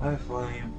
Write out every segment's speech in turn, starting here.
Hi, Flame.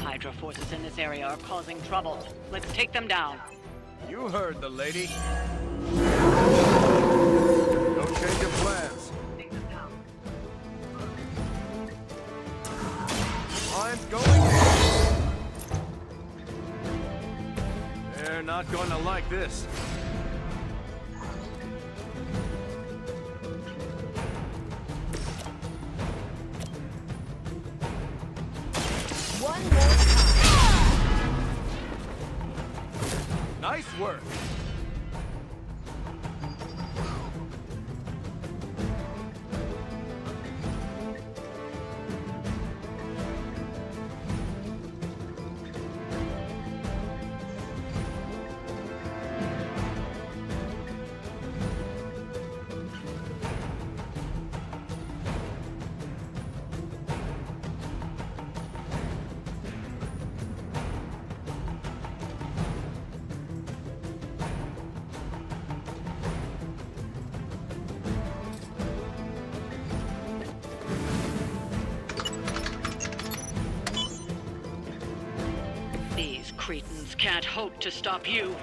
Hydra forces in this area are causing trouble. Let's take them down. You heard the lady. Don't change your plans. I'm going in. They're not going to like this. One more time. Nice work. Cretans can't hope to stop you.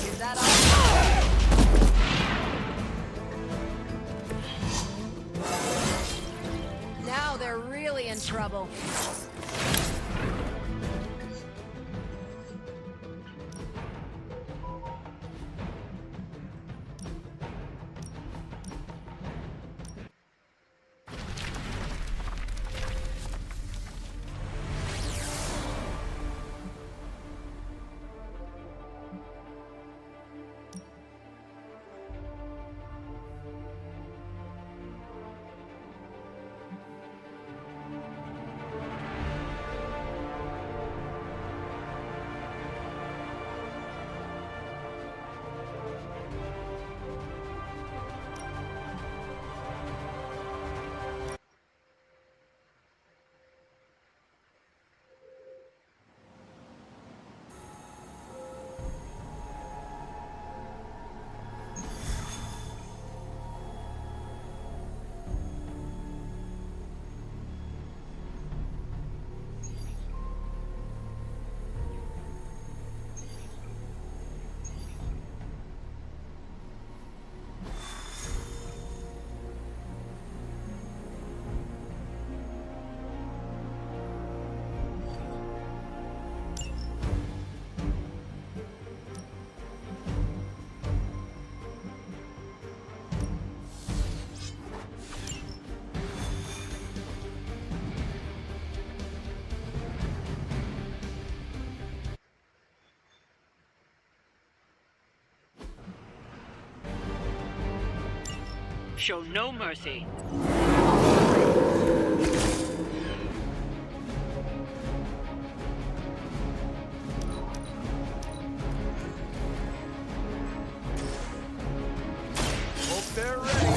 Is that all? Now they're really in trouble. Show no mercy. Hope they're ready.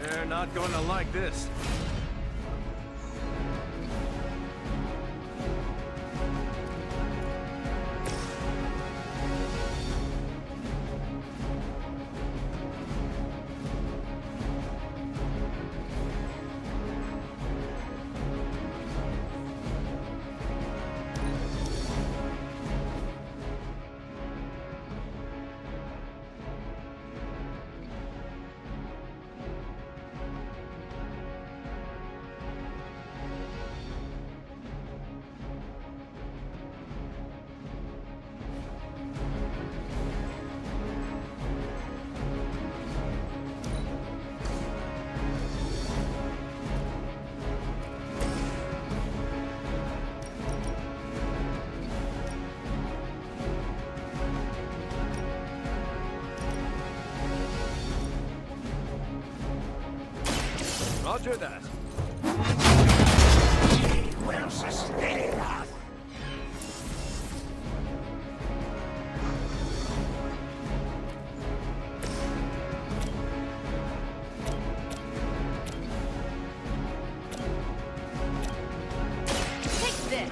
They're not gonna like this. Roger that. Will sustain us. Take this!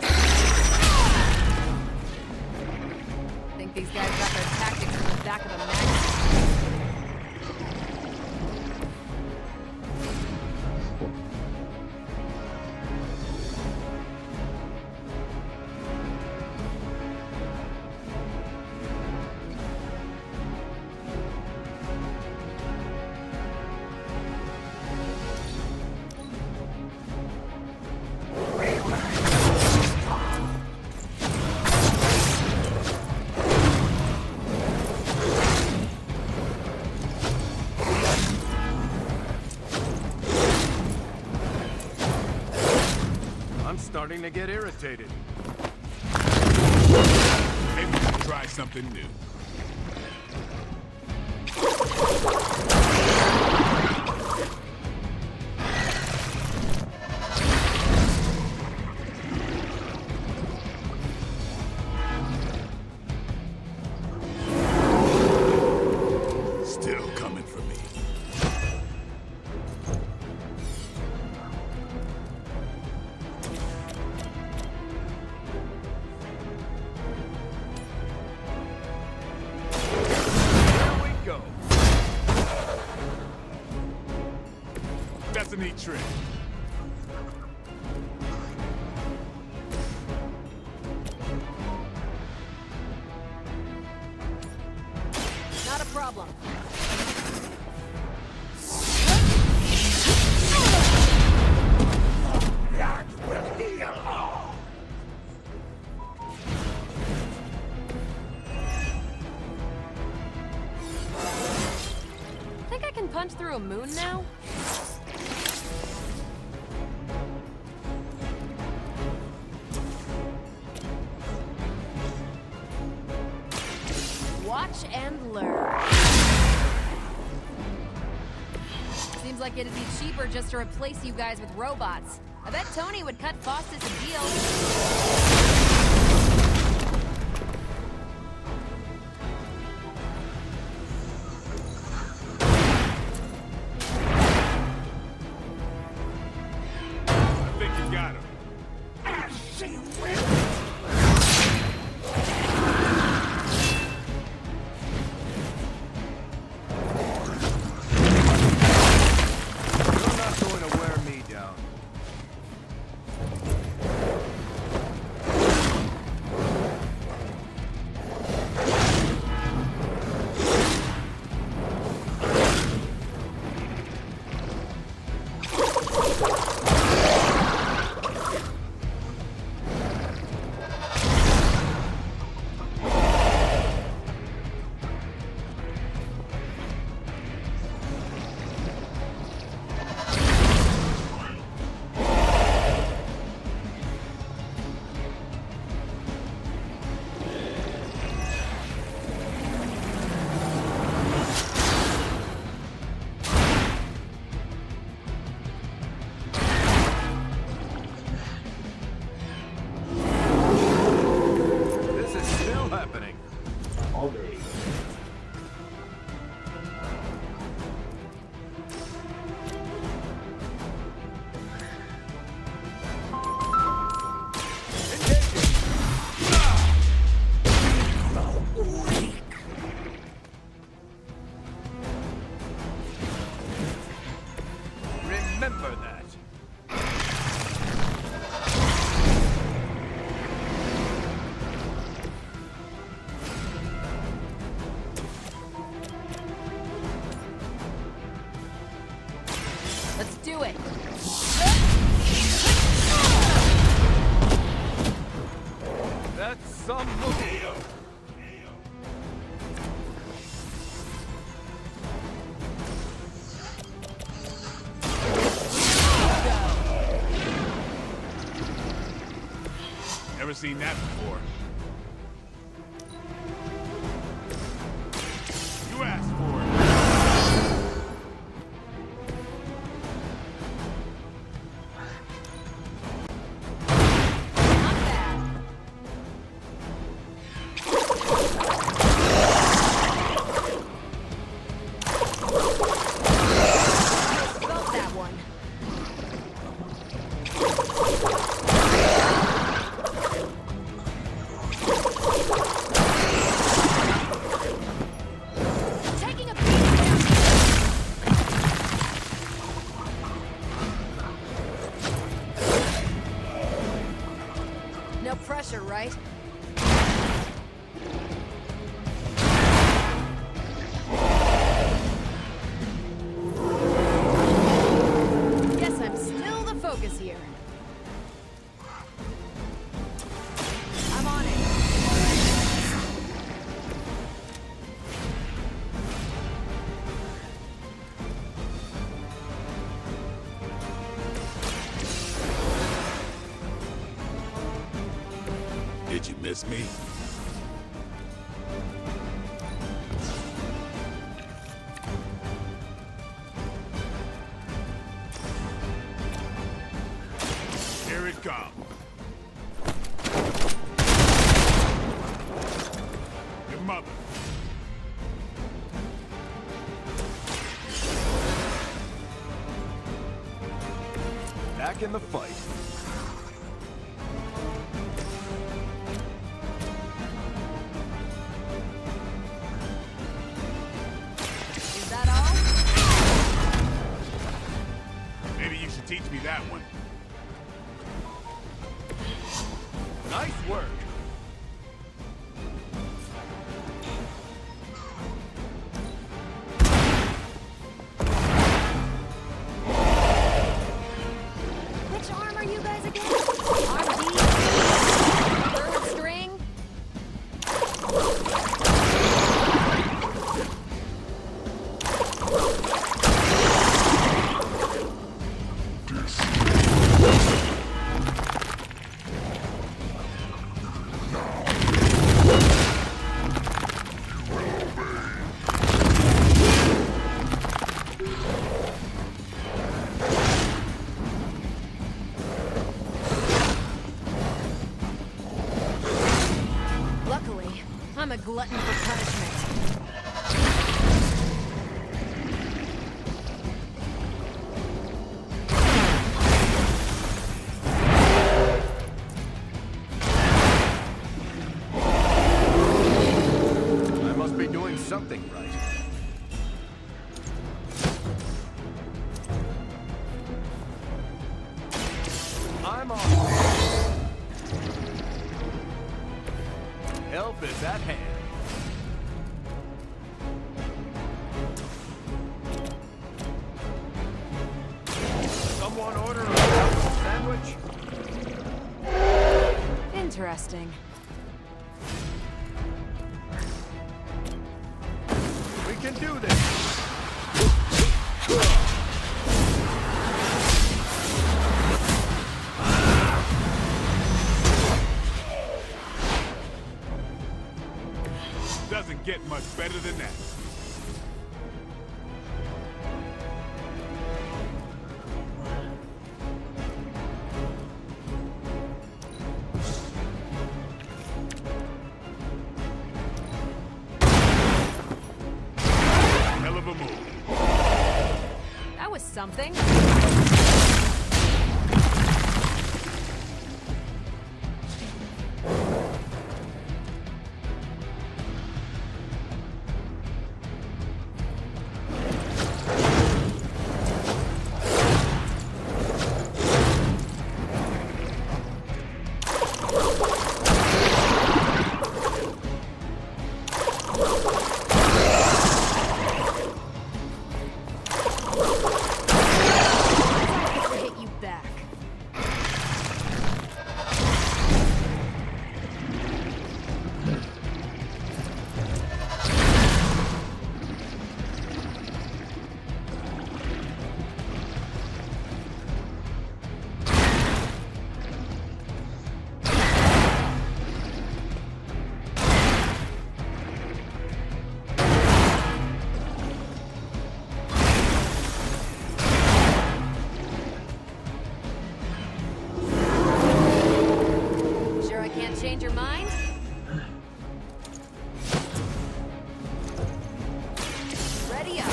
Think these guys got their tactics in the back of a magazine? I'm starting to get irritated. Maybe we should try something new. Still coming for me. That's a neat trick. Not a problem. That will heal all. Think I can punch through a moon now? Watch and learn. Seems like it'd be cheaper just to replace you guys with robots. I bet Tony would cut Faustus a deal. I think you got him. As she will. You're not going to wear me down. This is still happening. Remember that. Let's do it. That's some move. Never seen that before. You asked for it. Not bad. Felt that one. Taking a beat down. No pressure, right? Guess I'm still the focus here. I'm on it. Did you miss me? Here it comes. Your mother. Back in the fight. Is that all? Teach me that one. Nice work. Which arm are you guys again? Arm D? Third string? Luckily, I'm a glutton for punishment. I must be doing something right. I'm on. Help is at hand. Someone order a sandwich? Interesting. We can do this. Doesn't get much better than that. Hell of a move. That was something. To hit you back. Sure I can't change your mind? Ready up.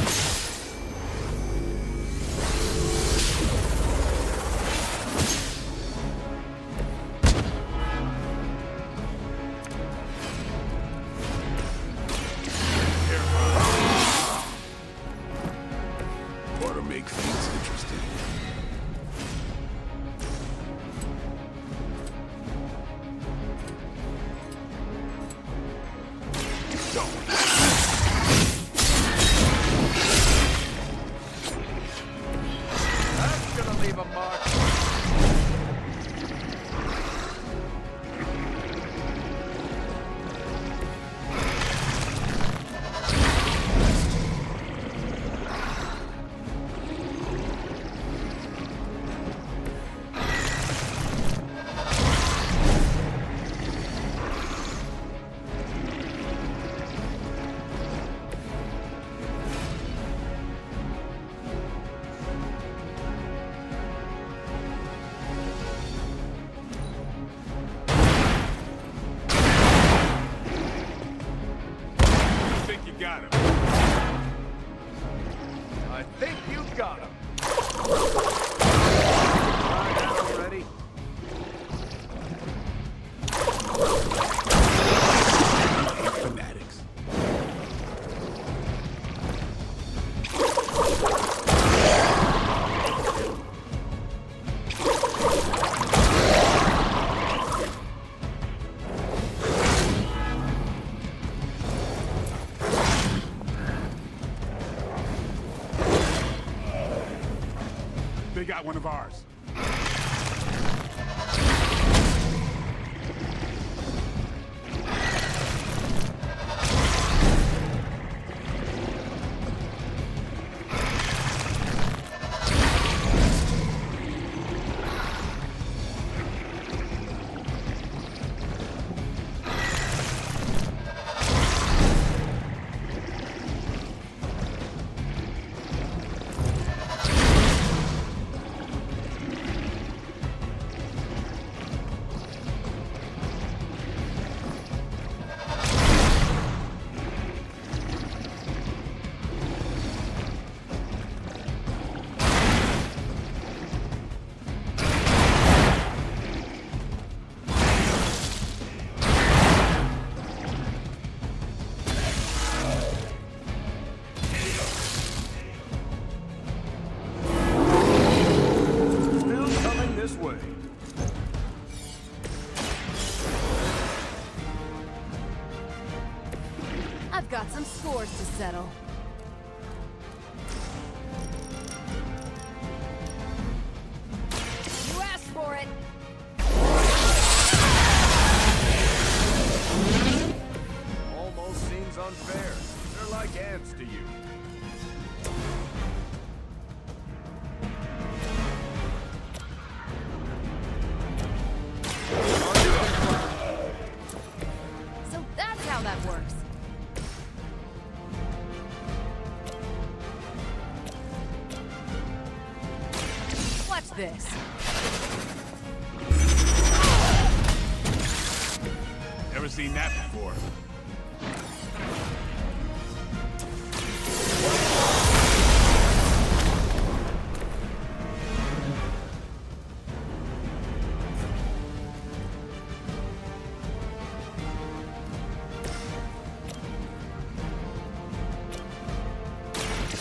Ought to make things interesting. That's gonna leave a mark. got one of ours. Still coming this way. I've got some scores to settle. You asked for it. Almost seems unfair. They're like ants to you. So that's how that works. Watch this. Never seen that before.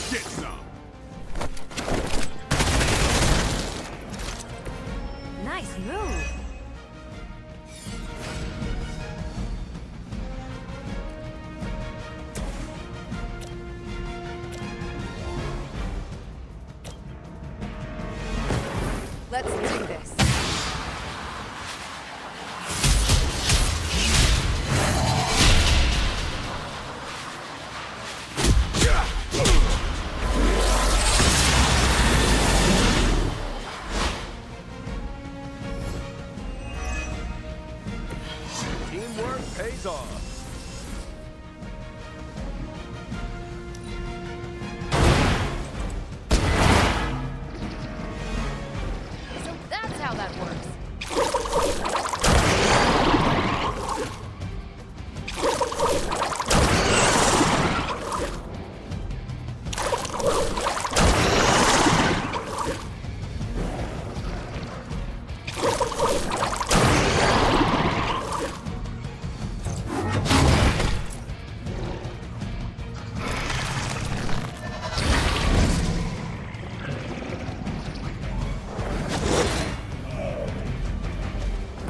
Get some. Nice move. Let's do this. Teamwork pays off. So that's how that works.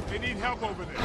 They need help over there.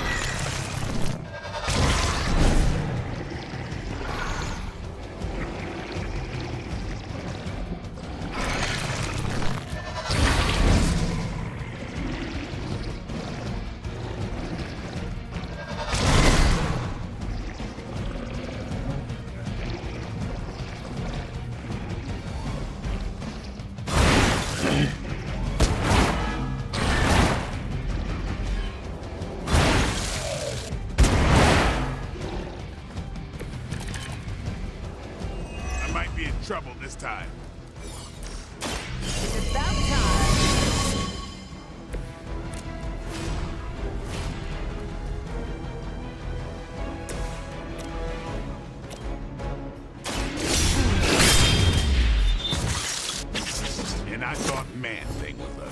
I might be in trouble this time. It's about time. And I thought Man-Thing was a...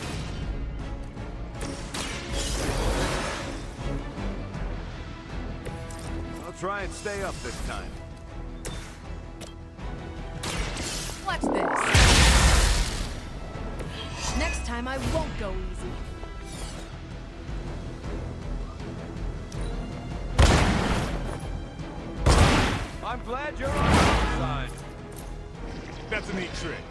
I'll try and stay up this time. Watch this. Next time I won't go easy. I'm glad you're on our side. That's a neat trick.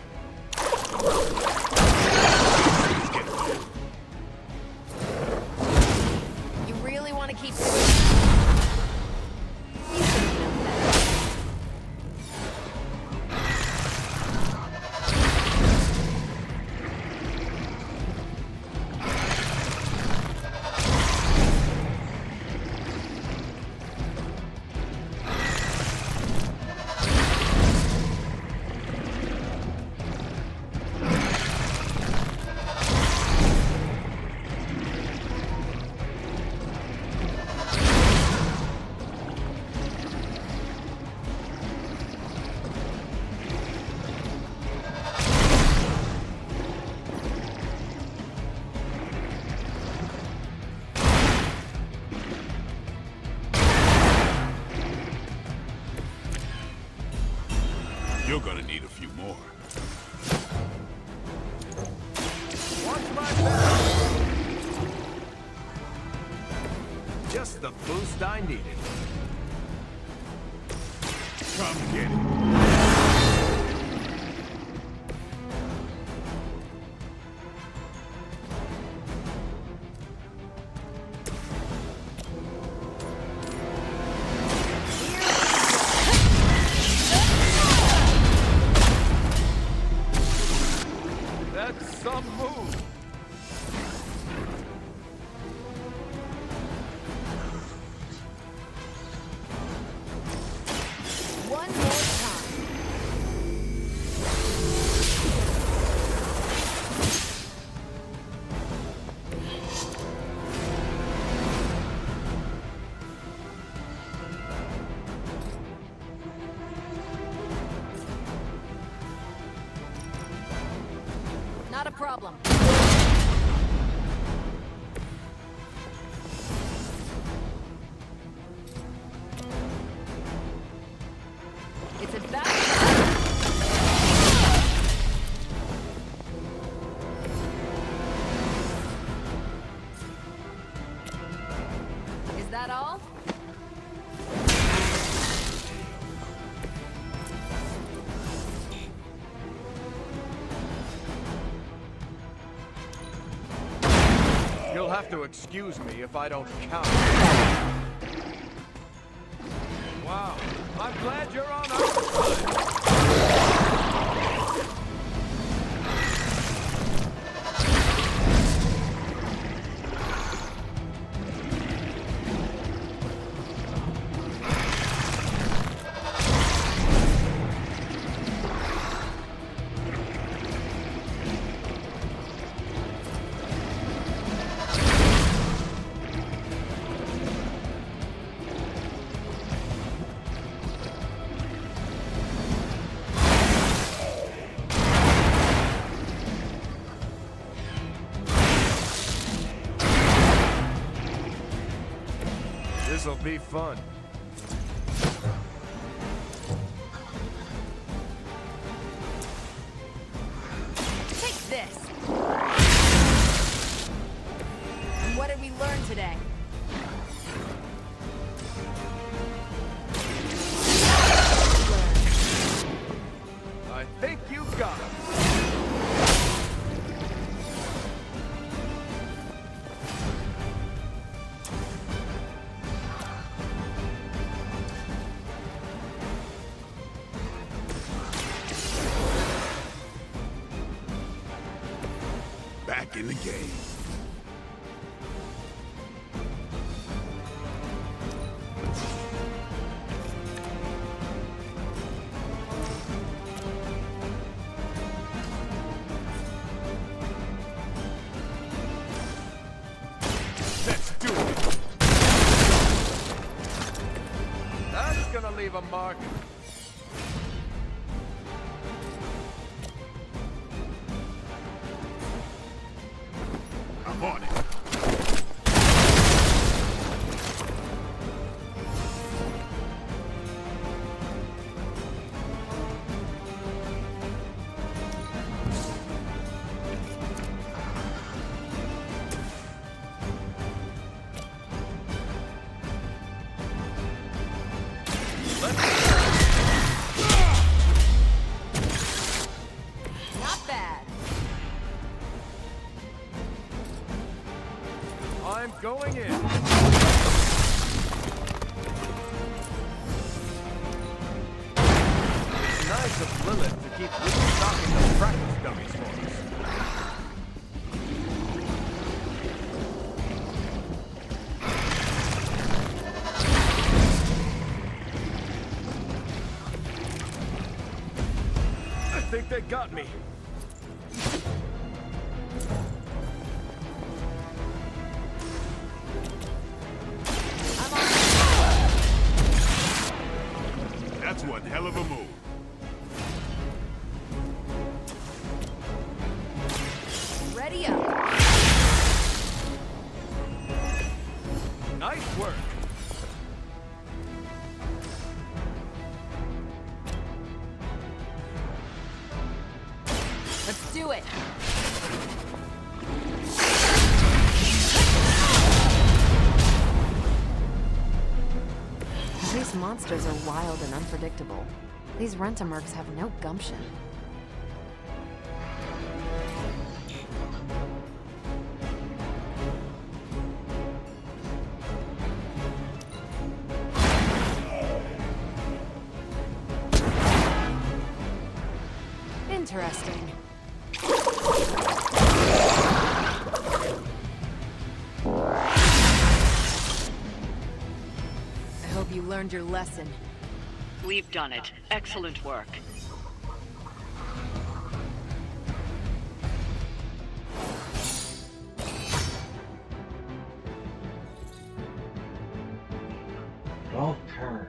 still gonna need a few more. Watch my back! Just the boost I needed. Come get it. That's some move. One more time. Not a problem. It's about. Is that all? You'll have to excuse me if I don't count. Wow, I'm glad you're on our side. This'll be fun. Take this. And what did we learn today? I think you got him. Back in the game. Let's do it. That's gonna leave a mark. I'm on it. Not bad. I'm going in. It's nice of Lilith to keep restocking the practice dummies for us. I think they got me. That's one hell of a move. Ready up. Nice work. monsters are wild and unpredictable. These Rent-A-Mercs have no gumption. Interesting. I hope you learned your lesson. We've done it. Excellent work. All turns.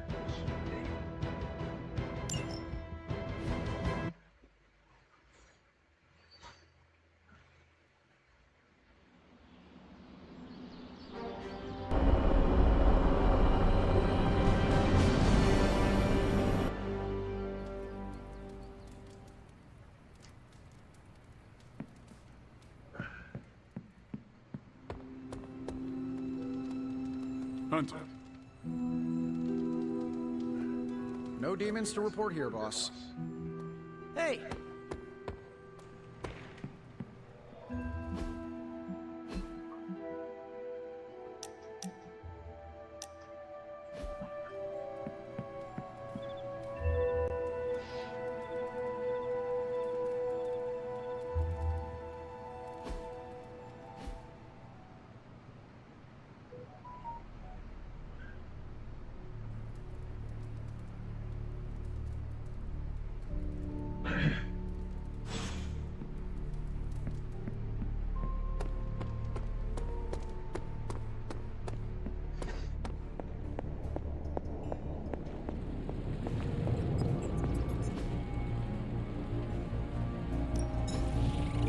Hunter. No demons to report here, boss. Hey!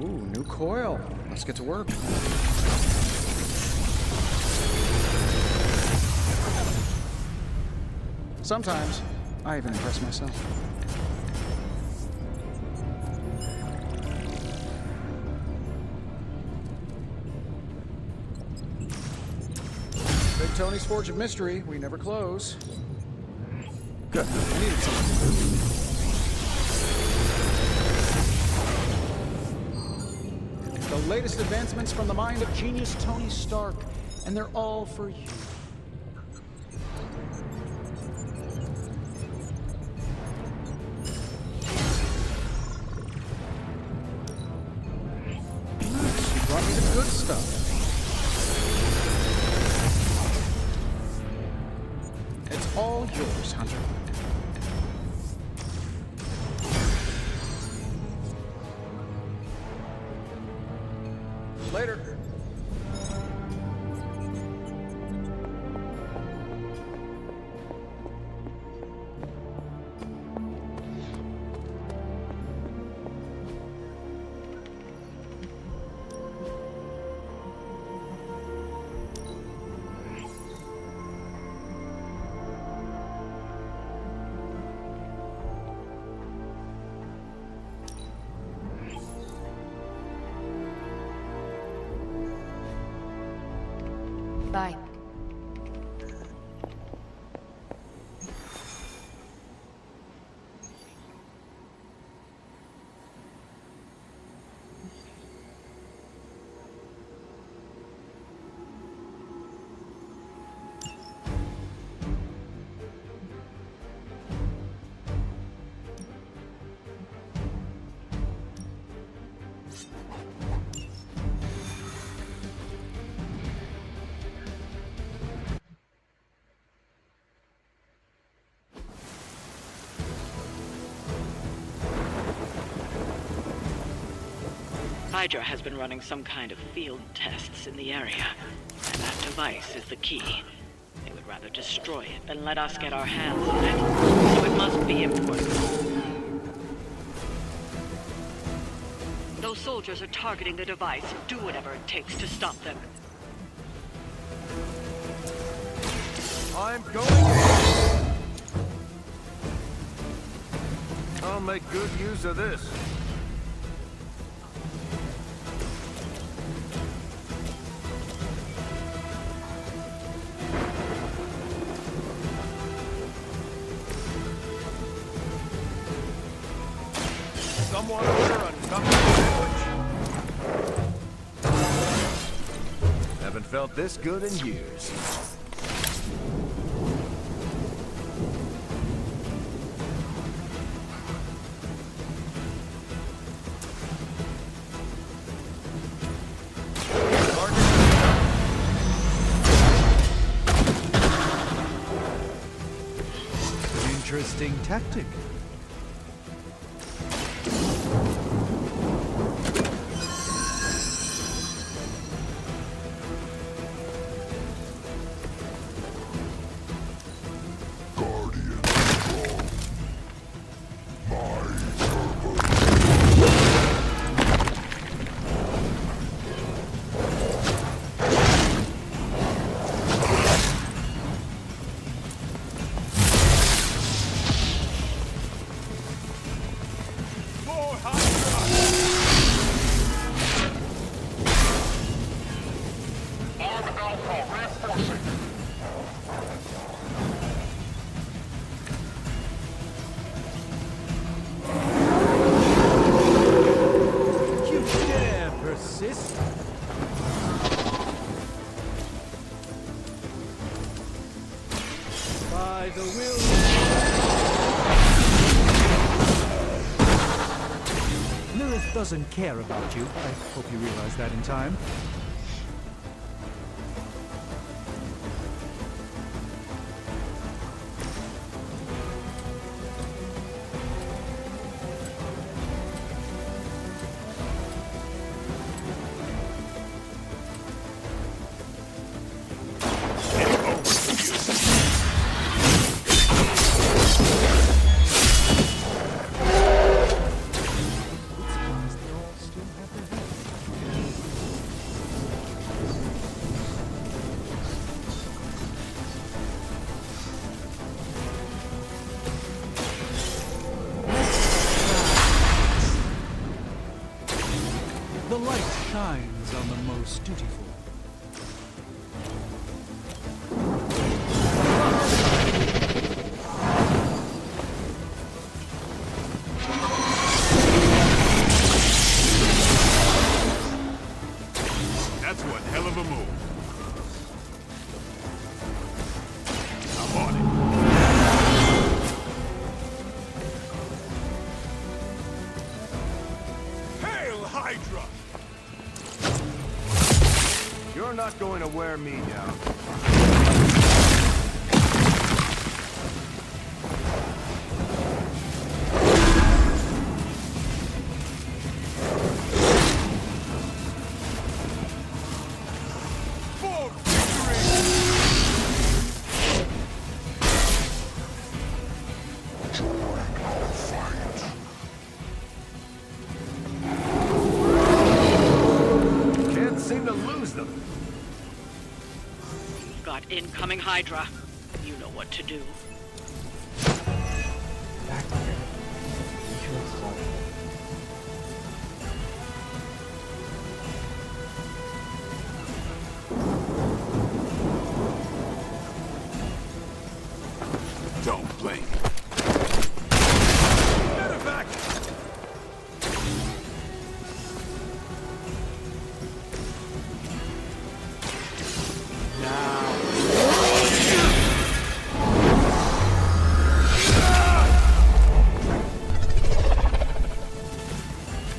Ooh, new coil. Let's get to work. Sometimes, I even impress myself. Big Tony's Forge of Mystery. We never close. Good. I needed something. The latest advancements from the mind of genius Tony Stark, and they're all for you. Nice, you brought me the good stuff. It's all yours, Hunter. Later. Bye. Hydra has been running some kind of field tests in the area, and that device is the key. They would rather destroy it than let us get our hands on it, so it must be important. Those soldiers are targeting the device. Do whatever it takes to stop them. I'm going in! I'll make good use of this. Someone order a knuckle sandwich? Haven't felt this good in years. Interesting tactic. More Hydra! Arm Alpha reinforcing. You dare persist? By the will. Lilith doesn't care about you. I hope you realize that in time. The light shines on the most dutiful. That's one hell of a move. I'm on it. Hail Hydra! You're not going to wear me down. For victory! Can't seem to lose them. Got incoming Hydra. You know what to do. Back here. Insurance started. Don't blink. Medevac!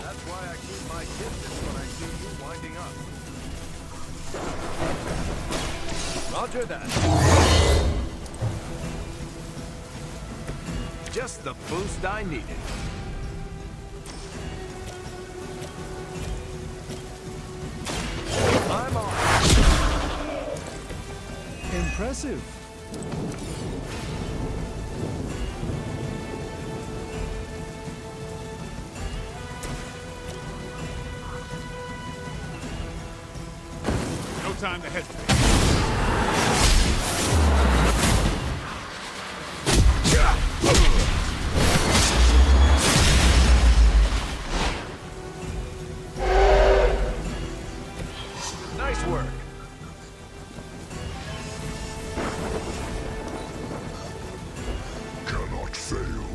That's why I keep my distance when I see you winding up. Roger that. Just the boost I needed. I'm on. Impressive. No time to hesitate. Nice work. Cannot fail.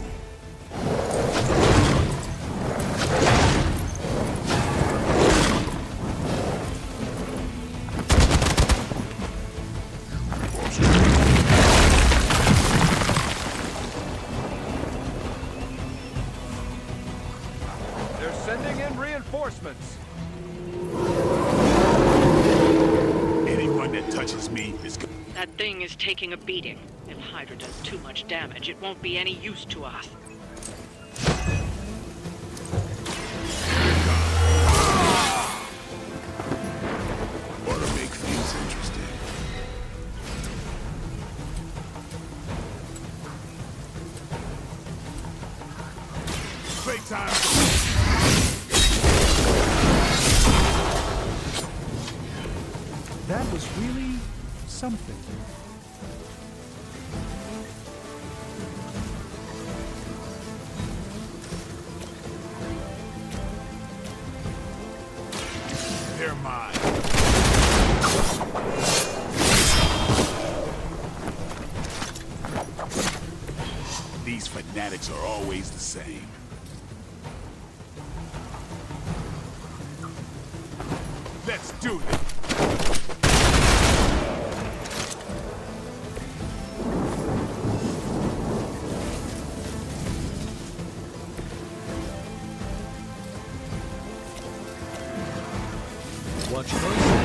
taking a beating. If Hydra does too much damage, it won't be any use to us. Or to make things interesting. Playtime. That was really something. They're mine. These fanatics are always the same. Let's do this. Watch closely.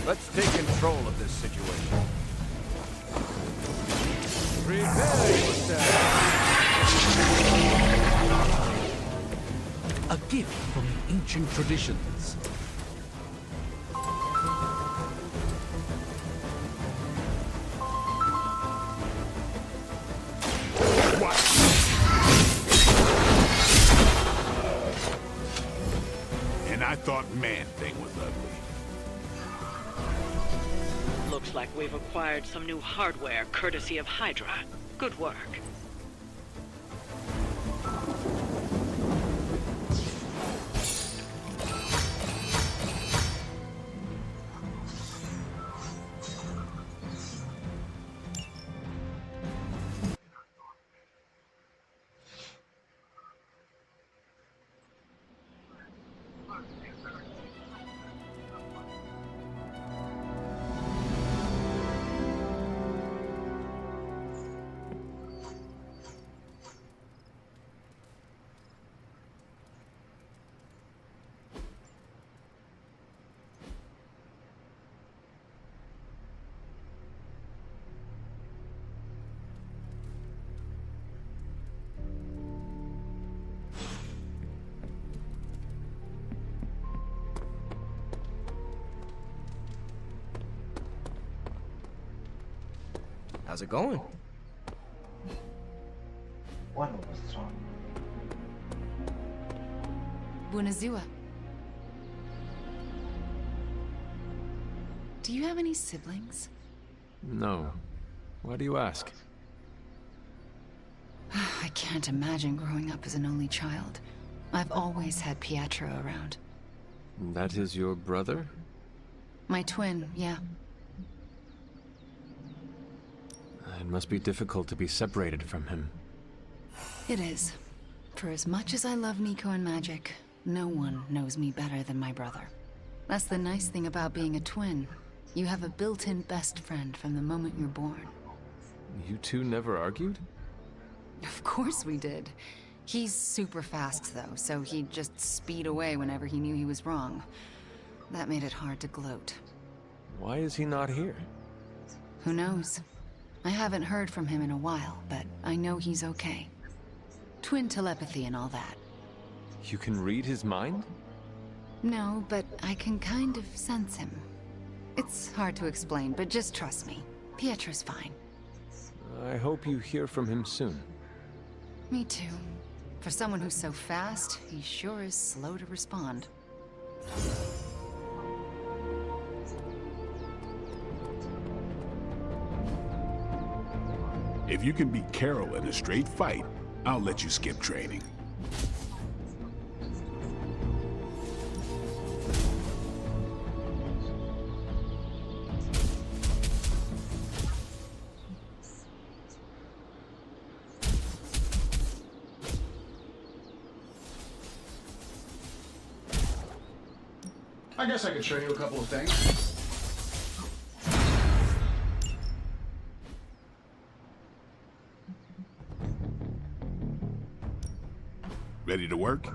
Let's take control of this situation. Prepare yourself. A gift from the ancient traditions. What? And I thought Man-Thing was ugly. Looks like we've acquired some new hardware courtesy of Hydra. Good work. How's it going? One was strong. Bunazua. Do you have any siblings? No. Why do you ask? I can't imagine growing up as an only child. I've always had Pietro around. That is your brother? My twin, yeah. It must be difficult to be separated from him. It is. For as much as I love Nico and magic, no one knows me better than my brother. That's the nice thing about being a twin. You have a built-in best friend from the moment you're born. You two never argued? Of course we did. He's super fast, though, so he'd just speed away whenever he knew he was wrong. That made it hard to gloat. Why is he not here? Who knows? I haven't heard from him in a while, but I know he's okay. Twin telepathy and all that. You can read his mind? No, but I can kind of sense him. It's hard to explain, but just trust me. Pietro's fine. I hope you hear from him soon. Me too. For someone who's so fast, he sure is slow to respond. If you can beat Carol in a straight fight, I'll let you skip training. I guess I could show you a couple of things. Ready to work?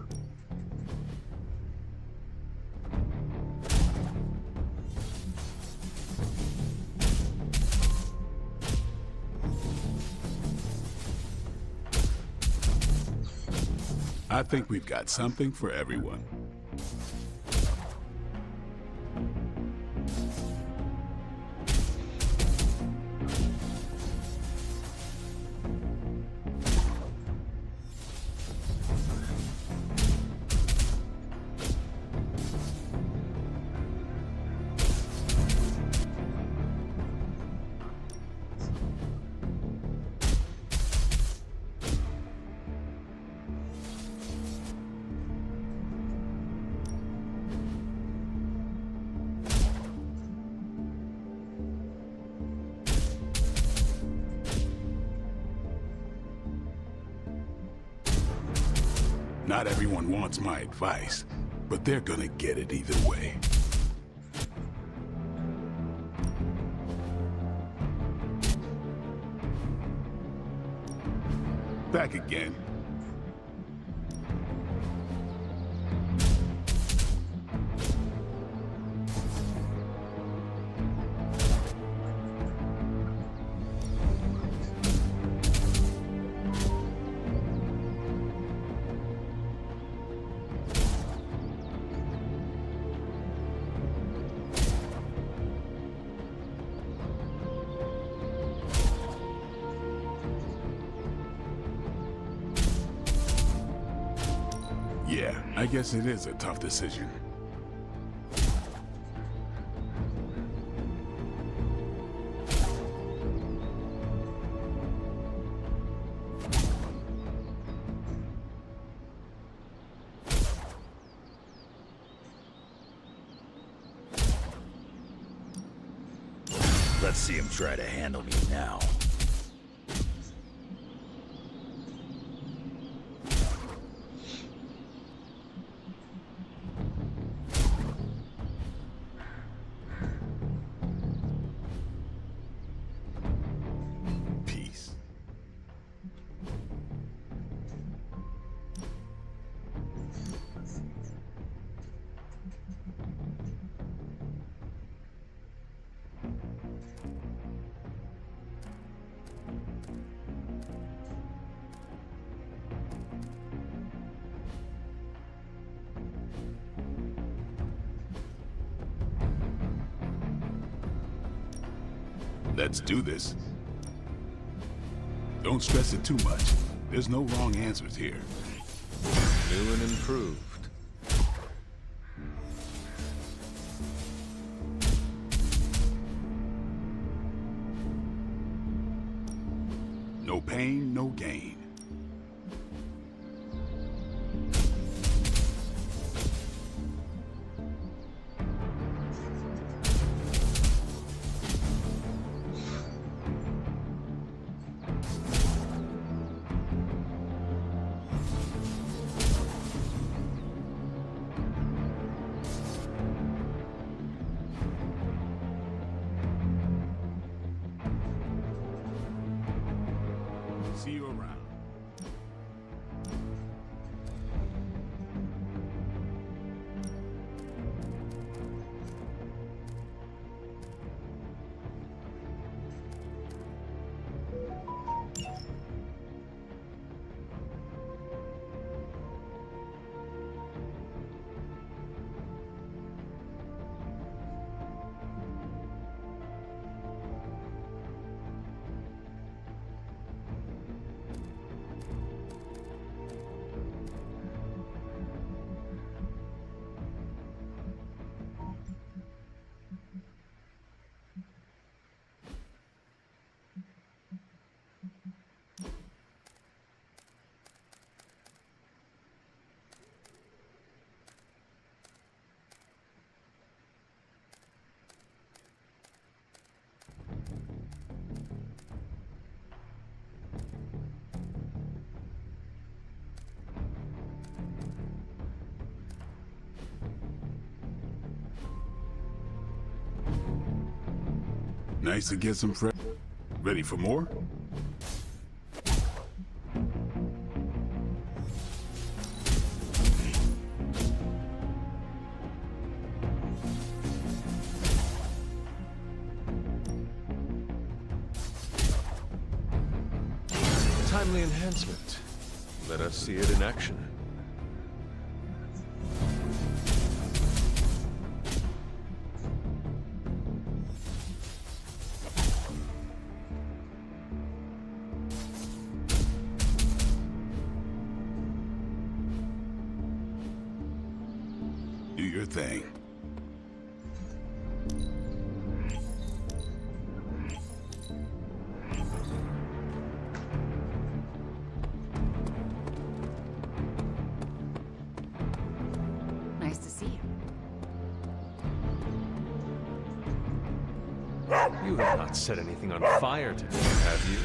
I think we've got something for everyone. Not everyone wants my advice, but they're gonna get it either way. Back again. Yeah, I guess it is a tough decision. Let's see him try to handle me now. Peace. Let's do this. Don't stress it too much. There's no wrong answers here. New and improved. No pain, no gain. See you around. Nice to get some fresh. Ready for more? Timely enhancement. Let us see it in action. Do your thing. Nice to see you. You have not set anything on fire today, have you?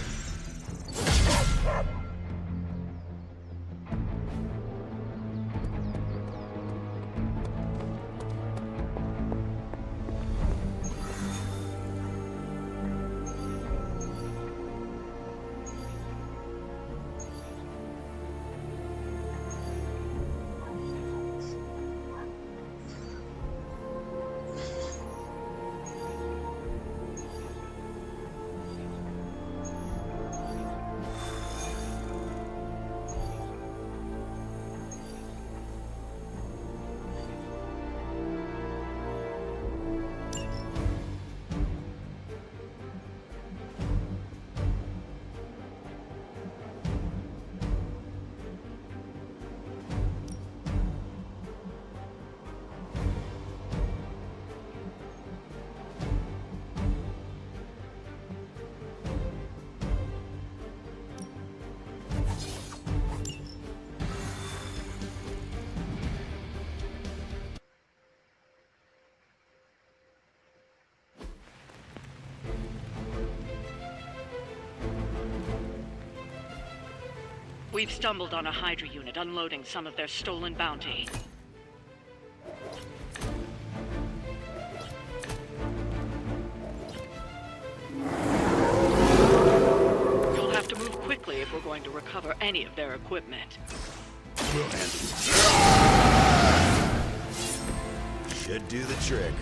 We've stumbled on a Hydra unit unloading some of their stolen bounty. You'll have to move quickly if we're going to recover any of their equipment. We'll handle it. Should do the trick.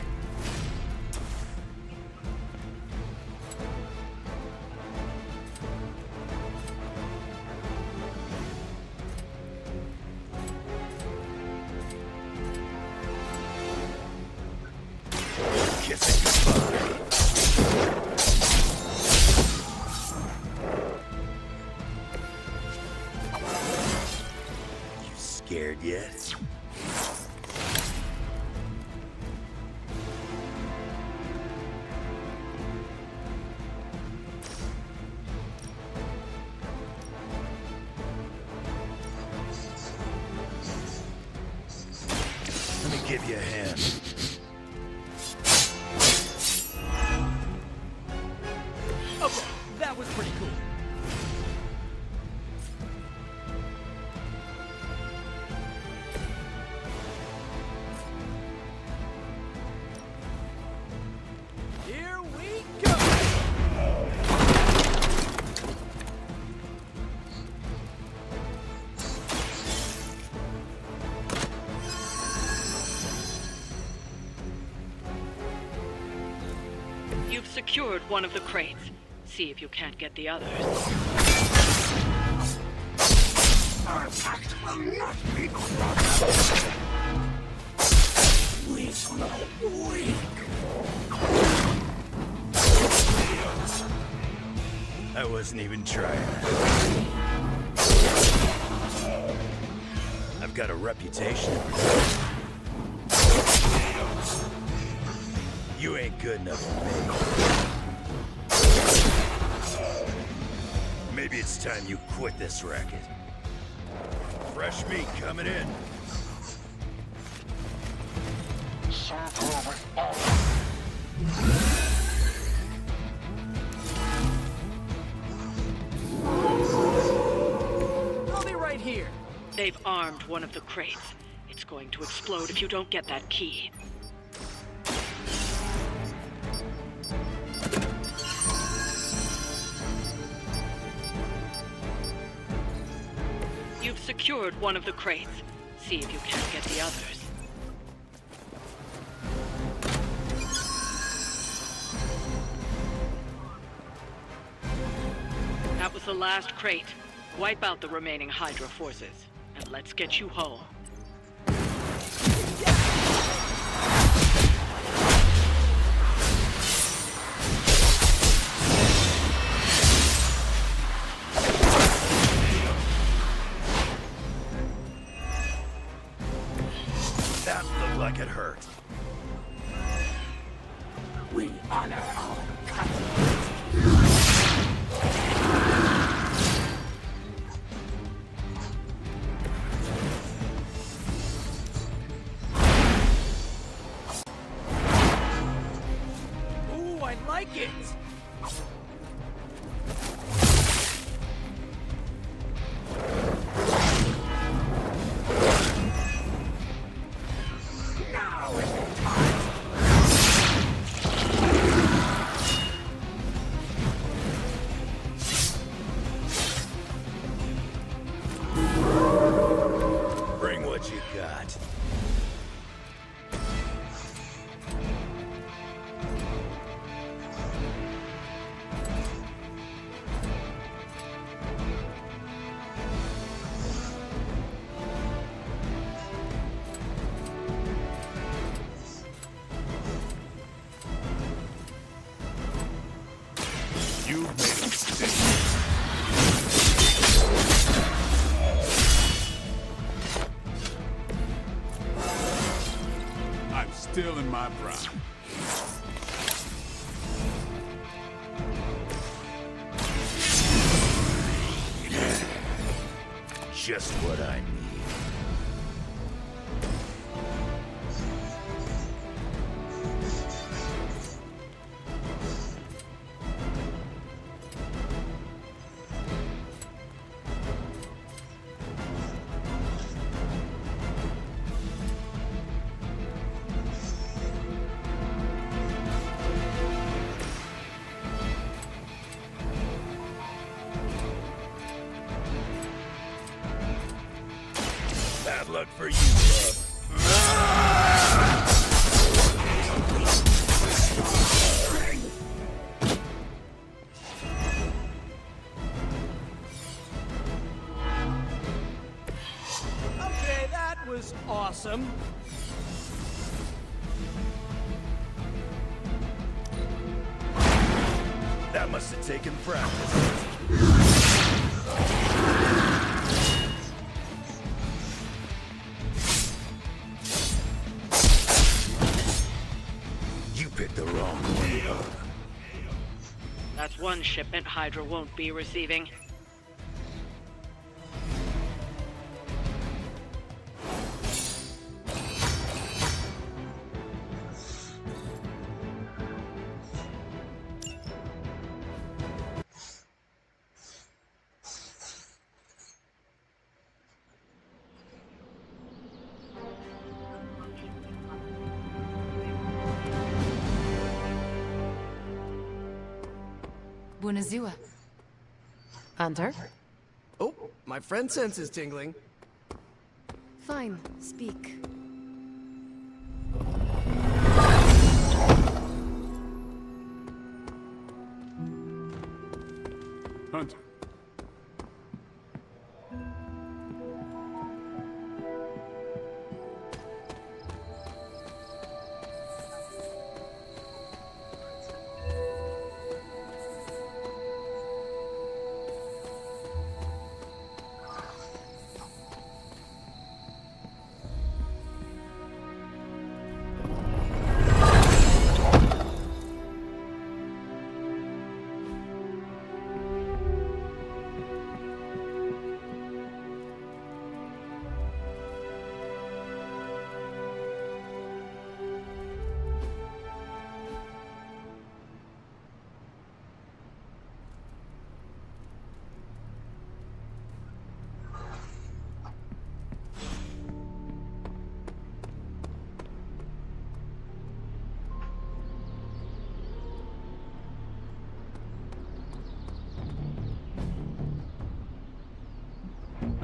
Scared yet? Let me give you a hand. Okay, that was pretty cool. Here we go! You've secured one of the crates. See if you can't get the others. Our pact will not be corrupted. We are weak. I wasn't even trying. I've got a reputation. You ain't good enough for me. Maybe it's time you quit this racket. Fresh meat coming in. I'll be right here. They've armed one of the crates. It's going to explode if you don't get that key. secured one of the crates. See if you can't get the others. That was the last crate. Wipe out the remaining Hydra forces, and let's get you home. That looked like it hurt. We honor our country. Ooh, I like it! Now is the time. Bring what you got. You've made a mistake. I'm still in my prime. Just what I need. Bad luck for you, bub. Okay, that was awesome. That must have taken practice. You picked the wrong one up. That's one shipment Hydra won't be receiving. Bunazua. Hunter? Oh, my friend sense is tingling. Fine, speak. Hunter.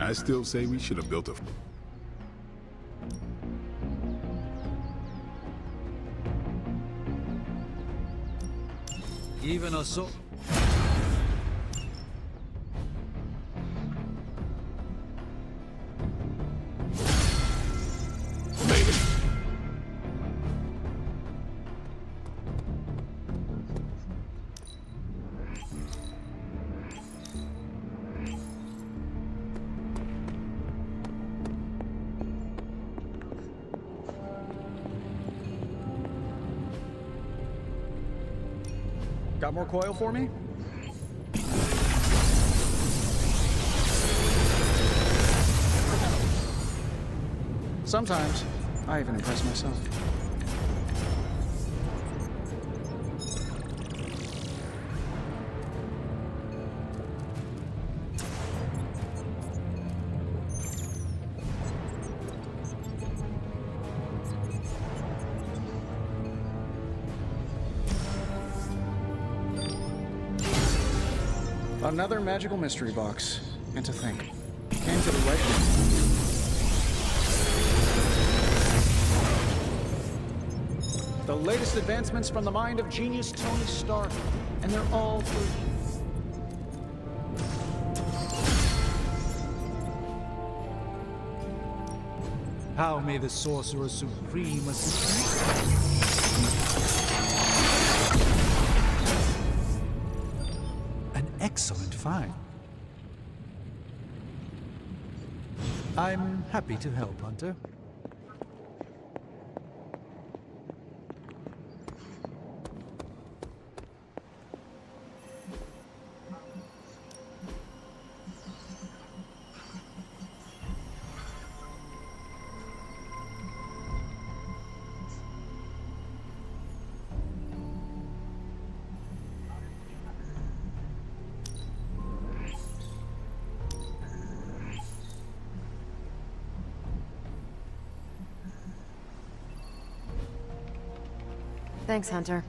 I still say we should have built a... Even a so... Got more coil for me? Sometimes, I even impress myself. Another magical mystery box. And to think, came to the right one. The latest advancements from the mind of genius Tony Stark, and they're all for you. How may the Sorcerer Supreme assist me? An excellent find. I'm happy to help, Hunter. Thanks, Hunter.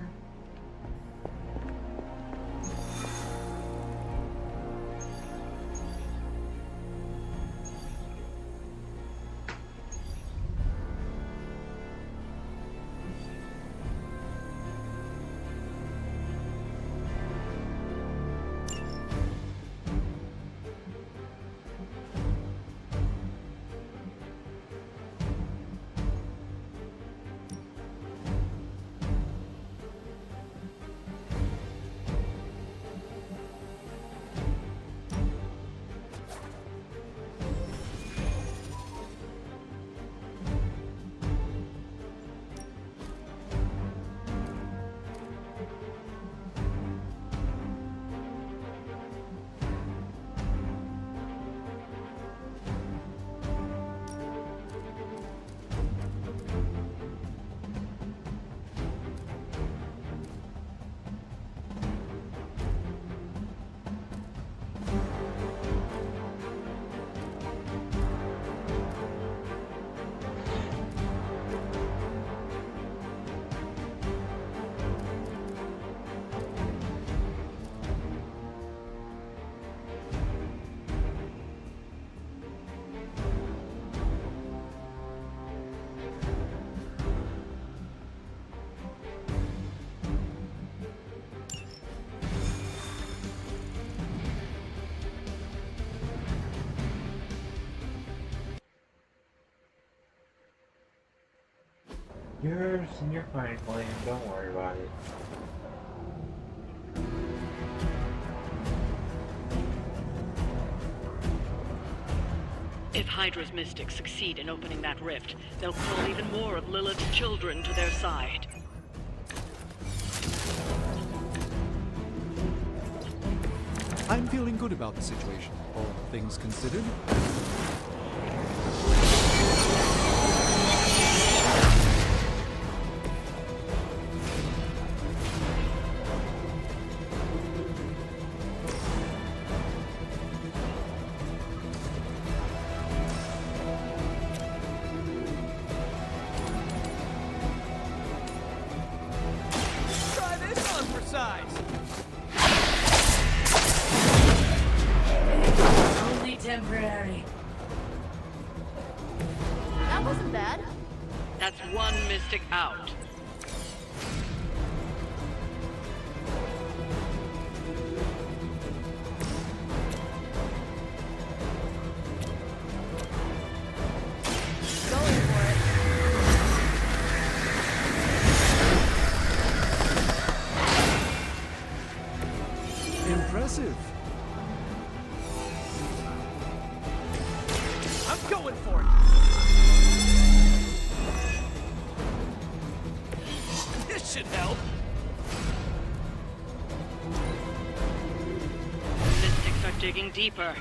You're fine, William. Don't worry about it. If Hydra's mystics succeed in opening that rift, they'll call even more of Lilith's children to their side. I'm feeling good about the situation, all things considered. Try this on for size. Only temporary. That's one mystic out. Going for it. Impressive. I'm going for it. This should help. Mystics are digging deeper,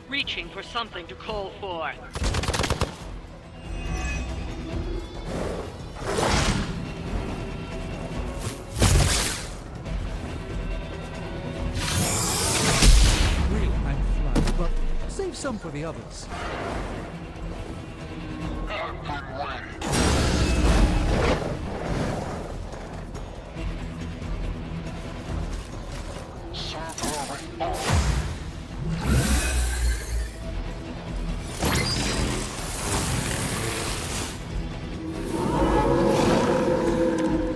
reaching for something to call forth. Really, I'm flat, but save some for the others.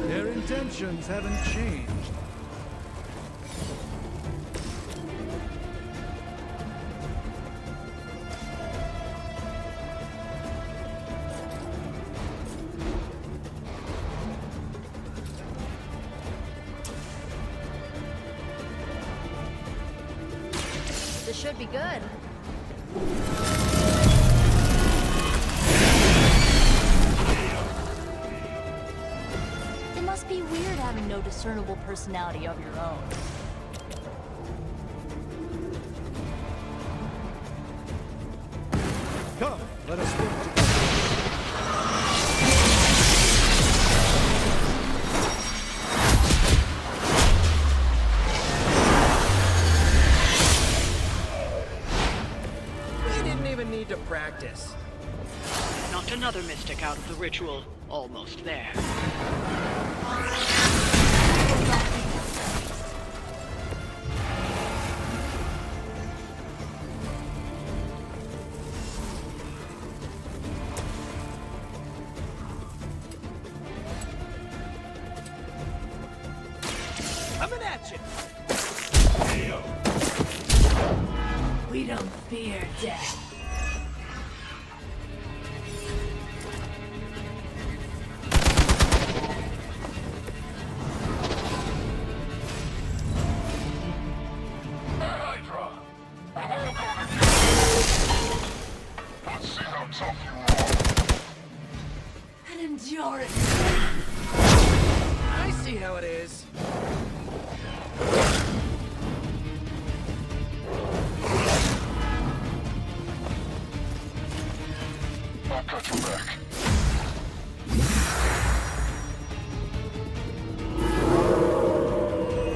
Their intentions haven't changed. This should be good. It must be weird having no discernible personality of your own. Come, let us work together. We didn't even need to practice. Not another mystic out of the ritual. Almost there. Coming at you. We don't fear death. An endurance. I see how it is.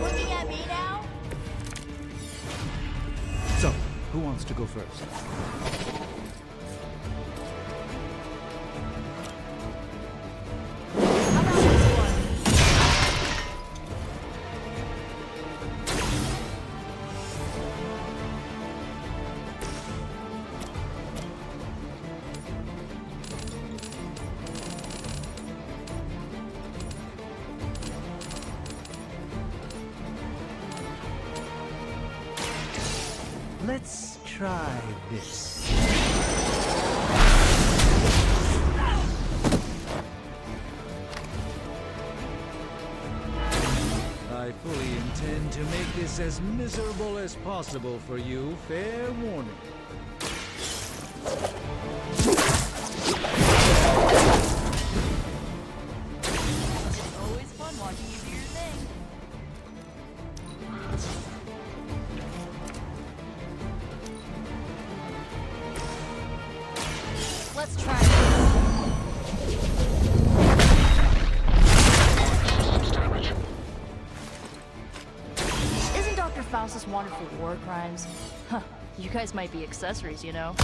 Looking at me now? So, who wants to go first? How about this one? Let's try this. I fully intend to make this as miserable as possible for you. Fair warning. It's always fun watching you do your thing. Let's try this. Isn't Dr. Faustus wanted for war crimes? Huh, you guys might be accessories, you know?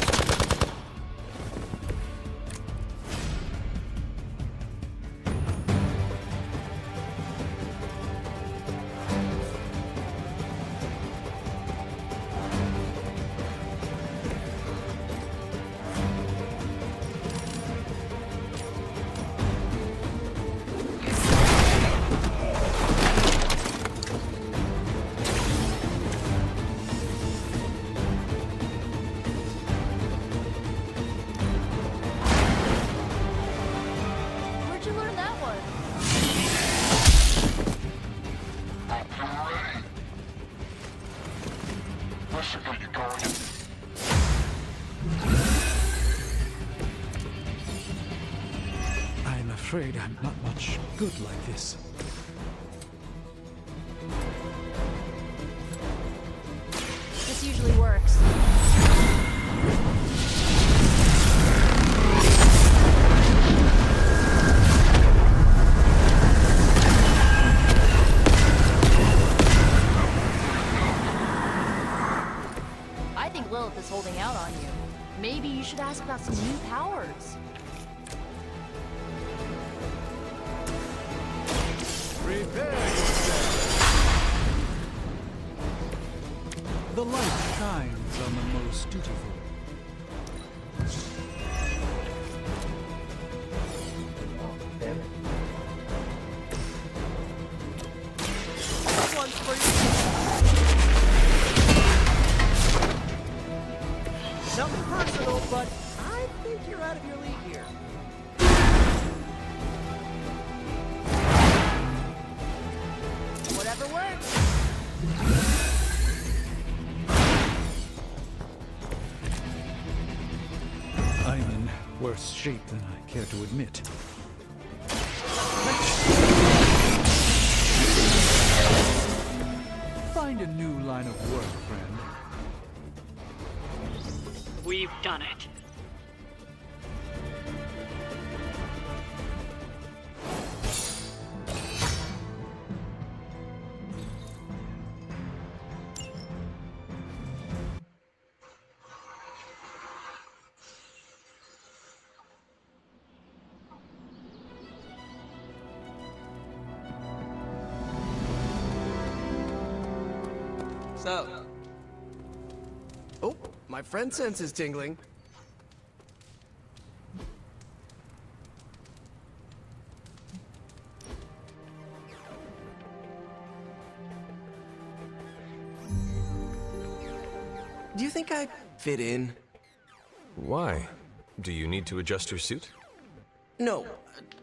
afraid I'm not much good like this. This usually works. I think Lilith is holding out on you. Maybe you should ask about some new powers. Prepare yourself. The light shines on the most dutiful. Damn it. This one's for you. Nothing personal, but I think you're out of your league here. Whatever works. I'm in worse shape than I care to admit. Find a new line of work, friend. We've done it. So. Oh, my friend sense is tingling. Do you think I fit in? Why? Do you need to adjust your suit? No.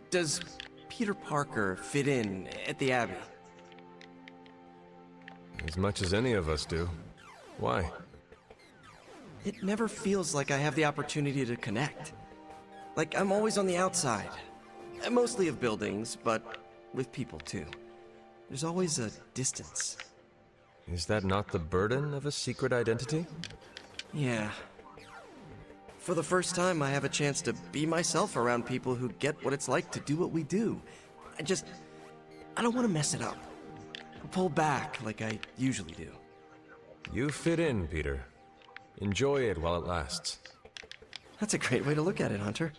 Does Peter Parker fit in at the Abbey? As much as any of us do. Why? It never feels like I have the opportunity to connect. Like I'm always on the outside. Mostly of buildings, but with people too. There's always a distance. Is that not the burden of a secret identity? Yeah. For the first time, I have a chance to be myself around people who get what it's like to do what we do. I don't want to mess it up. Pull back like I usually do. You fit in, Peter. Enjoy it while it lasts. That's a great way to look at it, Hunter.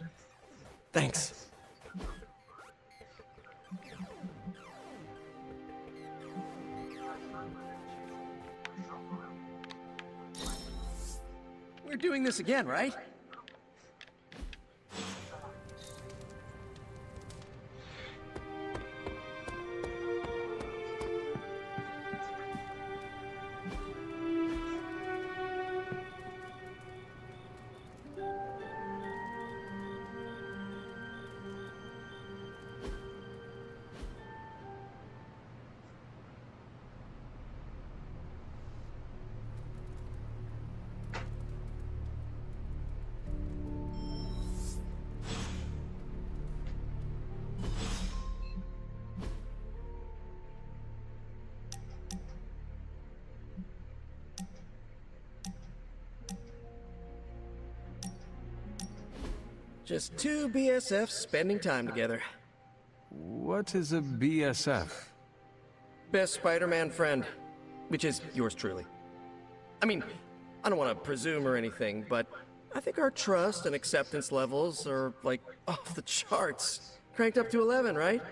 Thanks. We're doing this again, right? Just two BSFs spending time together. What is a BSF? Best Spider-Man friend, which is yours truly. I mean, I don't want to presume or anything, but I think our trust and acceptance levels are, like, off the charts. Cranked up to 11, right?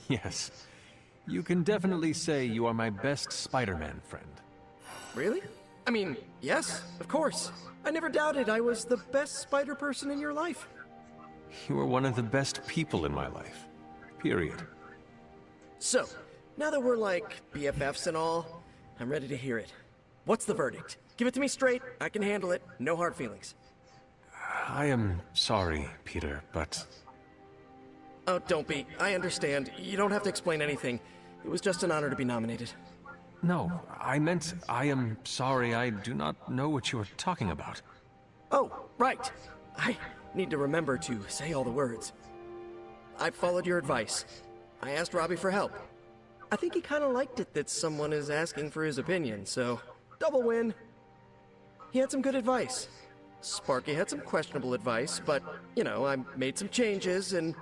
Yes. You can definitely say you are my best Spider-Man friend. Really? I mean, yes, of course. I never doubted I was the best spider person in your life. You are one of the best people in my life. Period. So, now that we're like BFFs and all, I'm ready to hear it. What's the verdict? Give it to me straight. I can handle it. No hard feelings. I am sorry, Peter, but... Oh, don't be. I understand. You don't have to explain anything. It was just an honor to be nominated. No, I meant I am sorry. I do not know what you are talking about. Oh, right. I need to remember to say all the words. I followed your advice. I asked Robbie for help. I think he kind of liked it that someone is asking for his opinion, so double win. He had some good advice. Sparky had some questionable advice, but, you know, I made some changes and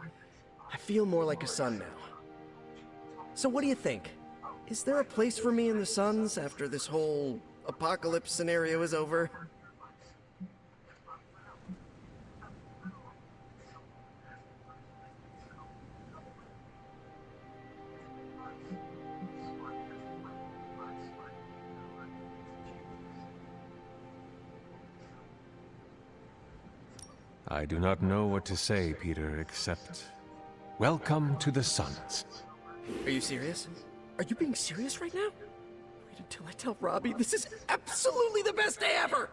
I feel more like a son now. So what do you think? Is there a place for me in the Suns after this whole apocalypse scenario is over? I do not know what to say, Peter, except... welcome to the Suns. Are you serious? Are you being serious right now? Wait until I tell Robbie this is absolutely the best day ever!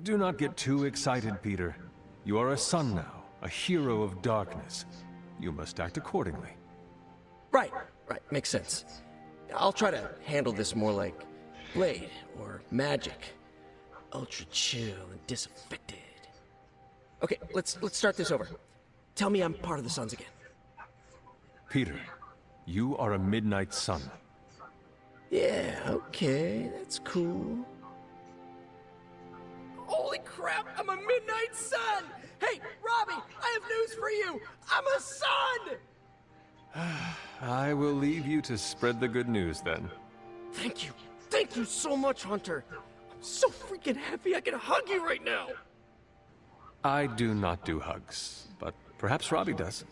Do not get too excited, Peter. You are a son now, a hero of darkness. You must act accordingly. Right, makes sense. I'll try to handle this more like Blade or Magic. Ultra chill and disaffected. Okay, let's start this over. Tell me I'm part of the Suns again. Peter, you are a Midnight Sun. Yeah, okay, that's cool. Holy crap, I'm a Midnight Sun! Hey, Robbie, I have news for you! I'm a sun! I will leave you to spread the good news then. Thank you so much, Hunter. I'm so freaking happy I can hug you right now! I do not do hugs, but perhaps Robbie does.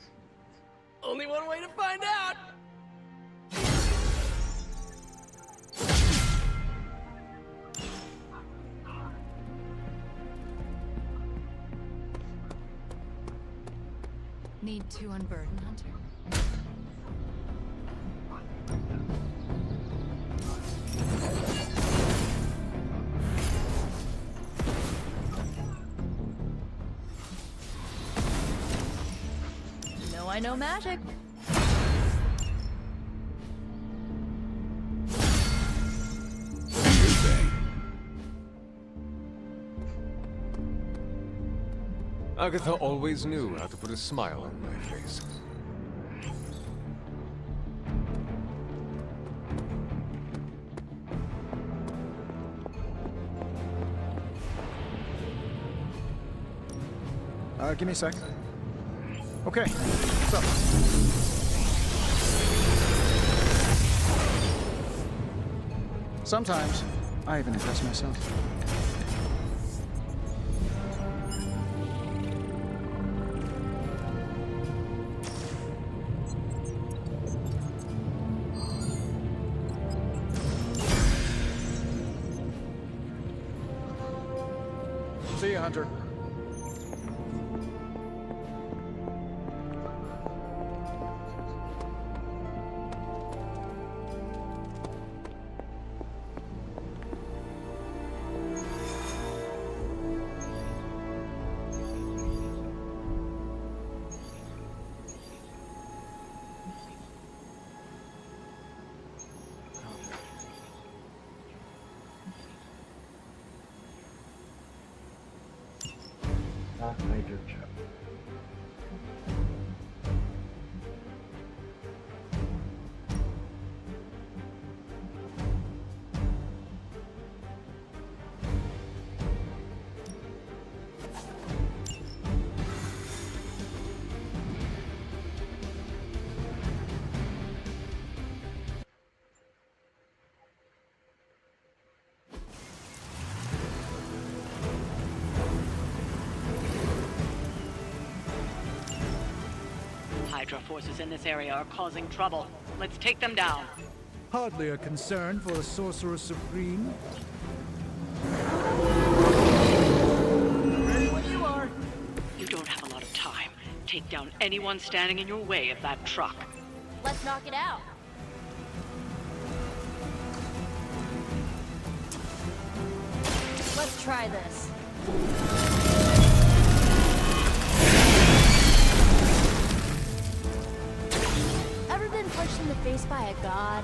Only one way to find out! Need to unburden, Hunter? I know magic. Agatha always knew how to put a smile on my face. Give me a sec. Okay, what's up? Sometimes, I even impress myself. See you, Hunter. Major Joe. Hydra forces in this area are causing trouble. Let's take them down. Hardly a concern for a Sorcerer Supreme. Ready when you are. You don't have a lot of time. Take down anyone standing in your way of that truck. Let's knock it out. Let's try this. Ever been punched in the face by a god?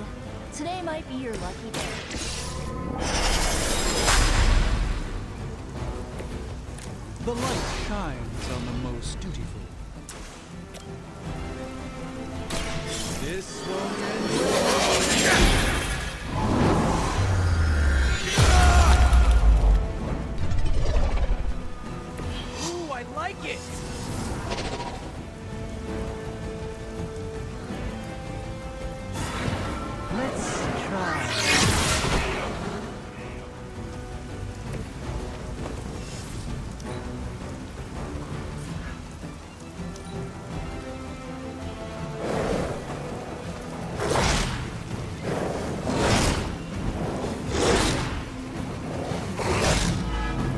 Today might be your lucky day. The light shines on the most dutiful. This won't end. Ooh, I like it! Let's try.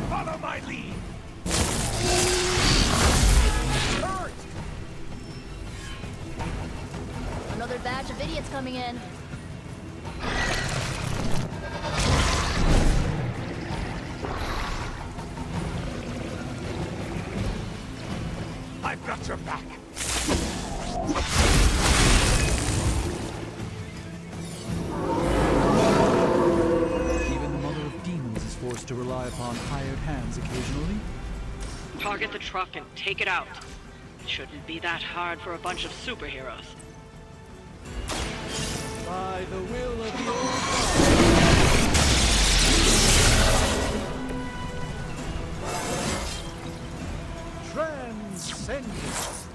Follow my lead! Another batch of idiots coming in. I've got your back! Even the Mother of Demons is forced to rely upon hired hands occasionally. Target the truck and take it out. It shouldn't be that hard for a bunch of superheroes. By the will of the old Transcendence.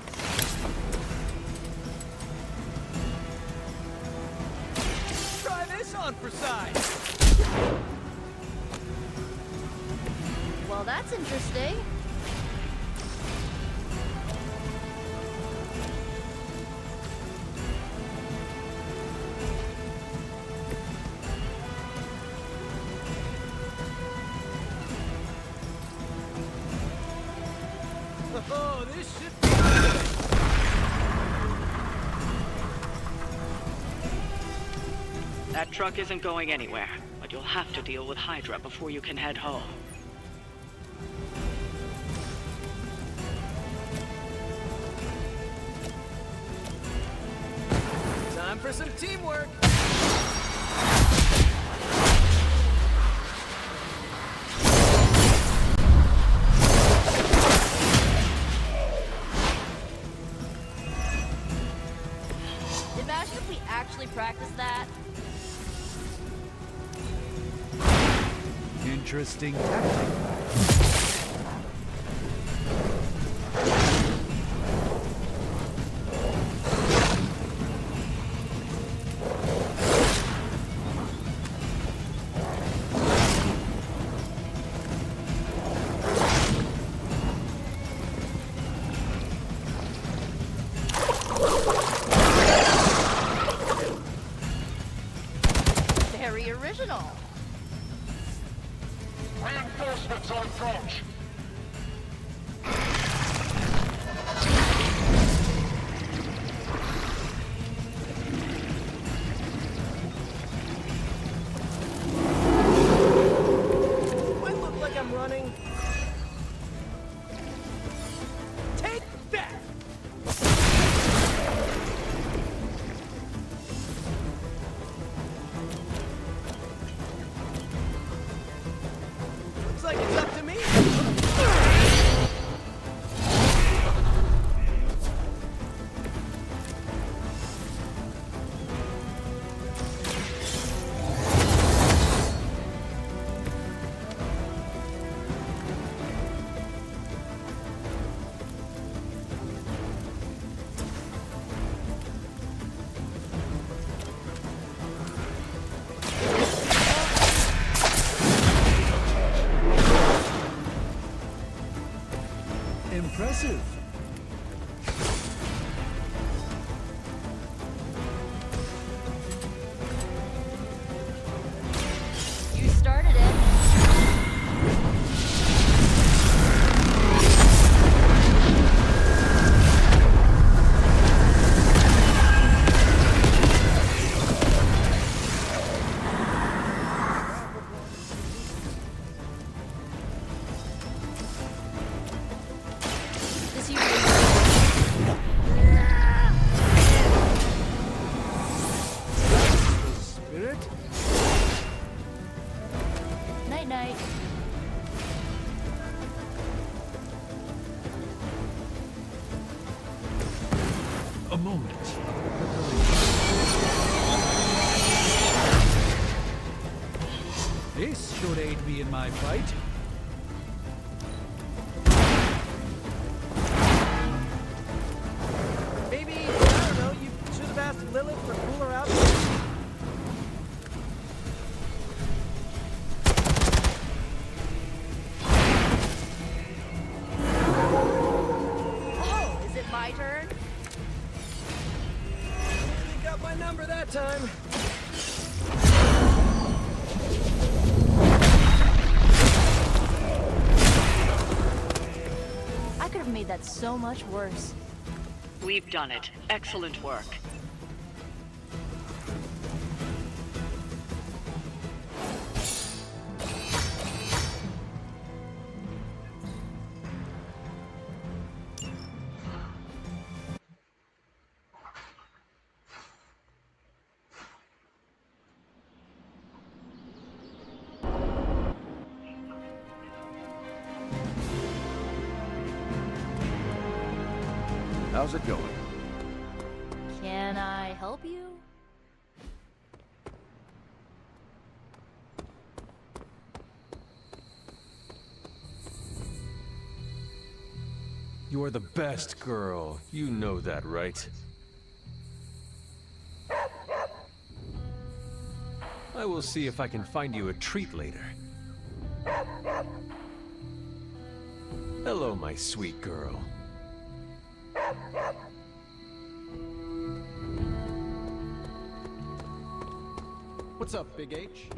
Try this on for size! Well, that's interesting. Oh, this should be good! That truck isn't going anywhere, but you'll have to deal with Hydra before you can head home. Time for some teamwork! Imagine if we actually practiced that. Interesting tactic. Very original. Reinforcements on approach. Do I look like I'm running? Take that! Looks like it's up to me. Impressive. You started it. This Night-night. A moment. This should aid me in my fight. Maybe, I don't know, you should have asked Lilith for cooler outfits. Oh, is it my turn? You got my number that time. I could have made that so much worse. We've done it. Excellent work. How's it going? Can I help you? You are the best girl. You know that, right? I will see if I can find you a treat later. Hello, my sweet girl. What's up, Big H?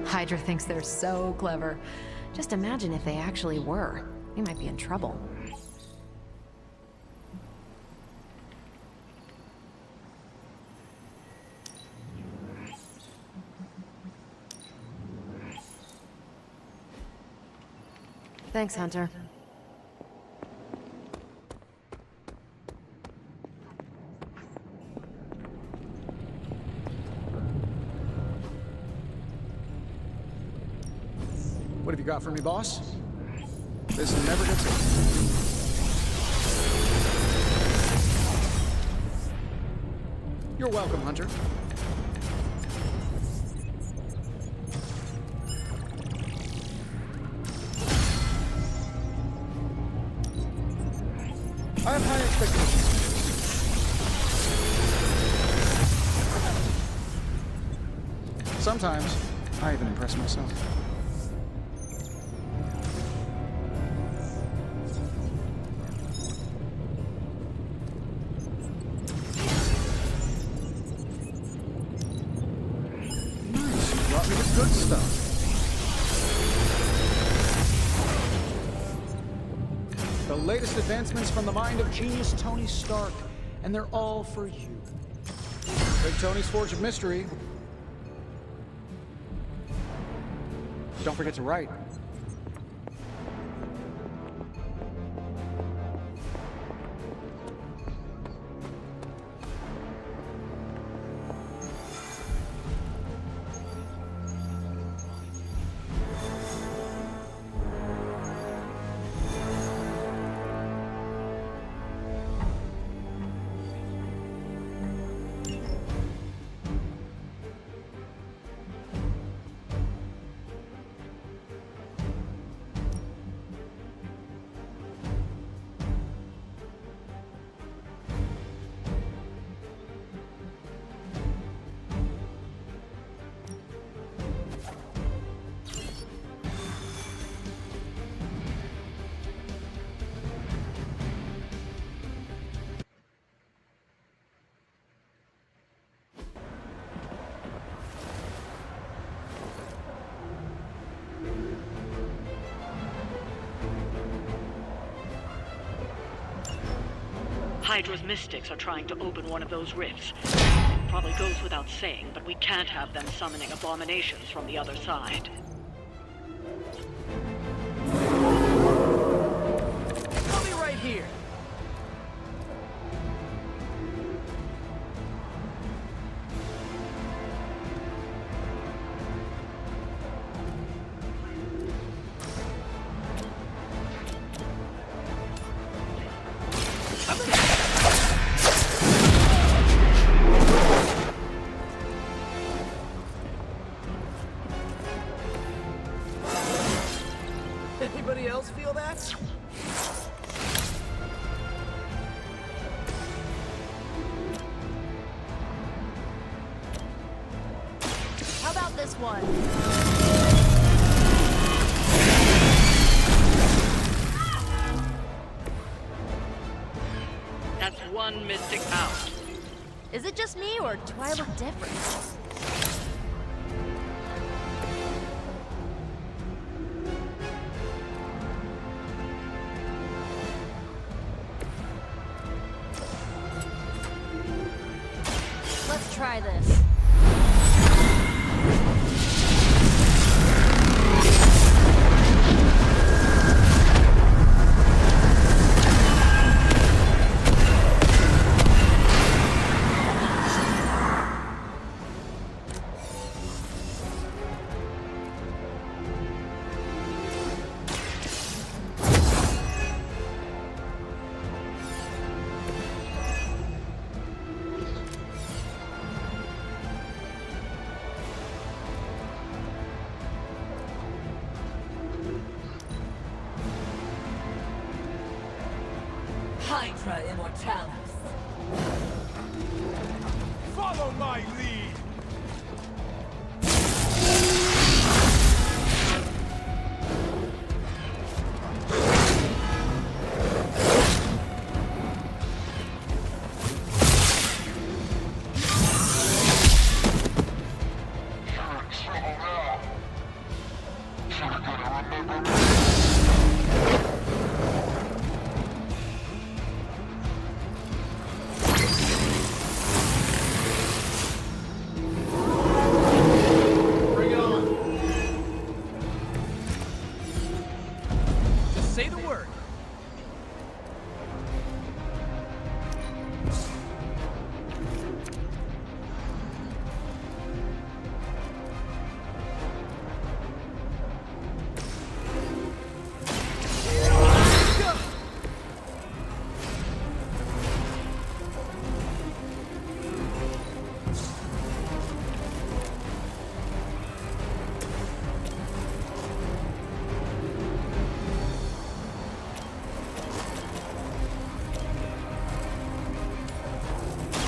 Hydra thinks they're so clever. Just imagine if they actually were. We might be in trouble. Thanks, Hunter. What have you got for me, boss? This never gets old. You're welcome, Hunter. I have high expectations. Sometimes, I even impress myself. Nice, you brought me the good stuff. The latest advancements from the mind of genius Tony Stark, and they're all for you. Big Tony's Forge of Mystery. Don't forget to write. Hydra's mystics are trying to open one of those rifts. Probably goes without saying, but we can't have them summoning abominations from the other side. I'll be right here. Anybody else feel that? How about this one? That's one mystic out. Is it just me, or do I look different? Let's try this. Hydra Immortalis. Follow my lead!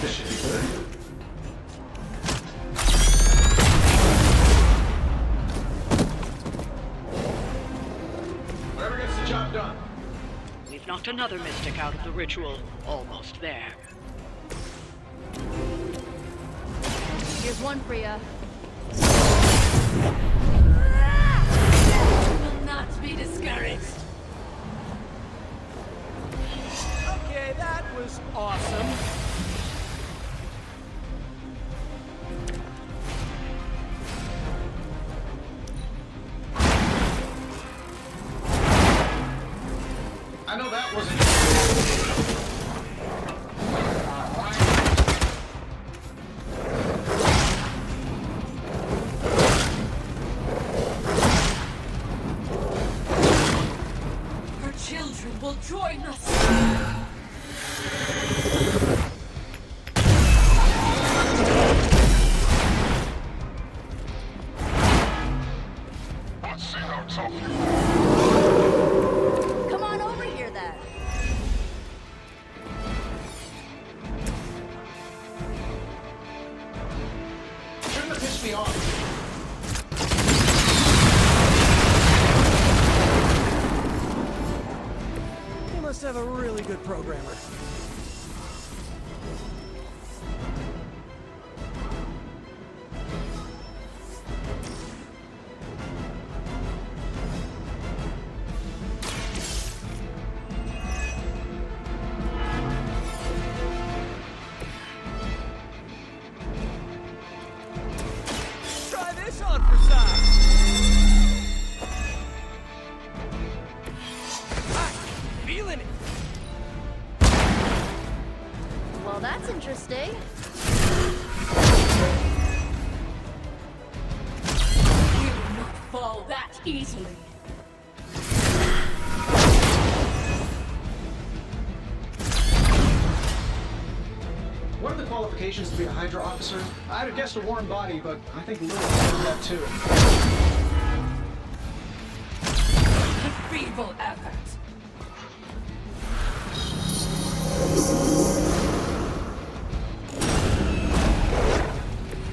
This should be good. Whoever gets the job done. We've knocked another mystic out of the ritual. Almost there. Here's one for ya. Will not be discouraged. Okay, that was awesome. I know that wasn't. Our children will join us. Let's see how tough you Come on over here then. Shouldn't have pissed me off. You must have a really good programmer. Try this on for size. Feeling it. Well, that's interesting. We will not fall that easily. What are the qualifications to be a Hydra officer? I'd have guessed a warm body, but I think Lilith said that too. A feeble effort.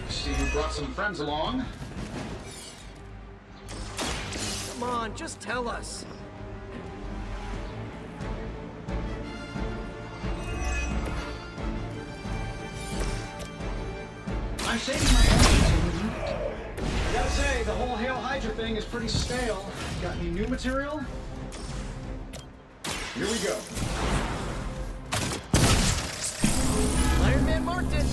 See, you brought some friends along. Come on, just tell us. I'm saving my energy to redeem it. I gotta say, the whole Hail Hydra thing is pretty stale. Got any new material? Here we go. Iron Man marked it.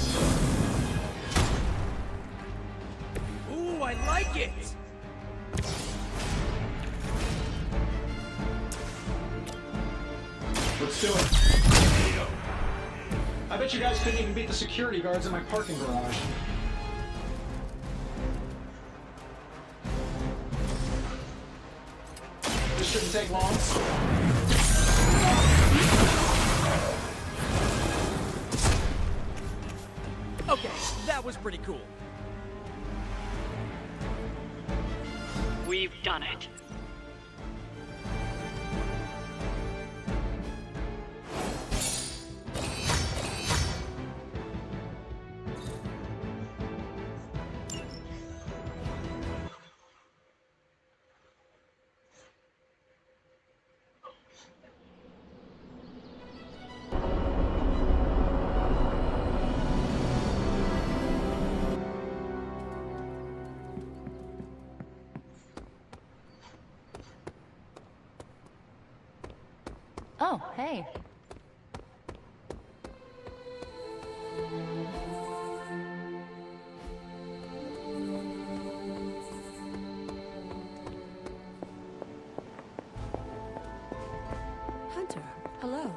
Ooh, I like it. Let's do it. I bet you guys couldn't even beat the security guards in my parking garage. This shouldn't take long. Okay, that was pretty cool. We've done it. Oh, hey. Hunter, hello.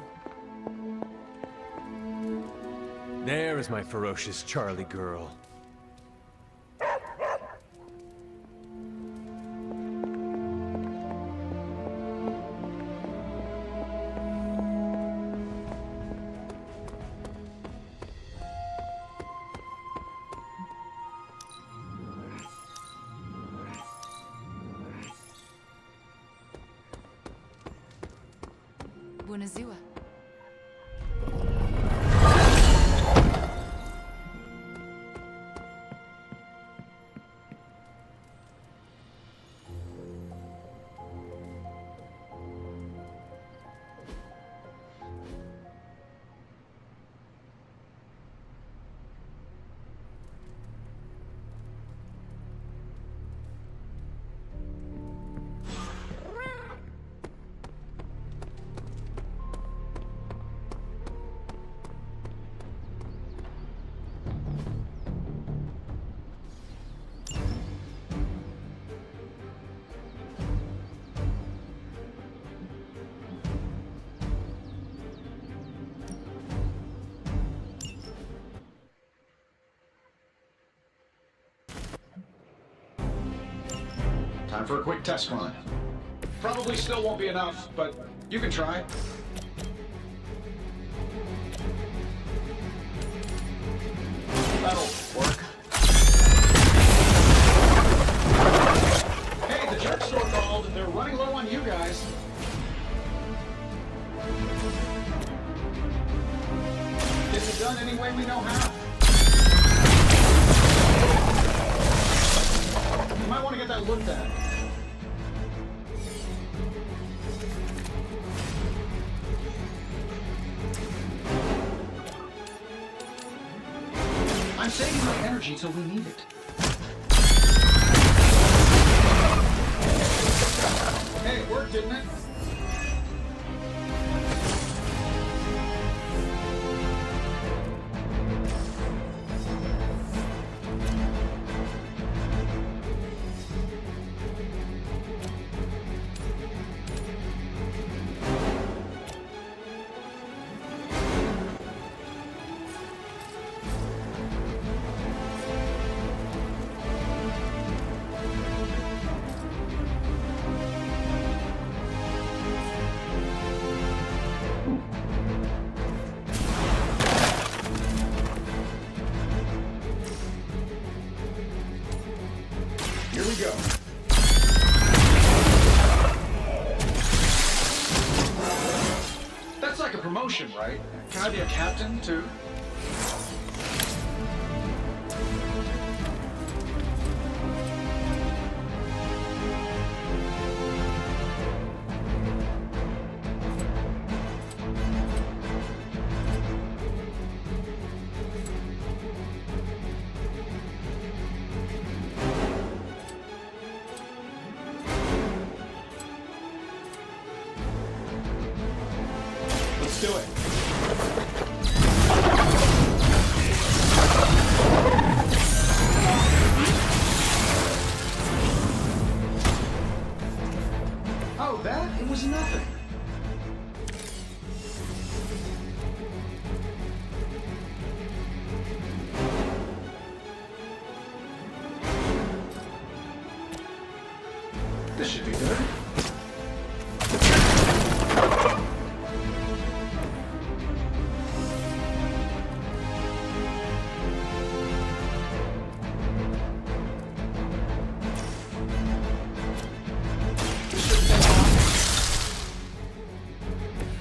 There is my ferocious Charlie girl. Bunazua. Time for a quick test run. Probably still won't be enough, but you can try. That'll work. Hey, the jerk store called. They're running low on you guys. Is it done any way we know how? You might want to get that looked at. I'm saving my energy till we need it. Hey, it worked, didn't it? Here we go. That's like a promotion, right? Can I be a captain, too? Let's do it. Oh, that? It was nothing. This should be good.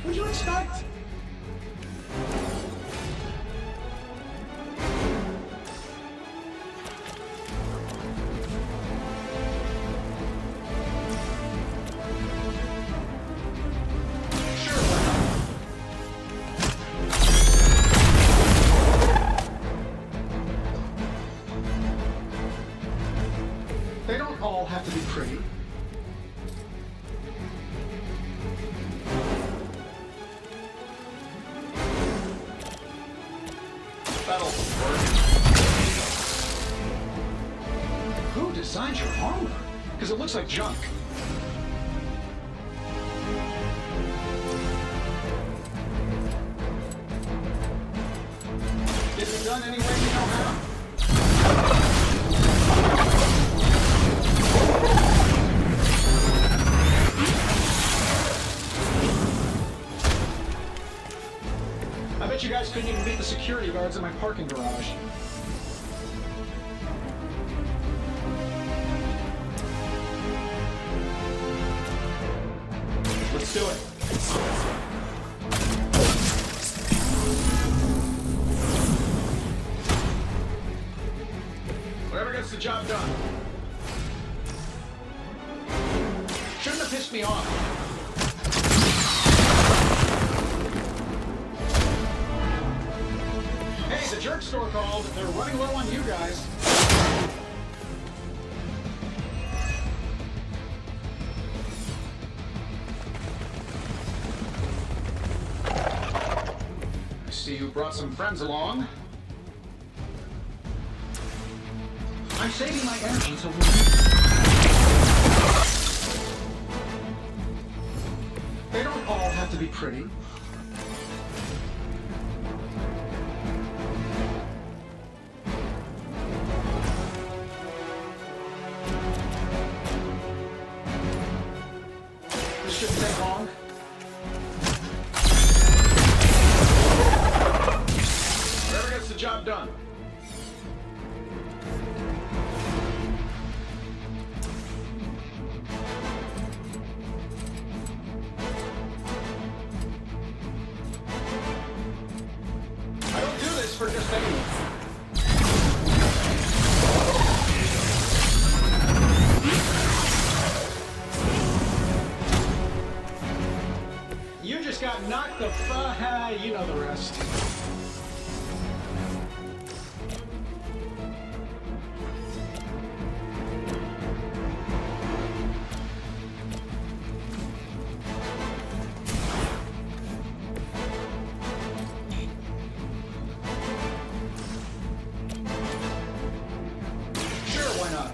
What'd you expect? They don't all have to be pretty. That'll work. Who designed your armor? Because it looks like junk. Is it done any way you know how? I bet you guys couldn't even beat the security guards in my parking garage. Let's do it. Whatever gets the job done. Shouldn't have pissed me off. Hey, the jerk store called. They're running low on you guys. I see you brought some friends along. I'm saving my energy so we They don't all have to be pretty. for just anyone. You just got knocked the you know the rest. Sure, why not?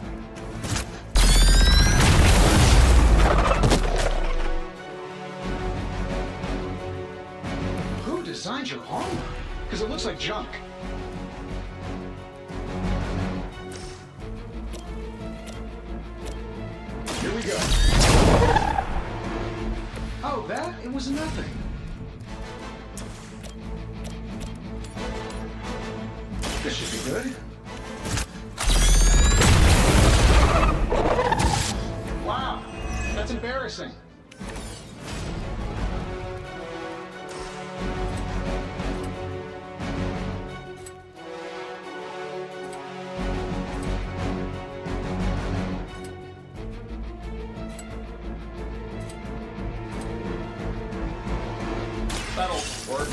Designed your armor? Because it looks like junk. Here we go. Oh, that? It was nothing. This should be good. Wow, that's embarrassing. That'll work.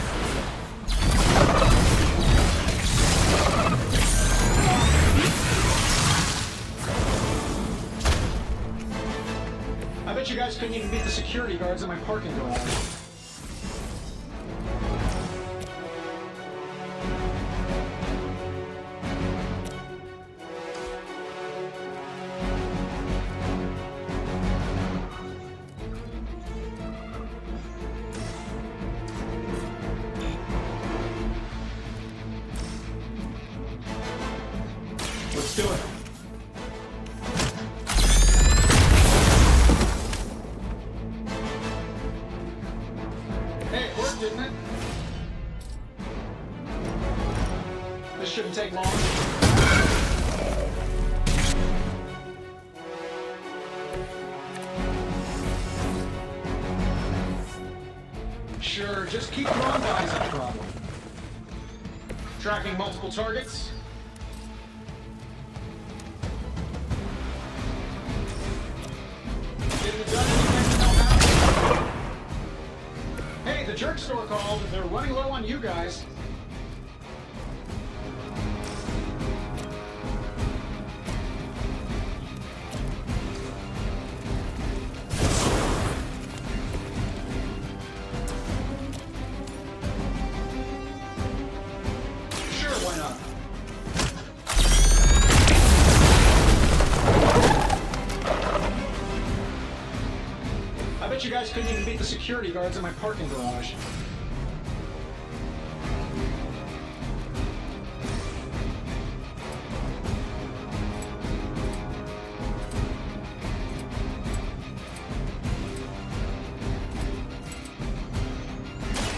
I bet you guys couldn't even beat the security guards at my parking garage. Let's do it. Hey, it worked, didn't it? This shouldn't take long. Sure, just keep your own eyes on the problem. Tracking multiple targets. Hey, the jerk store called. They're running low on you guys. Sure, why not? I bet you guys couldn't even beat the security guards at my parking garage.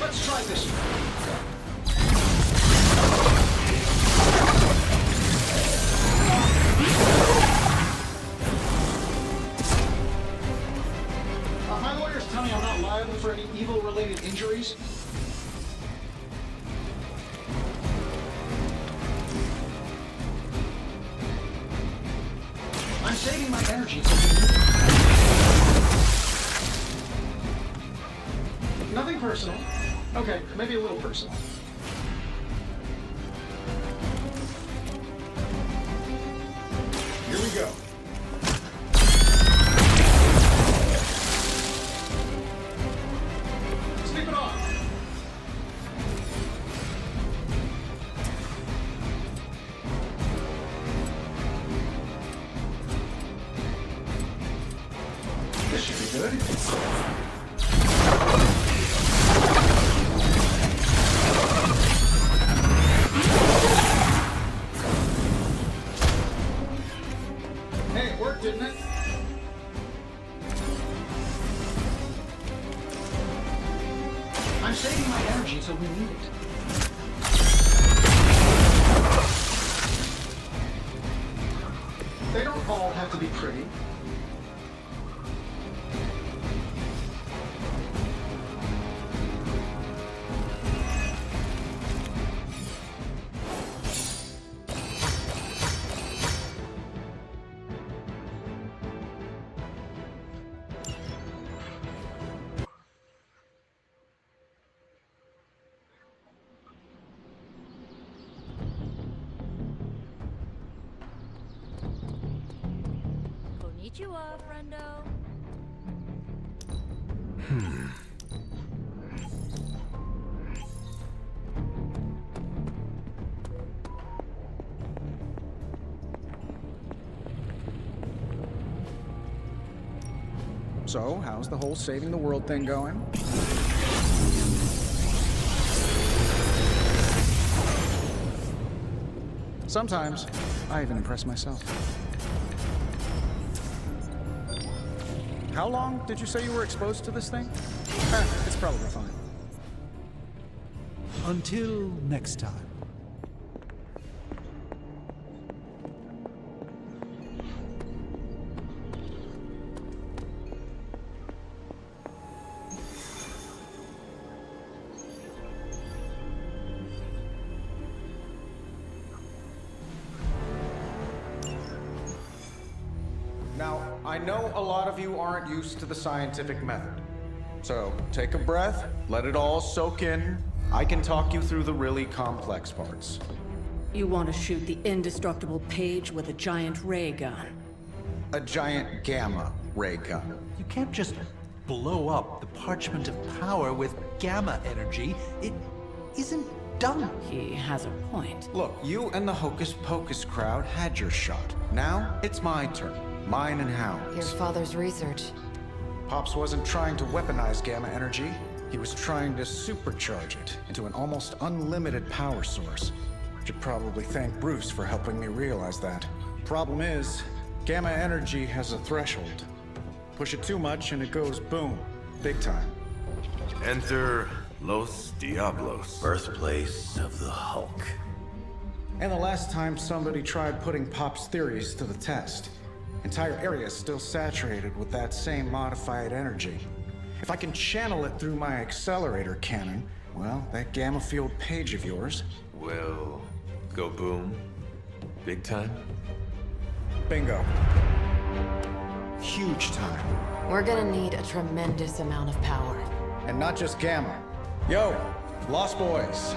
Let's try this one. My lawyers tell me I'm not liable for any evil-related injuries. I'm saving my energy for nothing personal. Okay, maybe a little personal. Here we go. Sleep it off. This should be good. Hey, it worked, didn't it? I'm saving my energy till we need it. They don't all have to be pretty. Meet you friendo. So, how's the whole saving the world thing going? Sometimes, I even impress myself. How long did you say you were exposed to this thing? It's probably fine. Until next time. Now, I know a lot of you aren't used to the scientific method. So, take a breath, let it all soak in. I can talk you through the really complex parts. You want to shoot the indestructible Page with a giant ray gun? A giant gamma ray gun. You can't just blow up the Parchment of Power with gamma energy. It isn't done. He has a point. Look, you and the Hocus Pocus crowd had your shot. Now, it's my turn. Mine and Howard's. Your father's research. Pops wasn't trying to weaponize gamma energy. He was trying to supercharge it into an almost unlimited power source. Should probably thank Bruce for helping me realize that. Problem is, gamma energy has a threshold. Push it too much and it goes boom. Big time. Enter Los Diablos. Birthplace of the Hulk. And the last time somebody tried putting Pop's theories to the test, entire area is still saturated with that same modified energy. If I can channel it through my accelerator cannon, well, that gamma field Page of yours will go boom. Big time? Bingo. Huge time. We're gonna need a tremendous amount of power. And not just gamma. Yo, Lost Boys.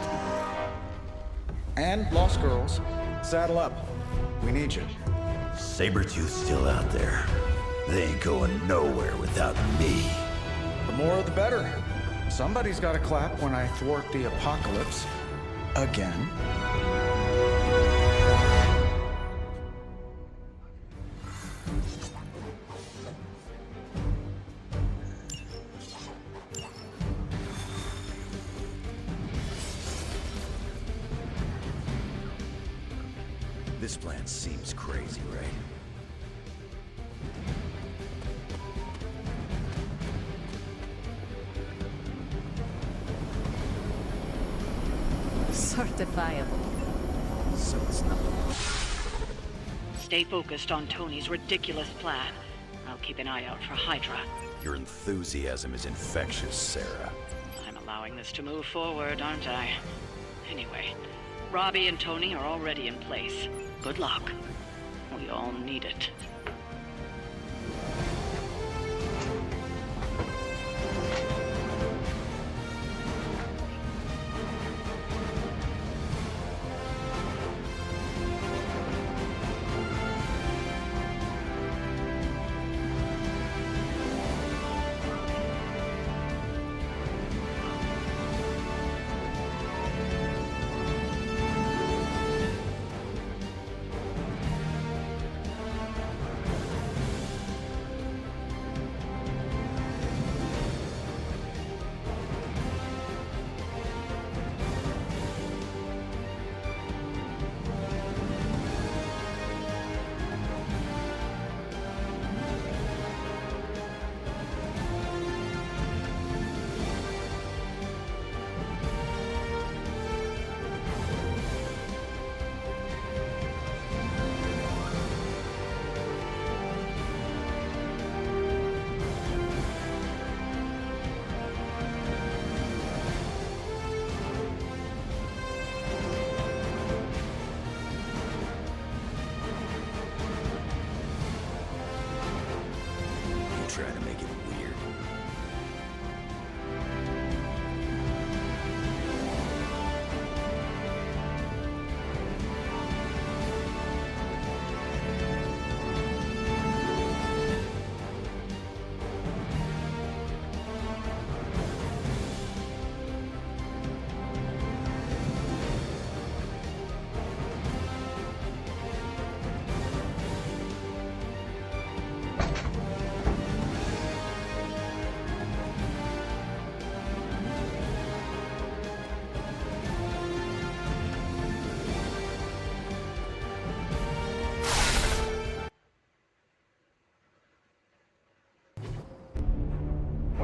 And Lost Girls, saddle up. We need you. Sabretooth's still out there. They ain't going nowhere without me. The more the better. Somebody's gotta clap when I thwart the apocalypse. Again. This plan seems crazy, right? Certifiable. So it's not. Stay focused on Tony's ridiculous plan. I'll keep an eye out for Hydra. Your enthusiasm is infectious, Sarah. I'm allowing this to move forward, aren't I? Anyway, Robbie and Tony are already in place. Good luck. We all need it.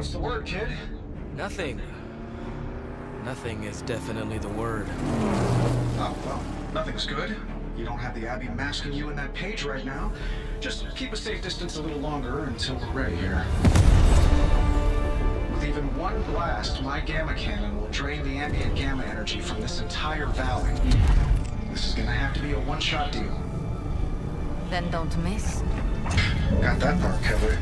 What's the word, kid? Nothing. Nothing is definitely the word. Oh, well, nothing's good. You don't have the Abbey masking you in that page right now. Just keep a safe distance a little longer until we're ready here. With even one blast, my gamma cannon will drain the ambient gamma energy from this entire valley. This is gonna have to be a one-shot deal. Then don't miss. Got that part covered.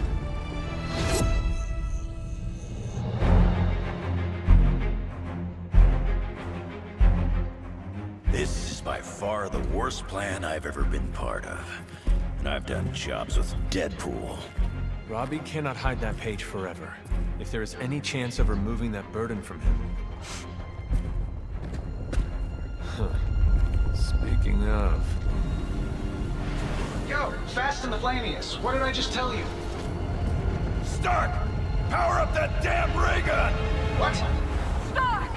This is by far the worst plan I've ever been part of. And I've done jobs with Deadpool. Robbie cannot hide that page forever. If there is any chance of removing that burden from him... Speaking of... Yo, Fast and the Flamius, what did I just tell you? Stark! Power up that damn ray gun! What? Stark!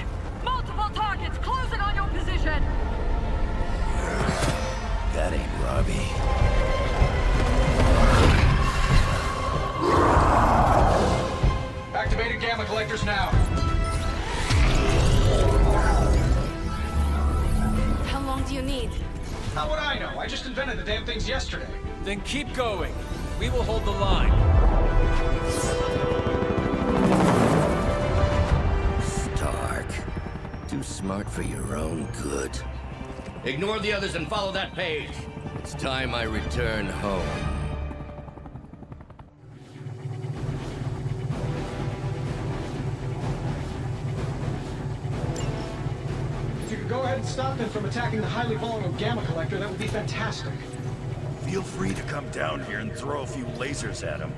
Multiple targets closing on your position! That ain't Robbie. Activated gamma collectors now. How long do you need? How would I know? I just invented the damn things yesterday. Then keep going. We will hold the line. Stark. Too smart for your own good. Ignore the others and follow that page. It's time I return home. If you could go ahead and stop them from attacking the highly vulnerable gamma collector, that would be fantastic. Feel free to come down here and throw a few lasers at him.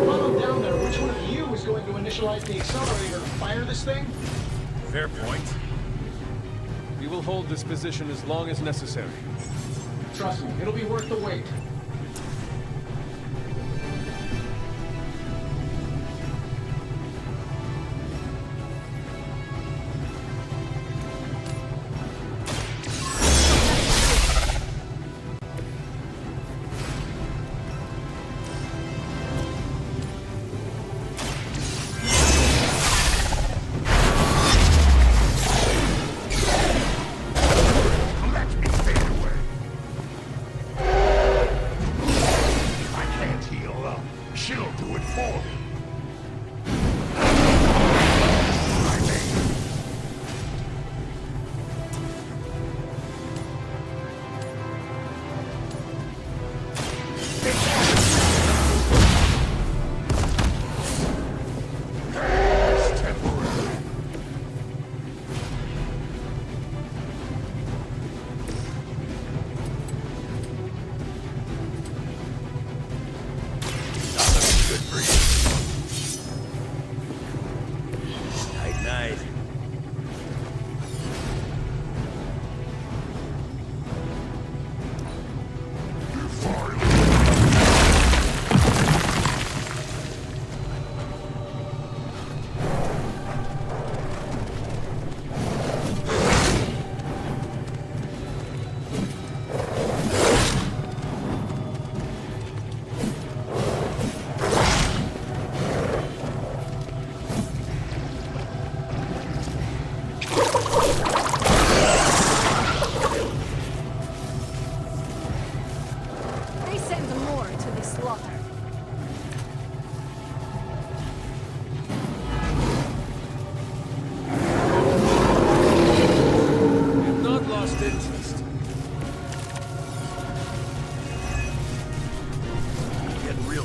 While I'm down there, which one of you is going to initialize the accelerator and fire this thing? Fair point. We will hold this position as long as necessary. Trust me, it'll be worth the wait.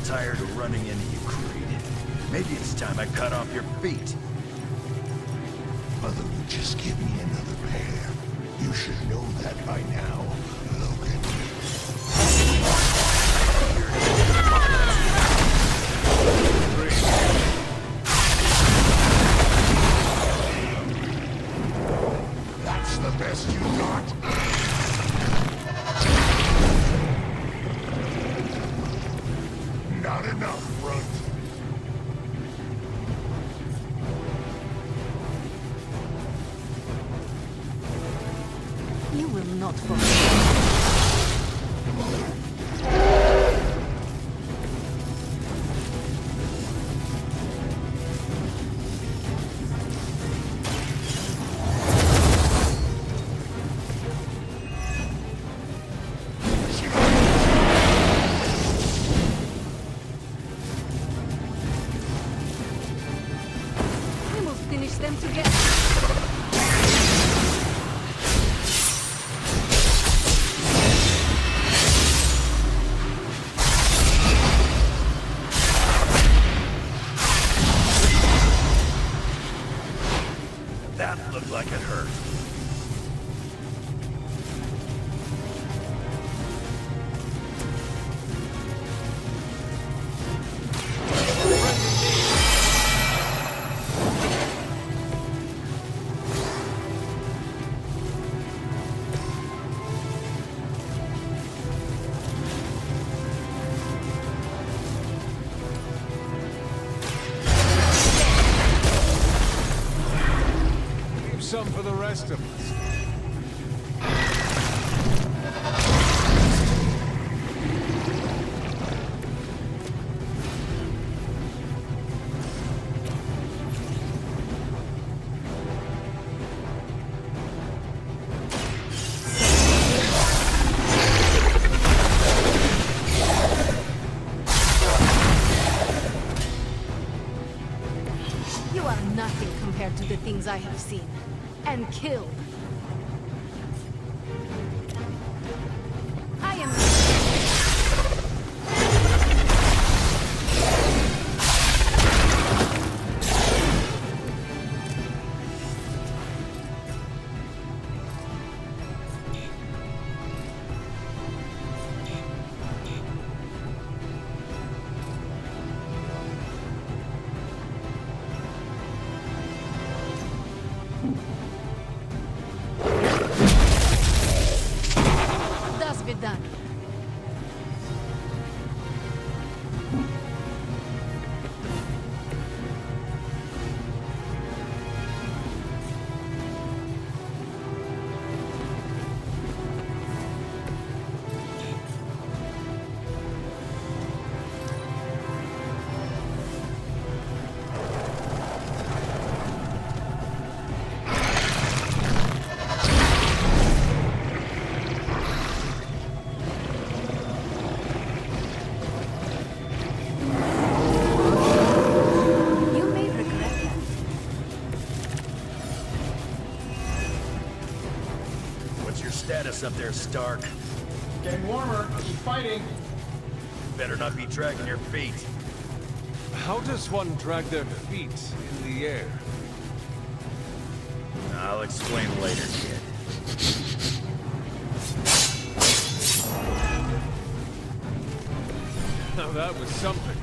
tired of running into you, Creed. Maybe it's time I cut off your feet. Mother would just give me another pair. You should know that by now, Logan. That's the best you got? Not enough, Runt. You will not forget. That looked like it hurt. Some for the rest of us. You are nothing compared to the things I have seen. And killed. I am... done. Status up there, Stark. Getting warmer. Keep fighting. Better not be dragging your feet. How does one drag their feet in the air? I'll explain later, kid. Now that was something.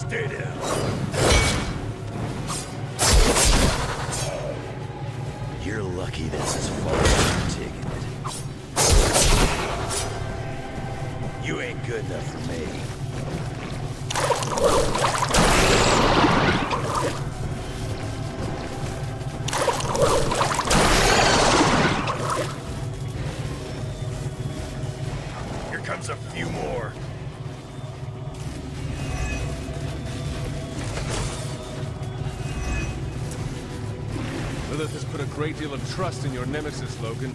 Stay down. You're lucky this is far from taking it. You ain't good enough for me. Here comes a few more. Lilith has put a great deal of trust in your nemesis, Logan.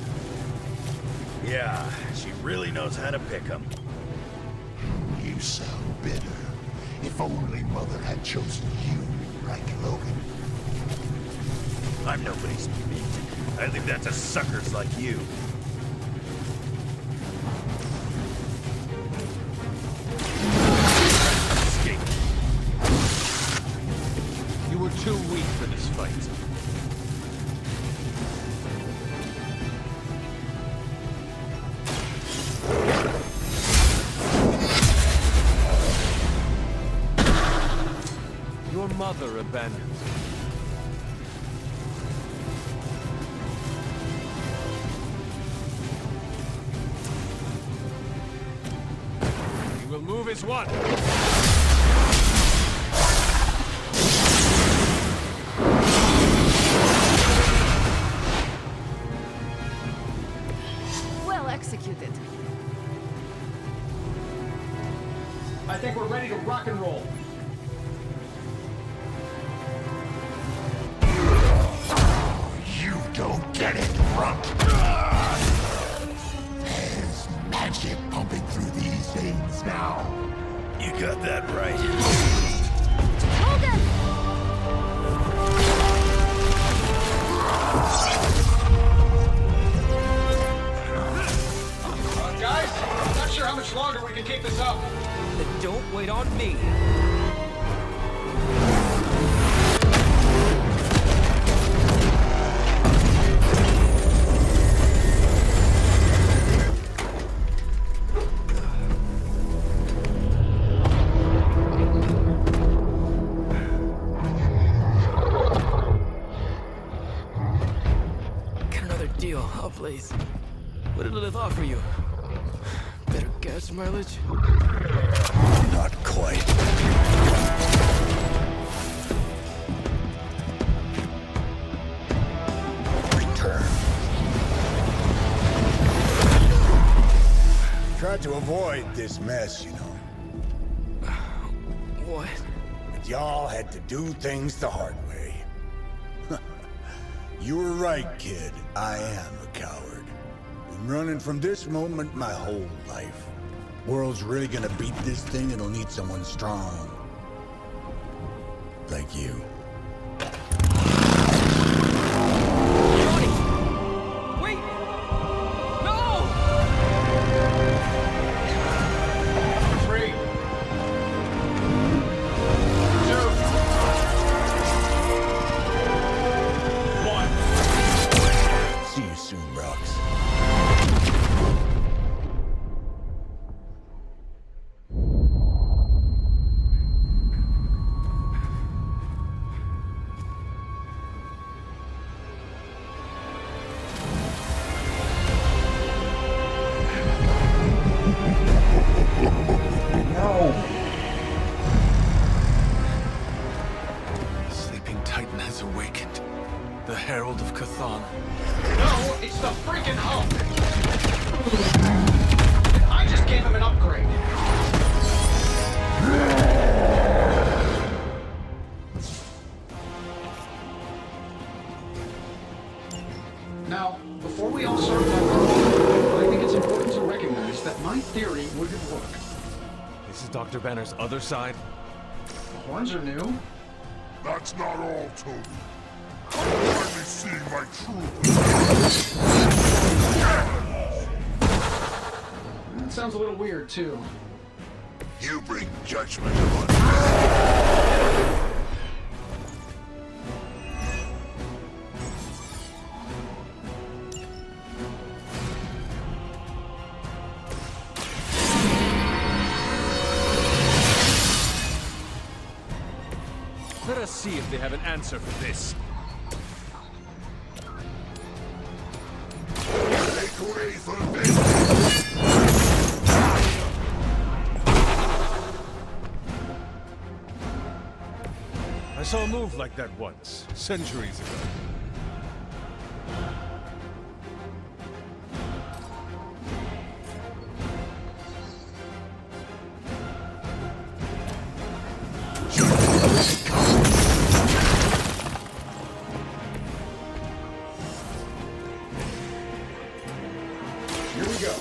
Yeah, she really knows how to pick 'em. You sound bitter. If only Mother had chosen you, right, Logan? I'm nobody's meat. I leave that to suckers like you. Escape. You were too weak for this fight. Your mother abandoned you. He will move as one. Well executed. I think we're ready to rock and roll. said it, rump! There's magic pumping through these veins now. You got that right. Hold him! Guys, I'm not sure how much longer we can keep this up. Then don't wait on me. Get another deal, oh please. What did Lilith offer you? Better gas mileage? Not quite. Return. Tried to avoid this mess, you know. What? But y'all had to do things the hard way. You were right, kid. I am a coward. Been running from this moment my whole life. World's really gonna beat this thing, it'll need someone strong. Like you. Wait! No! 3, 2. See you soon, Rox. Sleeping Titan has awakened. The Herald of Cthon. No, it's the freaking Hulk! I just gave him an upgrade. Now, before we all start talking, I think it's important to recognize that my theory wouldn't work. This is Dr. Banner's other side. The horns are new. That's not all, Toby. I'm finally seeing my true. That sounds a little weird, too. You bring judgment upon me. Let us see if they have an answer for this. Make way for vengeance. I saw a move like that once, centuries ago. Here we go.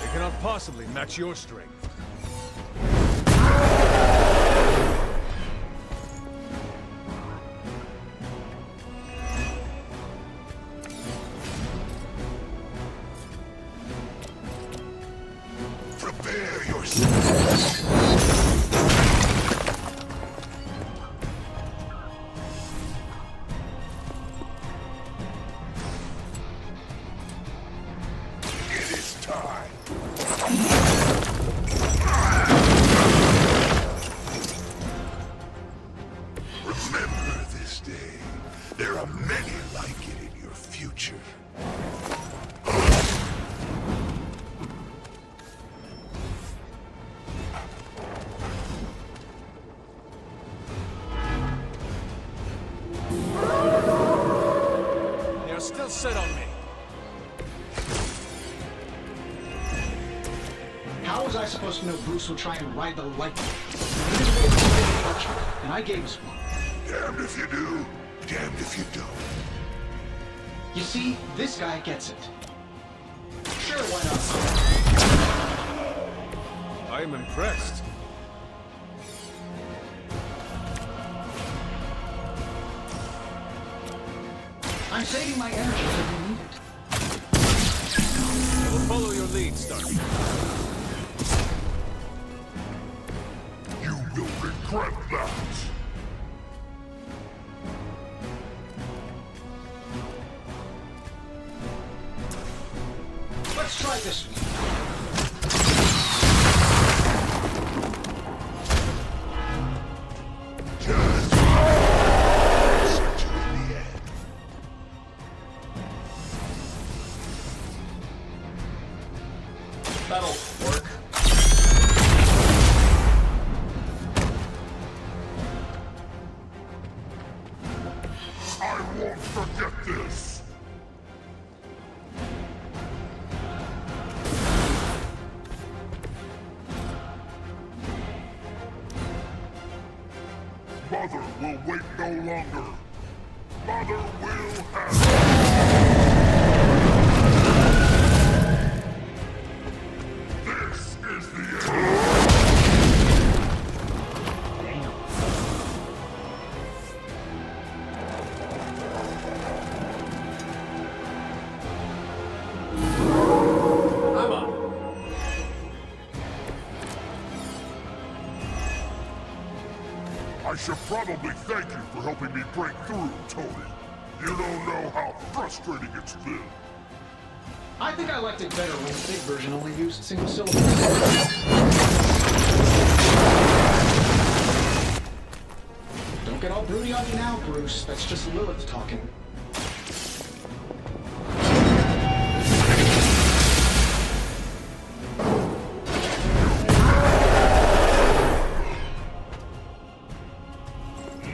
They cannot possibly match your strength. Prepare yourself. It is time. Remember this day. There are many like it in your future. How was I supposed to know Bruce would try and ride the lightning? He needed a way to convey the parchment, and I gave us one. Damned if you do, damned if you don't. You see, this guy gets it. Sure, why not? I am impressed. I'm saving my energy so you need it. I will follow your lead, Stark. You will regret that. Let's try this one. That'll work. I won't forget this. Mother will wait no longer. Mother will have... This is the end. I'm up. I should probably thank you for helping me break through, Tony. You don't know how frustrating it's been. I think I liked it better when the big version only used single syllables. Don't get all broody on me now, Bruce. That's just Lilith talking.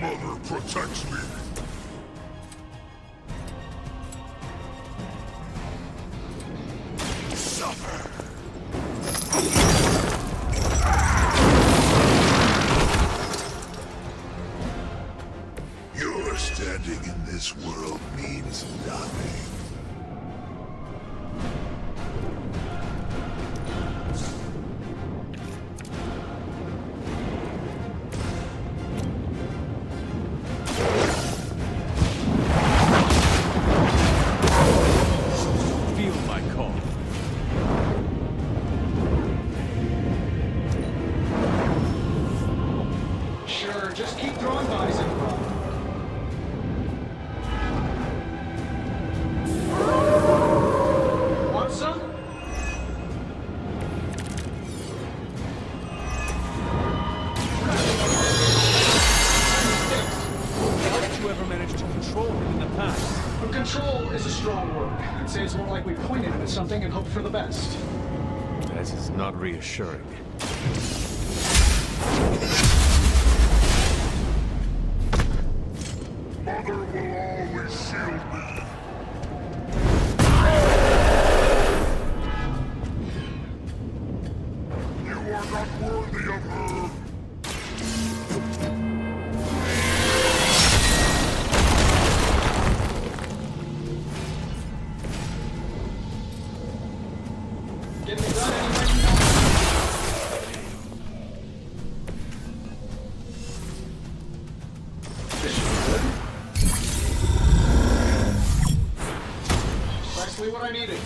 Mother protects me. Suffer. Your standing in this world means nothing. Feel my call. Sure, just keep throwing bodies at the problem. Want some? How did you ever manage to control him in the past? But control is a strong word. I'd say it's more like we pointed at something and hoped for the best. That is not reassuring. Mother will always shield me. You are not worthy of her. Get me done anyway you know. This should be good. Precisely what I needed.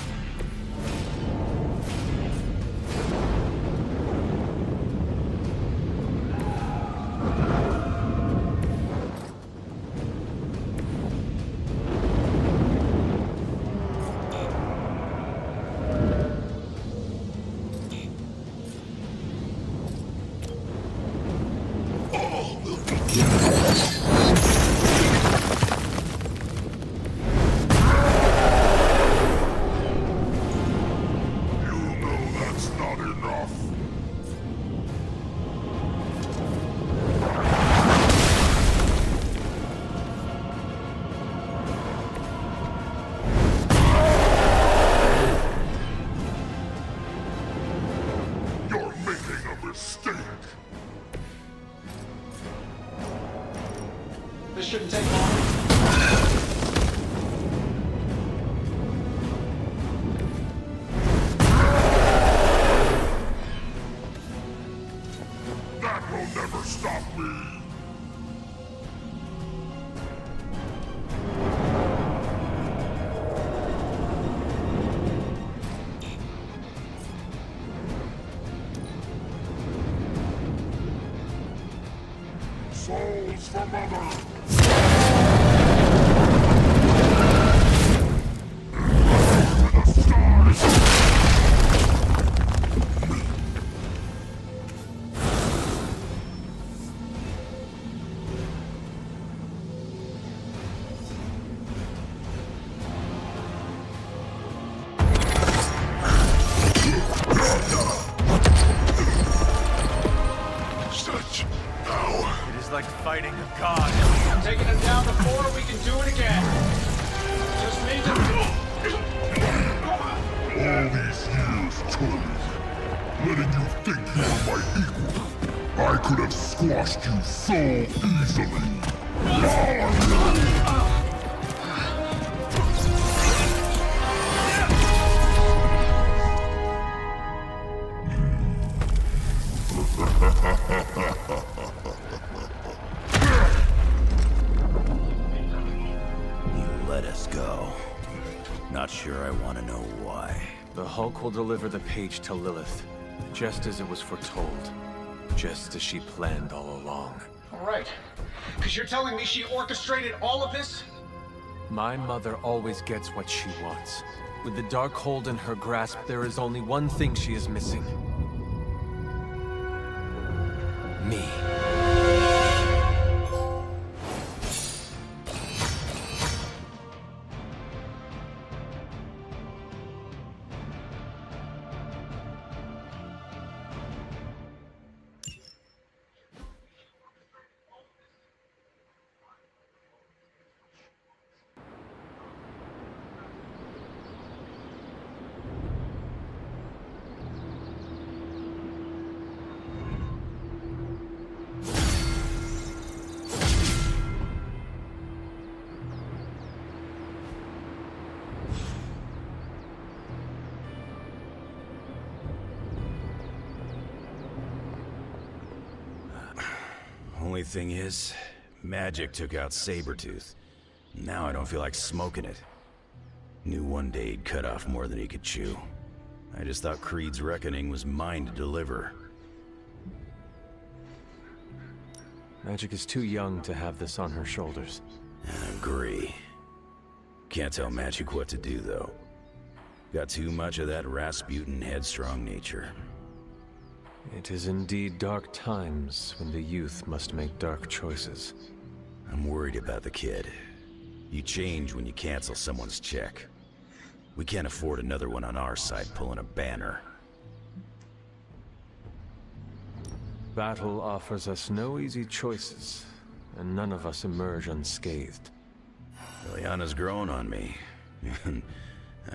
me! Souls for Mother! Such power! It is like fighting a god. I'm taking him down before we can do it again. Just need to... All these years, Tony, letting you think you were my equal. I could have squashed you so easily. You let us go. Not sure I want to know why. The Hulk will deliver the page to Lilith, just as it was foretold. Just as she planned all along. Alright. Because you're telling me she orchestrated all of this? My mother always gets what she wants. With the Darkhold in her grasp, there is only one thing she is missing. Me. Only thing is, magic took out Sabretooth. Now I don't feel like smoking it. Knew one day he'd cut off more than he could chew. I just thought Creed's reckoning was mine to deliver. Magic is too young to have this on her shoulders. I agree. Can't tell Magic what to do, though. Got too much of that Rasputin headstrong nature. It is indeed dark times when the youth must make dark choices. I'm worried about the kid. You change when you cancel someone's check. We can't afford another one on our side pulling a Banner. Battle offers us no easy choices, and none of us emerge unscathed. Liliana's growing on me.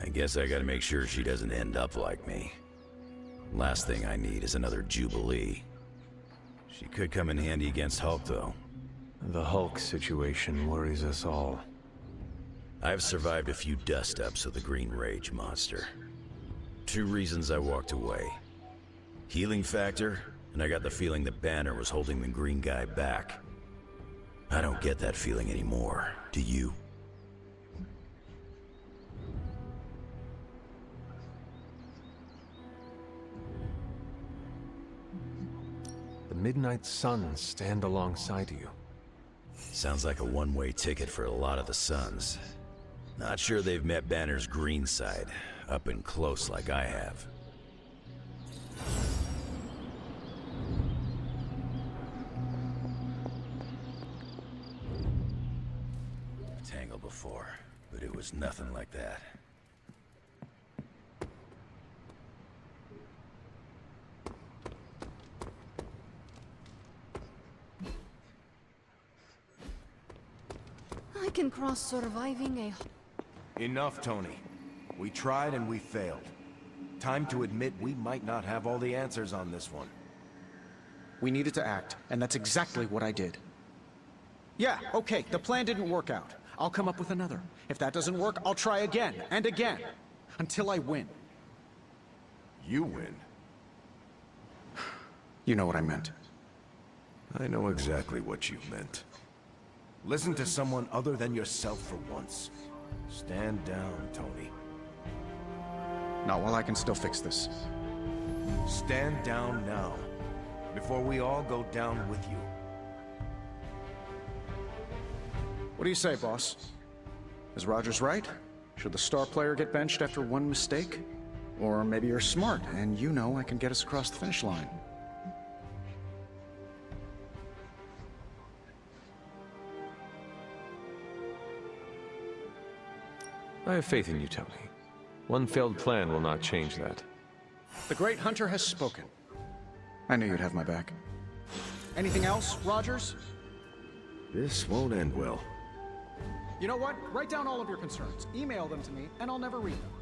I guess I gotta make sure she doesn't end up like me. Last thing I need is another Jubilee. She could come in handy against Hulk, though. The Hulk situation worries us all. I've survived a few dust-ups of the Green Rage monster. 2 reasons I walked away. Healing factor, and I got the feeling that Banner was holding the green guy back. I don't get that feeling anymore, do you? The Midnight Suns stand alongside you. Sounds like a one-way ticket for a lot of the Suns. Not sure they've met Banner's green side, up and close like I have. Tangle before, but it was nothing like that. I can cross surviving a... Enough, Tony. We tried and we failed. Time to admit we might not have all the answers on this one. We needed to act, and that's exactly what I did. Yeah, okay, the plan didn't work out. I'll come up with another. If that doesn't work, I'll try again, and again. Until I win. You win? You know what I meant. I know exactly what you meant. Listen to someone other than yourself for once. Stand down, Tony. Not while I can still fix this. Stand down now, before we all go down with you. What do you say, boss? Is Rogers right? Should the star player get benched after one mistake? Or maybe you're smart, and you know I can get us across the finish line. I have faith in you, Tony. One failed plan will not change that. The great hunter has spoken. I knew you'd have my back. Anything else, Rogers? This won't end well. You know what? Write down all of your concerns. Email them to me, and I'll never read them.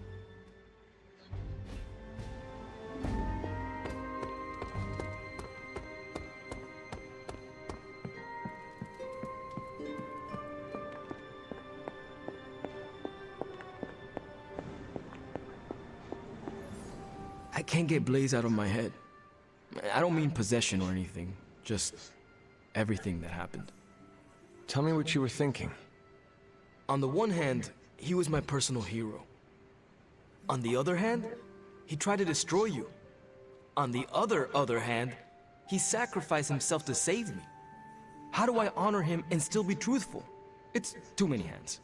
I can't get Blaze out of my head. I don't mean possession or anything, just everything that happened. Tell me what you were thinking. On the one hand, he was my personal hero. On the other hand, he tried to destroy you. On the other hand, he sacrificed himself to save me. How do I honor him and still be truthful? It's too many hands.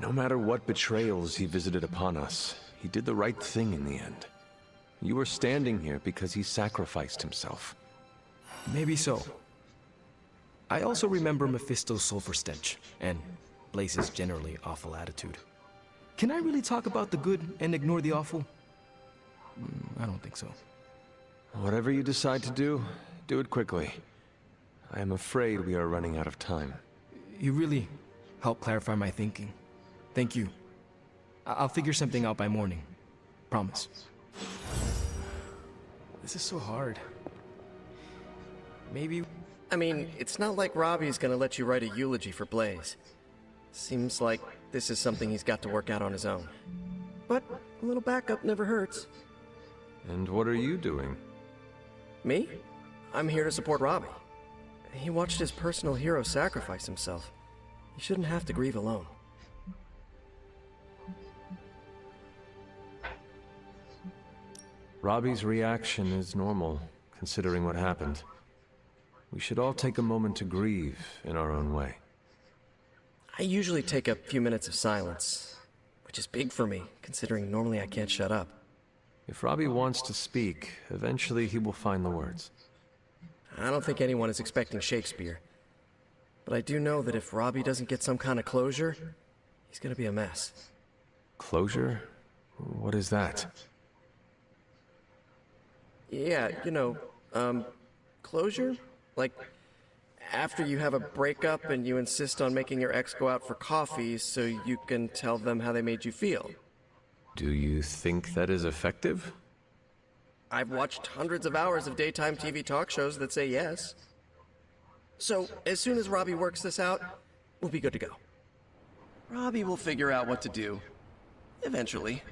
No matter what betrayals he visited upon us, he did the right thing in the end. You were standing here because he sacrificed himself. Maybe so. I also remember Mephisto's sulfur stench, and Blaze's generally awful attitude. Can I really talk about the good and ignore the awful? I don't think so. Whatever you decide to do it quickly. I am afraid we are running out of time. You really helped clarify my thinking. Thank you. I'll figure something out by morning. Promise. This is so hard. Maybe... I mean, it's not like Robbie's gonna let you write a eulogy for Blaze. Seems like this is something he's got to work out on his own. But a little backup never hurts. And what are you doing? Me? I'm here to support Robbie. He watched his personal hero sacrifice himself. He shouldn't have to grieve alone. Robbie's reaction is normal, considering what happened. We should all take a moment to grieve in our own way. I usually take a few minutes of silence, which is big for me, considering normally I can't shut up. If Robbie wants to speak, eventually he will find the words. I don't think anyone is expecting Shakespeare. But I do know that if Robbie doesn't get some kind of closure, he's gonna be a mess. Closure? What is that? Yeah, you know, closure? Like, after you have a breakup and you insist on making your ex go out for coffee so you can tell them how they made you feel. Do you think that is effective? I've watched hundreds of hours of daytime TV talk shows that say yes. So, as soon as Robbie works this out, we'll be good to go. Robbie will figure out what to do. Eventually.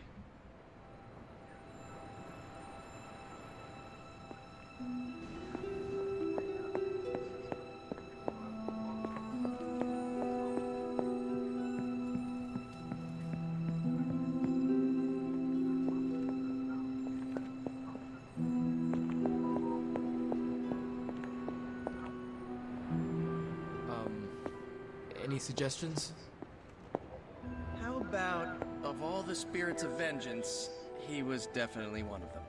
Any suggestions? How about, of all the spirits of vengeance, he was definitely one of them.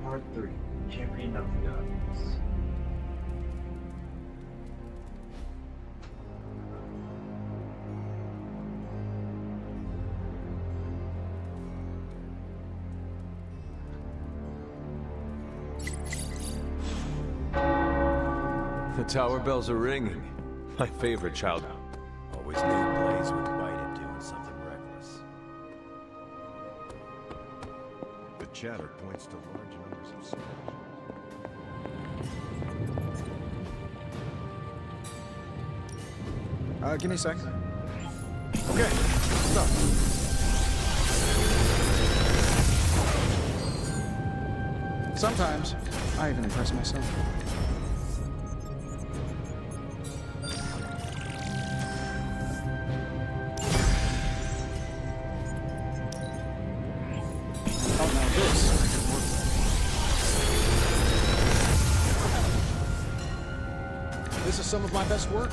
Part 3, Champion of the Gods. The tower bells are ringing. My favorite child. Always knew Blaze would bite into doing something reckless. The chatter points to large numbers of soldiers. Give me a sec. Okay, so. Sometimes, I even impress myself. Oh, now this I can work with. This is some of my best work.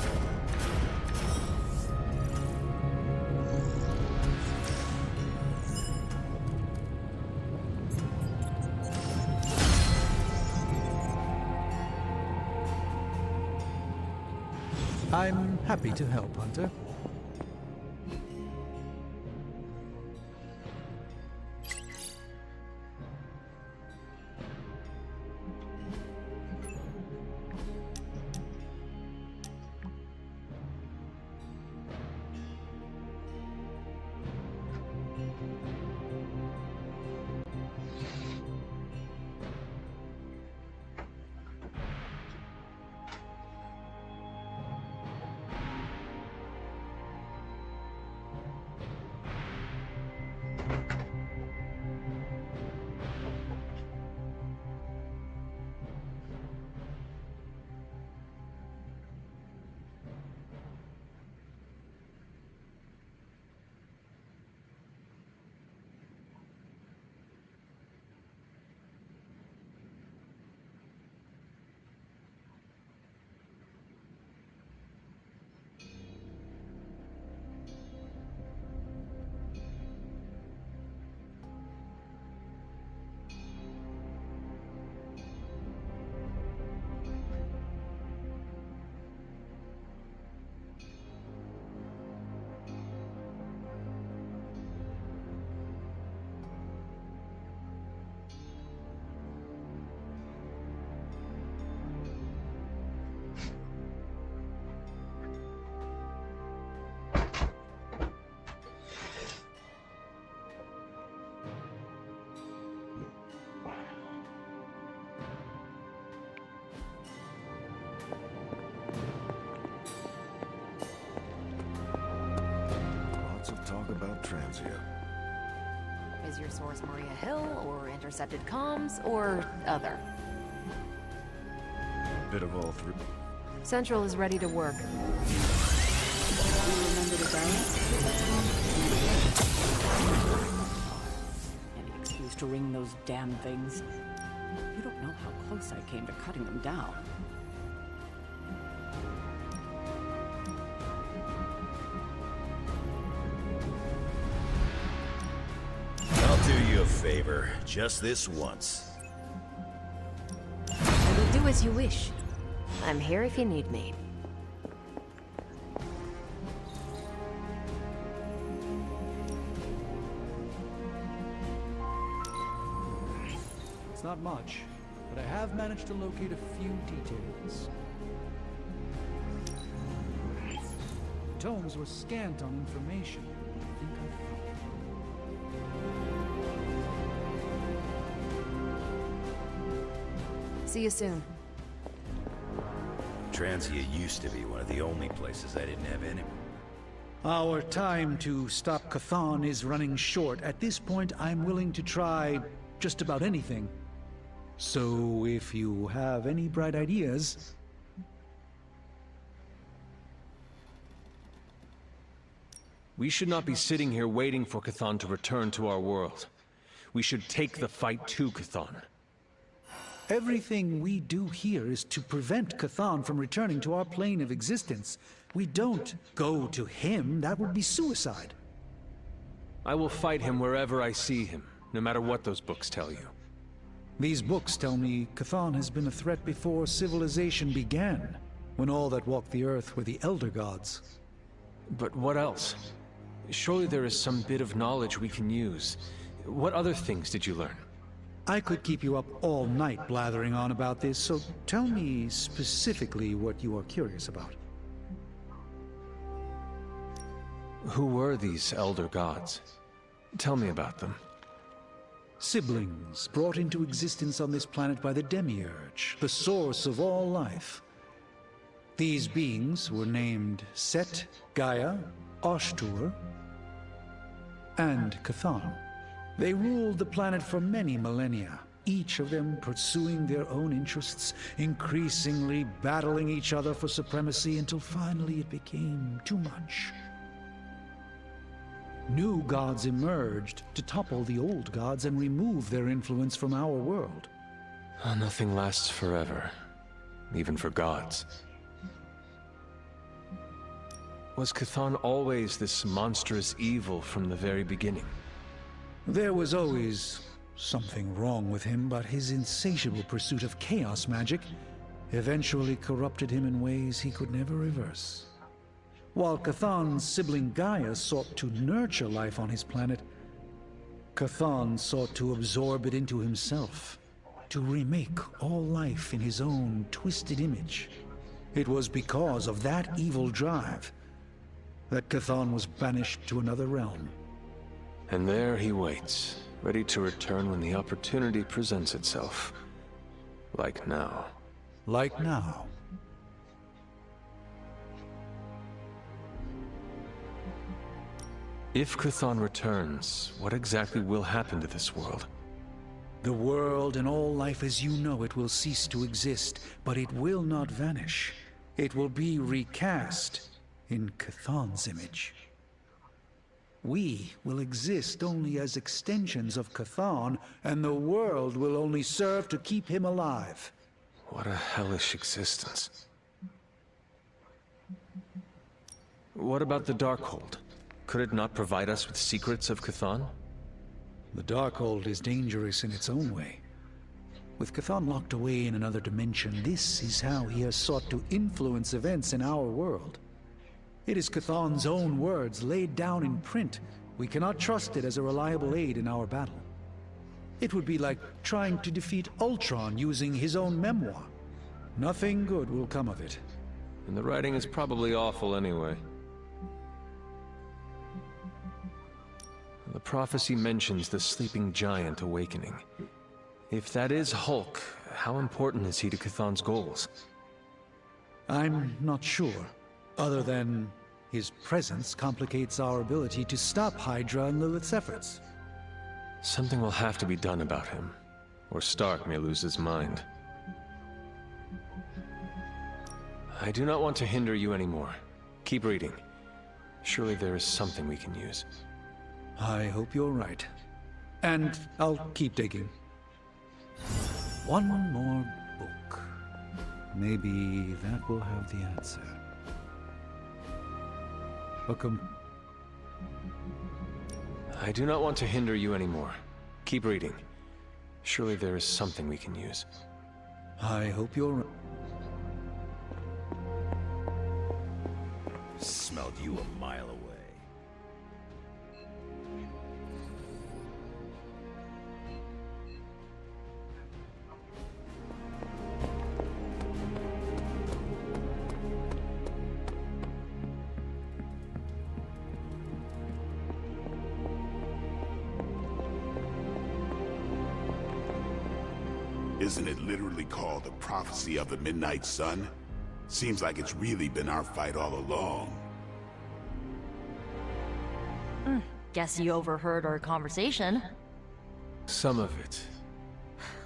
I'm happy to help, Hunter. About Transia. Is your source Maria Hill, or intercepted comms, or other? Bit of all three. Central is ready to work. You remember the day? Any excuse to ring those damn things. You don't know how close I came to cutting them down. Do you a favor, just this once. I will do as you wish. I'm here if you need me. It's not much, but I have managed to locate a few details. The tomes were scant on information. I think I found it. See you soon. Transia used to be one of the only places I didn't have any. Our time to stop Chthon is running short. At this point, I'm willing to try just about anything. So if you have any bright ideas... We should not be sitting here waiting for Chthon to return to our world. We should take the fight to Chthon. Everything we do here is to prevent Chthon from returning to our plane of existence. We don't go to him. That would be suicide. I will fight him wherever I see him, no matter what those books tell you. These books tell me Chthon has been a threat before civilization began, when all that walked the earth were the Elder Gods. But what else? Surely there is some bit of knowledge we can use. What other things did you learn? I could keep you up all night blathering on about this, so tell me specifically what you are curious about. Who were these elder gods? Tell me about them. Siblings brought into existence on this planet by the Demiurge, the source of all life. These beings were named Set, Gaia, Ashtur, and Chthon. They ruled the planet for many millennia, each of them pursuing their own interests, increasingly battling each other for supremacy until finally it became too much. New gods emerged to topple the old gods and remove their influence from our world. Nothing lasts forever, even for gods. Was Chthon always this monstrous evil from the very beginning? There was always something wrong with him, but his insatiable pursuit of chaos magic eventually corrupted him in ways he could never reverse. While Chthon's sibling Gaia sought to nurture life on his planet, Chthon sought to absorb it into himself, to remake all life in his own twisted image. It was because of that evil drive that Chthon was banished to another realm. And there he waits, ready to return when the opportunity presents itself. Like now. Like now. If Chthon returns, what exactly will happen to this world? The world and all life as you know it will cease to exist, but it will not vanish. It will be recast in Chthon's image. We will exist only as extensions of Chthon, and the world will only serve to keep him alive. What a hellish existence. What about the Darkhold? Could it not provide us with secrets of Chthon? The Darkhold is dangerous in its own way. With Chthon locked away in another dimension, this is how he has sought to influence events in our world. It is Chthon's own words laid down in print. We cannot trust it as a reliable aid in our battle. It would be like trying to defeat Ultron using his own memoir. Nothing good will come of it. And the writing is probably awful anyway. The prophecy mentions the sleeping giant awakening. If that is Hulk, how important is he to Chthon's goals? I'm not sure, other than his presence complicates our ability to stop Hydra and Lilith's efforts. Something will have to be done about him, or Stark may lose his mind. I do not want to hinder you anymore. Keep reading. Surely there is something we can use. I hope you're right. And I'll keep digging. One more book. Maybe that will have the answer. I do not want to hinder you anymore. Keep reading. Surely there is something we can use. I hope you're right. Smelled you a mile away. Isn't it literally called the Prophecy of the Midnight Sun? Seems like it's really been our fight all along. Guess you overheard our conversation. Some of it.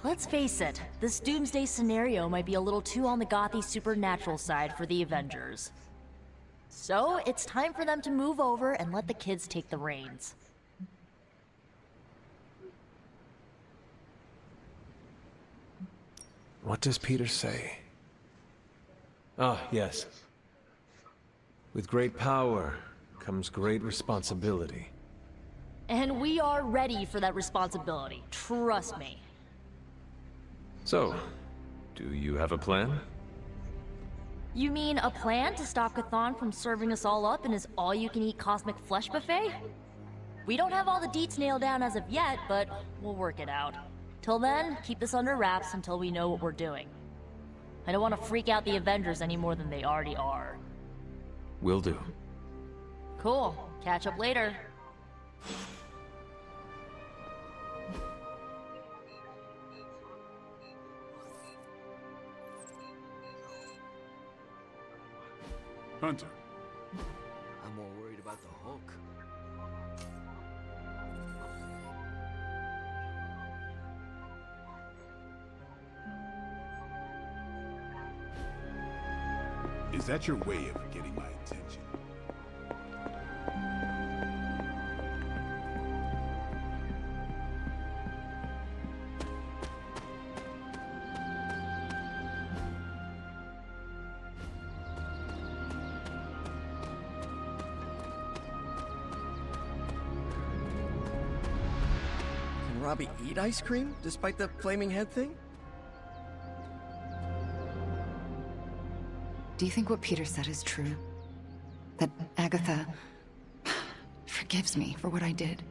Let's face it, this doomsday scenario might be a little too on the gothy supernatural side for the Avengers. So, it's time for them to move over and let the kids take the reins. What does Peter say? Ah, yes. With great power comes great responsibility. And we are ready for that responsibility, trust me. So, do you have a plan? You mean a plan to stop Chthon from serving us all up in his all-you-can-eat cosmic flesh buffet? We don't have all the deets nailed down as of yet, but we'll work it out. Till then, keep this under wraps until we know what we're doing. I don't want to freak out the Avengers any more than they already are. Will do. Cool. Catch up later. Hunter. I'm more worried about the Hulk. Is that your way of getting my attention? Can Robbie eat ice cream, despite the flaming head thing? Do you think what Peter said is true? That Agatha forgives me for what I did?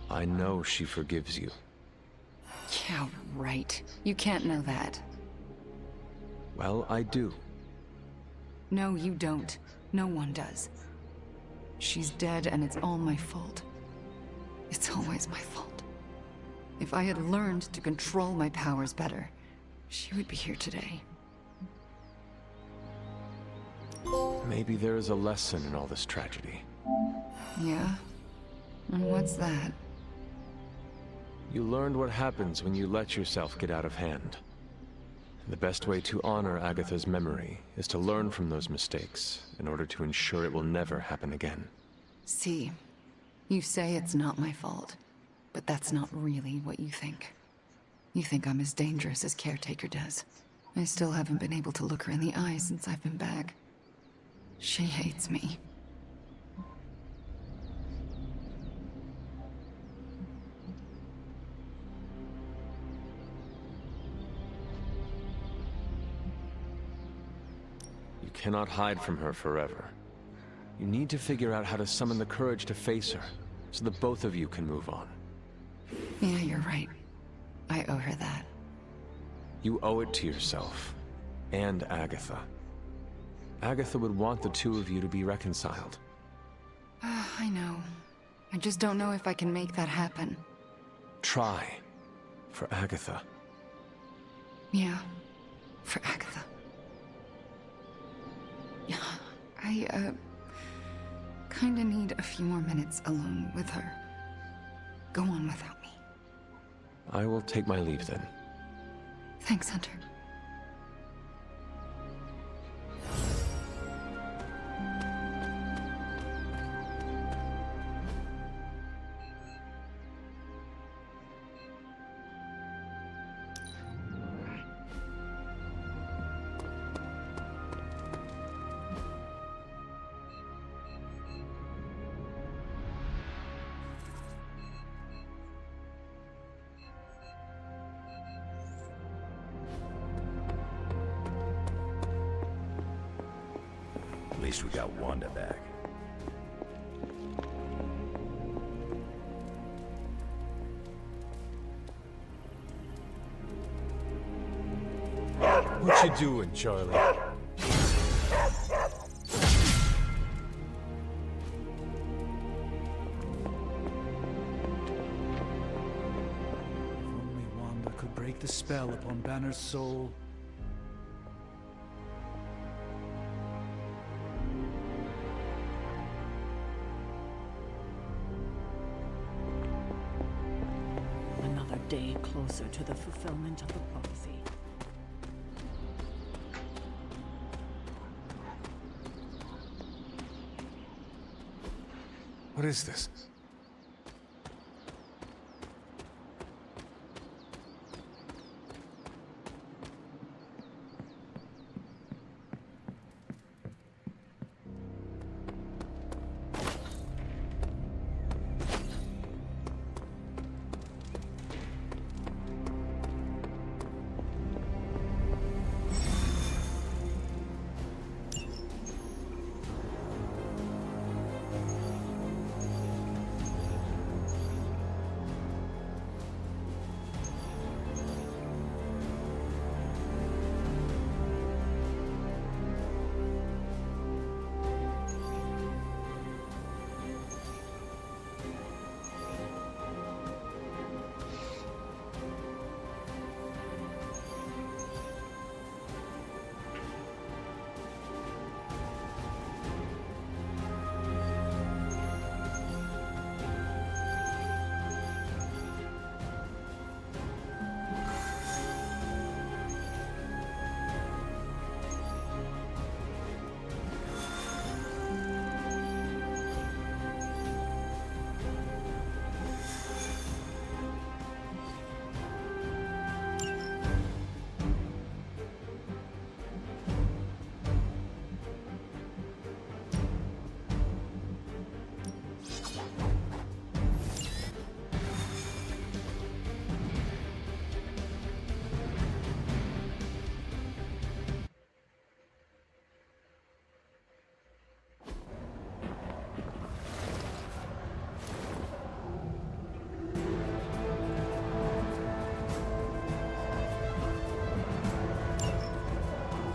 I know she forgives you. Yeah, right. You can't know that. Well, I do. No, you don't. No one does. She's dead and it's all my fault. It's always my fault. If I had learned to control my powers better, she would be here today. Maybe there is a lesson in all this tragedy. Yeah? And what's that? You learned what happens when you let yourself get out of hand. The best way to honor Agatha's memory is to learn from those mistakes in order to ensure it will never happen again. See, you say it's not my fault, but that's not really what you think. You think I'm as dangerous as Caretaker does. I still haven't been able to look her in the eye since I've been back. She hates me. You cannot hide from her forever. You need to figure out how to summon the courage to face her, so that both of you can move on. Yeah, you're right. I owe her that. You owe it to yourself, and Agatha. Agatha would want the two of you to be reconciled. I know. I just don't know if I can make that happen. Try. For Agatha. Yeah, for Agatha. Yeah, I, kinda need a few more minutes alone with her. Go on without me. I will take my leave then. Thanks, Hunter. At least we got Wanda back. What you doing, Charlie? Only Wanda could break the spell upon Banner's soul. Another day closer to the fulfillment of the prophecy. What is this?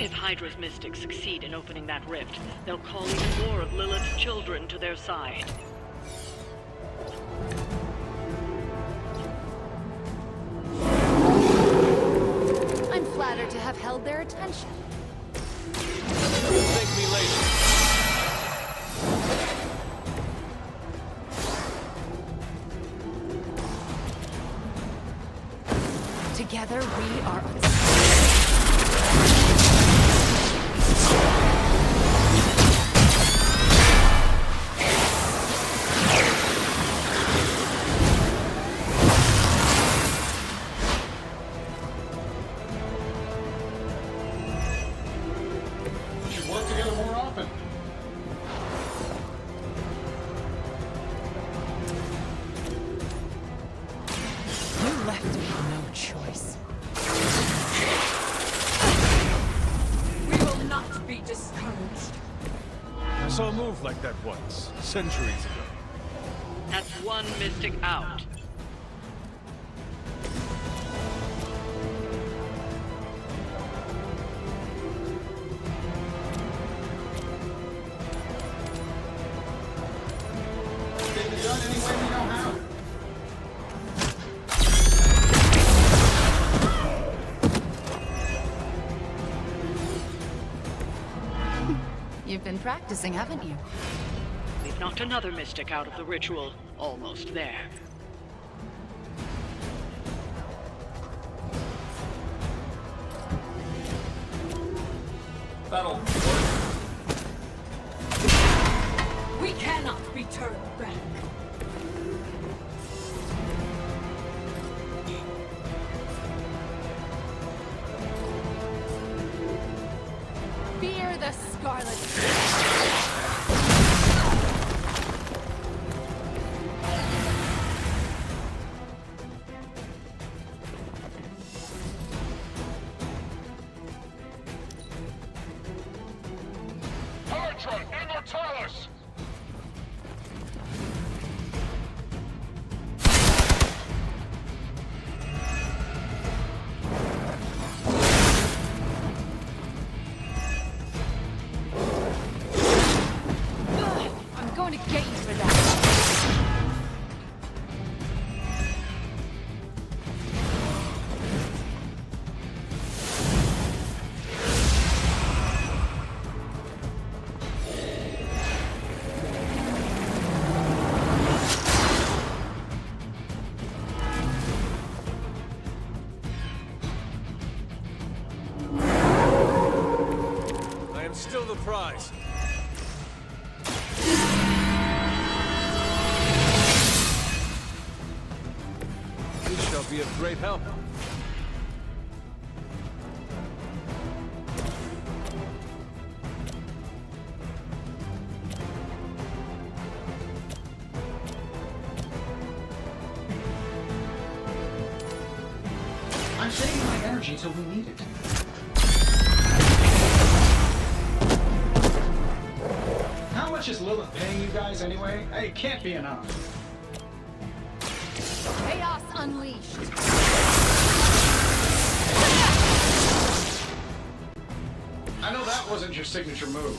If Hydra's mystics succeed in opening that rift, they'll call even more of Lilith's children to their side. I'm flattered to have held their attention. Thank me later. Together we are We should work together more often. You left me no choice. We will not be discouraged. I saw a move like that once, centuries ago. That's one mystic out. Get it done any way we know how. You've been practicing, haven't you? We've knocked another mystic out of the ritual. Almost there. That'll We cannot be turned back. Fear the Scarlet. Hydra Immortalis! I'm going to get you for that. I am still the prize. This shall be of great help. I'm saving my energy till we need it. How much is Lilith paying you guys anyway? Hey, it can't be enough. Chaos unleashed. I know that wasn't your signature move.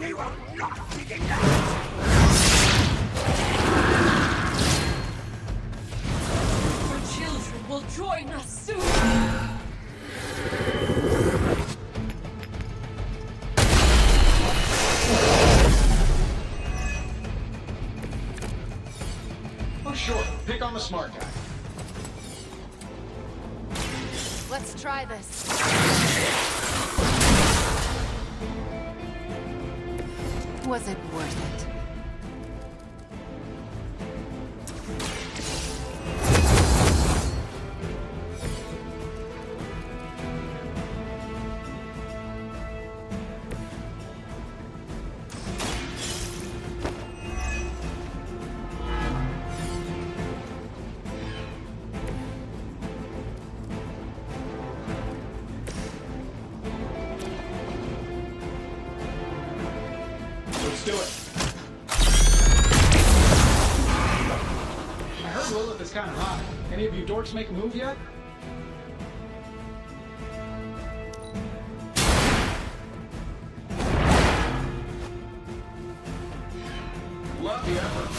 Your children will join us soon. Oh, sure. Pick on the smart guy. Let's try this. Was it worth it? Let's do it. I heard Lilith is kind of hot. Any of you dorks make a move yet? Love the effort.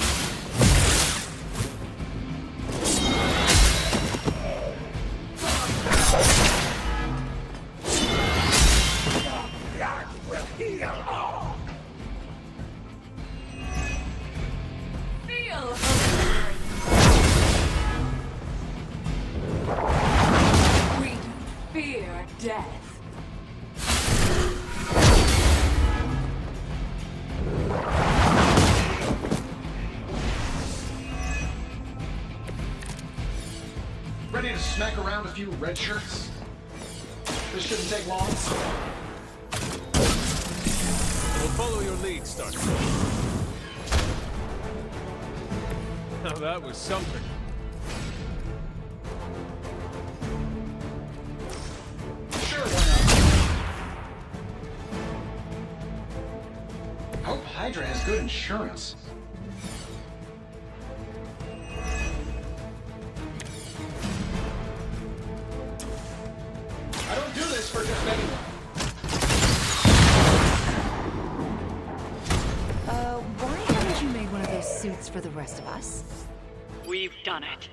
Fear death. Ready to smack around a few red shirts? This shouldn't take long. We'll follow your lead, Starscream. Now that was something. Sure, why not? I hope Hydra has good insurance. I don't do this for just anyone. Why haven't you made one of those suits for the rest of us? We've done it.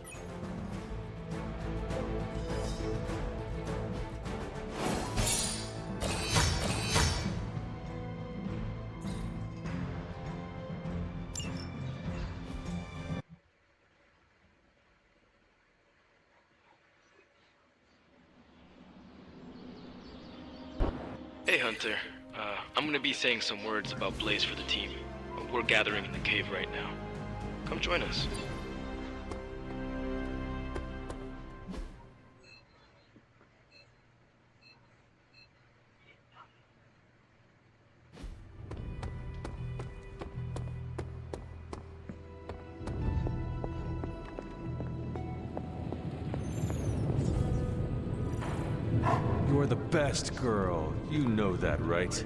Hey Hunter, I'm gonna be saying some words about Blaze for the team. We're gathering in the cave right now. Come join us. You're the best girl. You know that, right?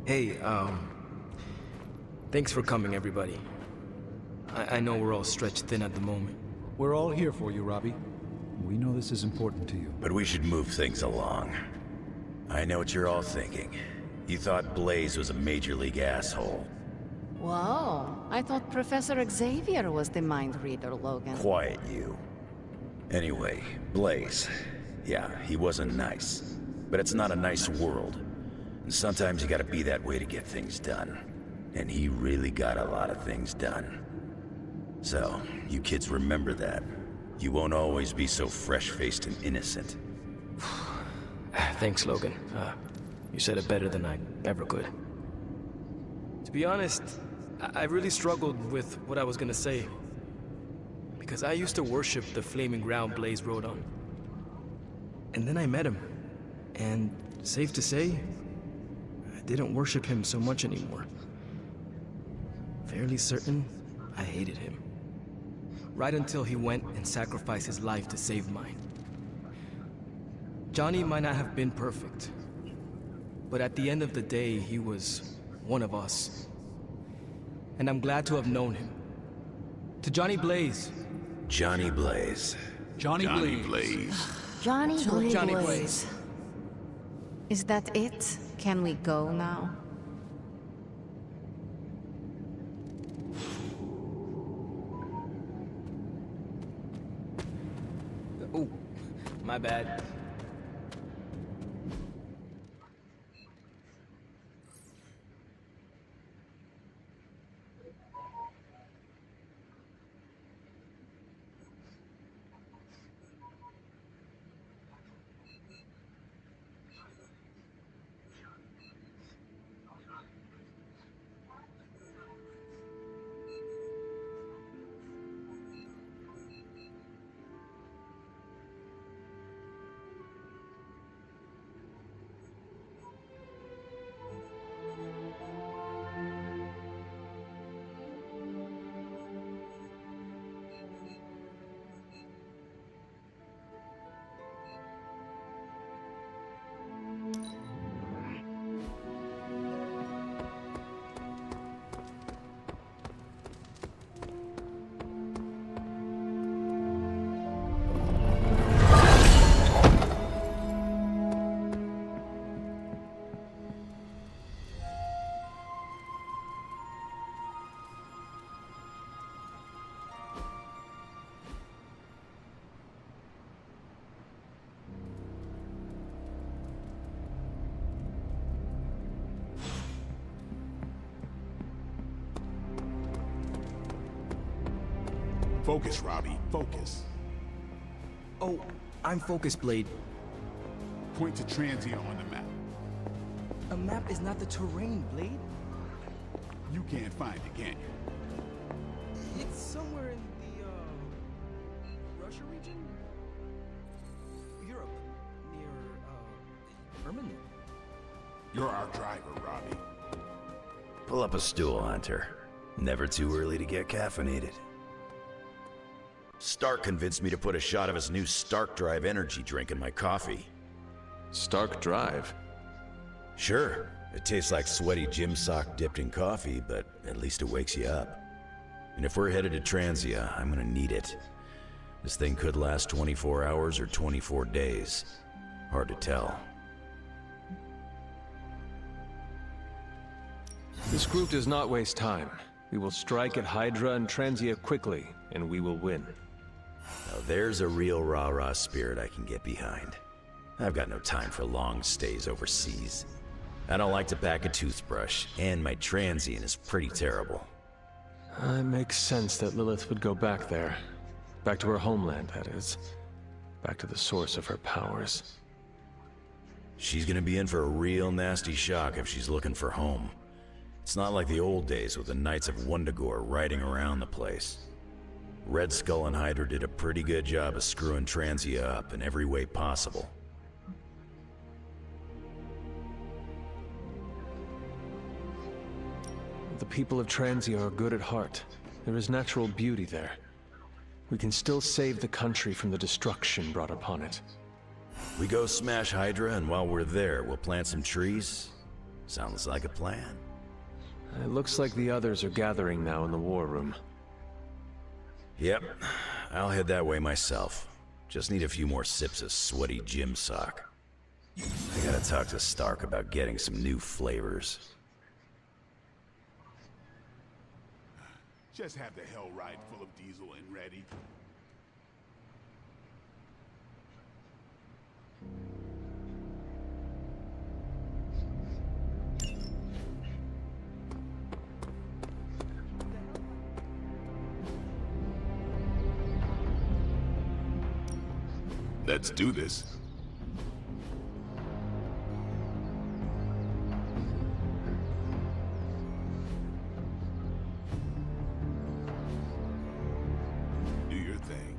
Hey, thanks for coming, everybody. I know we're all stretched thin at the moment. We're all here for you, Robbie. We know this is important to you. But we should move things along. I know what you're all thinking. You thought Blaze was a major league asshole. Whoa, I thought Professor Xavier was the mind reader, Logan. Quiet, you. Anyway, Blaze. Yeah, he wasn't nice. But it's not a nice world. And sometimes you gotta be that way to get things done. And he really got a lot of things done. So, you kids remember that. You won't always be so fresh-faced and innocent. Thanks, Logan. You said it better than I ever could. To be honest, I really struggled with what I was gonna say. Because I used to worship the flaming ground Blaze rode on. And then I met him. And safe to say, I didn't worship him so much anymore. Fairly certain I hated him. Right until he went and sacrificed his life to save mine. Johnny might not have been perfect, but at the end of the day, he was one of us. And I'm glad to have known him. To Johnny Blaze. Johnny Blaze. Johnny Blaze. Johnny Blaze. Johnny Blaze. Is that it? Can we go now? My bad. Focus, Robbie, focus. Oh, I'm focused, Blade. Point to Transia on the map. A map is not the terrain, Blade. You can't find it, can you? It's somewhere in the, Russia region? Europe, near, Ermine. You're our driver, Robbie. Pull up a stool, Hunter. Never too early to get caffeinated. Stark convinced me to put a shot of his new Stark Drive energy drink in my coffee. Stark Drive? Sure. It tastes like sweaty gym sock dipped in coffee, but at least it wakes you up. And if we're headed to Transia, I'm gonna need it. This thing could last 24 hours or 24 days. Hard to tell. This group does not waste time. We will strike at Hydra and Transia quickly, and we will win. Now there's a real rah-rah spirit I can get behind. I've got no time for long stays overseas. I don't like to pack a toothbrush, and my transient is pretty terrible. It makes sense that Lilith would go back there. Back to her homeland, that is. Back to the source of her powers. She's gonna be in for a real nasty shock if she's looking for home. It's not like the old days with the Knights of Wundagore riding around the place. Red Skull and Hydra did a pretty good job of screwing Transia up in every way possible. The people of Transia are good at heart. There is natural beauty there. We can still save the country from the destruction brought upon it. We go smash Hydra, and while we're there, we'll plant some trees? Sounds like a plan. It looks like the others are gathering now in the war room. Yep, I'll head that way myself. Just need a few more sips of sweaty gym sock. I gotta talk to Stark about getting some new flavors. Just have the Hell Ride full of diesel and ready. Let's do this. Do your thing.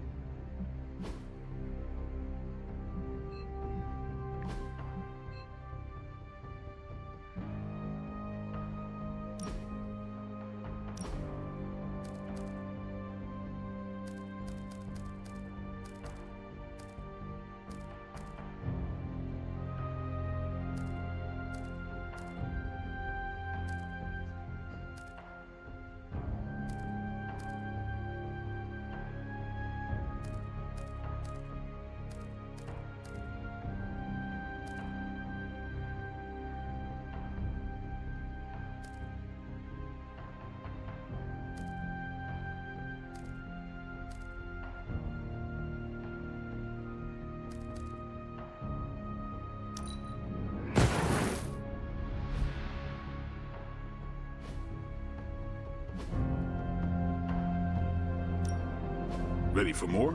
Ready for more?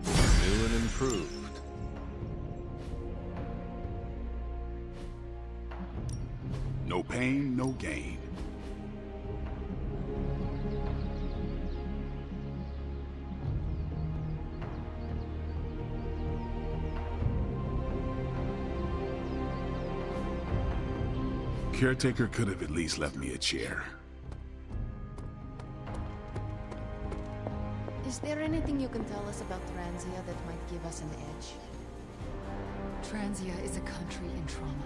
New and improved. No pain, no gain. Caretaker could have at least left me a chair. Is there anything you can tell us about Transia that might give us an edge? Transia is a country in trauma.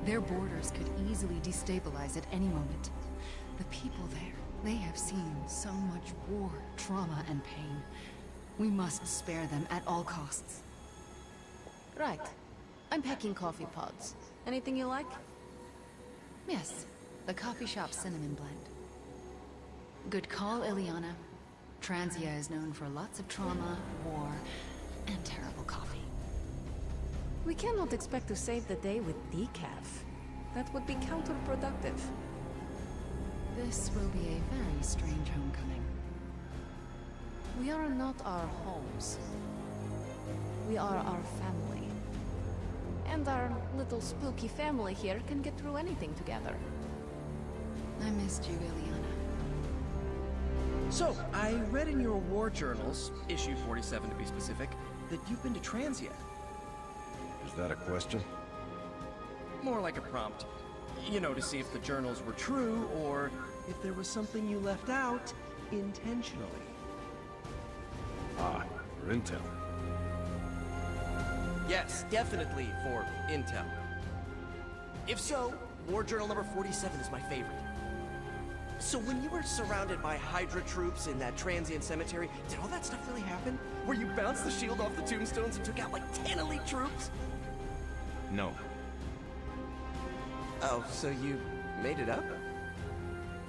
Their borders could easily destabilize at any moment. The people there, they have seen so much war, trauma, and pain. We must spare them at all costs. Right. I'm packing coffee pods. Anything you like? Yes, the coffee shop cinnamon blend. Good call, Ileana. Transia is known for lots of trauma, war, and terrible coffee. We cannot expect to save the day with decaf. That would be counterproductive. This will be a very strange homecoming. We are not our homes. We are our family. And our little spooky family here can get through anything together. I missed you, Ileana. So, I read in your war journals, issue 47 to be specific, that you've been to Transia. Is that a question? More like a prompt. You know, to see if the journals were true, or if there was something you left out intentionally. Ah, for intel. Yes, definitely for intel. If so, War Journal number 47 is my favorite. So when you were surrounded by Hydra troops in that transient cemetery, did all that stuff really happen? Where you bounced the shield off the tombstones and took out like 10 elite troops? No. Oh, so you made it up?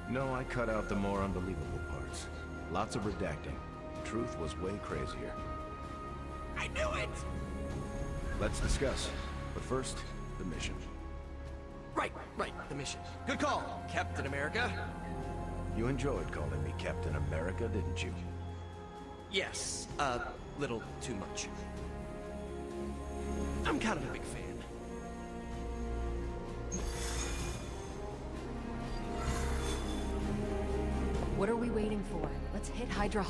No, I cut out the more unbelievable parts. Lots of redacting. Truth was way crazier. I knew it! Let's discuss. But first, the mission. Right, the mission. Good call, Captain America. You enjoyed calling me Captain America, didn't you? Yes, a little too much. I'm kind of a big fan. What are we waiting for? Let's hit Hydra.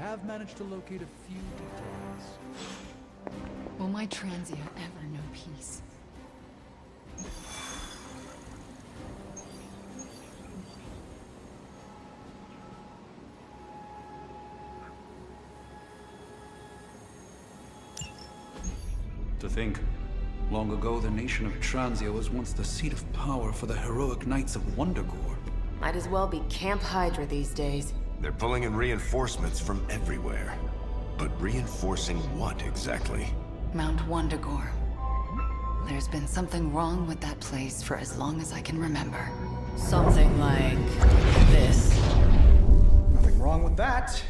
I've managed to locate a few details. Will my Transia ever know peace? To think, long ago the nation of Transia was once the seat of power for the heroic knights of Wundagore. Might as well be Camp Hydra these days. They're pulling in reinforcements from everywhere. But reinforcing what exactly? Mount Wundagore. There's been something wrong with that place for as long as I can remember. Something like this. Nothing wrong with that.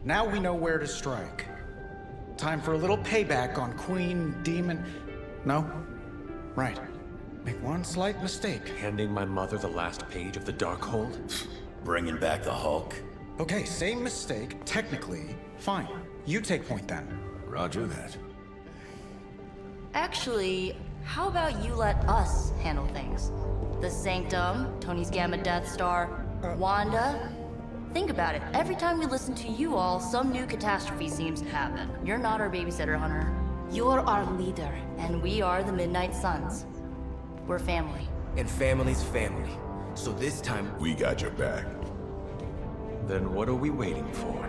Now we know where to strike. Time for a little payback on Queen, Demon... No? Right. Make one slight mistake. Handing my mother the last page of the Darkhold? Bringing back the Hulk? Okay, same mistake, technically. Fine. You take point then. Roger that. Actually, how about you let us handle things? The Sanctum, Tony's Gamma Death Star, Wanda. Think about it. Every time we listen to you all, some new catastrophe seems to happen. You're not our babysitter, Hunter. You're our leader. And we are the Midnight Suns. We're family. And family's family. So this time... We got your back. Then what are we waiting for?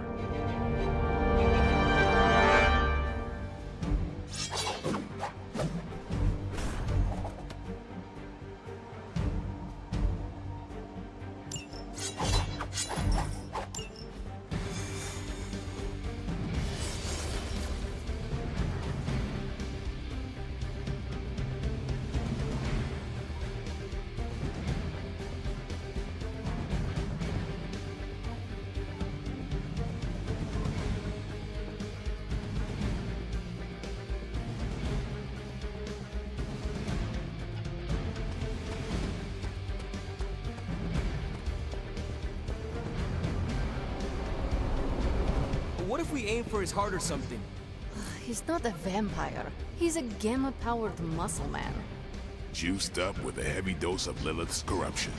what if we aim for his heart or something? He's not a vampire. He's a gamma-powered muscle man. Juiced up with a heavy dose of Lilith's corruption.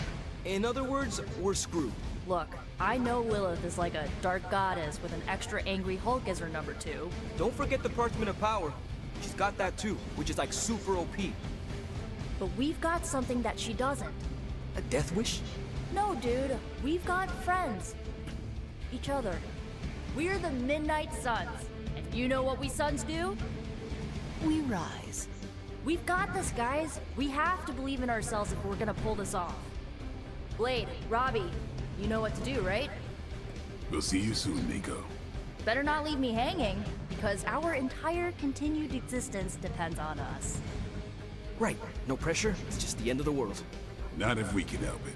In other words, we're screwed. Look, I know Lilith is like a dark goddess with an extra angry Hulk as her number 2. Don't forget the Parchment of Power. She's got that too, which is like super OP. But we've got something that she doesn't. A death wish? No, dude. We've got friends. Each other. We're the Midnight Suns. And you know what we Suns do? We rise. We've got this, guys. We have to believe in ourselves if we're gonna pull this off. Blade, Robbie, you know what to do, right? We'll see you soon, Nico. Better not leave me hanging, because our entire continued existence depends on us. Right. No pressure. It's just the end of the world. Not if we can help it.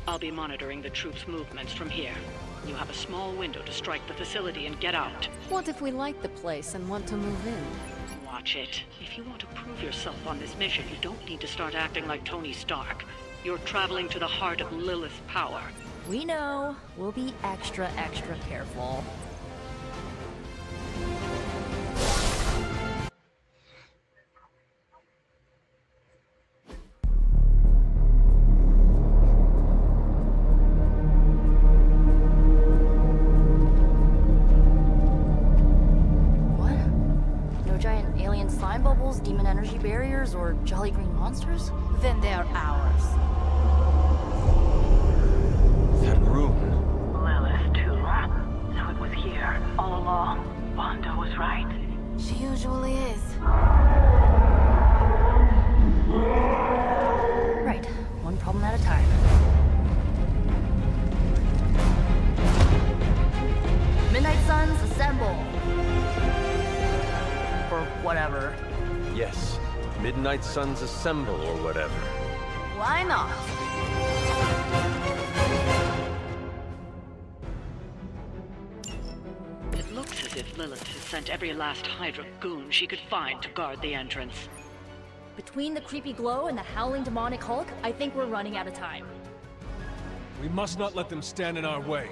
I'll be monitoring the troops' movements from here. You have a small window to strike the facility and get out. What if we like the place and want to move in? Watch it. If you want to prove yourself on this mission, you don't need to start acting like Tony Stark. You're traveling to the heart of Lilith's power. We know. We'll be extra careful. Demon energy barriers or jolly green monsters? Then they are ours. That room. Lilith, too. So it was here, all along. Wanda was right. She usually is. Right. One problem at a time. Midnight Suns, assemble! Or whatever. Yes. Midnight Suns assemble or whatever. Why not? It looks as if Lilith has sent every last Hydra goon she could find to guard the entrance. Between the creepy glow and the howling demonic Hulk, I think we're running out of time. We must not let them stand in our way.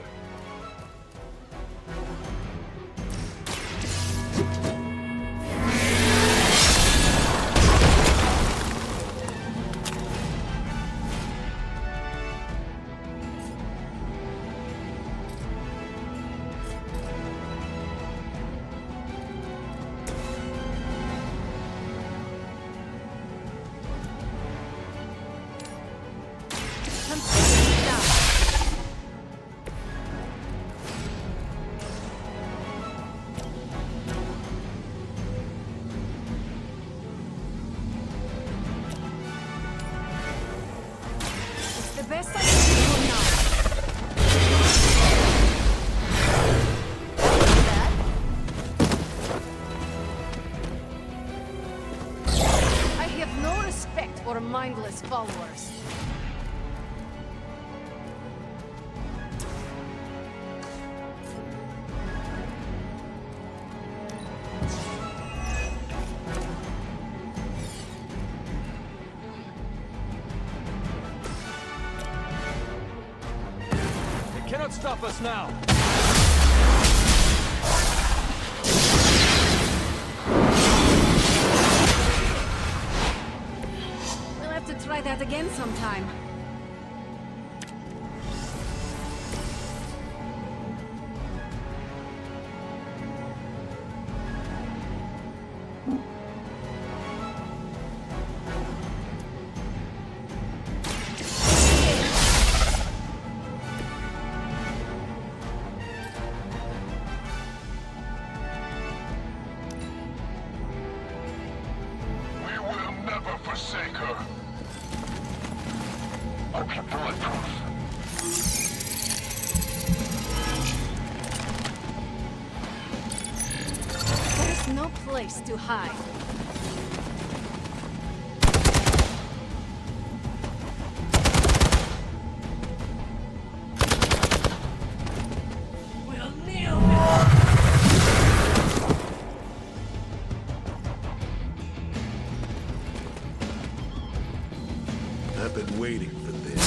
Best I can do now. I have no respect for mindless followers. Cannot stop us now! We'll have to try that again sometime. forsake her. I'll be bulletproof. There's no place to hide. We'll kneel before... I've been waiting for this.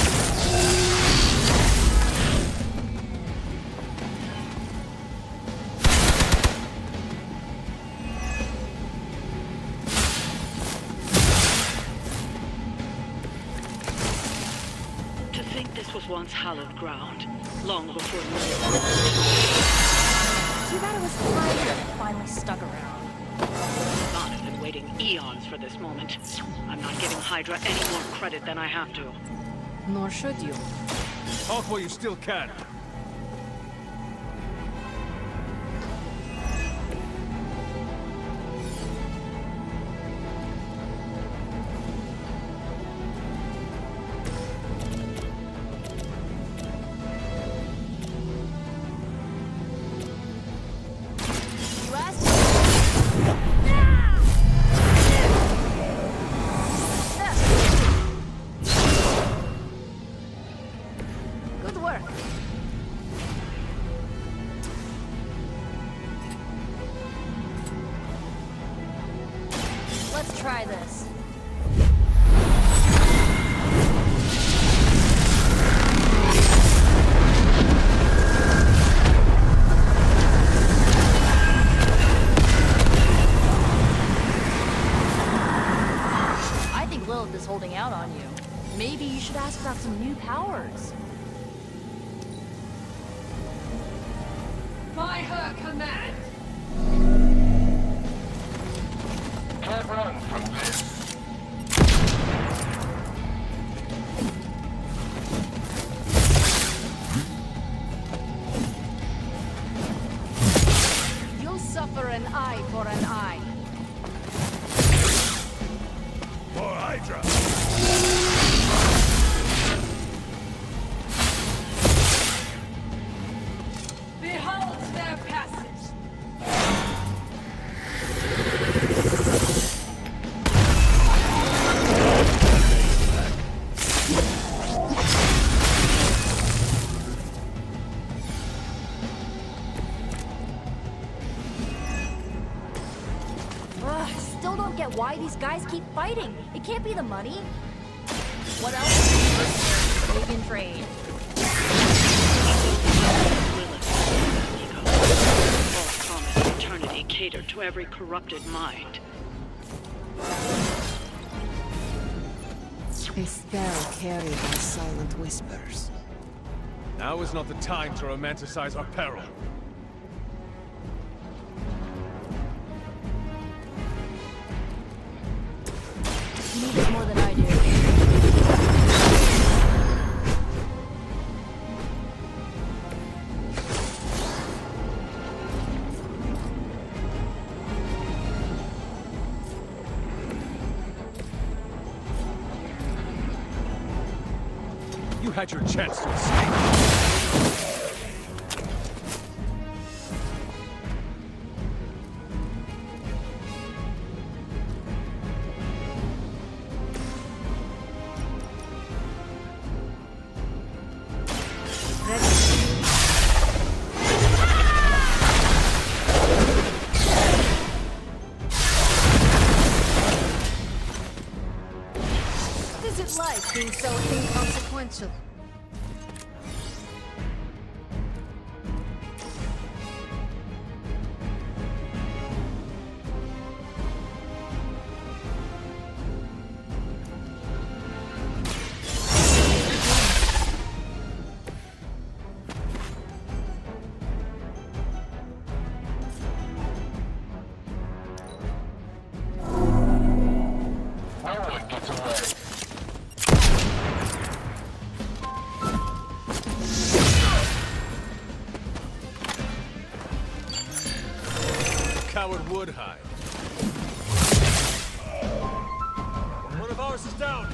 To think this was once hallowed ground, long before Too bad it was time that it finally stuck around. I've been waiting eons for this moment. I'm not giving Hydra any more credit than I have to. Nor should you. Talk while you still can. You asked. Good work. Let's try this. I think Lilith is holding out on you. Maybe you should ask about some new powers. By her command. Can't run from this. You'll suffer an eye for an eye. For Hydra! Behold their passage. Ugh, still don't get why these guys keep fighting. It can't be the money. What else? Pagan trade. False promise of eternity catered to every corrupted mind. A spell carried by silent whispers. Now is not the time to romanticize our peril. You need this more than I do. You had your chance to escape. What is it like being so inconsequential? No one gets away. Coward would hide. One of ours is down.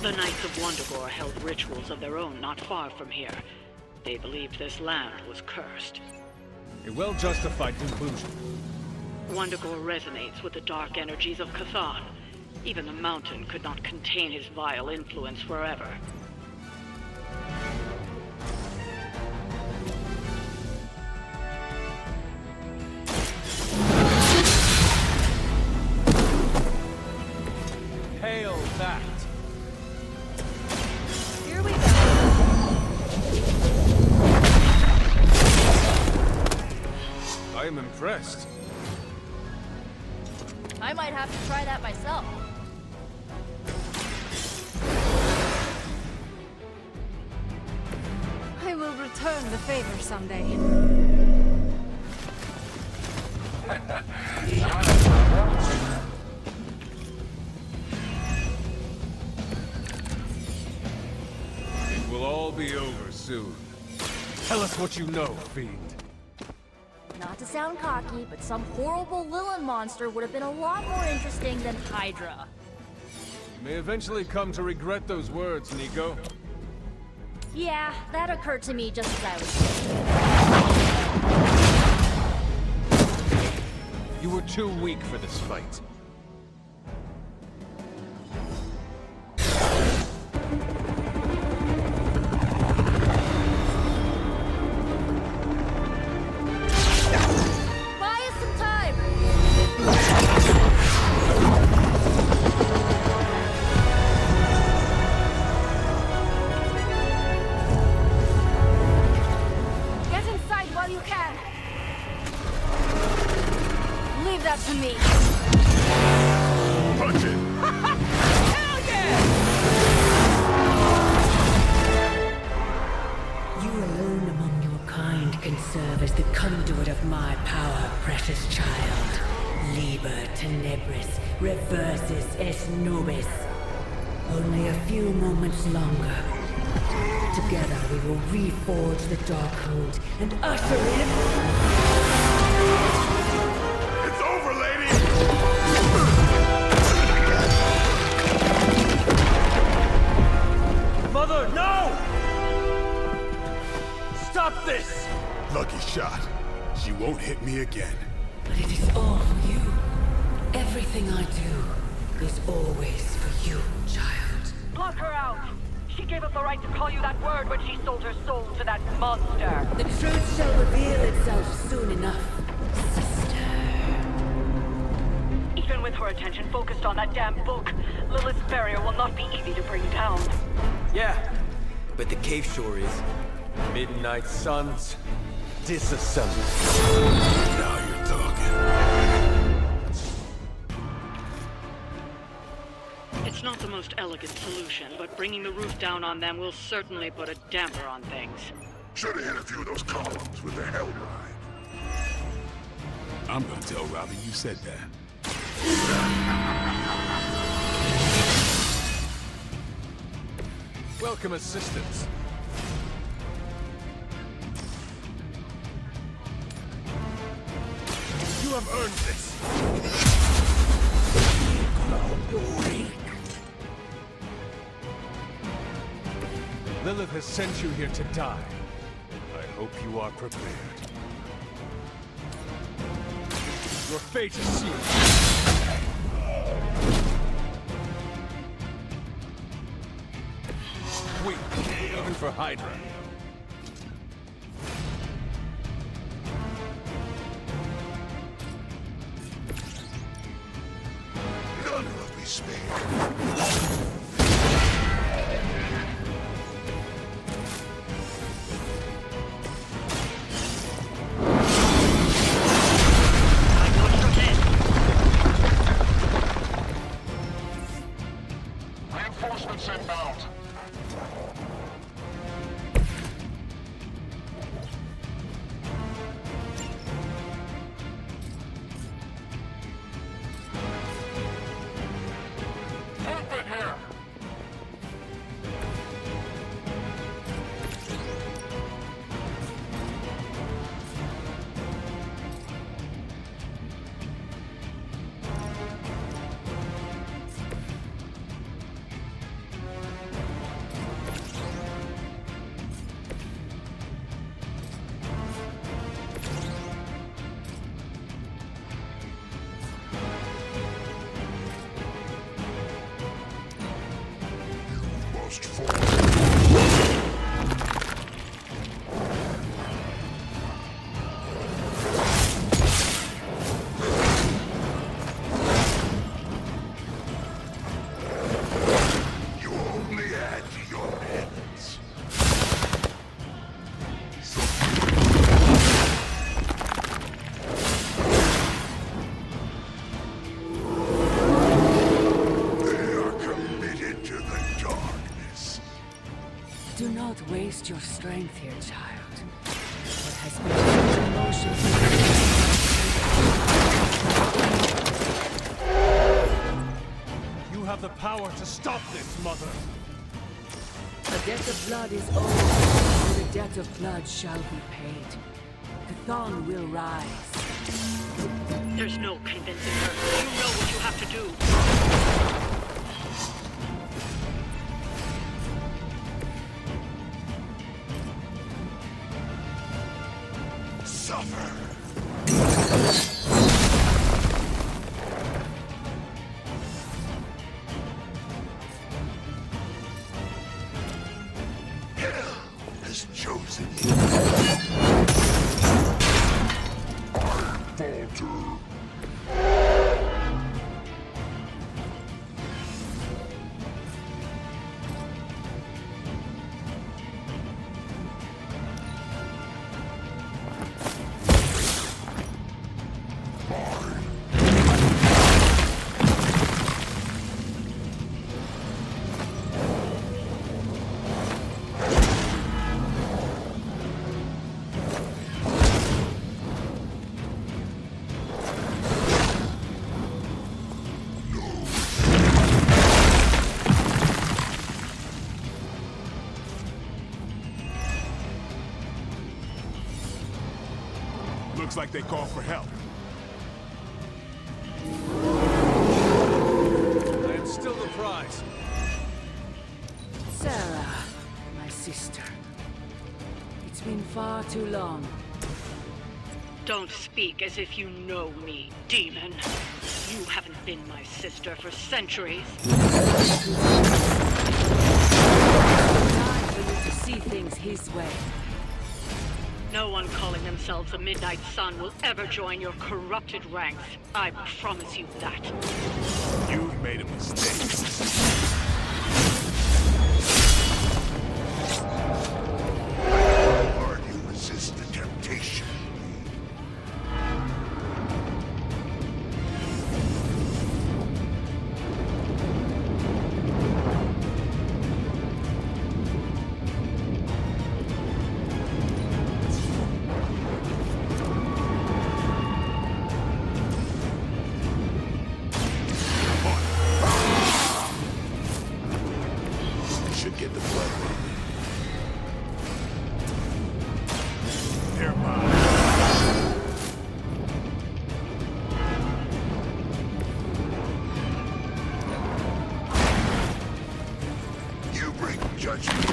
The Knights of Wundagore held rituals of their own not far from here. They believed this land was cursed. A well-justified conclusion. Wundagore resonates with the dark energies of Cthon. Even the mountain could not contain his vile influence forever. am impressed. I might have to try that myself. I will return the favor someday. It will all be over soon. Tell us what you know, Fiend. Not to sound cocky, but some horrible Lilith monster would have been a lot more interesting than Hydra. You may eventually come to regret those words, Nico. Yeah, that occurred to me just as I was... You were too weak for this fight. Buy us some time! Get inside while you can. Leave that to me. Punch it! Hell yeah! You alone among your kind can serve as the conduit of my power, precious child. Liber tenebris reversus es nobis. Only a few moments longer. Together we will reforge the Darkhold and usher in... It's over, lady! Mother, no! Stop this! Lucky shot. She won't hit me again. But it is all for you. Everything I do is always for you, child. Block her out! She gave up the right to call you that word when she sold her soul to that monster. The truth shall reveal itself soon enough, sister. Even with her attention focused on that damn book, Lilith's barrier will not be easy to bring down. Yeah, but the cave shore is. Midnight Suns, disassembled. Now you're talking. It's not the most elegant solution, but bringing the roof down on them will certainly put a damper on things. Should have hit a few of those columns with the hell ride. I'm gonna tell Robbie you said that. Welcome assistance. You have earned this. Lilith has sent you here to die. I hope you are prepared. Your fate is sealed. Weak, even for Hydra. None will be spared. Reinforcements inbound. Movement here. Must fall. You only add to your enemies. taste your strength here, child. What has been such emotion for you? You have the power to stop this, Mother. The debt of blood is owed, and the debt of blood shall be paid. Chthon will rise. There's no convincing her. You know what you have to do. Suffer! Hell has chosen you. I falter. Looks like they call for help. I am still the prize. Sarah, my sister. It's been far too long. Don't speak as if you know me, demon. You haven't been my sister for centuries. Time for you to see things his way. No one calling themselves a Midnight Sun will ever join your corrupted ranks. I promise you that. You've made a mistake. How hard you resist the temptation. Should get the blood running. They're mine. You bring judgment.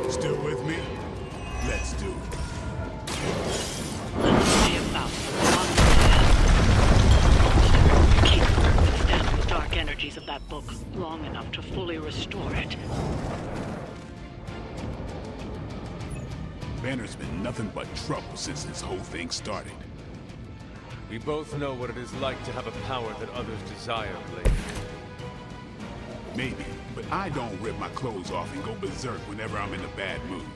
Still with me? Let's do it. Let's see about keep stand the dark energies of that book long enough to fully restore it. Banner's been nothing but trouble since this whole thing started. We both know what it is like to have a power that others desire, Blade. Maybe, but I don't rip my clothes off and go berserk whenever I'm in a bad mood.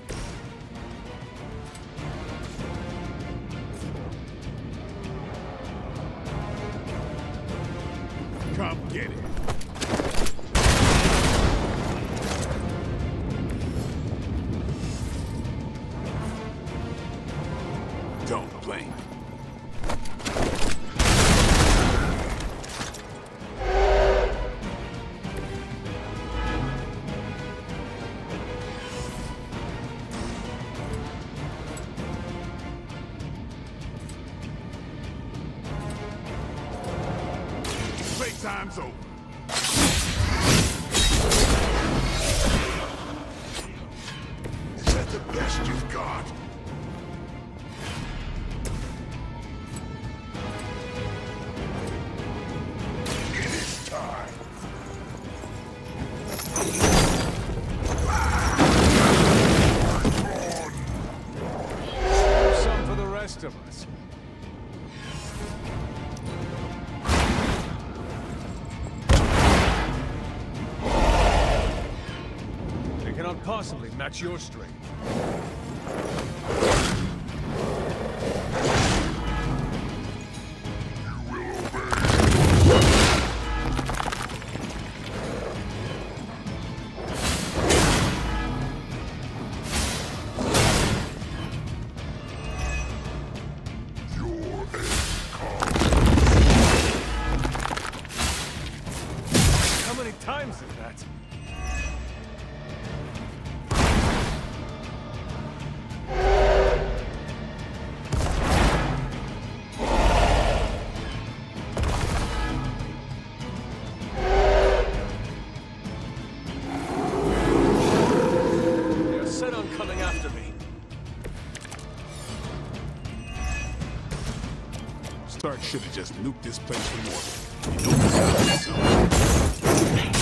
Come get it. Don't blame. Playtime's over. Is that the best you've got? It is time. us. They cannot possibly match your strength. Times is that? They are set on coming after me. Stark should have just nuked this place from orbit. You know this is something.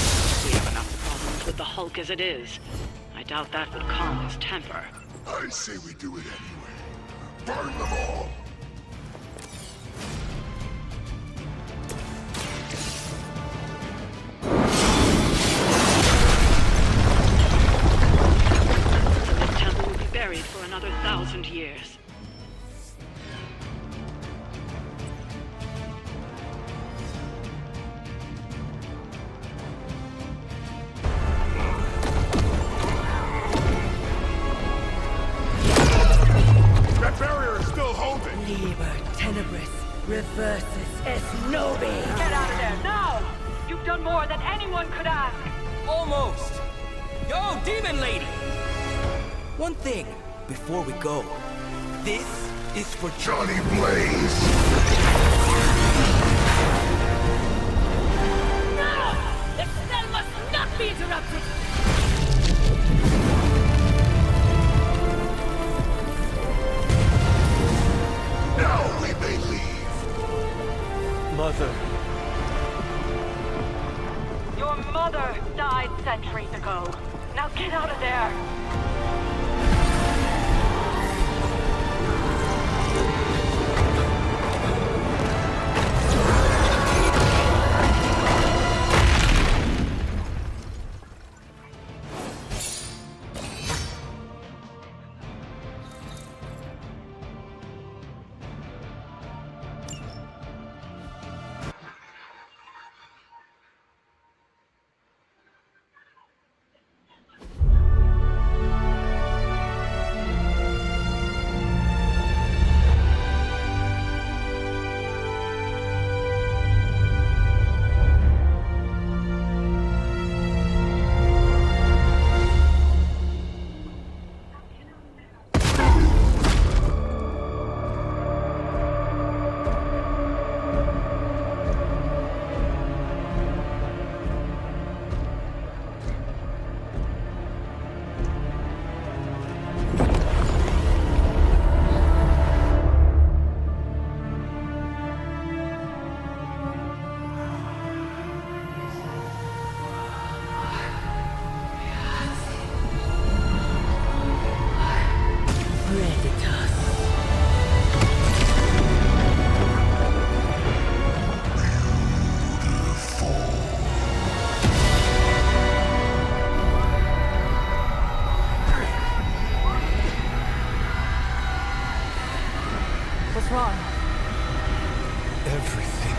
We have enough problems with the Hulk as it is. I doubt that would calm his temper. I say we do it anyway. Burn them all! The temple will be buried for another 1,000 years. Liber Tenebris reverses es nobi. Get out of there, now! You've done more than anyone could ask. Almost! Yo, Demon Lady! One thing, before we go. This is for Johnny Blaze! No! The spell must not be interrupted! Now we may leave! Mother. Your mother died centuries ago. Now get out of there! What's wrong? Everything.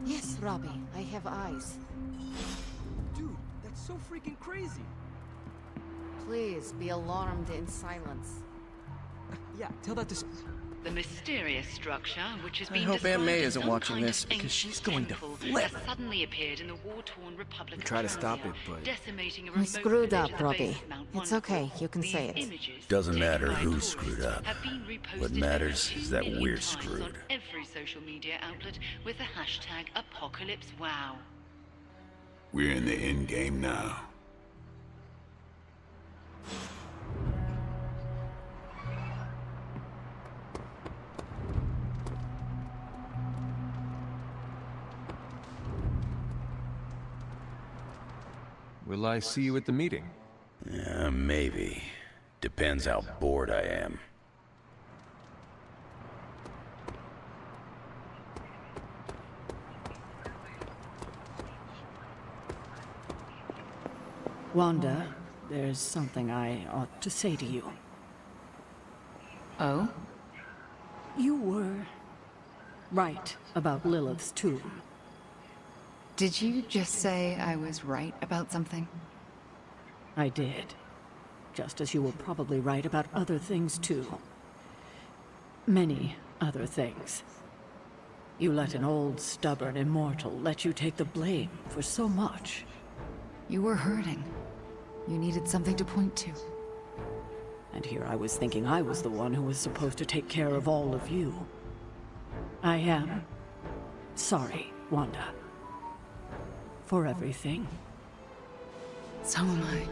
Yes, Robbie, I have eyes. Dude, that's so freaking crazy. Please be alarmed in silence. Yeah, tell that to... The mysterious structure, which has I been hope described Aunt May as isn't some watching kind this, of because ancient she's going to temple, flip. has suddenly appeared in the war-torn Republic We try to of stop Georgia, it, but... decimating a I remote screwed village up, at the Robbie. base of Mount It's Wonderful. okay, you can These say it. images, Doesn't taken matter by who tourists, screwed up. have been reposted What over matters 2 is that million we're times screwed. on every social media outlet with the hashtag #ApocalypseWow. We're in the end game now. Will I see you at the meeting? Maybe. Depends how bored I am. Wanda, there's something I ought to say to you. Oh? You were right about Lilith's tomb. Did you just say I was right about something? I did. Just as you were probably right about other things too. Many other things. You let an old, stubborn immortal let you take the blame for so much. You were hurting. You needed something to point to. And here I was thinking I was the one who was supposed to take care of all of you. I am sorry, Wanda. For everything. So am I.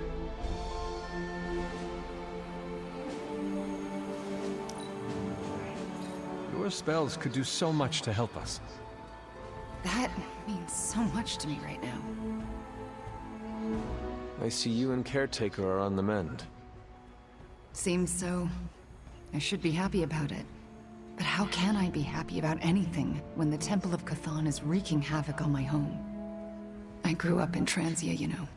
Your spells could do so much to help us. That means so much to me right now. I see you and Caretaker are on the mend. Seems so. I should be happy about it. But how can I be happy about anything when the Temple of Chthon is wreaking havoc on my home? I grew up in Transia, you know.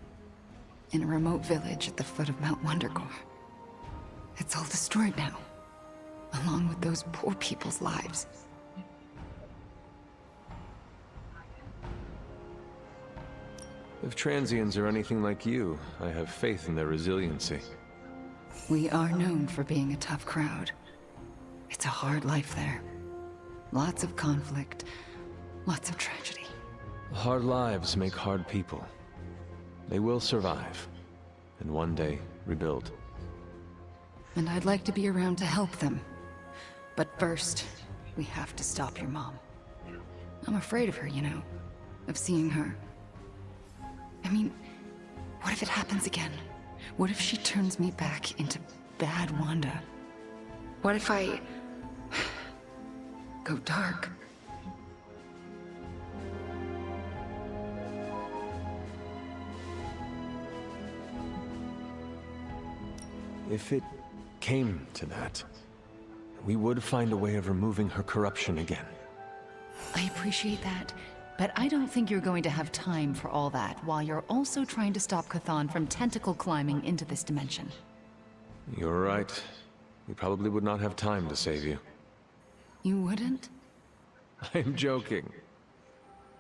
In a remote village at the foot of Mount Wondergore. It's all destroyed now. Along with those poor people's lives. If Transians are anything like you, I have faith in their resiliency. We are known for being a tough crowd. It's a hard life there. Lots of conflict, lots of tragedy. Hard lives make hard people. They will survive, and one day rebuild. And I'd like to be around to help them. But first, we have to stop your mom. I'm afraid of her, you know. Of seeing her. I mean, what if it happens again? What if she turns me back into bad Wanda? What if I go dark? If it came to that, we would find a way of removing her corruption again. I appreciate that, but I don't think you're going to have time for all that while you're also trying to stop Chthon from tentacle climbing into this dimension. You're right. We probably would not have time to save you. You wouldn't? I'm joking.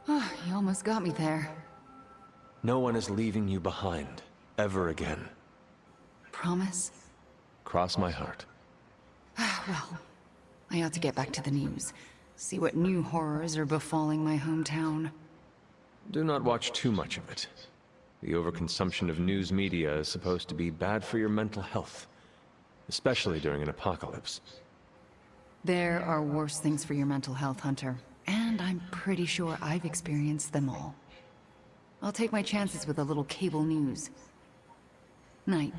Oh, you almost got me there. No one is leaving you behind, ever again. Promise? Cross my heart. Well, I ought to get back to the news. See what new horrors are befalling my hometown. Do not watch too much of it. The overconsumption of news media is supposed to be bad for your mental health, especially during an apocalypse. There are worse things for your mental health, Hunter. And I'm pretty sure I've experienced them all. I'll take my chances with a little cable news. Night.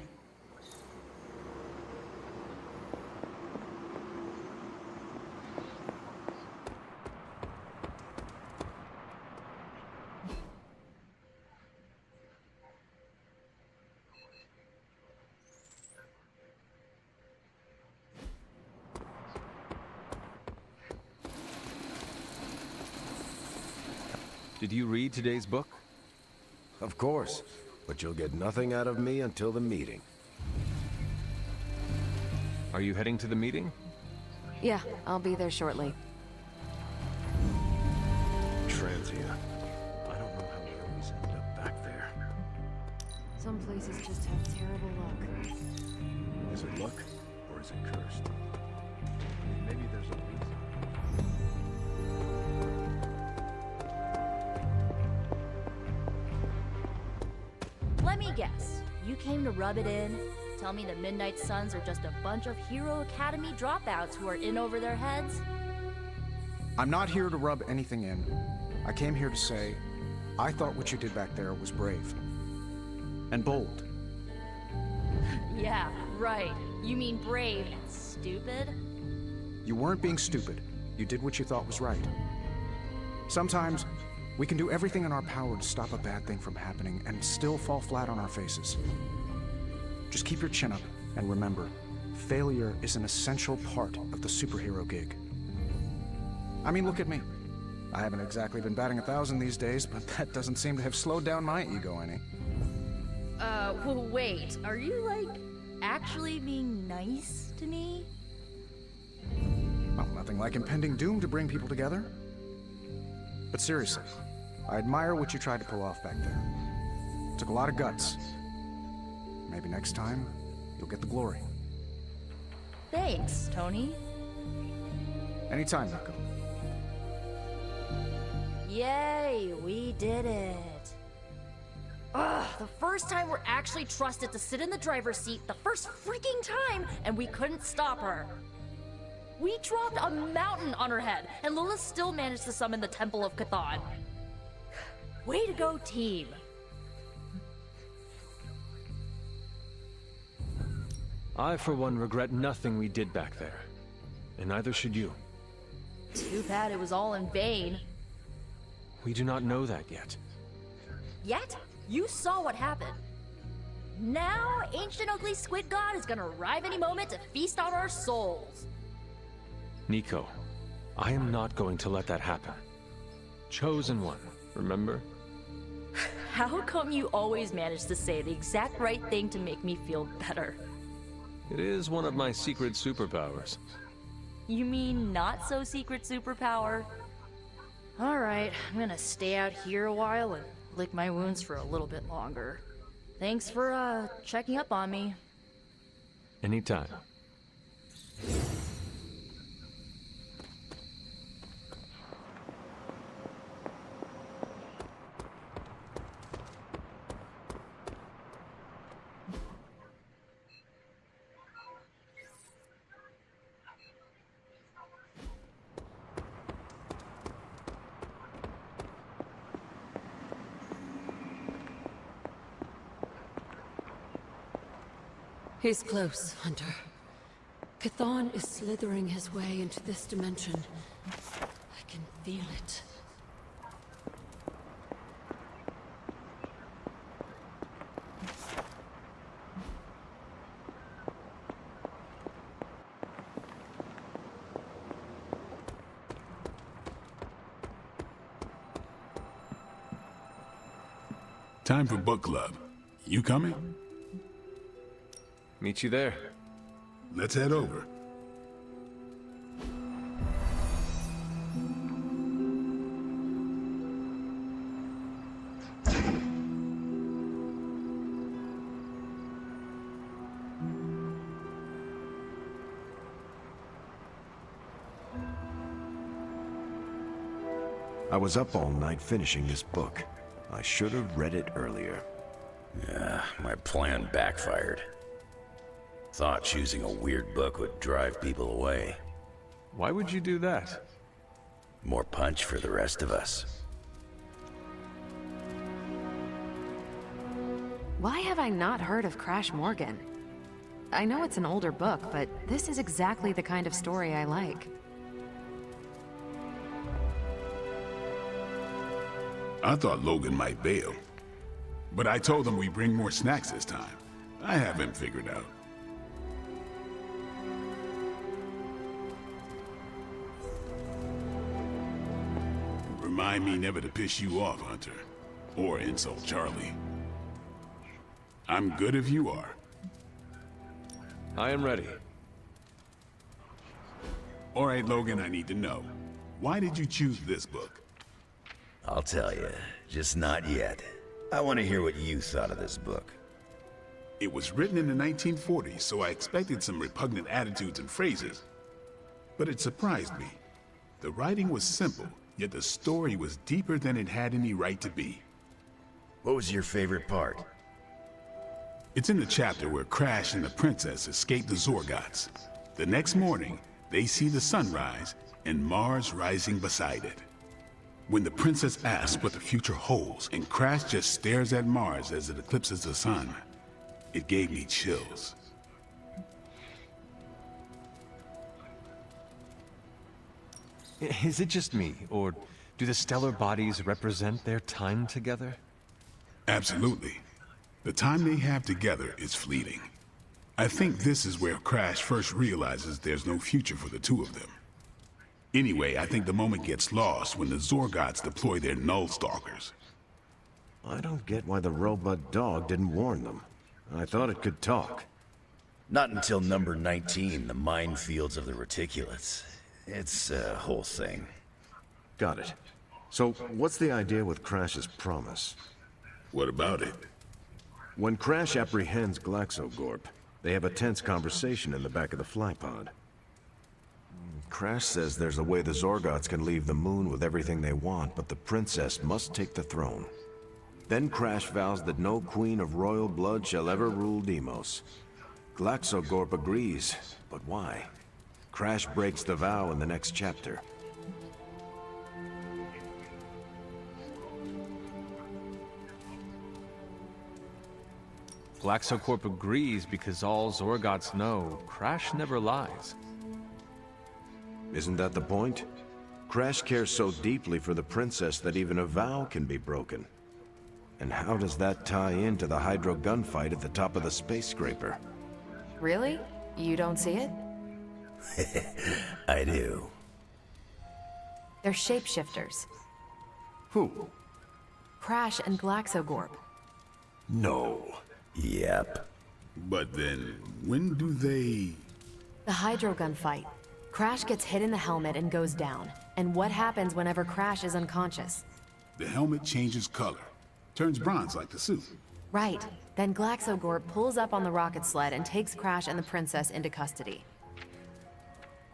Did you read today's book? Of course, but you'll get nothing out of me until the meeting. Are you heading to the meeting? Yeah, I'll be there shortly. Transia. I don't know how we always end up back there. Some places just have terrible luck. Is it luck, or is it cursed? Maybe there's a reason. Let me guess. You came to rub it in? Tell me the Midnight Suns are just a bunch of Hero Academy dropouts who are in over their heads? I'm not here to rub anything in. I came here to say, I thought what you did back there was brave. And bold. Yeah, right. You mean brave and stupid? You weren't being stupid. You did what you thought was right. Sometimes, We can do everything in our power to stop a bad thing from happening and still fall flat on our faces. Just keep your chin up and remember, failure is an essential part of the superhero gig. I mean, look at me. I haven't exactly been batting 1,000 these days, but that doesn't seem to have slowed down my ego any. Wait, are you, like, actually being nice to me? Well, nothing like impending doom to bring people together. But seriously, I admire what you tried to pull off back there. It took a lot of guts. Maybe next time, you'll get the glory. Thanks, Tony. Anytime, Nico. Yay, we did it. Ugh, the first time we're actually trusted to sit in the driver's seat, the first freaking time, and we couldn't stop her. We dropped a mountain on her head, and Lilith still managed to summon the Temple of Chthon. Way to go, team. I, for one, regret nothing we did back there. And neither should you. Too bad it was all in vain. We do not know that yet. Yet, you saw what happened. Now, Ancient Ugly Squid God is gonna arrive any moment to feast on our souls. Nico, I am not going to let that happen. Chosen one, remember? How come you always manage to say the exact right thing to make me feel better? It is one of my secret superpowers. You mean not so secret superpower? Alright, I'm gonna stay out here a while and lick my wounds for a little bit longer. Thanks for, checking up on me. Anytime. He's close, Hunter. Chthon is slithering his way into this dimension. I can feel it. Time for book club. You coming? Meet you there. Let's head over. I was up all night finishing this book. I should have read it earlier. Yeah, my plan backfired. Thought choosing a weird book would drive people away. Why would you do that? More punch for the rest of us. Why have I not heard of Crash Morgan? I know it's an older book, but this is exactly the kind of story I like. I thought Logan might bail. But I told him we bring more snacks this time. I have him figured out. Remind me never to piss you off, Hunter. Or insult Charlie. I'm good if you are. I am ready. All right, Logan, I need to know. Why did you choose this book? I'll tell you, just not yet. I want to hear what you thought of this book. It was written in the 1940s, so I expected some repugnant attitudes and phrases. But it surprised me. The writing was simple, yet the story was deeper than it had any right to be. What was your favorite part? It's in the chapter where Crash and the princess escape the Zorgots. The next morning, they see the sun rise and Mars rising beside it. When the princess asks what the future holds and Crash just stares at Mars as it eclipses the sun, it gave me chills. Is it just me, or Do the stellar bodies represent their time together? Absolutely. The time they have together is fleeting. I think this is where Crash first realizes there's no future for the two of them. Anyway, I think the moment gets lost when the Zorgots deploy their Null Stalkers. I don't get why the robot dog didn't warn them. I thought it could talk. Not until number 19, the minefields of the reticulates. It's a whole thing. Got it. So, what's the idea with Crash's promise? What about it? When Crash apprehends Glaxogorp, they have a tense conversation in the back of the flypod. Crash says there's a way the Zorgots can leave the moon with everything they want, but the princess must take the throne. Then Crash vows that no queen of royal blood shall ever rule Deimos. Glaxogorp agrees, but why? Crash breaks the vow in the next chapter. Glaxocorp agrees because all Zorgots know Crash never lies. Isn't that the point? Crash cares so deeply for the princess that even a vow can be broken. And how does that tie into the Hydro gunfight at the top of the space scraper? Really? You don't see it? I do. They're shapeshifters. Who? Crash and Glaxogorp. No. Yep. But then, when do they... The Hydro gunfight. Crash gets hit in the helmet and goes down. And what happens whenever Crash is unconscious? The helmet changes color. Turns bronze like the suit. Right. Then Glaxogorp pulls up on the rocket sled and takes Crash and the princess into custody.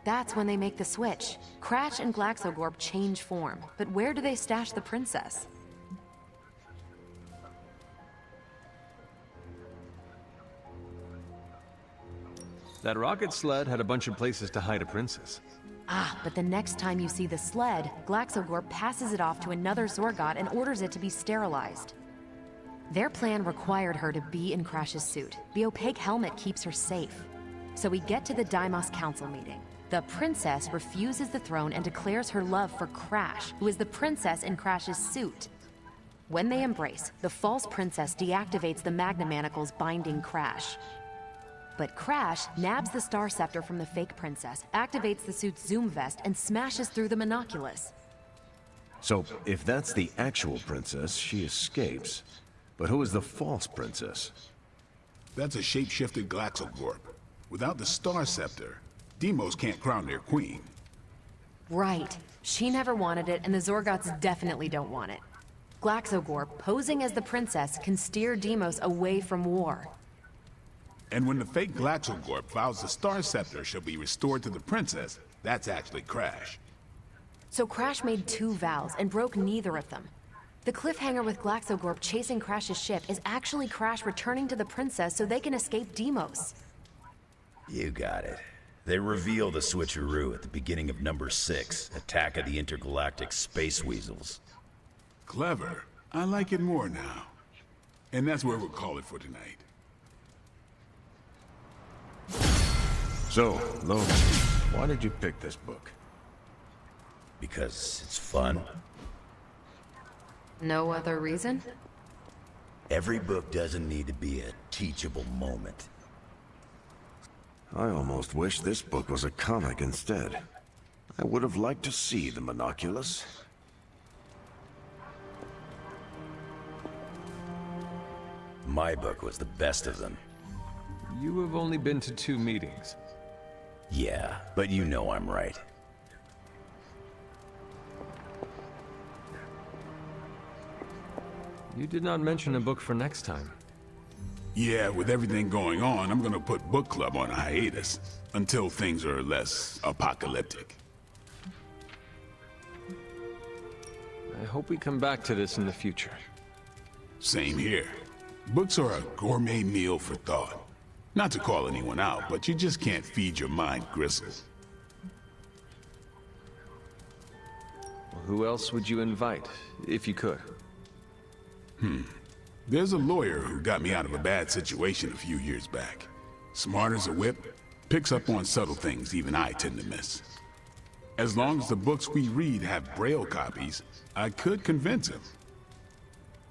That's when they make the switch. Crash and Glaxogorp change form. But where do they stash the princess? That rocket sled had a bunch of places to hide a princess. Ah, but the next time you see the sled, Glaxogorp passes it off to another Zorgot and orders it to be sterilized. Their plan required her to be in Crash's suit. The opaque helmet keeps her safe. So we get to the Deimos Council meeting. The princess refuses the throne and declares her love for Crash, who is the princess in Crash's suit. When they embrace, the false princess deactivates the Magna Manacles binding Crash. But Crash nabs the Star Scepter from the fake princess, activates the suit's Zoom vest, and smashes through the Monoculus. So, if that's the actual princess, she escapes. But who is the false princess? That's a shape-shifted Glaxogorp. Without the Star Scepter, Deimos can't crown their queen. Right. She never wanted it, and the Zorgots definitely don't want it. Glaxogorp, posing as the princess, can steer Deimos away from war. And when the fake Glaxogorp vows the Star Scepter shall be restored to the princess, that's actually Crash. So Crash made two vows and broke neither of them. The cliffhanger with Glaxogorp chasing Crash's ship is actually Crash returning to the princess so they can escape Deimos. You got it. They reveal the switcheroo at the beginning of number 6, Attack of the Intergalactic Space Weasels. Clever. I like it more now. And that's where we'll call it for tonight. So, Logan, why did you pick this book? Because it's fun. No other reason? Every book doesn't need to be a teachable moment. I almost wish this book was a comic instead. I would have liked to see the Monoculus. My book was the best of them. You have only been to 2 meetings. Yeah, but you know I'm right. You did not mention a book for next time. Yeah, with everything going on, I'm gonna put book club on a hiatus until things are less apocalyptic. I hope we come back to this in the future. Same here. Books are a gourmet meal for thought. Not to call anyone out, but you just can't feed your mind gristle. Who else would you invite, if you could? There's a lawyer who got me out of a bad situation a few years back. Smart as a whip, picks up on subtle things even I tend to miss. As long as the books we read have Braille copies, I could convince him.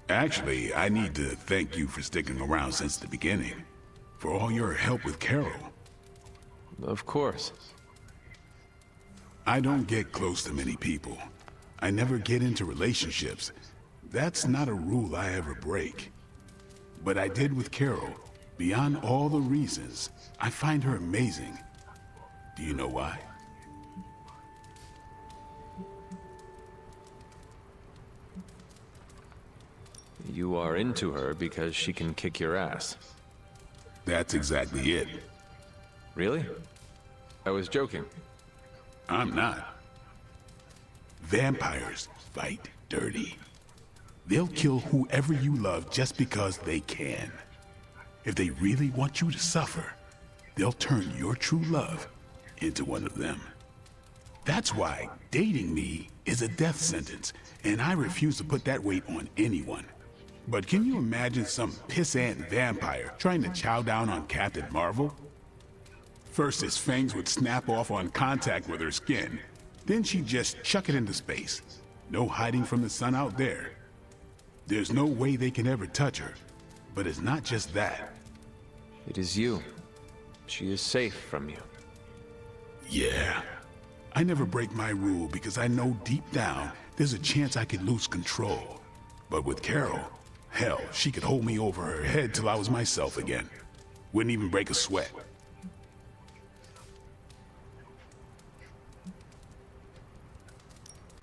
Actually, I need to thank you for sticking around since the beginning. For all your help with Carol. Of course. I don't get close to many people. I never get into relationships. That's not a rule I ever break. But I did with Carol. Beyond all the reasons, I find her amazing. Do you know why? You are into her because she can kick your ass. That's exactly it. Really? I was joking. I'm not. Vampires fight dirty. They'll kill whoever you love just because they can. If they really want you to suffer, they'll turn your true love into one of them. That's why dating me is a death sentence, and I refuse to put that weight on anyone. But can you imagine some pissant vampire trying to chow down on Captain Marvel? First, his fangs would snap off on contact with her skin. Then she'd just chuck it into space. No hiding from the sun out there. There's no way they can ever touch her. But it's not just that. It is you. She is safe from you. Yeah. I never break my rule because I know deep down there's a chance I could lose control. But with Carol, hell, she could hold me over her head till I was myself again. Wouldn't even break a sweat.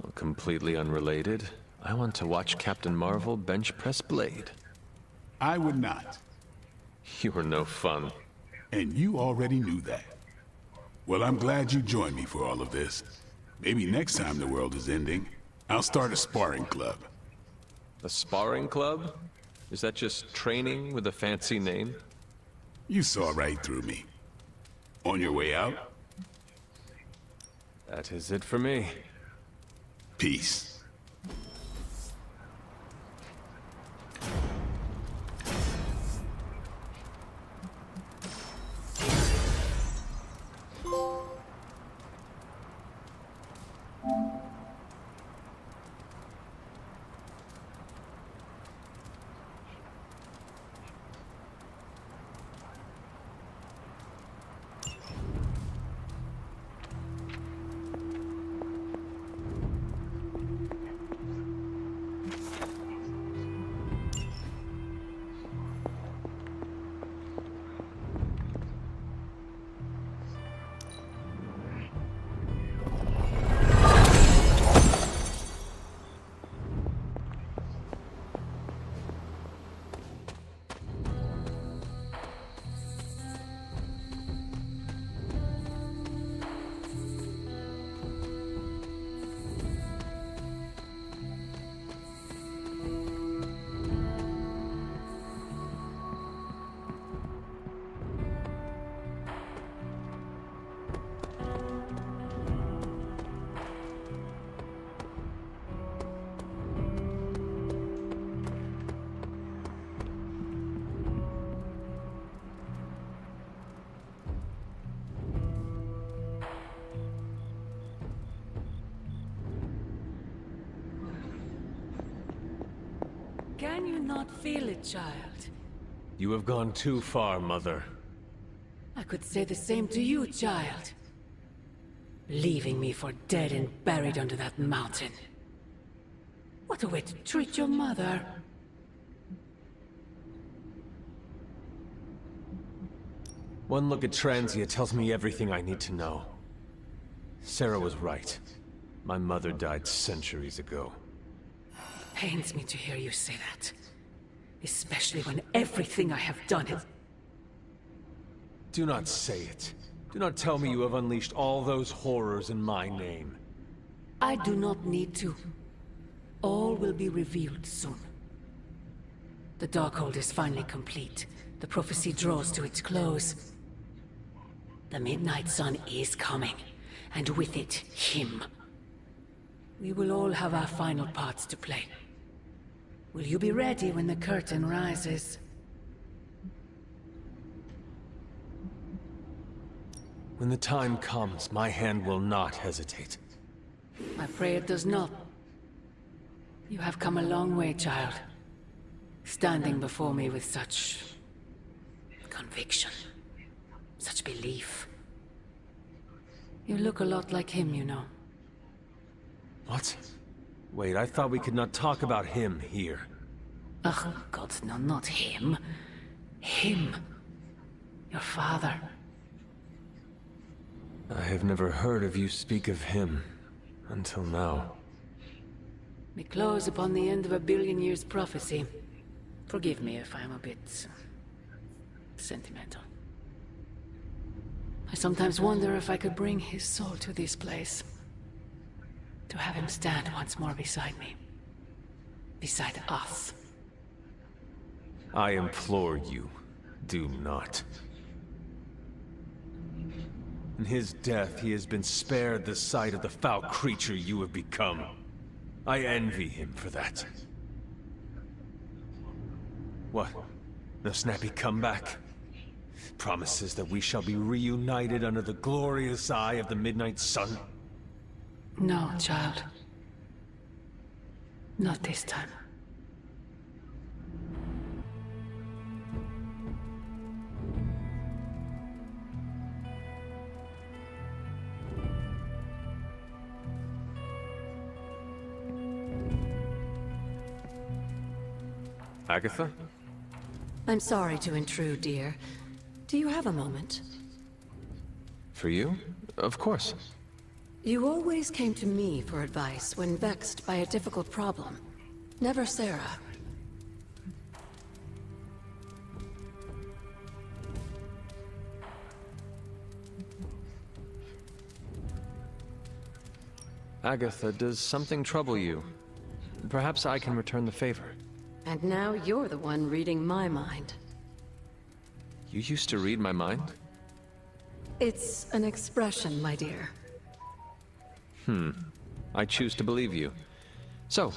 Well, completely unrelated, I want to watch Captain Marvel bench press Blade. I would not. You are no fun. And you already knew that. Well, I'm glad you joined me for all of this. Maybe next time the world is ending, I'll start a sparring club. A sparring club? Is that just training with a fancy name? You saw right through me. On your way out? That is it for me. Peace. Can you not feel it, child? You have gone too far, Mother. I could say the same to you, child. Leaving me for dead and buried under that mountain. What a way to treat your mother. One look at Transia tells me everything I need to know. Sarah was right. My mother died centuries ago. Pains me to hear you say that. Especially when everything I have done is... Do not say it. Do not tell me you have unleashed all those horrors in my name. I do not need to. All will be revealed soon. The Darkhold is finally complete. The prophecy draws to its close. The Midnight Sun is coming, and with it, him. We will all have our final parts to play. Will you be ready when the curtain rises? When the time comes, my hand will not hesitate. I pray it does not. You have come a long way, child. Standing before me with such conviction, such belief. You look a lot like him, you know. What? Wait, I thought we could not talk about him here. Ugh, God, no, not him. Him. Your father. I have never heard of you speak of him until now. We close upon the end of a billion years prophecy. Forgive me if I'm a bit sentimental. I sometimes wonder if I could bring his soul to this place. To have him stand once more beside me. Beside us. I implore you, do not. In his death, he has been spared the sight of the foul creature you have become. I envy him for that. What? No snappy comeback? Promises that we shall be reunited under the glorious eye of the midnight sun? No, child. Not this time. Agatha? I'm sorry to intrude, dear. Do you have a moment? For you? Of course. You always came to me for advice when vexed by a difficult problem. Never Sarah. Agatha, does something trouble you? Perhaps I can return the favor. And now you're the one reading my mind. You used to read my mind? It's an expression, my dear. I choose to believe you. So,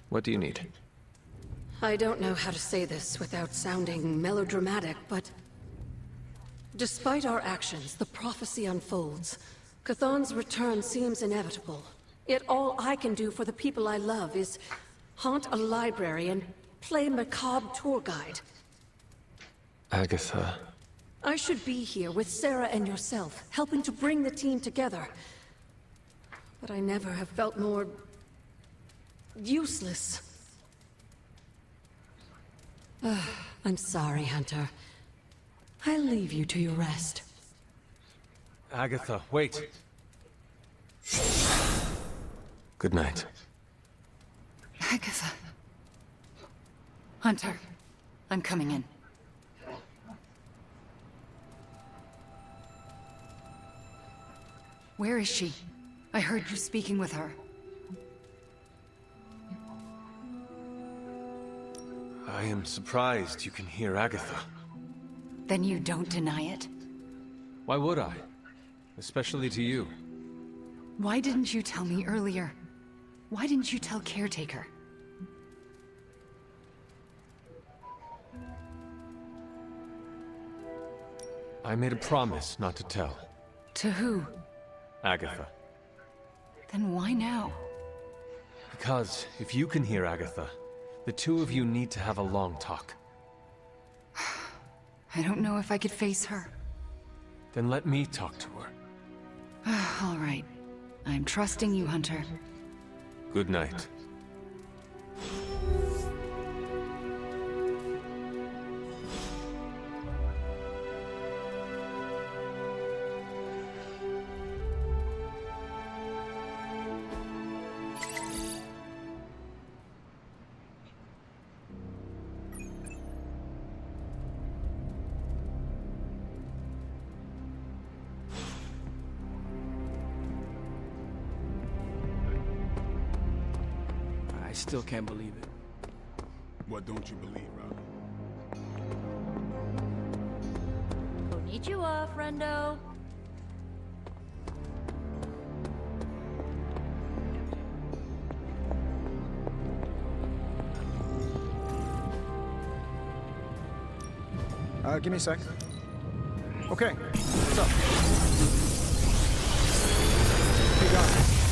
what do you need? I don't know how to say this without sounding melodramatic, but... despite our actions, the prophecy unfolds. Chthon's return seems inevitable. Yet all I can do for the people I love is haunt a library and play macabre tour guide. Agatha... I should be here with Sarah and yourself, helping to bring the team together. But I never have felt more... useless. I'm sorry, Hunter. I'll leave you to your rest. Agatha, wait. Good night. Agatha. Hunter, I'm coming in. Where is she? I heard you speaking with her. I am surprised you can hear Agatha. Then you don't deny it? Why would I? Especially to you. Why didn't you tell me earlier? Why didn't you tell Caretaker? I made a promise not to tell. To who? Agatha. Then why now? Because if you can hear Agatha, the two of you need to have a long talk. I don't know if I could face her. Then let me talk to her. All right. I'm trusting you, Hunter. Good night. I still can't believe it. What don't you believe, Robin? Konnichiwa, friendo. Give me a sec. Okay, what's up? Hey, Doc,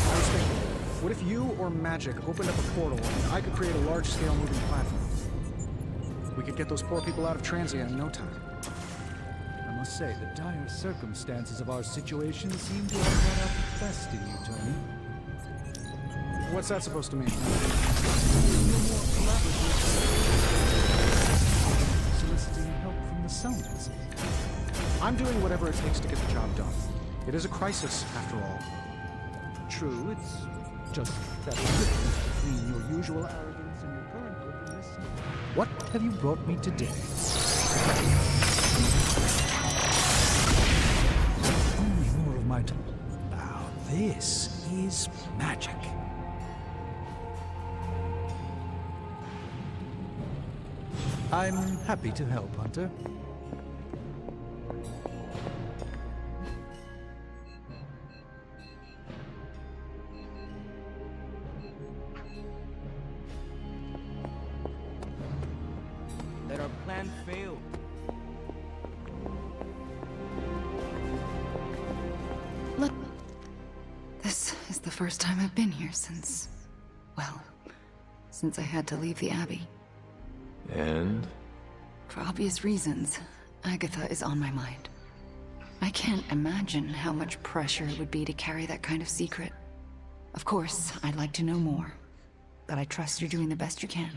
I was thinking. What if you or magic opened up a portal and I could create a large-scale moving platform? We could get those poor people out of Transient in no time. I must say, the dire circumstances of our situation seem to have brought out the best in you, Tony. What's that supposed to mean? Soliciting help from the Summons. I'm doing whatever it takes to get the job done. It is a crisis, after all. True, it's just that difference between your usual arrogance and your current openness. What have you brought me today? Only more of my time. Now this is magic. I'm happy to help, Hunter. That our plan failed. Look, this is the first time I've been here since, well, since I had to leave the Abbey. And? For obvious reasons, Agatha is on my mind. I can't imagine how much pressure it would be to carry that kind of secret. Of course, I'd like to know more, but I trust you're doing the best you can.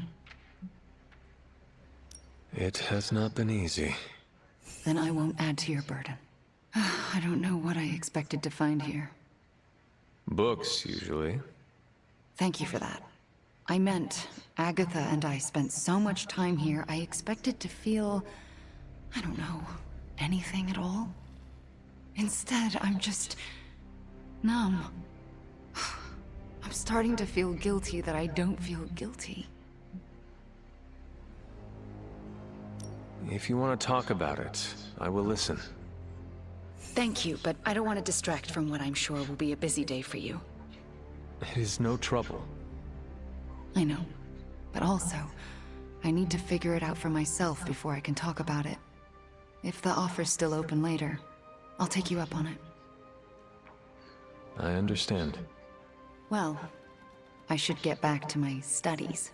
It has not been easy. Then I won't add to your burden. I don't know what I expected to find here. Books, usually. Thank you for that. I meant, Agatha and I spent so much time here, I expected to feel, I don't know, anything at all. Instead, I'm just numb. I'm starting to feel guilty that I don't feel guilty. If you want to talk about it, I will listen. Thank you, but I don't want to distract from what I'm sure will be a busy day for you. It is no trouble. I know. But also, I need to figure it out for myself before I can talk about it. If the offer's still open later, I'll take you up on it. I understand. Well, I should get back to my studies.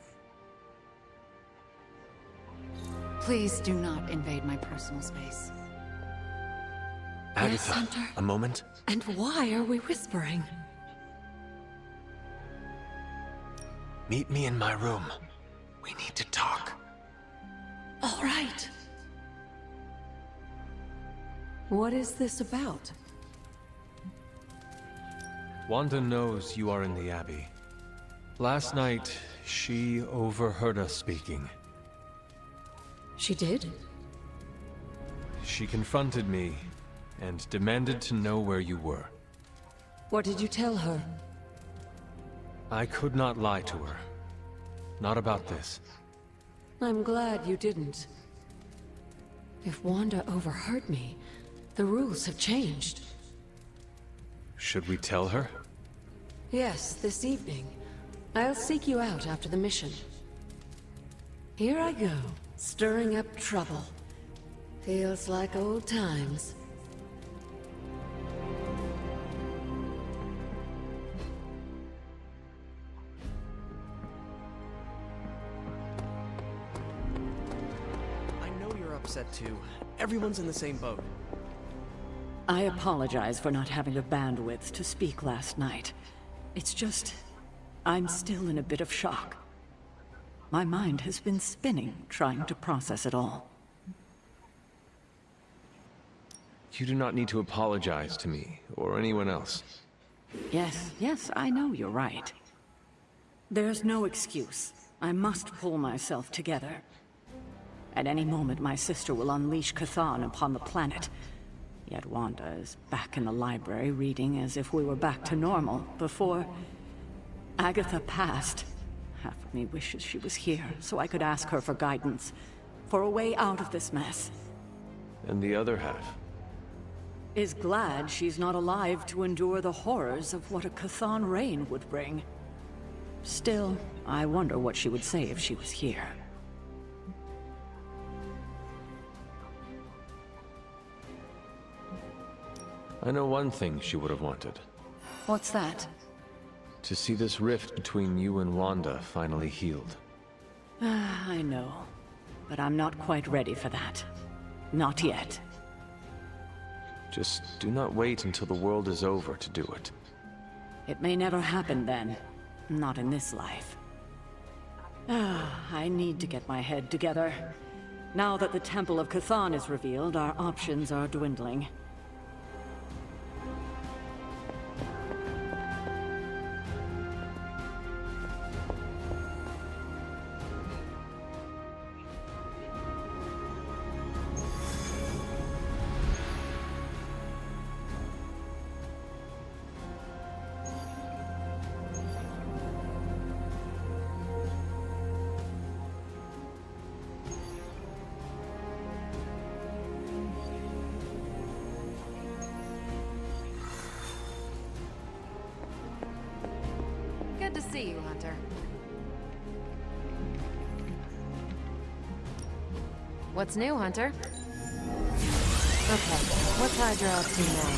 Please do not invade my personal space. Agatha, Yes, Hunter? a moment. And why are we whispering? Meet me in my room. We need to talk. All right. What is this about? Wanda knows you are in the Abbey. Last night, she overheard us speaking. She did? She confronted me and demanded to know where you were. What did you tell her? I could not lie to her. Not about this. I'm glad you didn't. If Wanda overheard me, the rules have changed. Should we tell her? Yes, this evening. I'll seek you out after the mission. Here I go, stirring up trouble. Feels like old times. Upset too. Everyone's in the same boat. I apologize for not having the bandwidth to speak last night. It's just, I'm still in a bit of shock. My mind has been spinning, trying to process it all. You do not need to apologize to me, or anyone else. Yes, I know you're right. There's no excuse. I must pull myself together. At any moment, my sister will unleash Chthon upon the planet. Yet Wanda is back in the library reading as if we were back to normal before Agatha passed. Half of me wishes she was here so I could ask her for guidance, for a way out of this mess. And the other half? Is glad she's not alive to endure the horrors of what a Chthon reign would bring. Still, I wonder what she would say if she was here. I know one thing she would have wanted. What's that? to see this rift between you and Wanda finally healed. I know, but I'm not quite ready for that. Not yet. Just do not wait until the world is over to do it. It may never happen then. Not in this life. I need to get my head together. Now that the Temple of Cthon is revealed, our options are dwindling. Good to see you, Hunter. What's new, Hunter? Okay, what's Hydra up to now?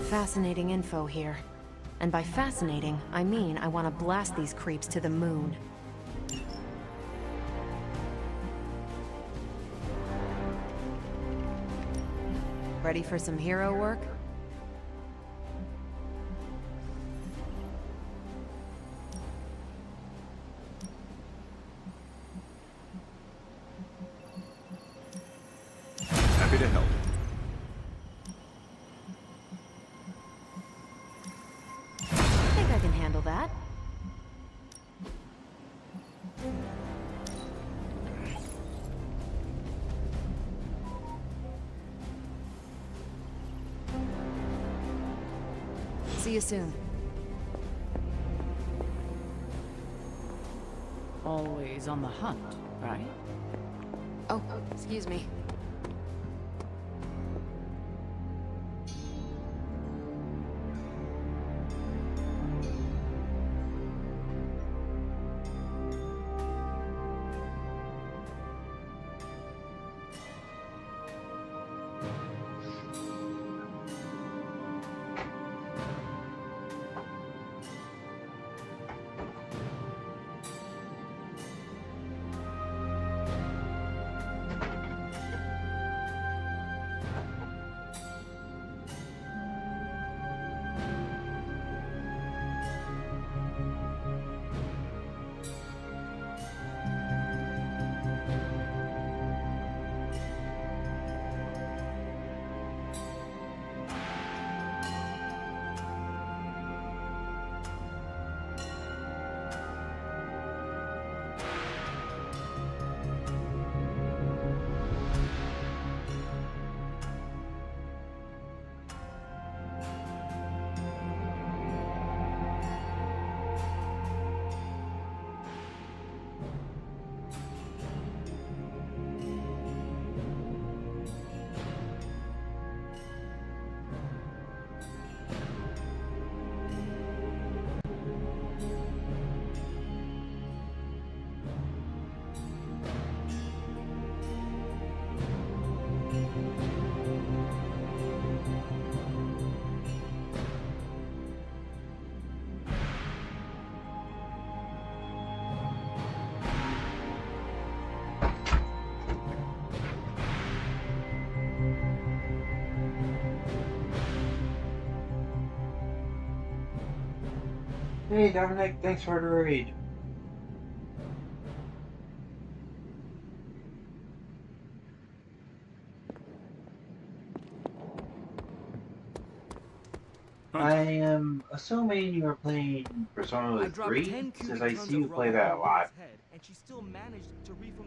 Fascinating info here. And by fascinating, I mean I want to blast these creeps to the moon. Ready for some hero work? Happy to help. I think I can handle that. See you soon. Always on the hunt, right? Oh, excuse me. Hey Dominic, thanks for the raid. I am assuming you are playing Persona 3, since I see you play that a lot.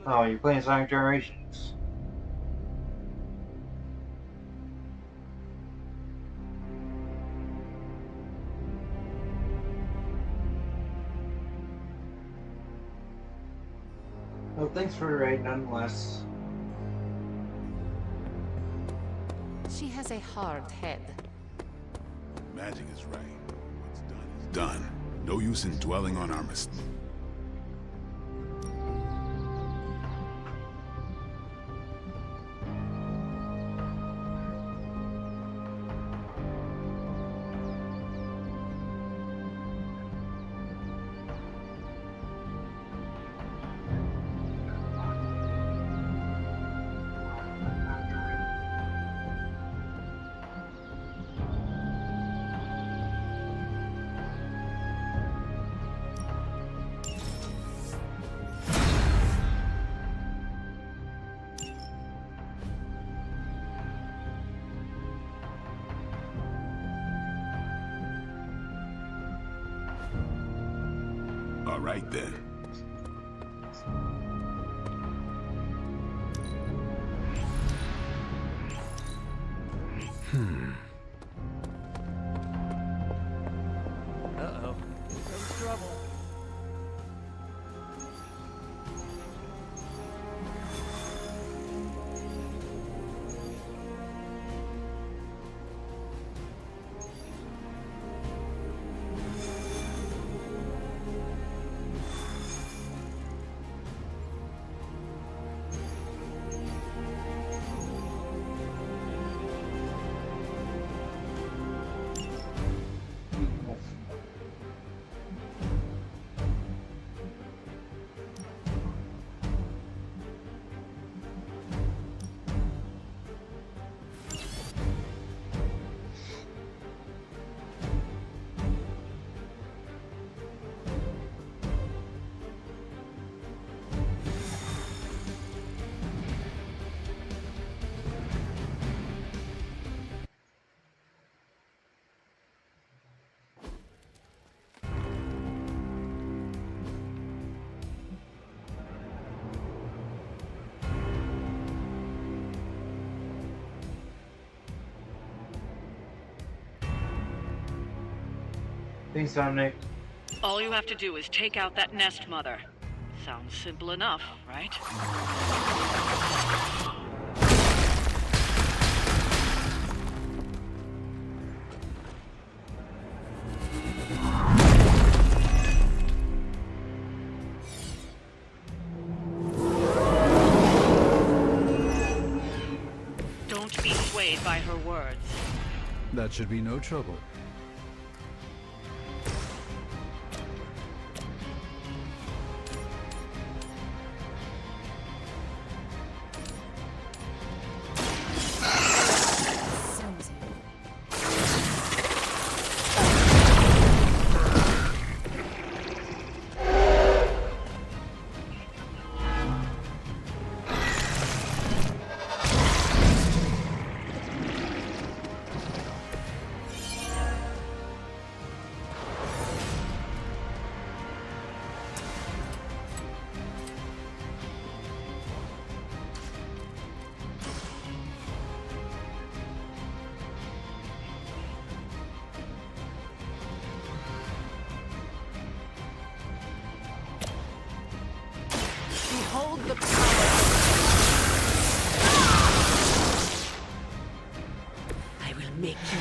Oh, you're playing Sonic Generations. Well, thanks for the raid, nonetheless. She has a hard head. Magic is right. What's done is done. No use in dwelling on our mistakes. All right then. Uh-oh. Here comes trouble. Thanks, Dominic. All you have to do is take out that nest mother. Sounds simple enough, right? Don't be swayed by her words. That should be no trouble. Behold the power. I will make you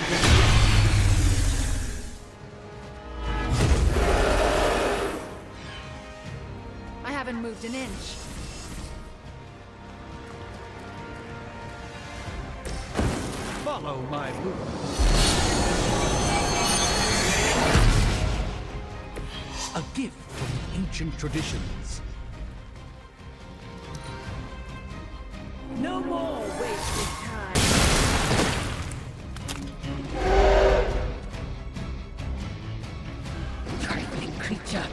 I haven't moved an inch. Follow my movements. A gift from ancient traditions. no more wasted time. Trifling creature.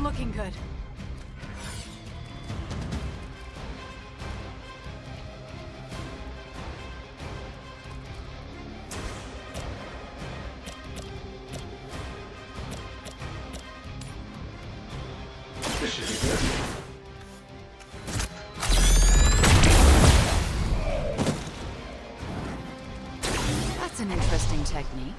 Looking good. This should be good. That's an interesting technique.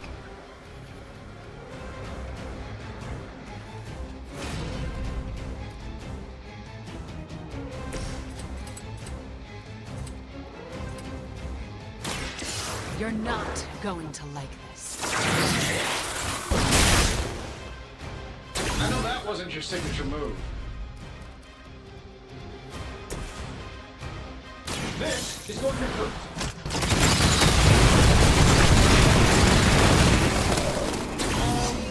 You're not going to like this. I know that wasn't your signature move. This is going to hurt.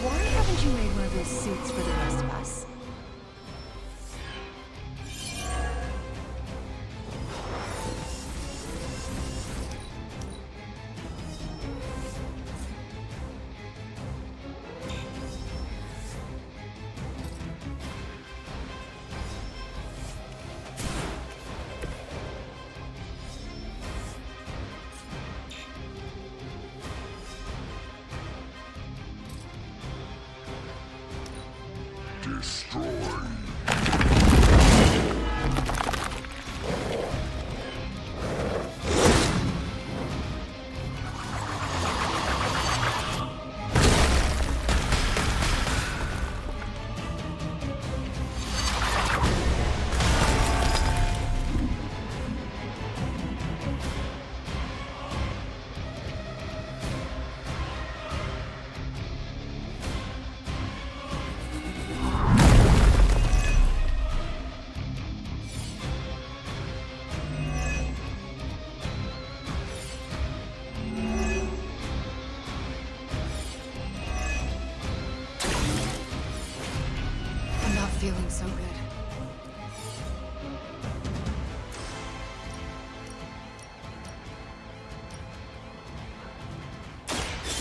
Why haven't you made one of those suits for the rest of us? Destroy. Feeling so good.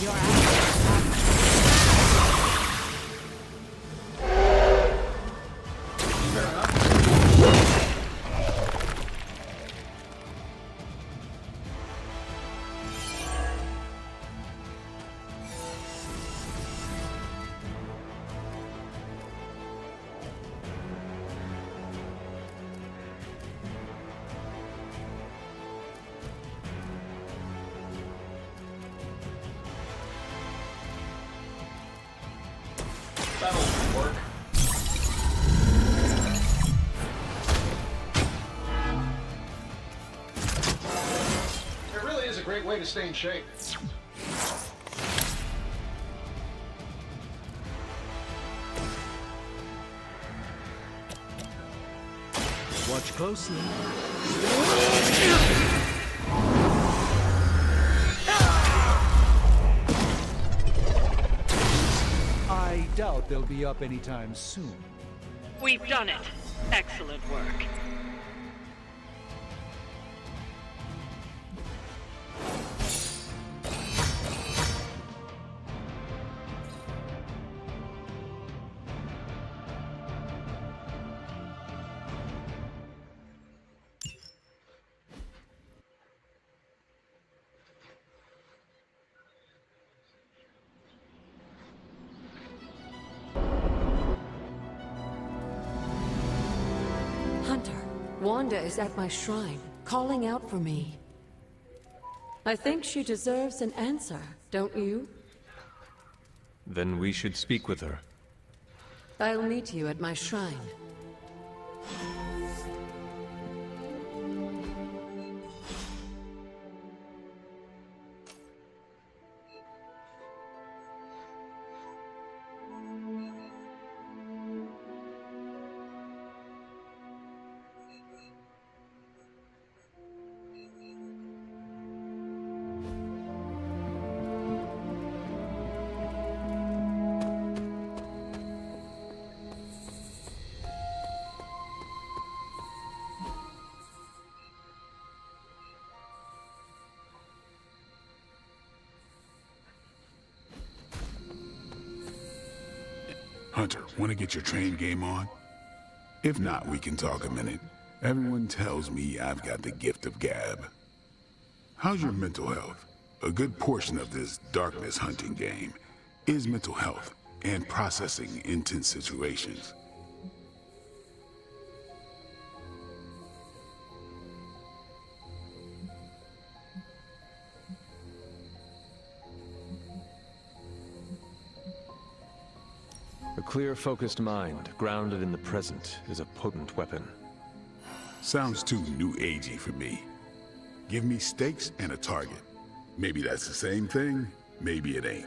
You're That'll work. It really is a great way to stay in shape. Watch closely. I doubt they'll be up anytime soon. We've done it. Excellent work. Hunter, Wanda is at my shrine, calling out for me. I think she deserves an answer, don't you? Then we should speak with her. I'll meet you at my shrine. Hunter, want to get your train game on? If not, we can talk a minute. Everyone tells me I've got the gift of gab. How's your mental health? A good portion of this darkness hunting game is mental health and processing intense situations. A clear, focused mind, grounded in the present, is a potent weapon. Sounds too new agey for me. Give me stakes and a target. Maybe that's the same thing, maybe it ain't.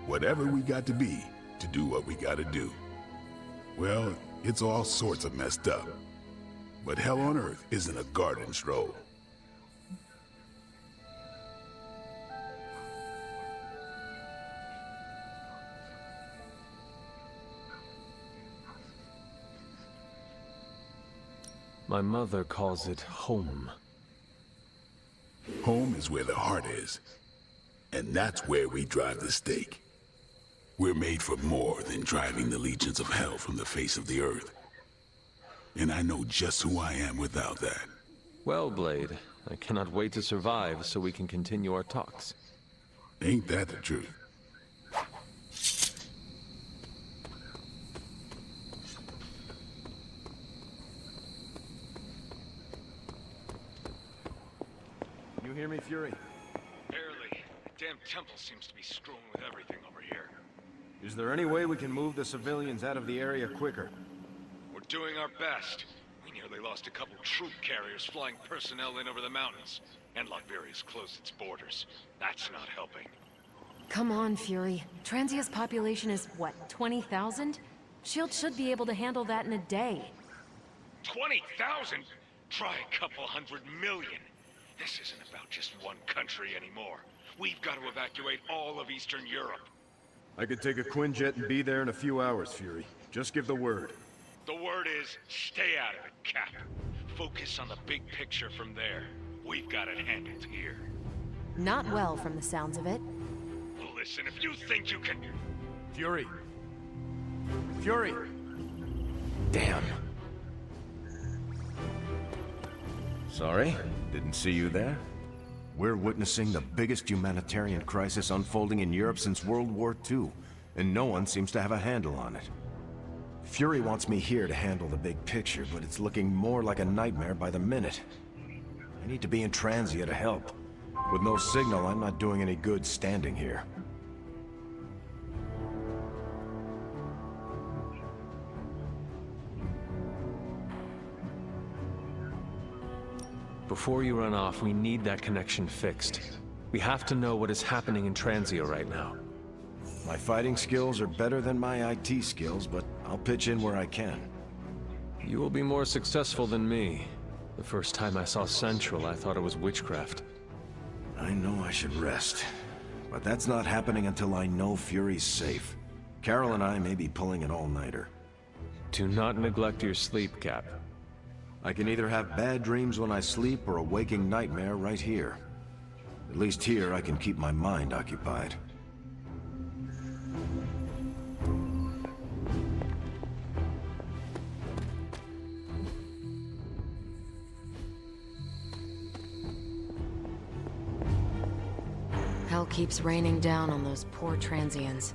Whatever we got to be to do what we gotta do. Well, it's all sorts of messed up. But hell on Earth isn't a garden stroll. My mother calls it home. Home is where the heart is. And that's where we drive the stake. We're made for more than driving the legions of hell from the face of the earth. And I know just who I am without that. Well, Blade, I cannot wait to survive so we can continue our talks. Ain't that the truth? You hear me, Fury? Barely. The damn temple seems to be strewn with everything over here. Is there any way we can move the civilians out of the area quicker? We're doing our best. We nearly lost a couple troop carriers flying personnel in over the mountains. And Lockveria's closed its borders. That's not helping. Come on, Fury. Transia's population is, what, 20,000? SHIELD should be able to handle that in a day. 20,000? Try a couple 100 million. This isn't about just one country anymore. We've got to evacuate all of Eastern Europe. I could take a Quinjet and be there in a few hours, Fury. Just give the word. The word is, stay out of it, Cap. Focus on the big picture from there. We've got it handled here. Not well, from the sounds of it. Listen, if you think you can... Fury! Fury! Damn. Sorry, didn't see you there. We're witnessing the biggest humanitarian crisis unfolding in Europe since World War II, and no one seems to have a handle on it. Fury wants me here to handle the big picture, but it's looking more like a nightmare by the minute. I need to be in Transia to help. With no signal, I'm not doing any good standing here. Before you run off, we need that connection fixed. We have to know what is happening in Transia right now. My fighting skills are better than my IT skills, but I'll pitch in where I can. You will be more successful than me. The first time I saw Central, I thought it was witchcraft. I know I should rest, but that's not happening until I know Fury's safe. Carol and I may be pulling an all-nighter. Do not neglect your sleep, Cap. I can either have bad dreams when I sleep or a waking nightmare right here. At least here I can keep my mind occupied. Hell keeps raining down on those poor Transians.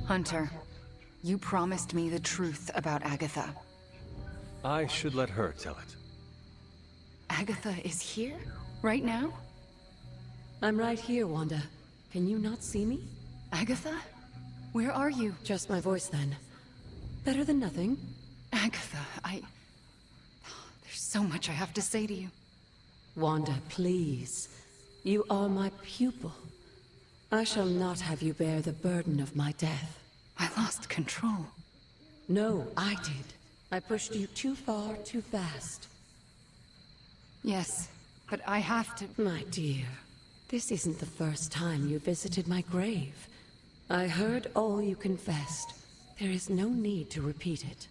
Hunter, you promised me the truth about Agatha. I should let her tell it. Agatha is here? Right now? I'm right here, Wanda. Can you not see me? Agatha? Where are you? Just my voice, then. Better than nothing. Agatha, there's so much I have to say to you. Wanda, please. You are my pupil. I shall not have you bear the burden of my death. I lost control. No, I did. I pushed you too far, too fast. Yes, but I have to... My dear, this isn't the first time you visited my grave. I heard all you confessed. There is no need to repeat it.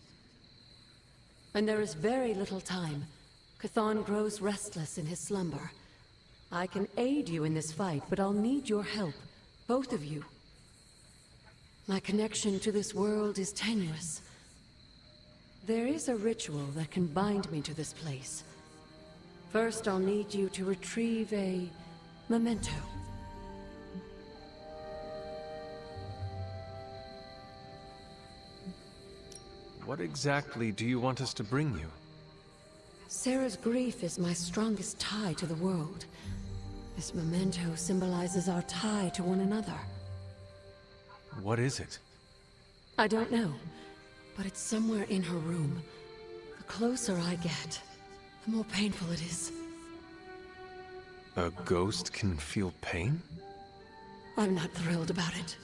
And there is very little time. Chthon grows restless in his slumber. I can aid you in this fight, but I'll need your help. Both of you. My connection to this world is tenuous. There is a ritual that can bind me to this place. First, I'll need you to retrieve a memento. What exactly do you want us to bring you? Sarah's grief is my strongest tie to the world. This memento symbolizes our tie to one another. What is it? I don't know, but it's somewhere in her room. The closer I get, the more painful it is. A ghost can feel pain? I'm not thrilled about it.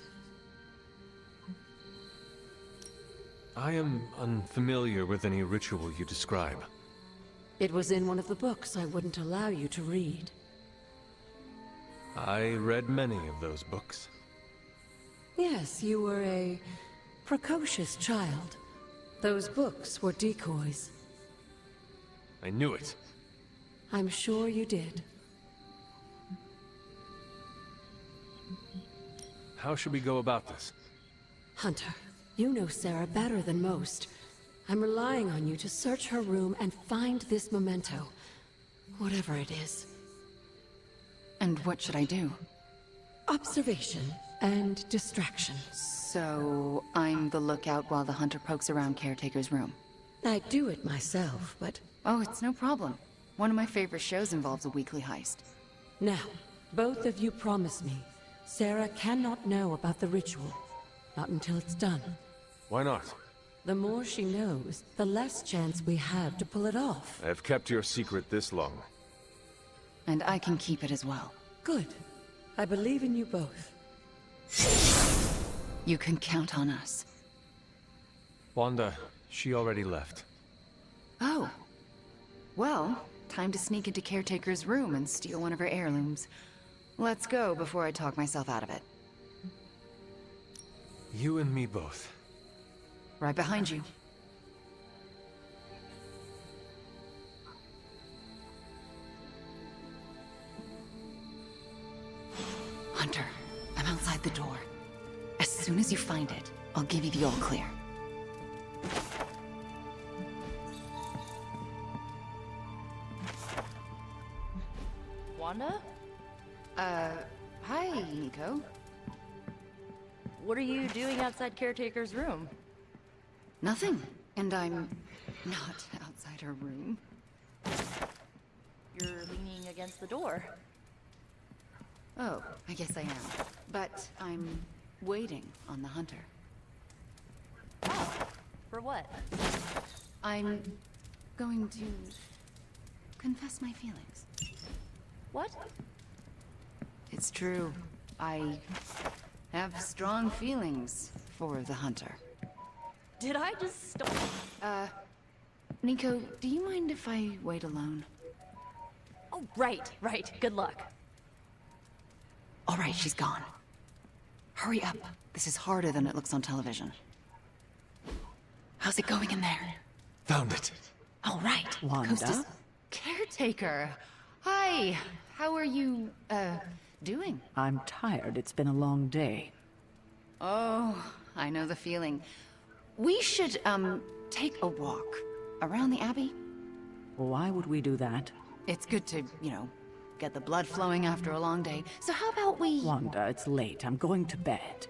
I am unfamiliar with any ritual you describe. It was in one of the books I wouldn't allow you to read. I read many of those books. Yes, you were a precocious child. Those books were decoys. I knew it. I'm sure you did. How should we go about this? Hunter, you know Sarah better than most. I'm relying on you to search her room and find this memento. Whatever it is. And what should I do? Observation and distraction. So, I'm the lookout while the hunter pokes around Caretaker's room. I do it myself, but... Oh, it's no problem. One of my favorite shows involves a weekly heist. Now, both of you promise me, Sarah cannot know about the ritual. Not until it's done. Why not? The more she knows, the less chance we have to pull it off. I have kept your secret this long. And I can keep it as well. Good. I believe in you both. You can count on us. Wanda, she already left. Oh. Well, time to sneak into Caretaker's room and steal one of her heirlooms. Let's go before I talk myself out of it. You and me both. Right behind you. Hunter, I'm outside the door. As soon as you find it, I'll give you the all clear. Wanda? Hi, Nico. What are you doing outside Caretaker's room? Nothing. And I'm not outside her room. You're leaning against the door. Oh, I guess I am. But I'm waiting on the hunter. Oh, for what? I'm going to confess my feelings. What? It's true. I have strong feelings for the hunter. Did I just stop? Nico, do you mind if I wait alone? Oh, right. Good luck. All right, she's gone. Hurry up. This is harder than it looks on television. How's it going in there? Found it. All right. Wanda? Coast is Caretaker. Hi. How are you, doing? I'm tired. It's been a long day. Oh, I know the feeling. We should, take a walk around the Abbey. Why would we do that? It's good to, get the blood flowing after a long day. So how about we... Wanda, it's late. I'm going to bed.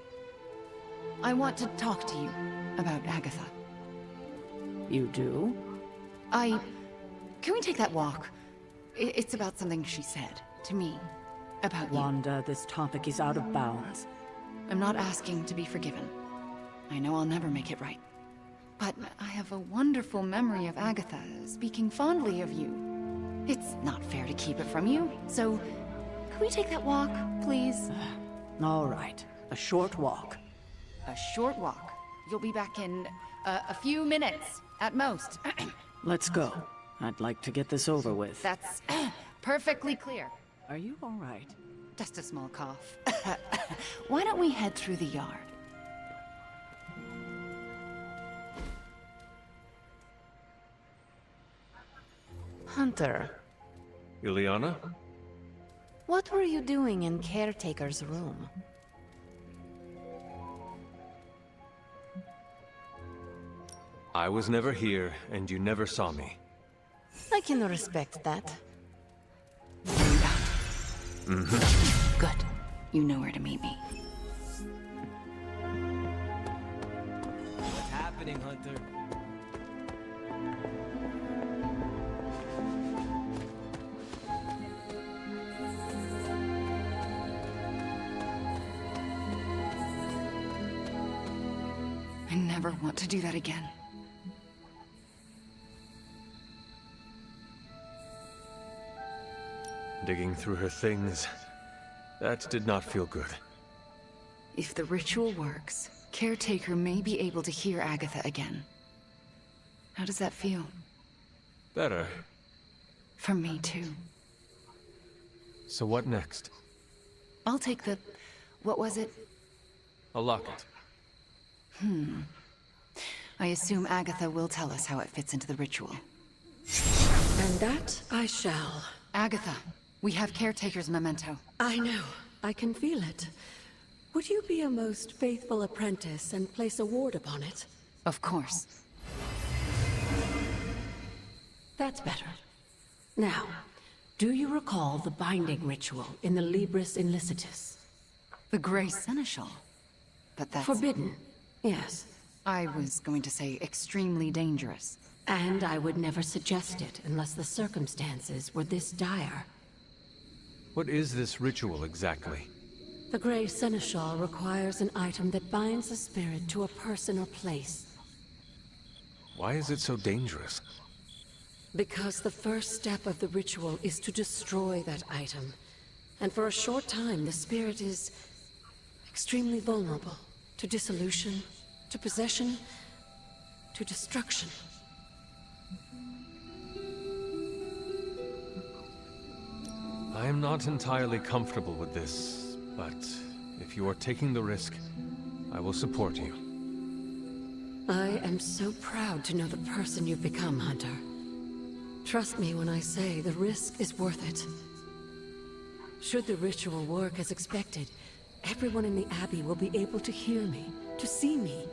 I want to talk to you about Agatha. You do? Can we take that walk? It's about something she said to me. About you. Wanda, this topic is out of bounds. I'm not asking to be forgiven. I know I'll never make it right. But I have a wonderful memory of Agatha speaking fondly of you. It's not fair to keep it from you, so... Can we take that walk, please? All right. A short walk. A short walk. You'll be back in a few minutes, at most. Let's go. I'd like to get this over with. That's perfectly clear. Are you all right? Just a small cough. Why don't we head through the yard? Hunter, Ileana? what were you doing in Caretaker's room? I was never here, and you never saw me. I can respect that. Mm-hmm. Good. You know where to meet me. What's happening, Hunter? never want to do that again. Digging through her things, that did not feel good. If the ritual works, Caretaker may be able to hear Agatha again. How does that feel? Better. For me too. So what next? I'll take the... what was it? A locket. I assume Agatha will tell us how it fits into the ritual. And that I shall. Agatha, we have Caretaker's memento. I know. I can feel it. Would you be a most faithful apprentice and place a ward upon it? Of course. That's better. Now, do you recall the binding ritual in the Libris Inlicitus? The Grey Seneschal? But that's... Forbidden, yes. I was going to say extremely dangerous. And I would never suggest it unless the circumstances were this dire. What is this ritual exactly? The Grey Seneschal requires an item that binds a spirit to a person or place. Why is it so dangerous? Because the first step of the ritual is to destroy that item. And for a short time, the spirit is extremely vulnerable to dissolution, to possession, to destruction. I am not entirely comfortable with this, but if you are taking the risk, I will support you. I am so proud to know the person you've become, Hunter. Trust me when I say the risk is worth it. Should the ritual work as expected, everyone in the Abbey will be able to hear me, to see me.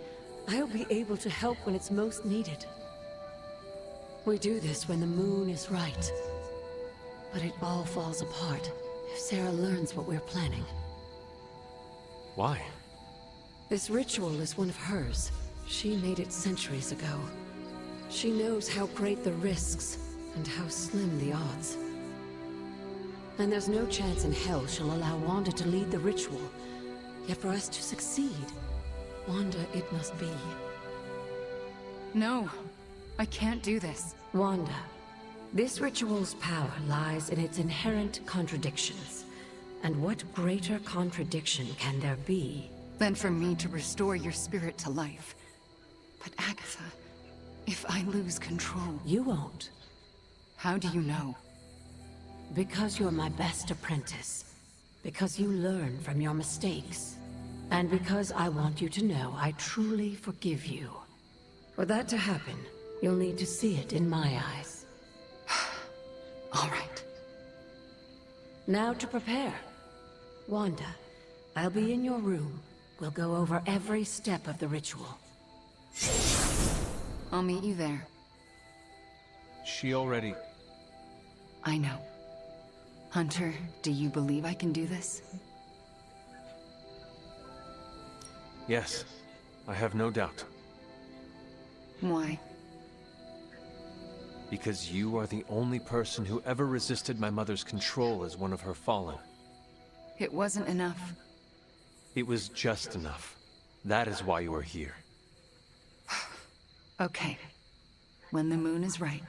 I'll be able to help when it's most needed. We do this when the moon is right. But it all falls apart if Sarah learns what we're planning. Why? This ritual is one of hers. She made it centuries ago. She knows how great the risks and how slim the odds. And there's no chance in hell she'll allow Wanda to lead the ritual. Yet for us to succeed, Wanda it must be. No, I can't do this. Wanda, this ritual's power lies in its inherent contradictions. And what greater contradiction can there be than for me to restore your spirit to life? But Agatha, if I lose control... You won't. How do you know? Because you're my best apprentice. Because you learn from your mistakes. And because I want you to know I truly forgive you. For that to happen, you'll need to see it in my eyes. All right. Now to prepare. Wanda, I'll be in your room. We'll go over every step of the ritual. I'll meet you there. She already... I know. Hunter, do you believe I can do this? Yes, I have no doubt. Why? Because you are the only person who ever resisted my mother's control as one of her fallen. It wasn't enough. It was just enough. That is why you are here. Okay. When the moon is right.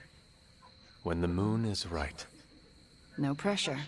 When the moon is right. No pressure.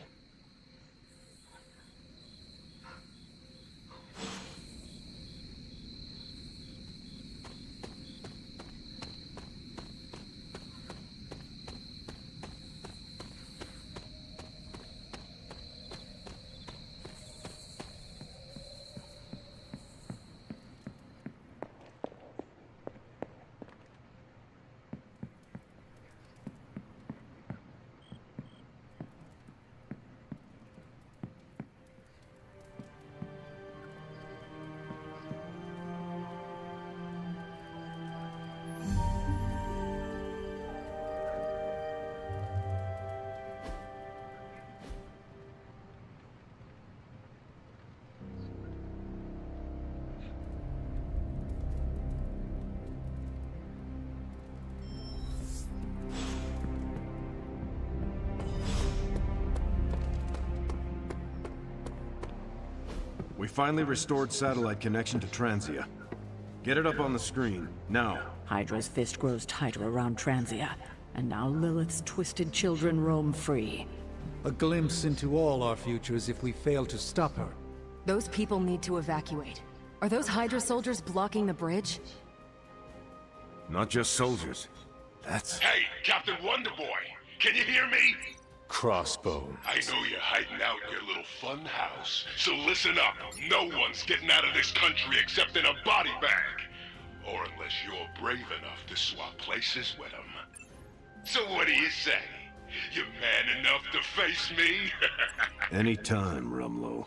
We finally restored satellite connection to Transia. Get it up on the screen, now. Hydra's fist grows tighter around Transia, and now Lilith's twisted children roam free. A glimpse into all our futures if we fail to stop her. Those people need to evacuate. Are those Hydra soldiers blocking the bridge? Not just soldiers. That's... Hey, Captain Wonderboy! Can you hear me? Crossbones. I know you're hiding out in your little fun house, so listen up. No one's getting out of this country except in a body bag. Or unless you're brave enough to swap places with them. So what do you say? You man enough to face me? Anytime, Rumlow.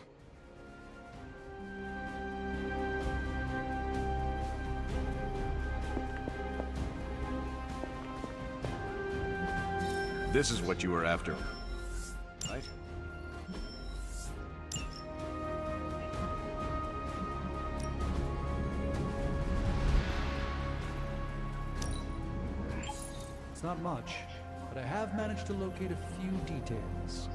This is what you were after, right? It's not much, but I have managed to locate a few details.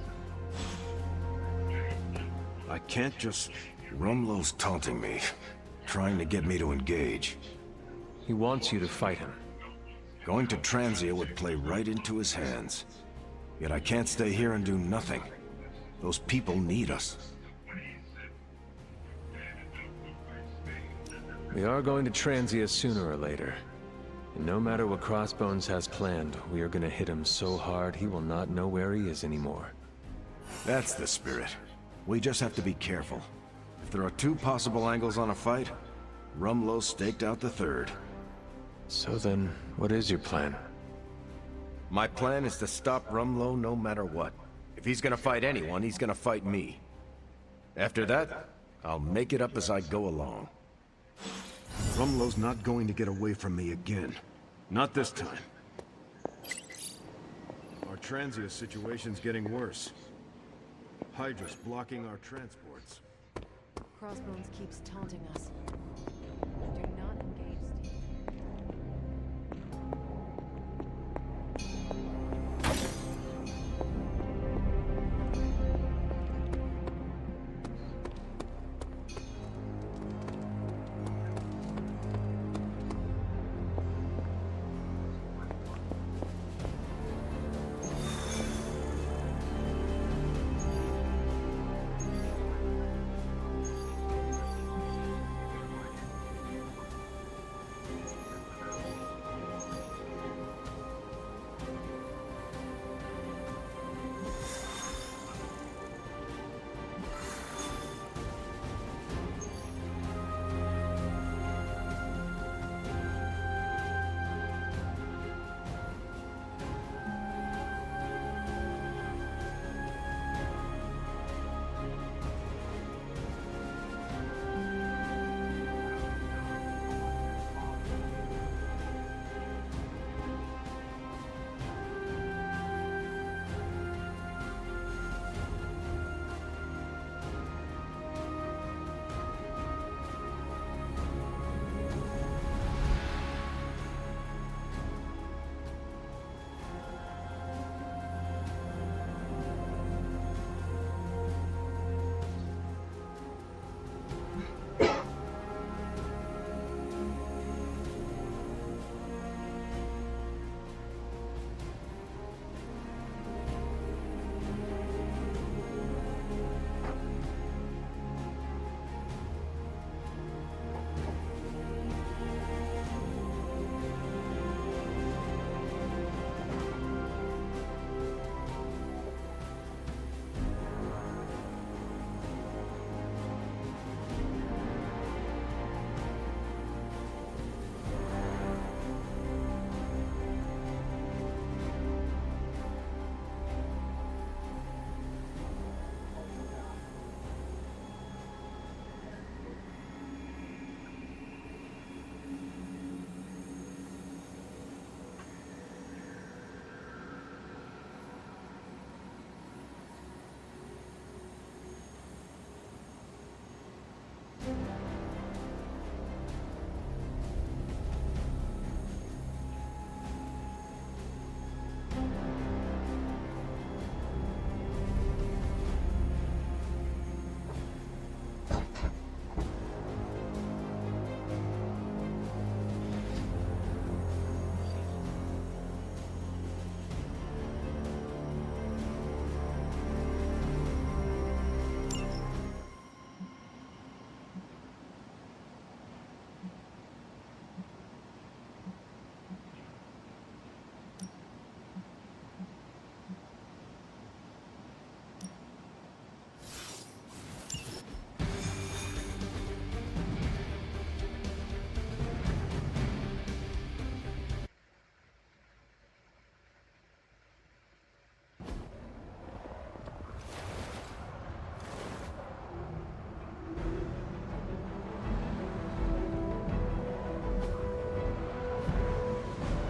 I can't just... Rumlow's taunting me, trying to get me to engage. He wants you to fight him. Going to Transia would play right into his hands. Yet I can't stay here and do nothing. Those people need us. We are going to Transia sooner or later. And no matter what Crossbones has planned, we are gonna hit him so hard he will not know where he is anymore. That's the spirit. We just have to be careful. If there are two possible angles on a fight, Rumlow staked out the third. So then, what is your plan? My plan is to stop Rumlow no matter what. If he's gonna fight anyone, he's gonna fight me. After that, I'll make it up as I go along. Rumlow's not going to get away from me again. Not this time. Our Transia situation's getting worse. Hydra's blocking our transports. Crossbones keeps taunting us. Do not engage, Steve.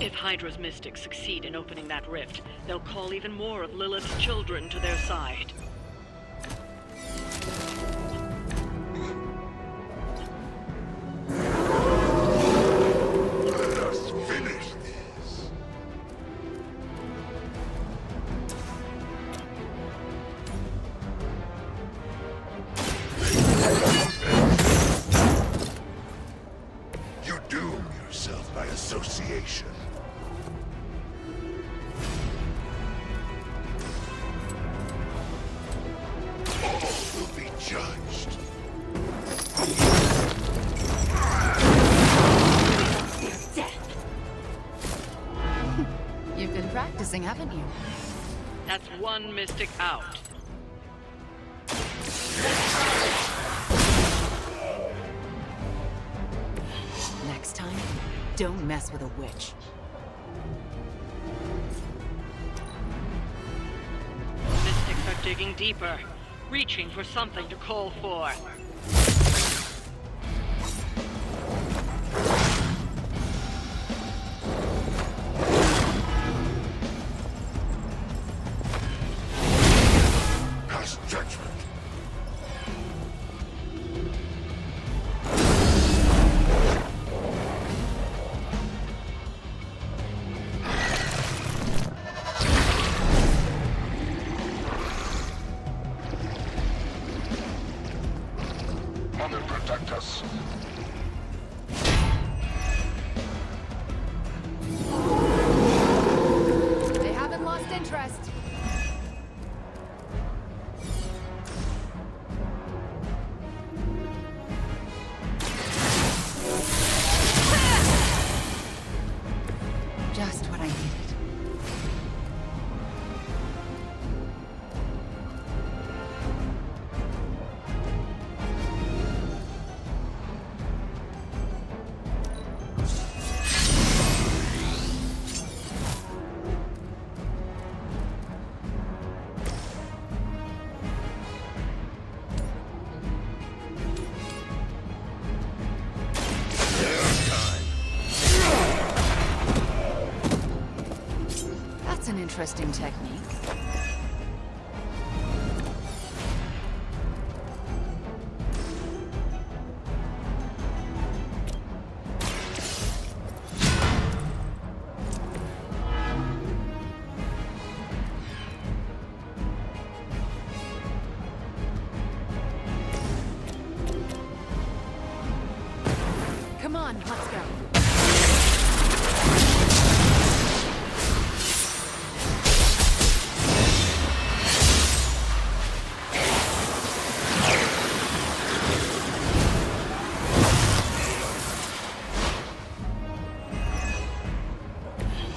If Hydra's mystics succeed in opening that rift, they'll call even more of Lilith's children to their side. Let us finish this. You doom yourself by association. All will be judged. You've been practicing, haven't you? That's one mystic out. Next time, don't mess with a witch. Mystics are digging deeper, reaching for something to call for. Pass judgment. Mother, protect us. They haven't lost interest. Just what I needed. That's an interesting technique. Come on, let's go.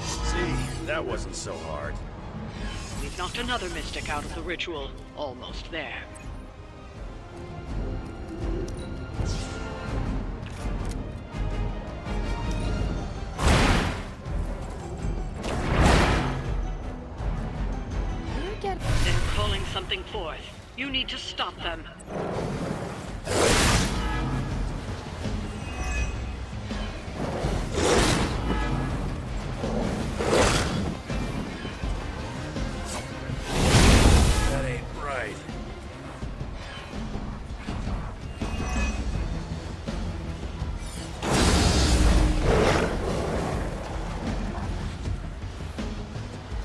See, that wasn't so hard. We've knocked another mystic out of the ritual. Almost there. They're calling something forth. You need to stop them. That ain't right.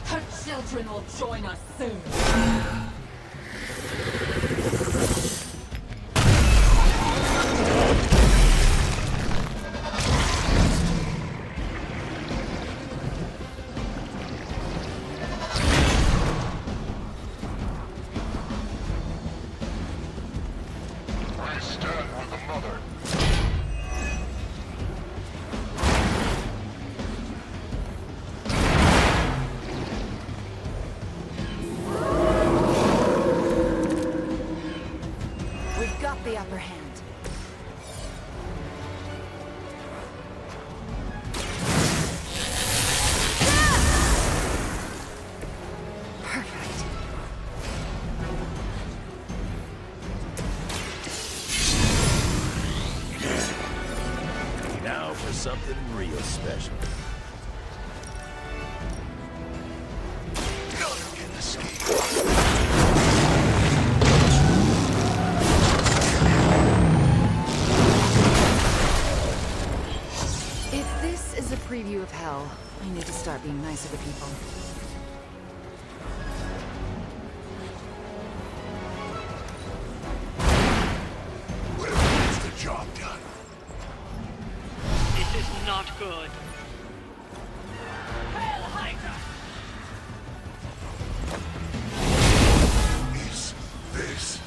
Her children will join us soon. I stand with the mother. We've got the upper hand. Perfect. Now for something real special. with hell. I need to start being nicer to people. Where is the job done? This is not good. Hail Hydra! Is this?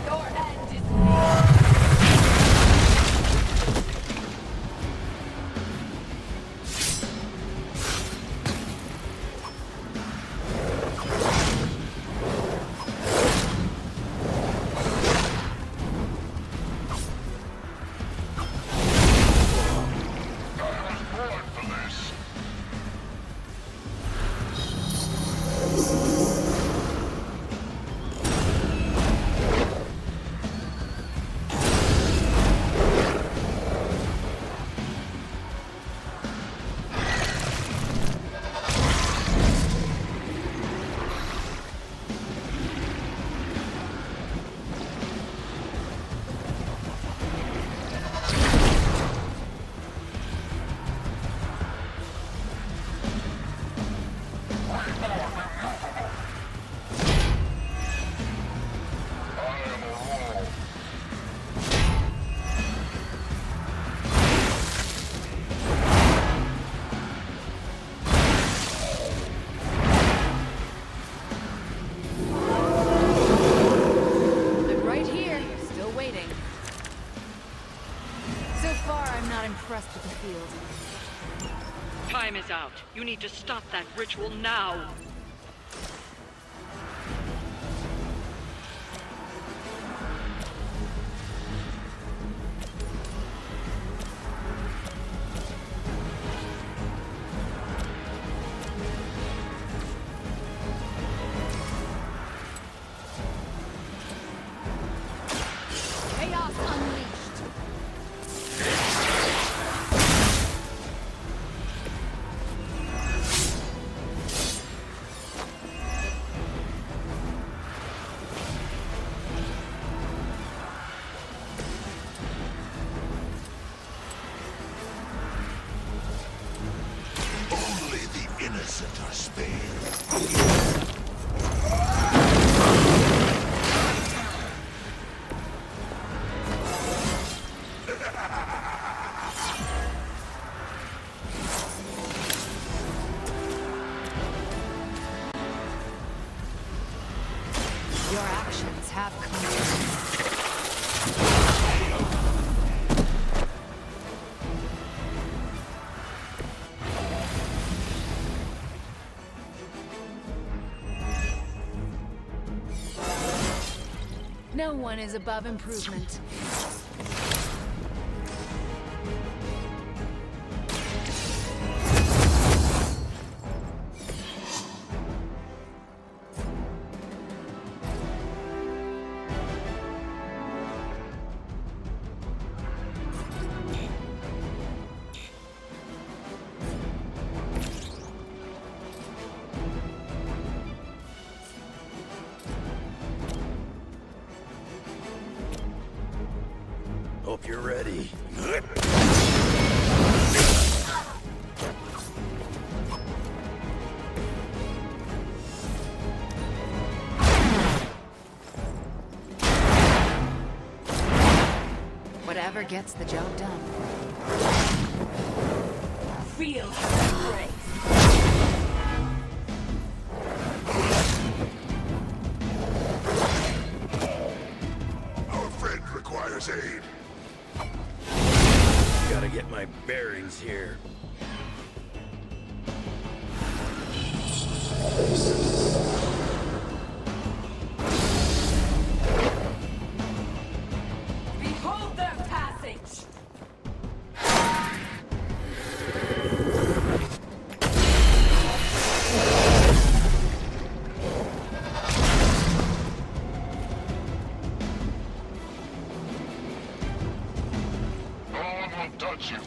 Your end is impressed with the field. Time is out. You need to stop that ritual now. Chaos unleashed. Only the innocent are spared. Your actions have consequences. No one is above improvement. Hope you're ready. Whatever gets the job done. Feel her embrace. Our friend requires aid. Gotta get my bearings here. Behold their passage! No one will touch you.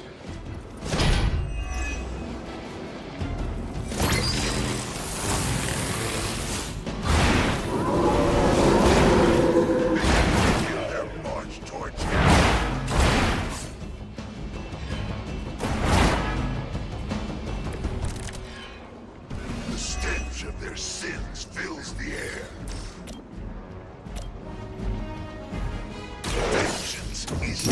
stench of their sins fills the air. Vengeance is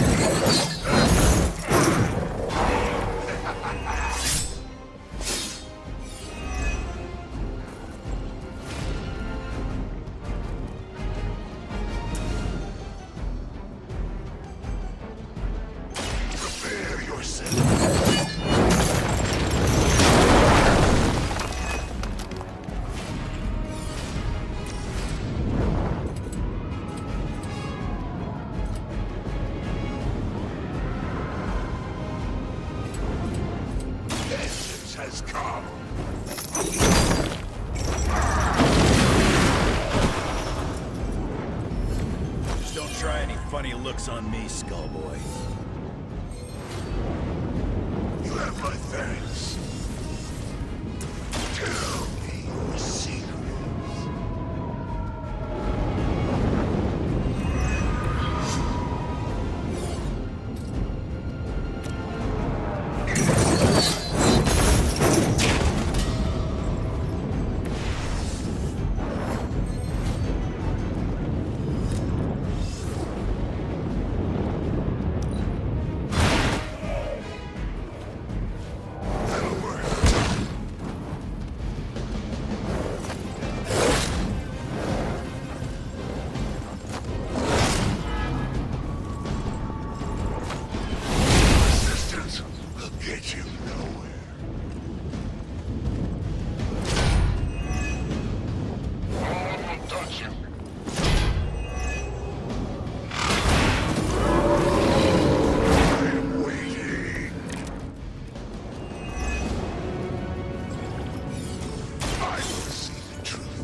prepare yourself. Has come. Just don't try any funny looks on me, Skullboy. You have my thanks. Tell me your secrets. Get you nowhere. No one will touch you. I am waiting. I will see the truth.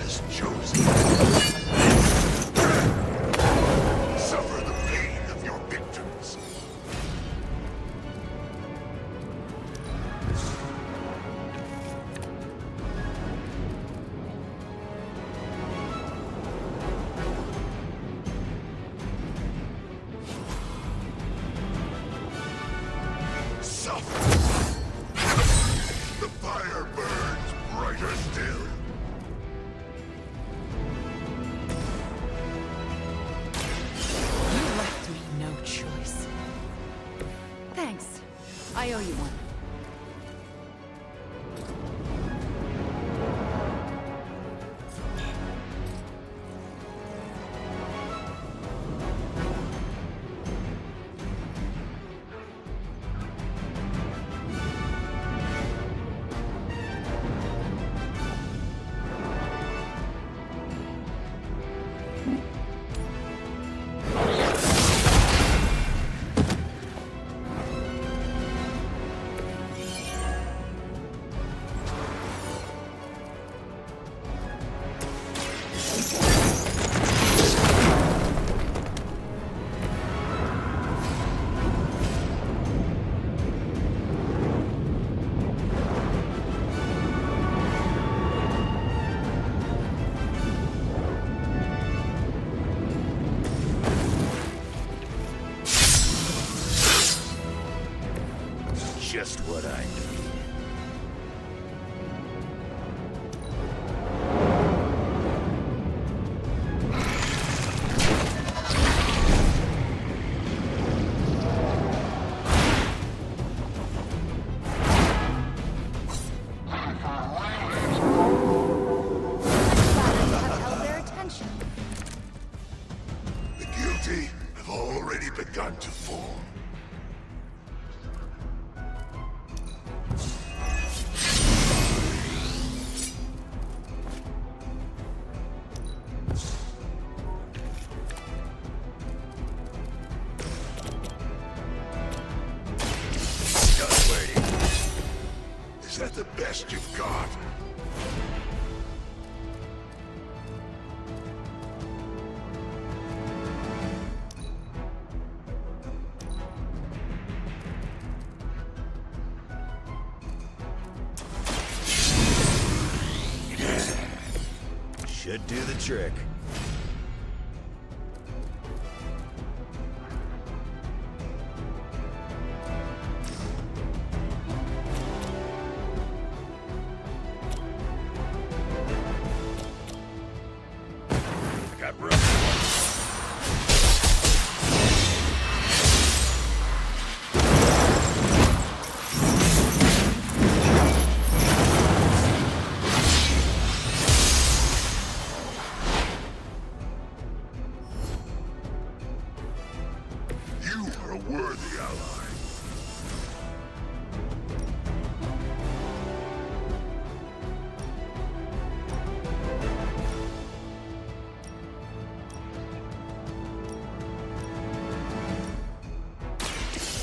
Has chosen. Suffer the pain of your victims. Suffer. The fire burns brighter still. You left me no choice. Thanks. I owe you one. Just what I need. The guilty have already begun to form. Done waiting. Is that the best you've got? Should do the trick. Got room. You are a worthy ally.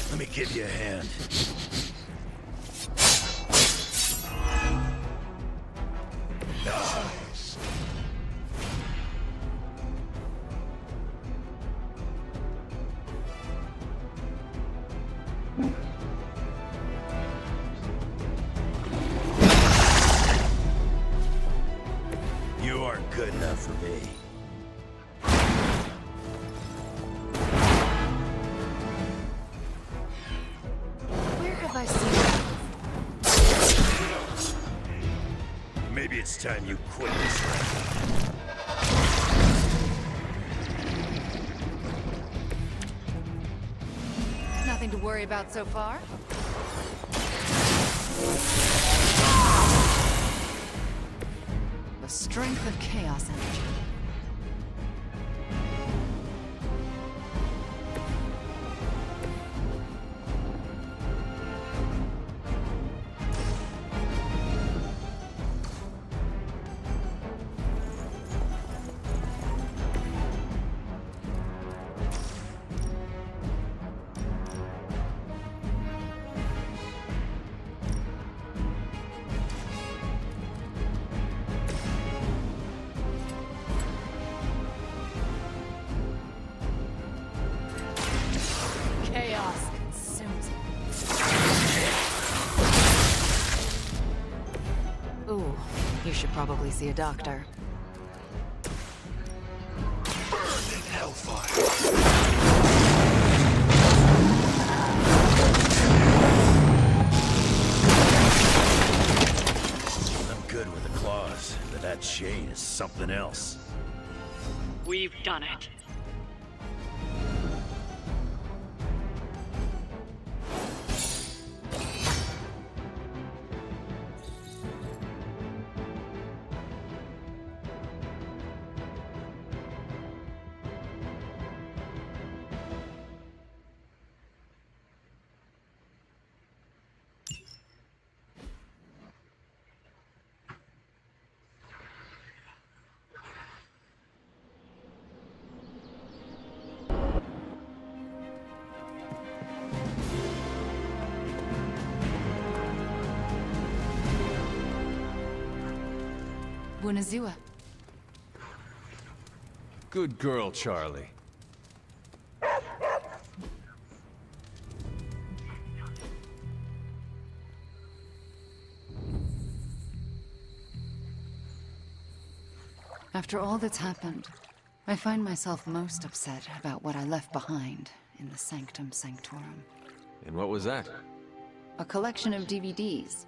Let me give you a hand. Nice. You aren't good enough for me. Where have I seen that? Maybe it's time you quit this thing. Nothing to worry about so far? The strength of chaos energy. Chaos consumes it. Ooh, you should probably see a doctor. Burning hellfire. I'm good with the claws, but that chain is something else. We've done it. Bunazua. Good girl, Charlie. After all that's happened, I find myself most upset about what I left behind in the Sanctum Sanctorum. And what was that? A collection of DVDs.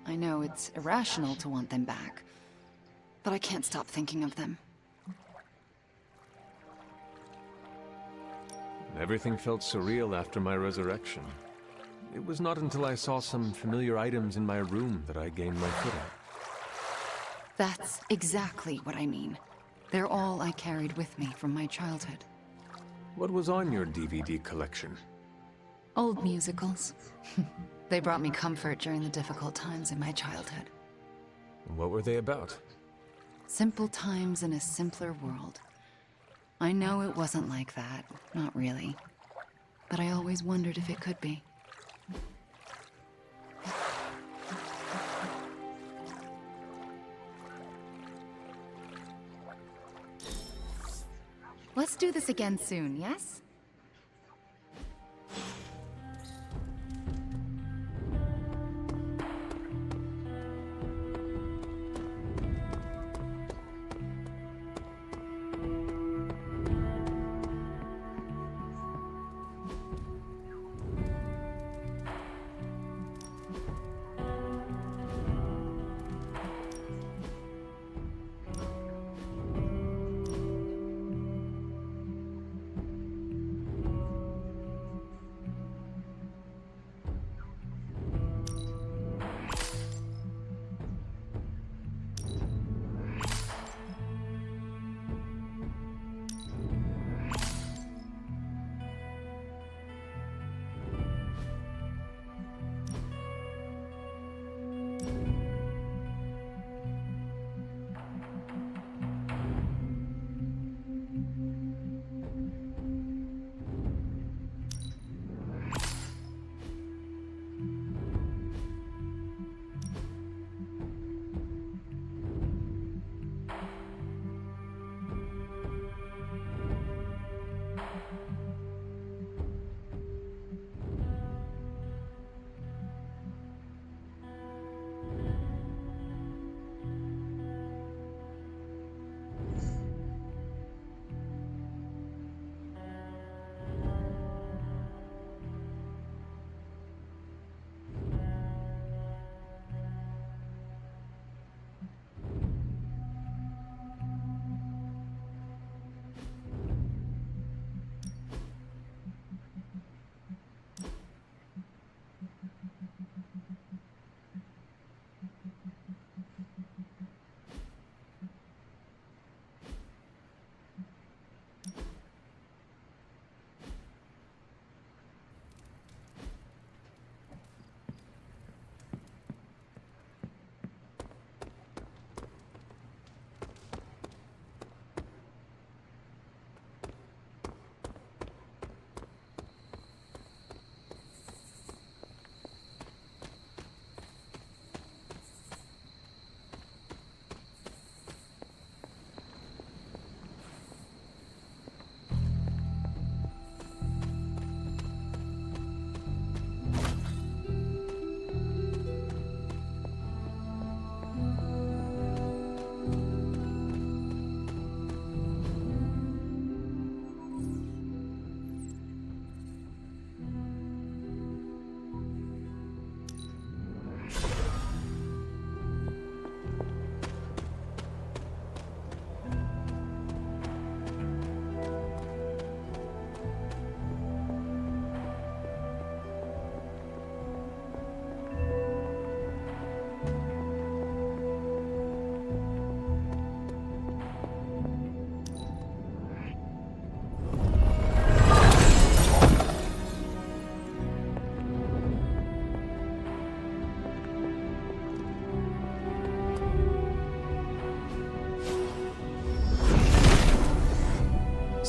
I know it's irrational to want them back, but I can't stop thinking of them. Everything felt surreal after my resurrection. It was not until I saw some familiar items in my room that I gained my footing. That's exactly what I mean. They're all I carried with me from my childhood. What was on your DVD collection? Old musicals. They brought me comfort during the difficult times in my childhood. What were they about? Simple times in a simpler world. I know it wasn't like that, not really. But I always wondered if it could be. Let's do this again soon, yes?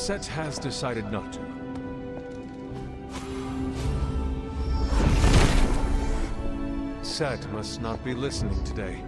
Set has decided not to. Set must not be listening today.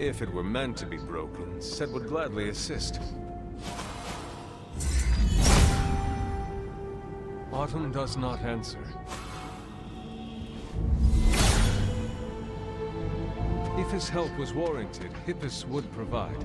If it were meant to be broken, Set would gladly assist. Autumn does not answer. If his help was warranted, Hippus would provide.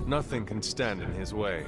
Nothing can stand in his way.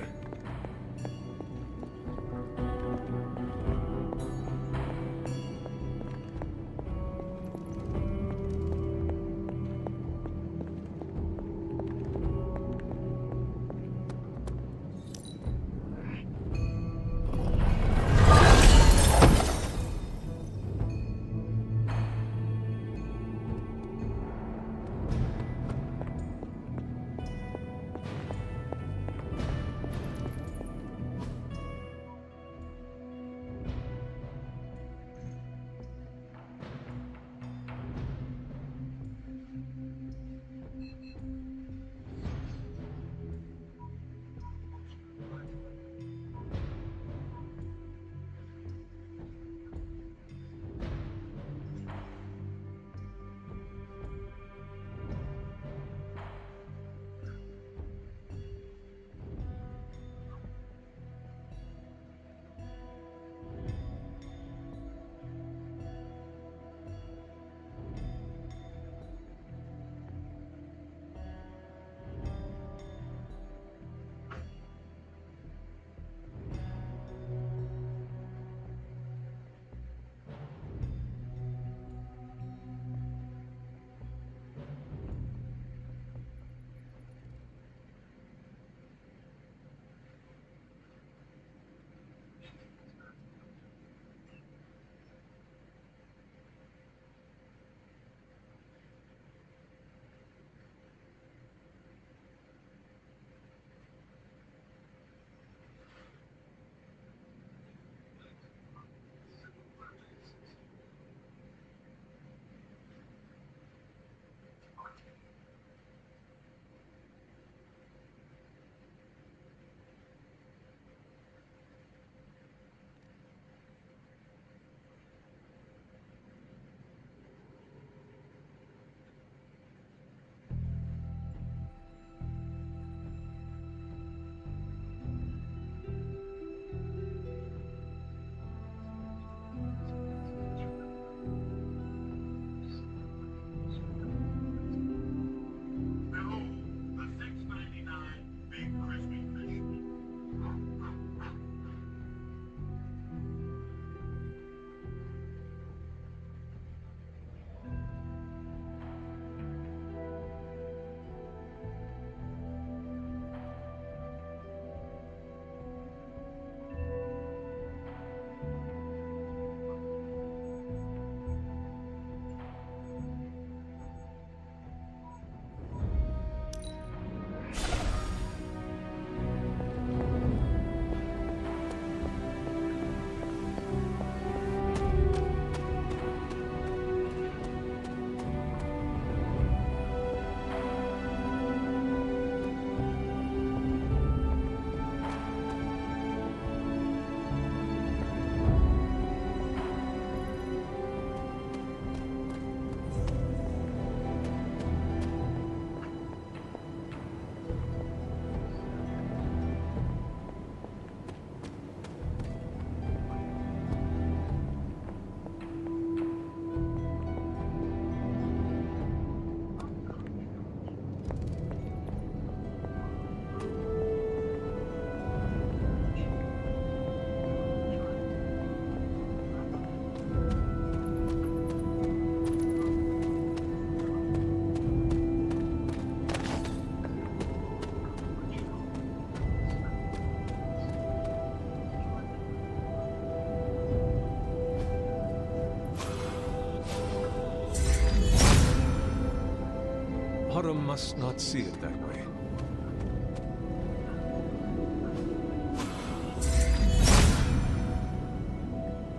Autumn must not see it that way.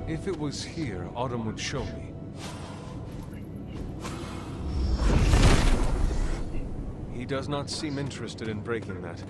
If it was here, Autumn would show me. He does not seem interested in breaking that.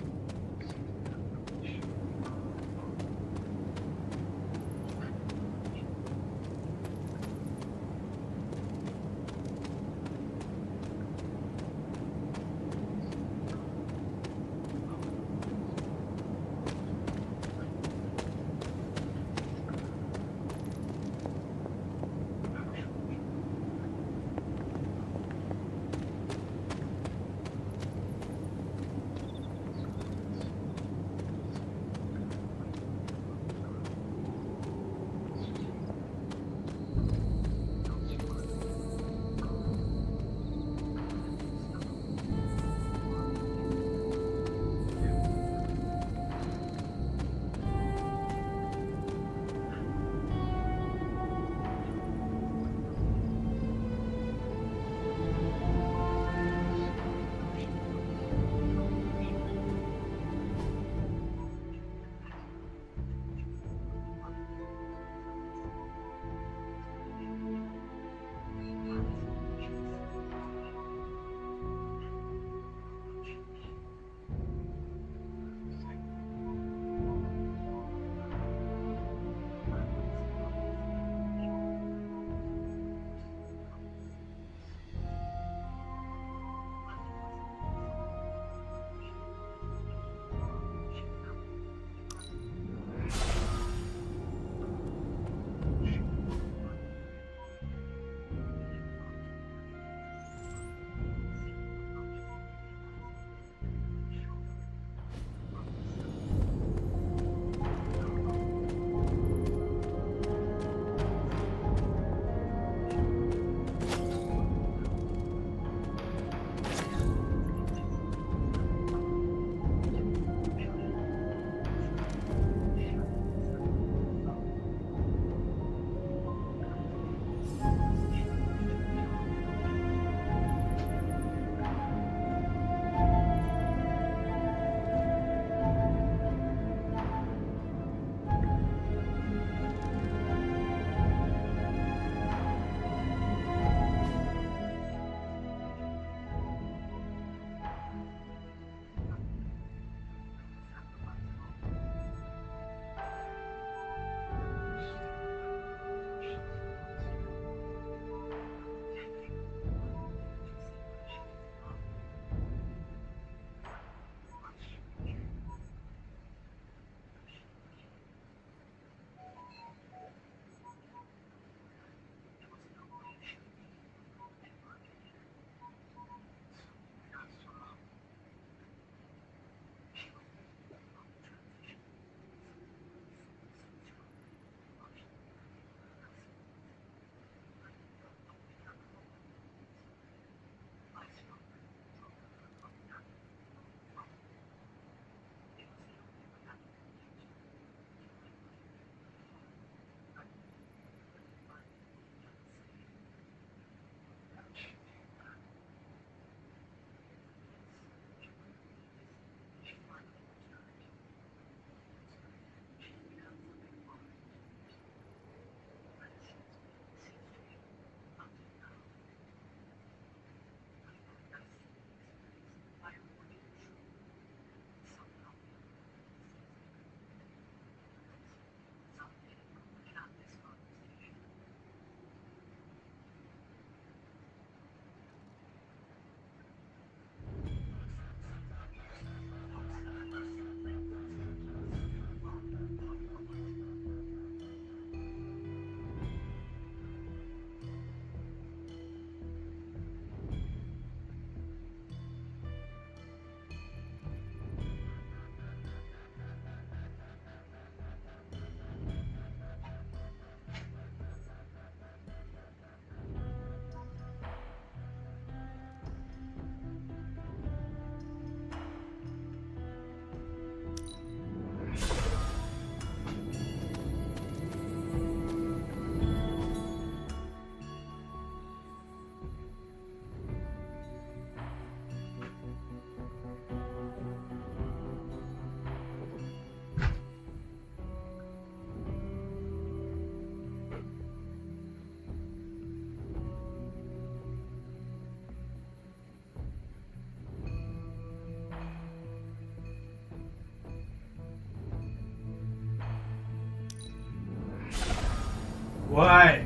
What?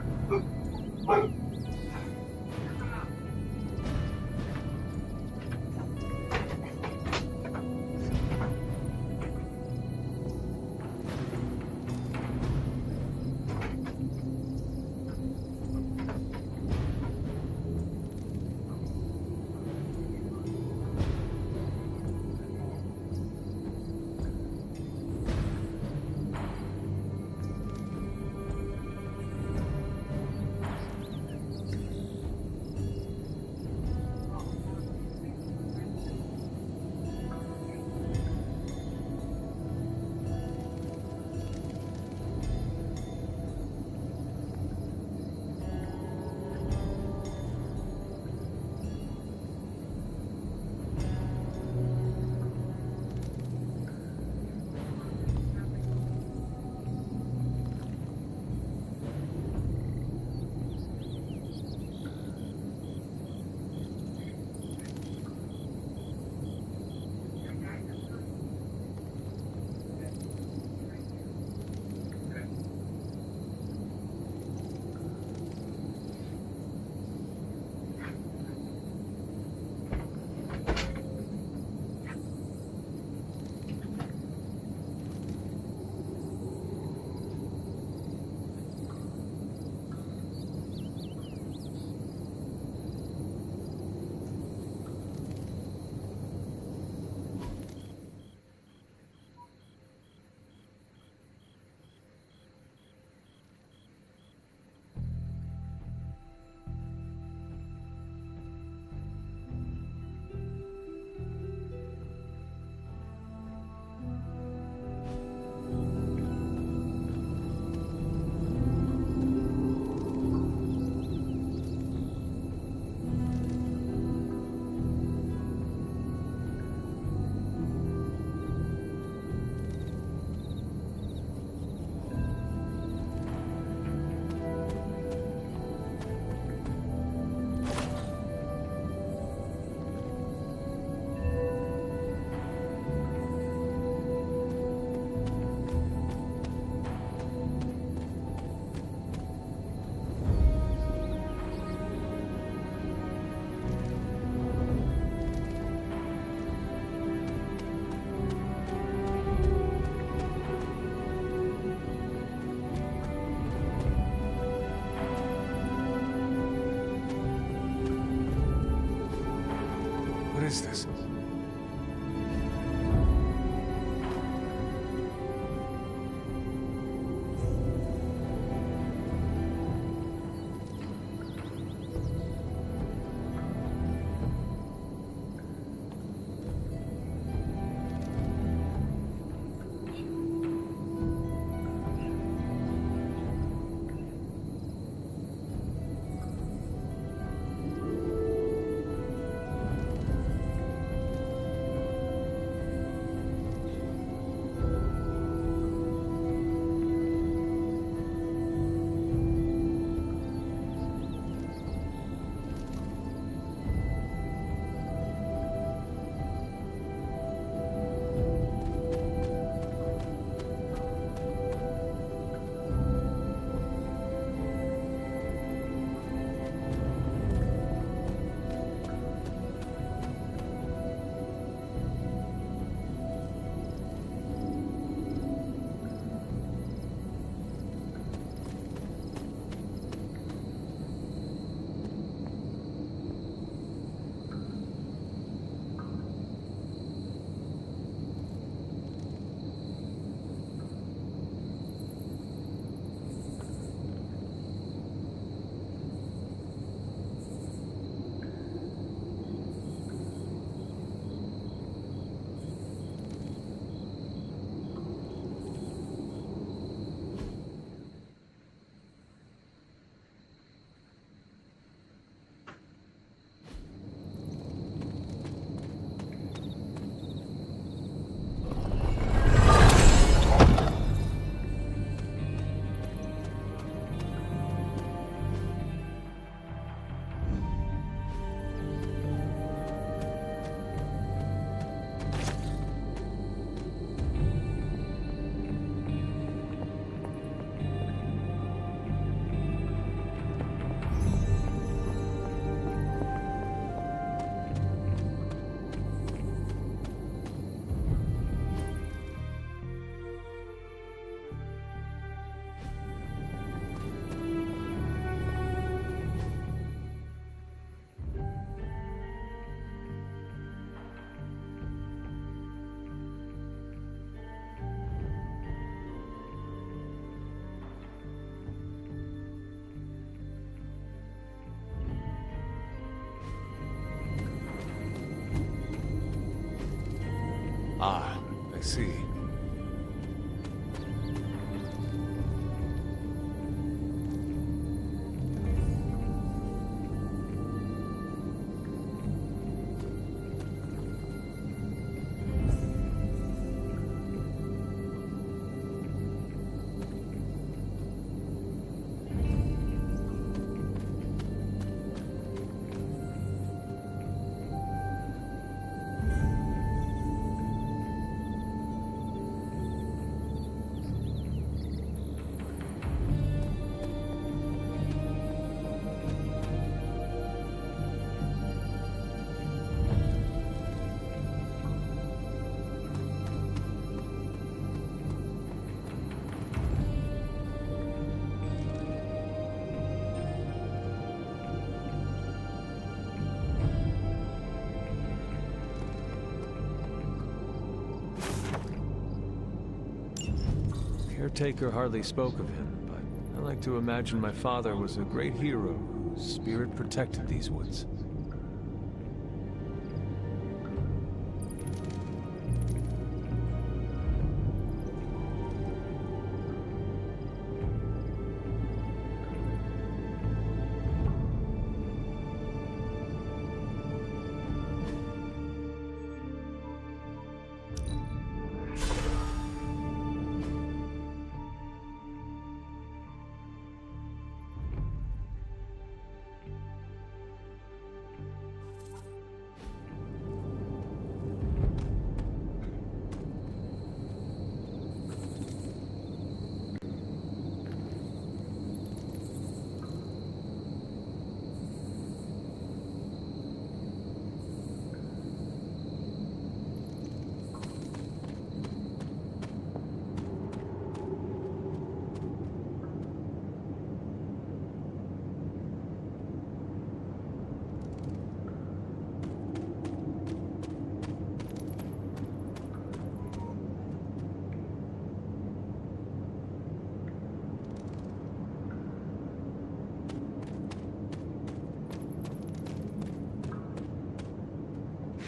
What is this? see. Caretaker hardly spoke of him, but I like to imagine my father was a great hero whose spirit protected these woods.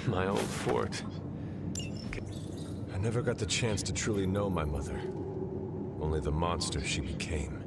My old fort. I never got the chance to truly know my mother. Only the monster she became.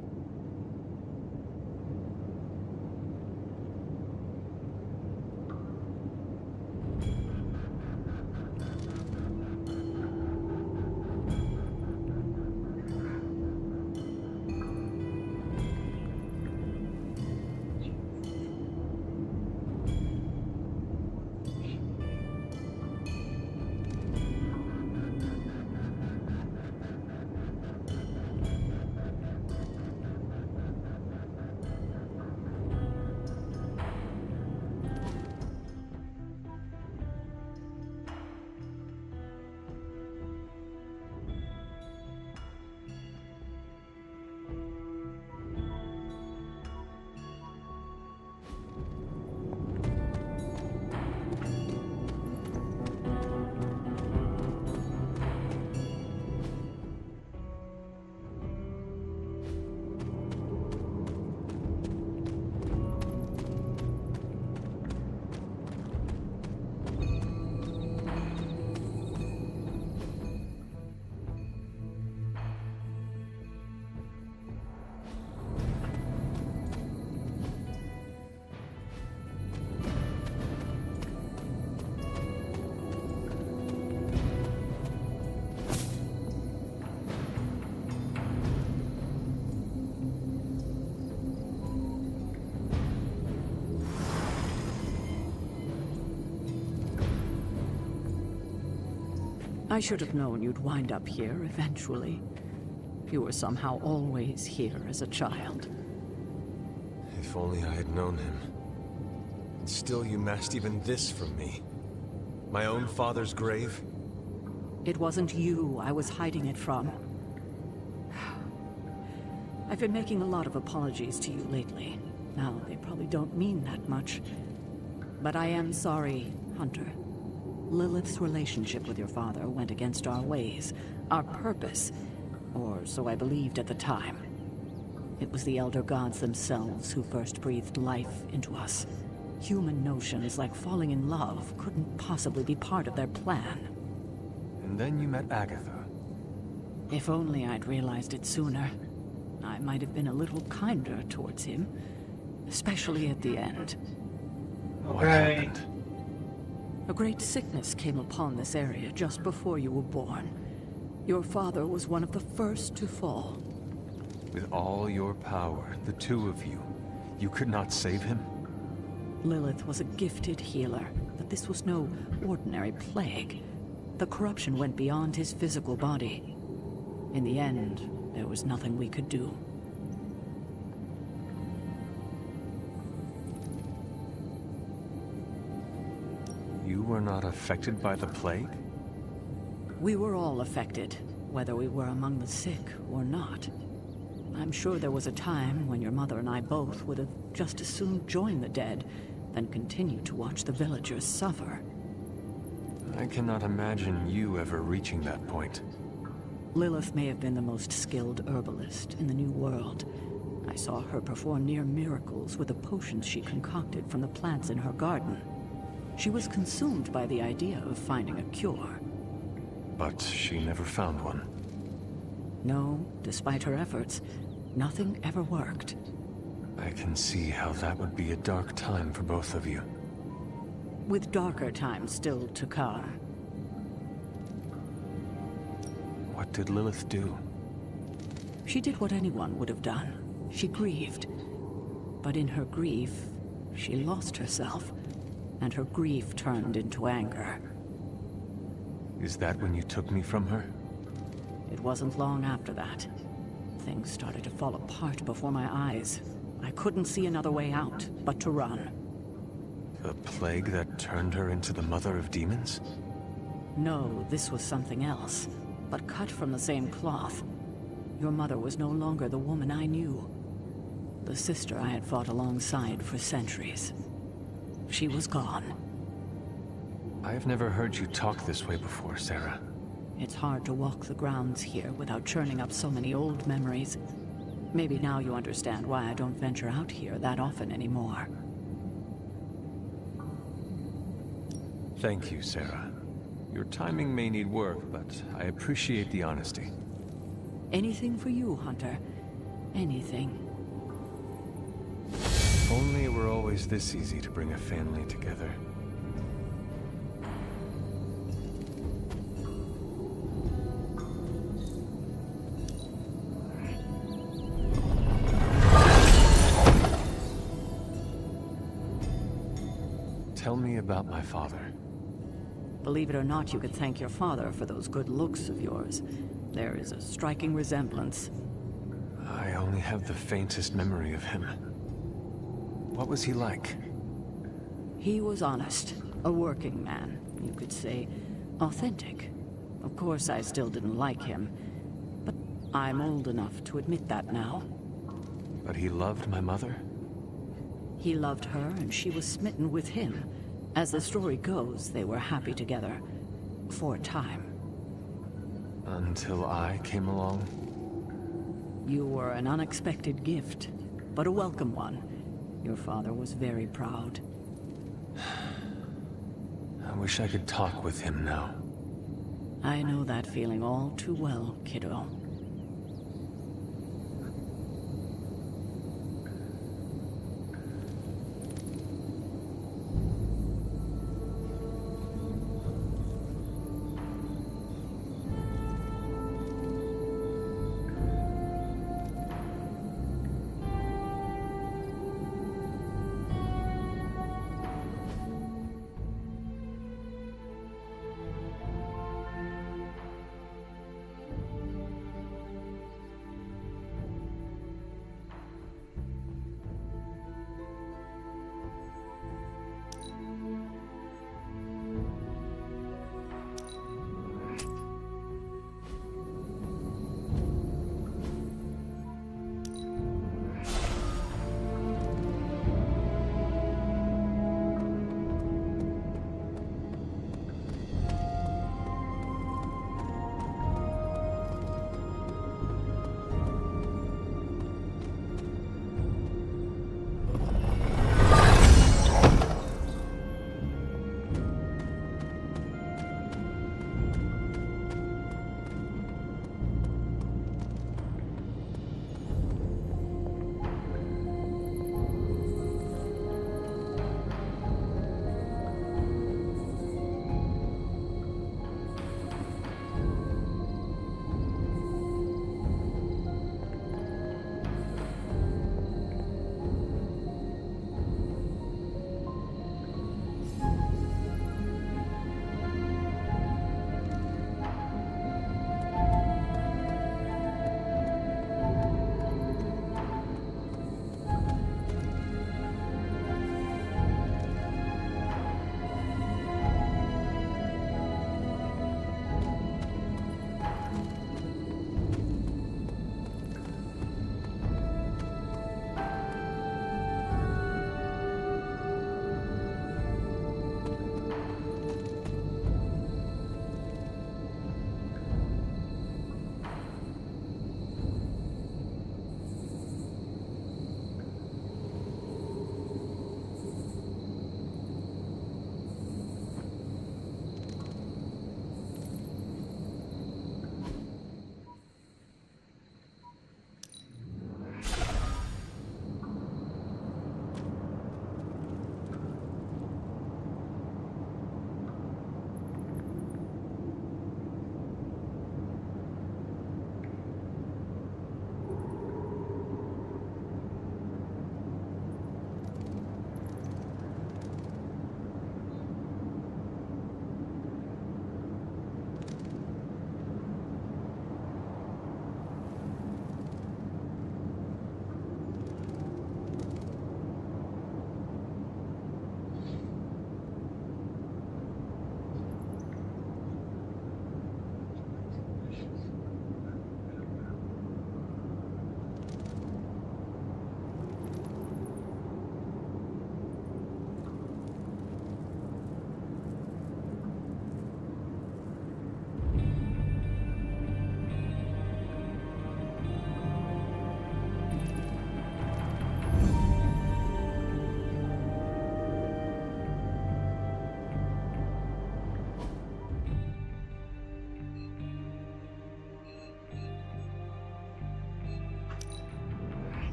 I should have known you'd wind up here eventually. You were somehow always here as a child. If only I had known him. And still you masked even this from me. My own father's grave? It wasn't you I was hiding it from. I've been making a lot of apologies to you lately. Now, they probably don't mean that much. But I am sorry, Hunter. Lilith's relationship with your father went against our ways, our purpose, or so I believed at the time. It was the Elder Gods themselves who first breathed life into us. Human notions like falling in love couldn't possibly be part of their plan. And then you met Agatha. If only I'd realized it sooner. I might have been a little kinder towards him, especially at the end. What happened? A great sickness came upon this area just before you were born. Your father was one of the first to fall. With all your power, the two of you, you could not save him? Lilith was a gifted healer, but this was no ordinary plague. The corruption went beyond his physical body. In the end, there was nothing we could do. You were not affected by the plague? We were all affected, whether we were among the sick or not. I'm sure there was a time when your mother and I both would have just as soon joined the dead than continue to watch the villagers suffer. I cannot imagine you ever reaching that point. Lilith may have been the most skilled herbalist in the New World. I saw her perform near miracles with the potions she concocted from the plants in her garden. She was consumed by the idea of finding a cure. But she never found one. No, despite her efforts, nothing ever worked. I can see how that would be a dark time for both of you. With darker times still to come. What did Lilith do? She did what anyone would have done. She grieved. But in her grief, she lost herself, and her grief turned into anger. Is that when you took me from her? It wasn't long after that. Things started to fall apart before my eyes. I couldn't see another way out but to run. The plague that turned her into the mother of demons? No, this was something else, but cut from the same cloth. Your mother was no longer the woman I knew. The sister I had fought alongside for centuries. She was gone. I've never heard you talk this way before, Sarah. It's hard to walk the grounds here without churning up so many old memories. Maybe now you understand why I don't venture out here that often anymore. Thank you, Sarah. Your timing may need work, but I appreciate the honesty. Anything for you, Hunter. Anything. If only it were always this easy to bring a family together. Tell me about my father. Believe it or not, you could thank your father for those good looks of yours. There is a striking resemblance. I only have the faintest memory of him. What was he like? He was honest, a working man, you could say, authentic. Of course, I still didn't like him, but I'm old enough to admit that now. But he loved my mother? He loved her, and she was smitten with him. As the story goes, they were happy together. For a time. Until I came along? You were an unexpected gift, but a welcome one. Your father was very proud. I wish I could talk with him now. I know that feeling all too well, kiddo.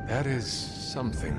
That is something.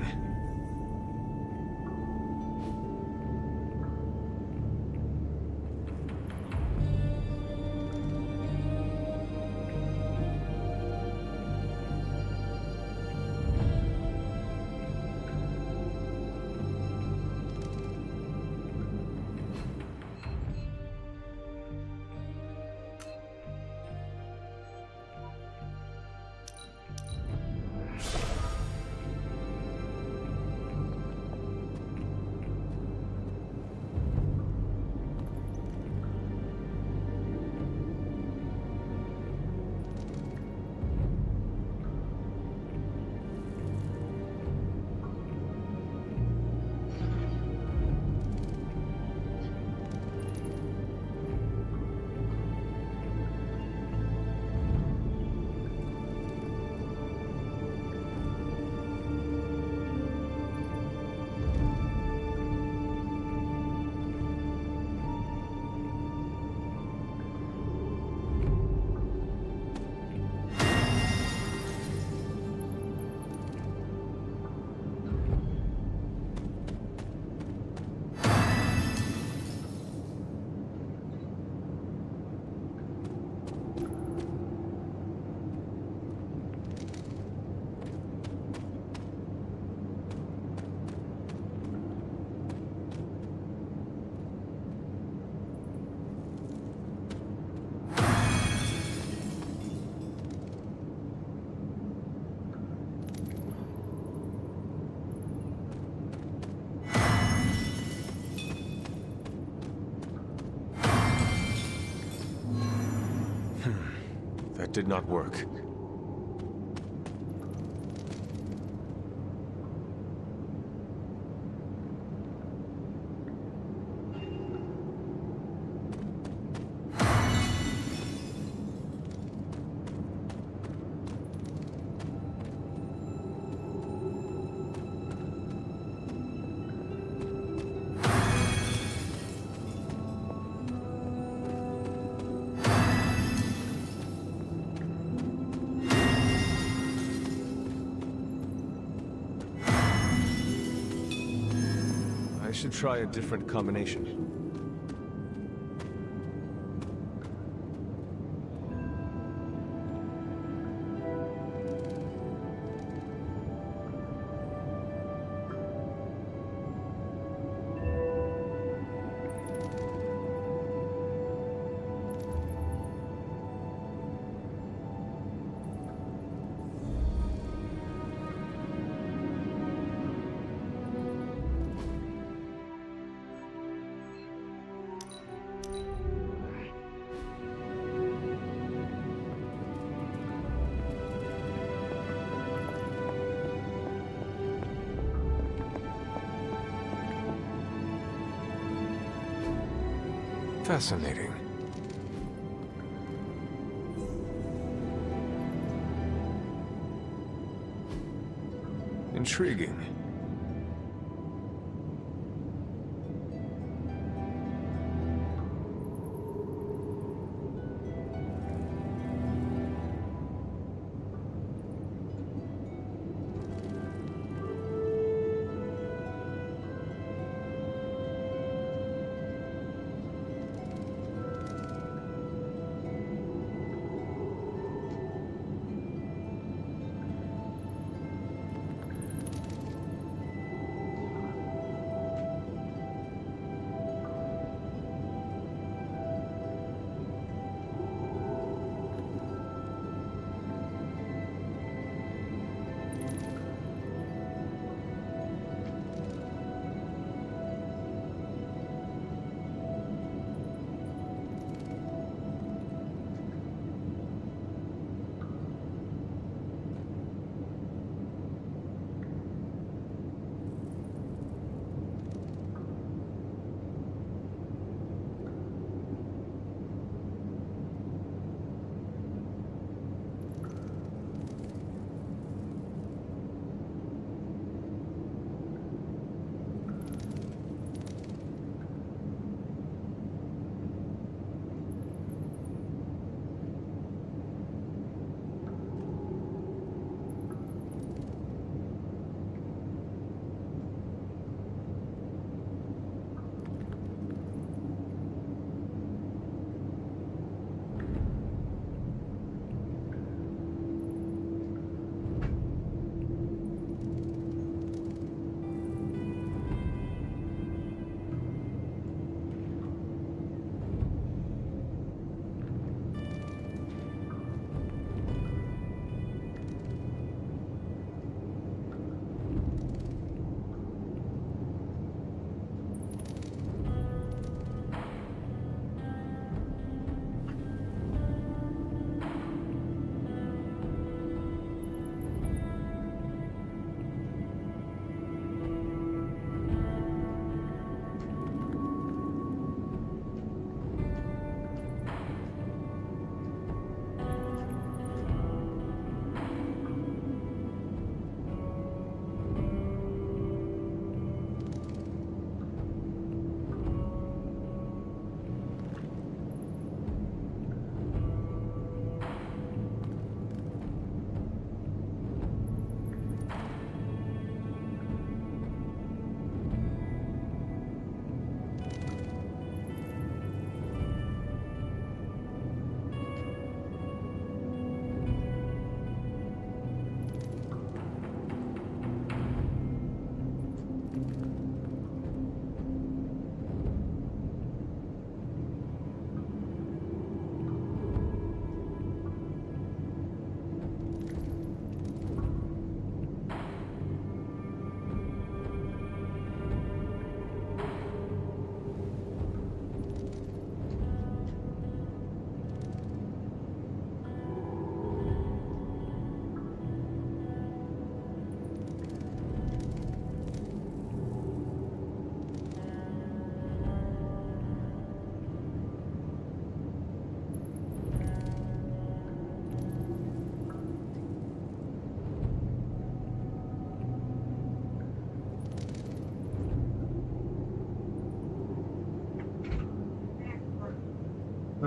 That did not work. I should try a different combination. Fascinating. Intriguing.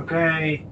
Okay.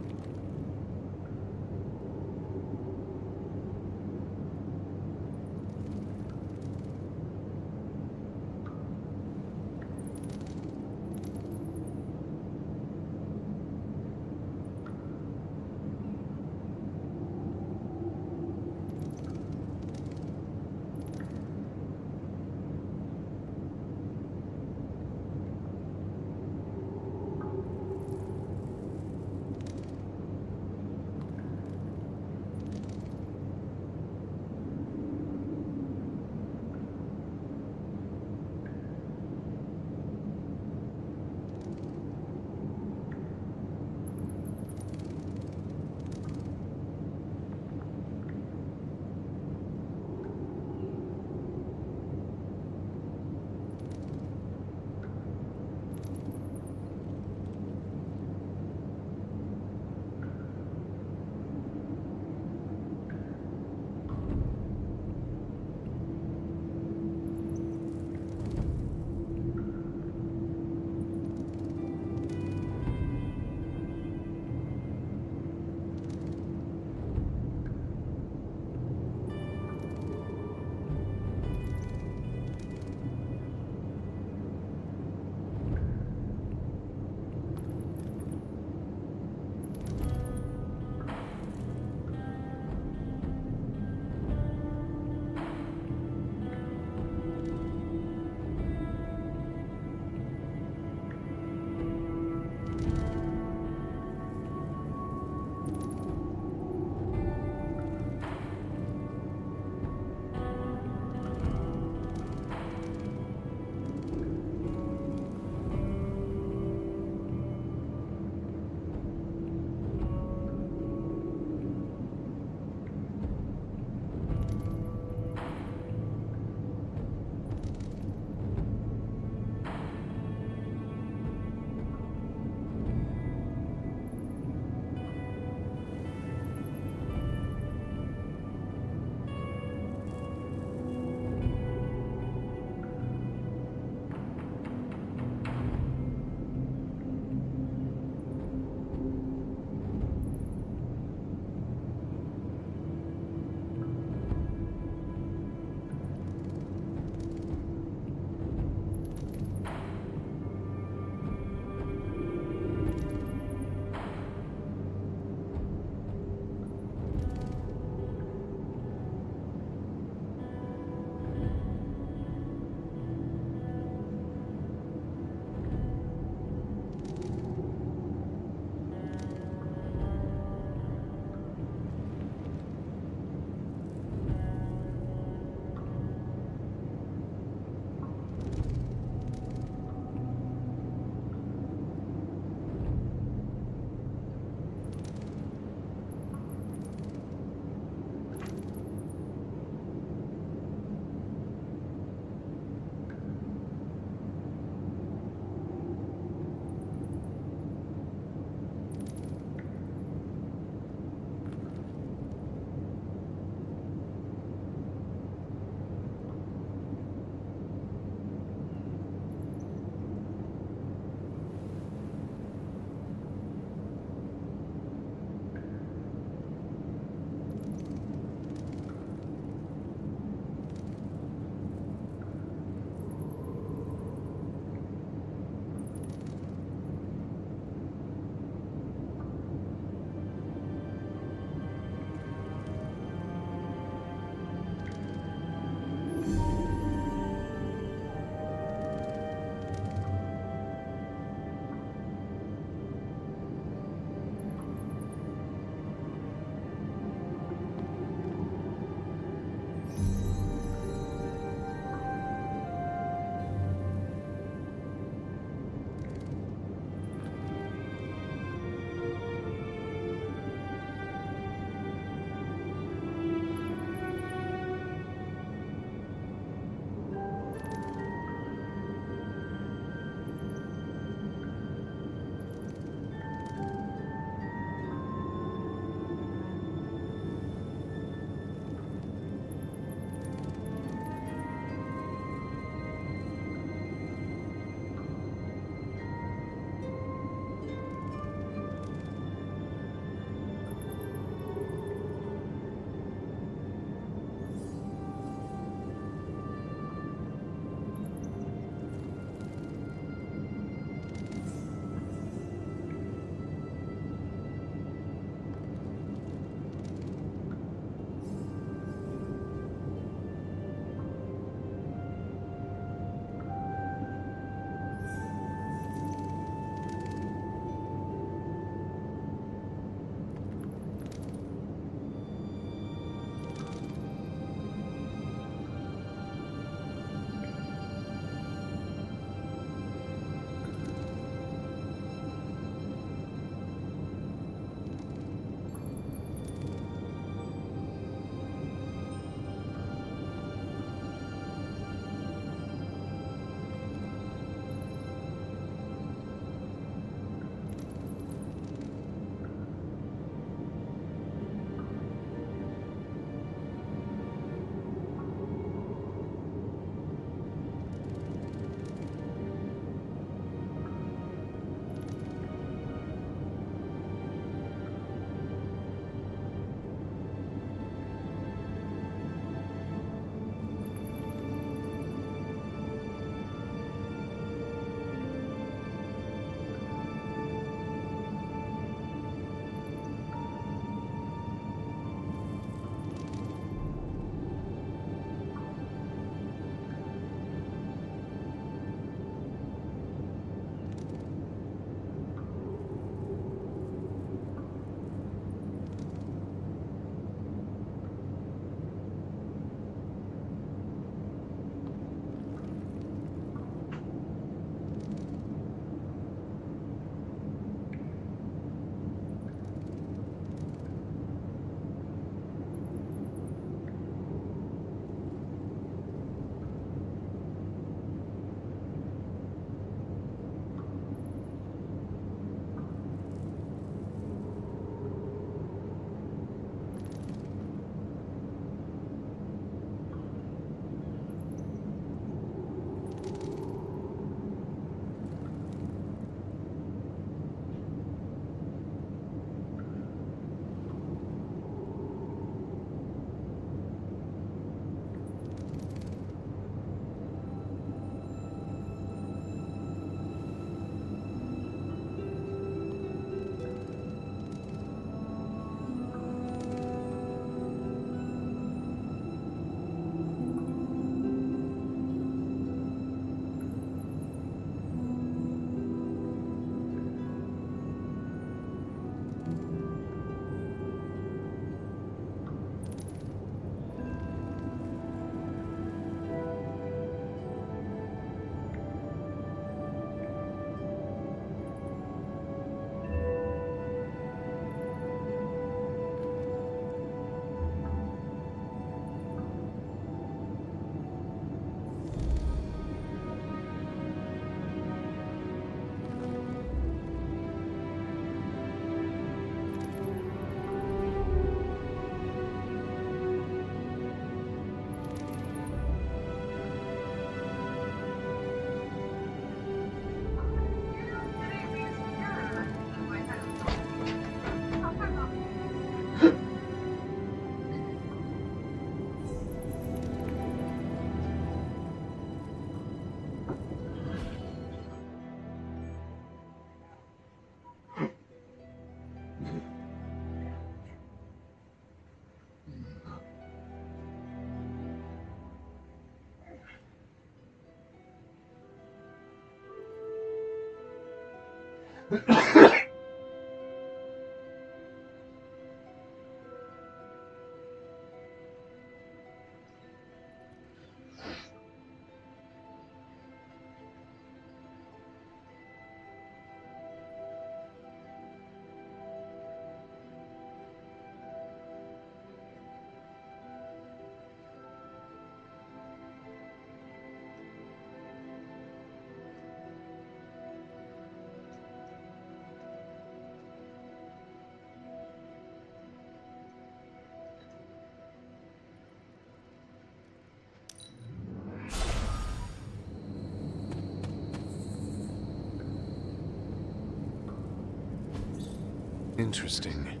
Interesting.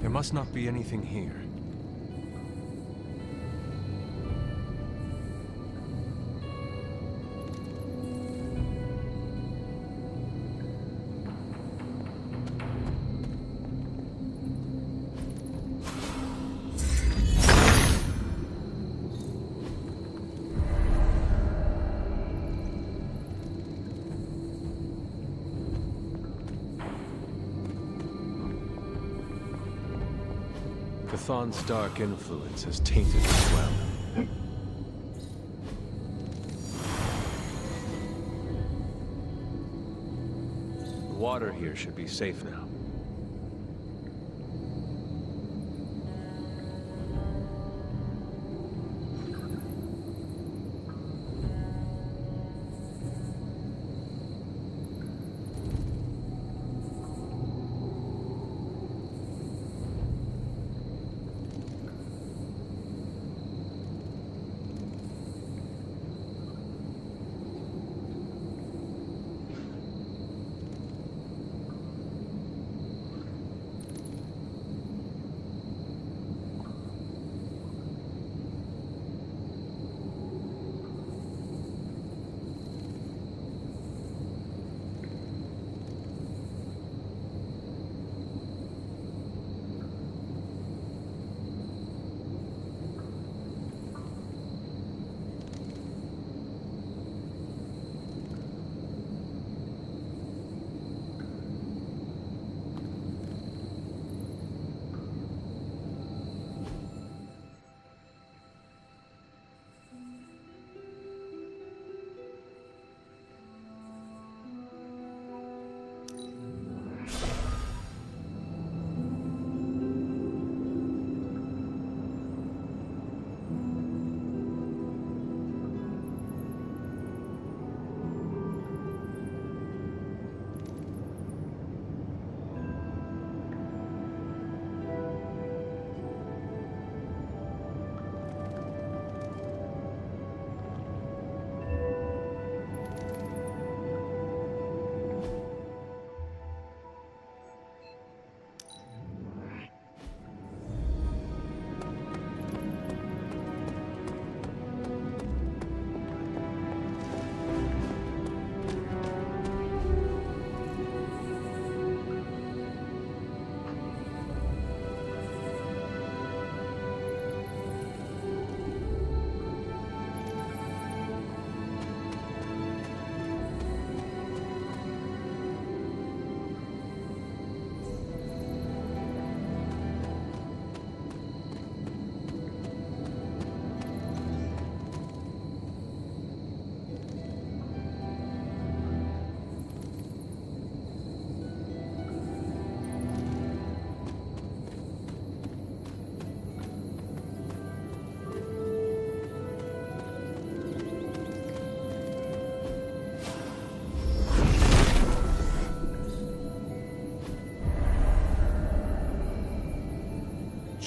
There must not be anything here. Chthon's dark influence has tainted as well. The water here should be safe now.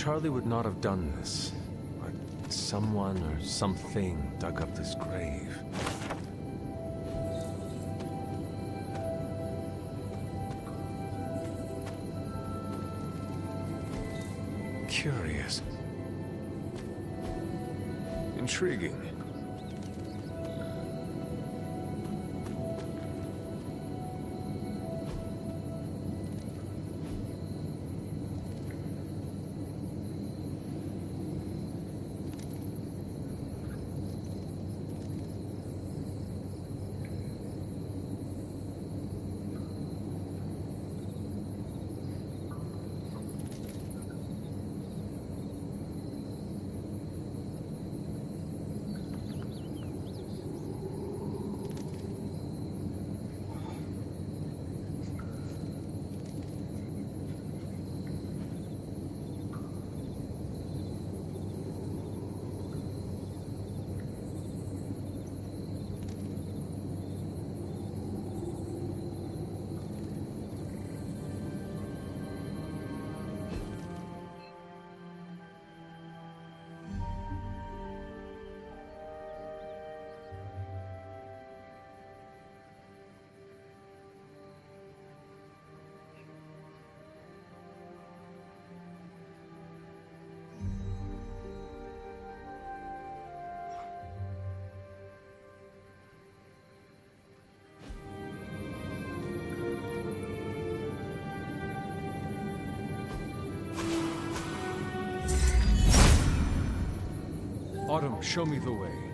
Charlie would not have done this, but someone or something dug up this grave. Curious. Intriguing. Autumn, show me the way.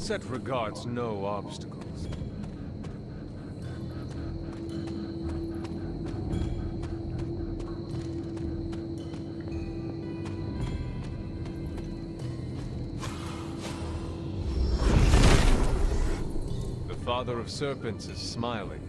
Set regards no obstacles. Father of Serpents is smiling.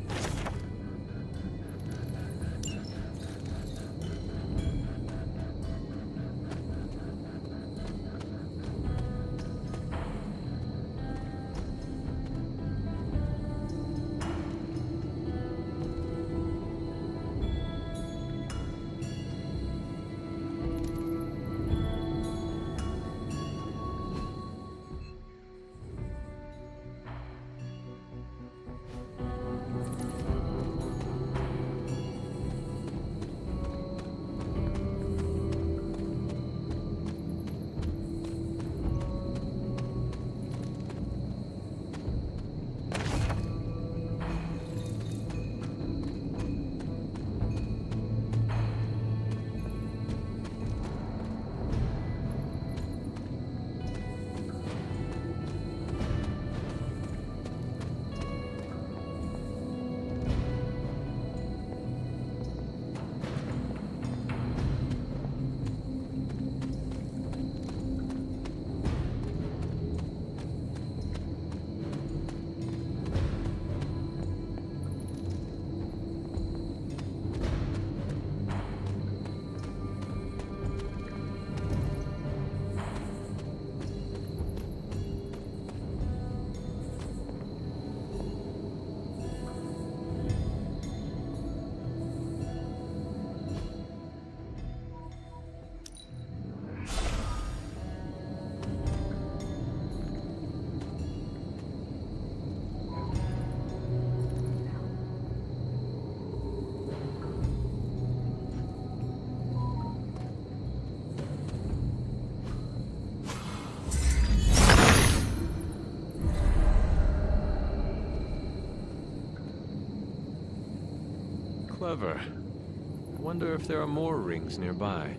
Clever. I wonder if there are more rings nearby.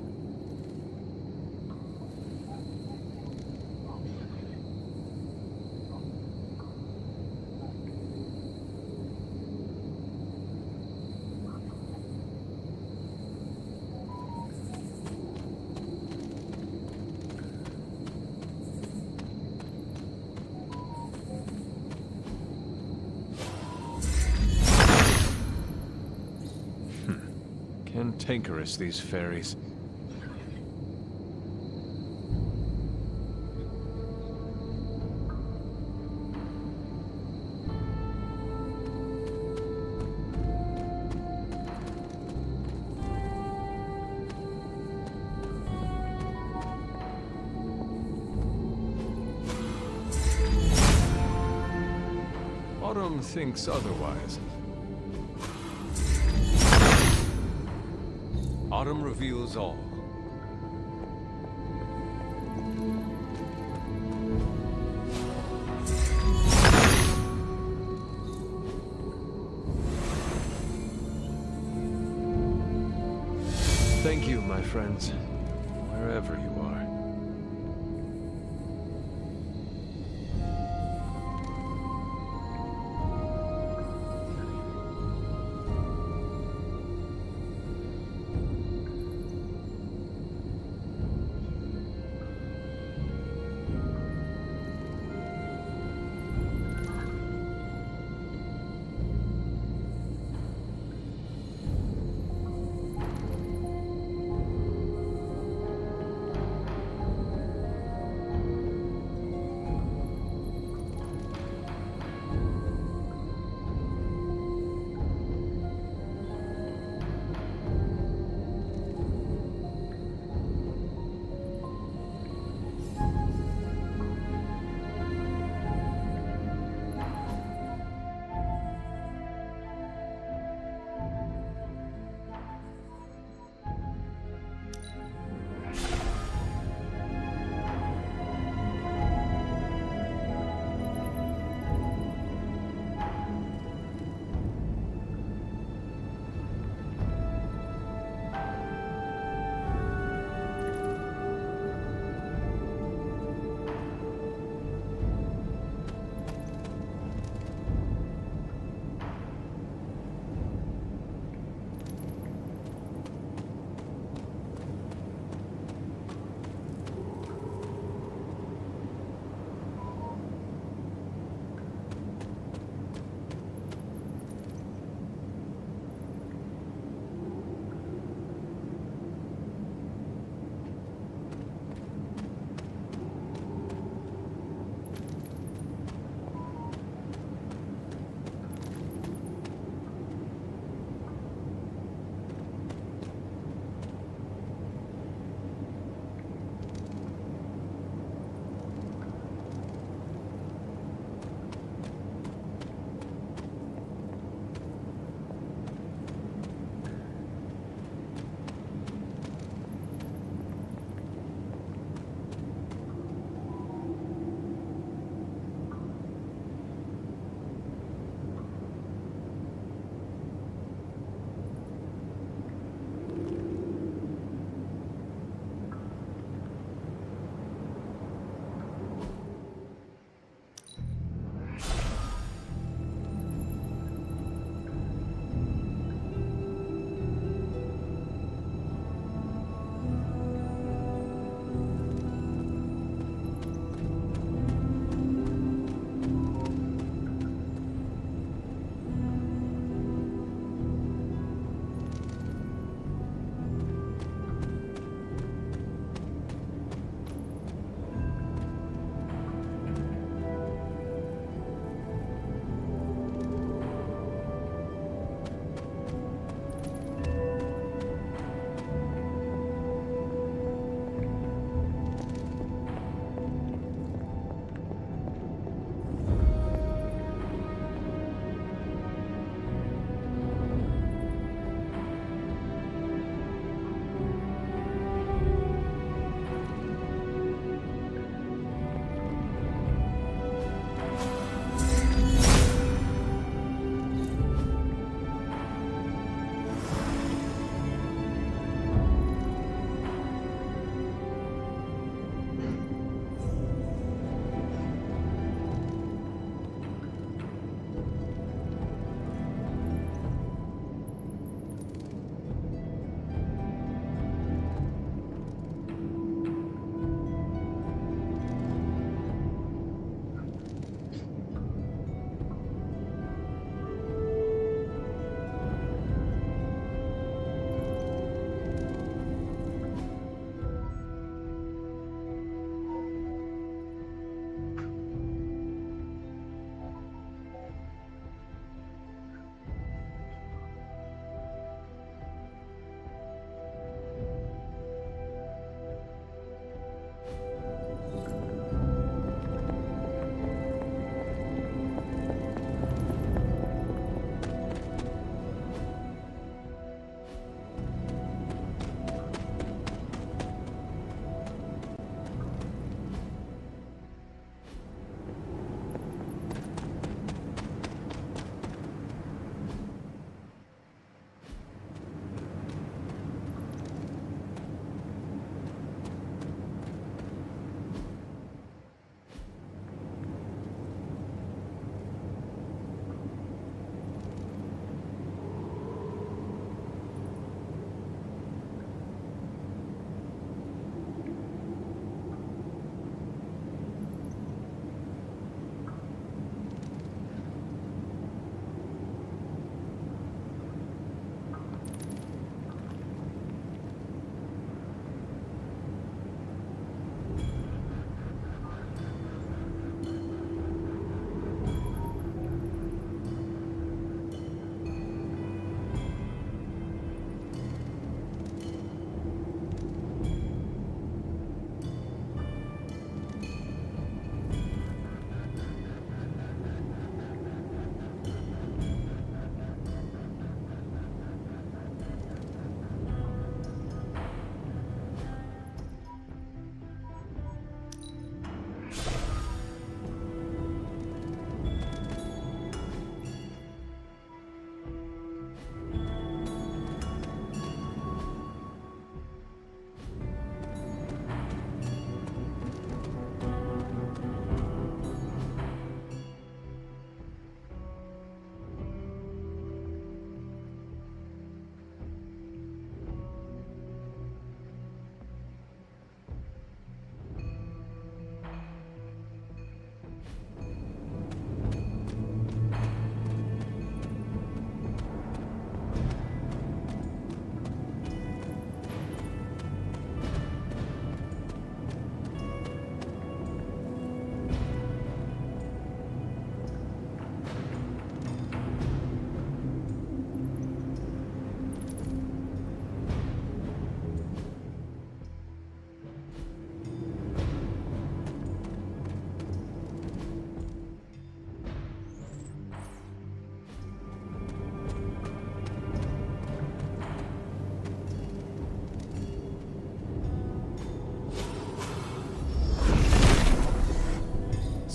Cantankerous, these fairies. Autumn thinks otherwise. Autumn reveals all. Thank you, my friends, wherever you are.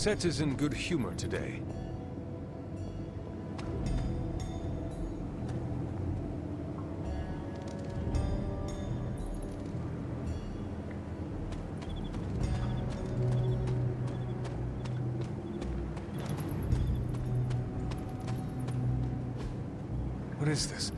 Set is in good humor today. What is this?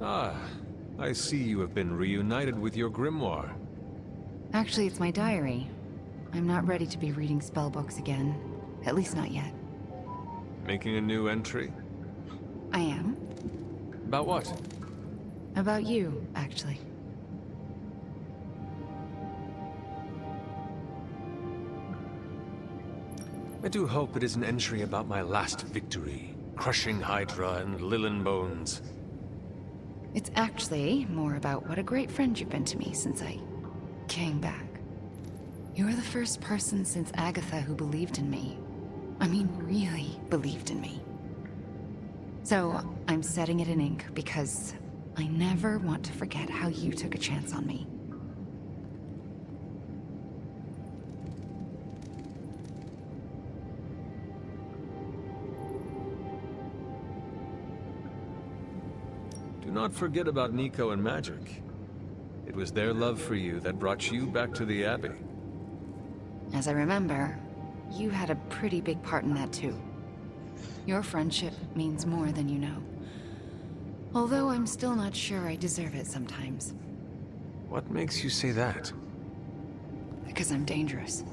Ah, I see you have been reunited with your grimoire. Actually, it's my diary. I'm not ready to be reading spellbooks again. At least not yet. Making a new entry? I am. About what? About you, actually. I do hope it is an entry about my last victory, crushing Hydra and Lilin Bones. It's actually more about what a great friend you've been to me since I came back. You were the first person since Agatha who believed in me. I mean, really believed in me. So, I'm setting it in ink because I never want to forget how you took a chance on me. Do not forget about Nico and Magic. It was their love for you that brought you back to the Abbey. As I remember, you had a pretty big part in that too. Your friendship means more than you know. Although I'm still not sure I deserve it sometimes. What makes you say that? Because I'm dangerous.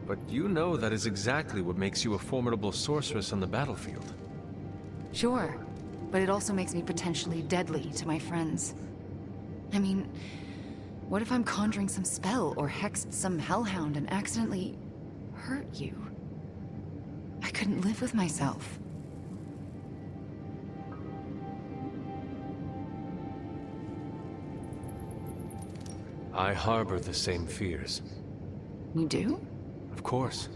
But you know that is exactly what makes you a formidable sorceress on the battlefield. Sure, but it also makes me potentially deadly to my friends. I mean, what if I'm conjuring some spell or hexed some hellhound and accidentally hurt you? I couldn't live with myself. I harbor the same fears. You do? Of course.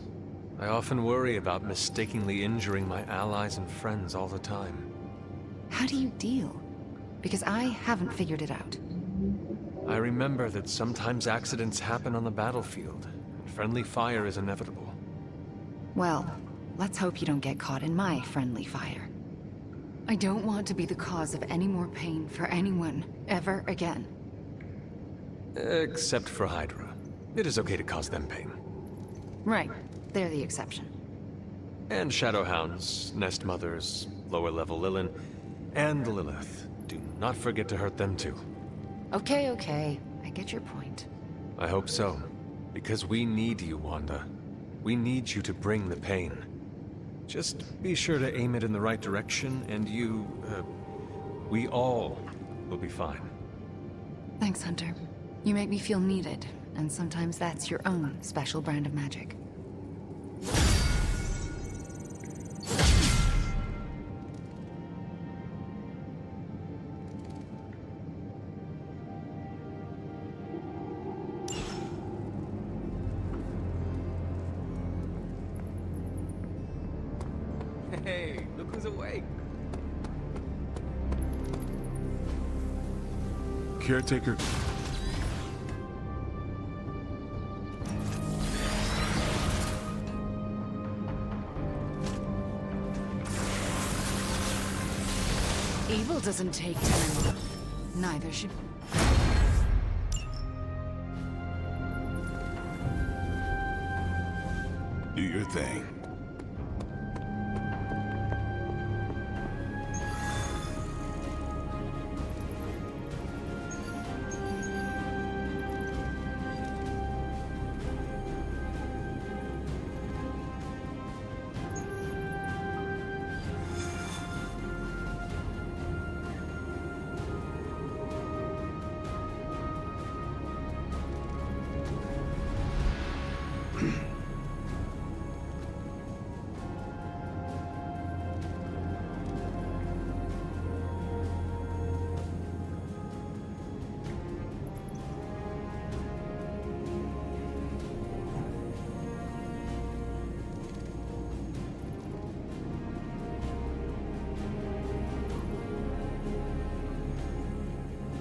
I often worry about mistakenly injuring my allies and friends all the time. How do you deal? Because I haven't figured it out. I remember that sometimes accidents happen on the battlefield. Friendly fire is inevitable. Well, let's hope you don't get caught in my friendly fire. I don't want to be the cause of any more pain for anyone, ever again. Except for Hydra. It is okay to cause them pain. Right. They're the exception. And Shadowhounds, Nest Mothers, lower-level Lilin, and Lilith. Do not forget to hurt them too. Okay, okay. I get your point. I hope so. Because we need you, Wanda. We need you to bring the pain. Just be sure to aim it in the right direction, and we all will be fine. Thanks, Hunter. You make me feel needed, and sometimes that's your own special brand of magic. Hey, look who's awake. Caretaker. Evil doesn't take time off. Neither should... Do your thing.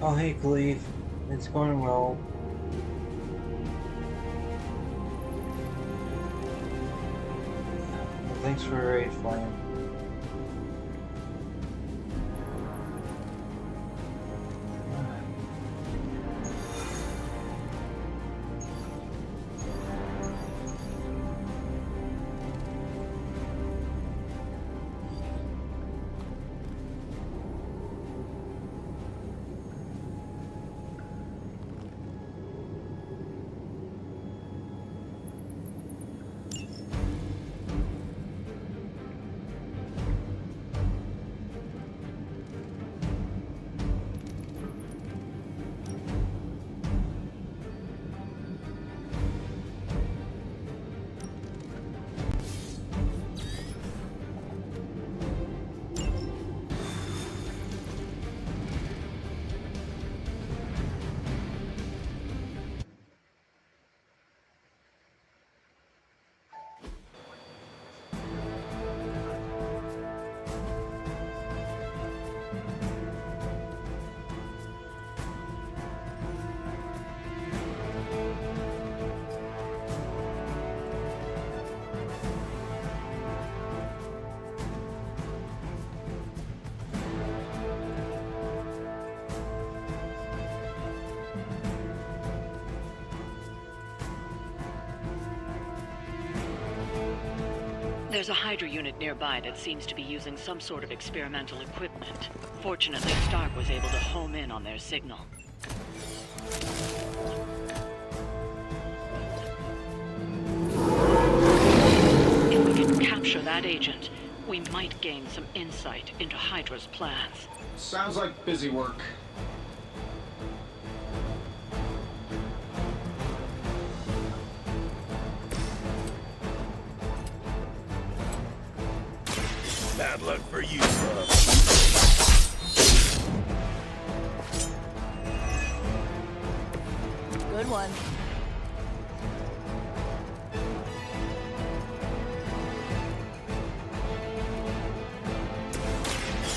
Oh, hey, Cleve. It's going well. Thanks for your raid, Flame. There's a Hydra unit nearby that seems to be using some sort of experimental equipment. Fortunately, Stark was able to home in on their signal. If we can capture that agent, we might gain some insight into Hydra's plans. Sounds like busy work. Bad luck for you, bub. Good one.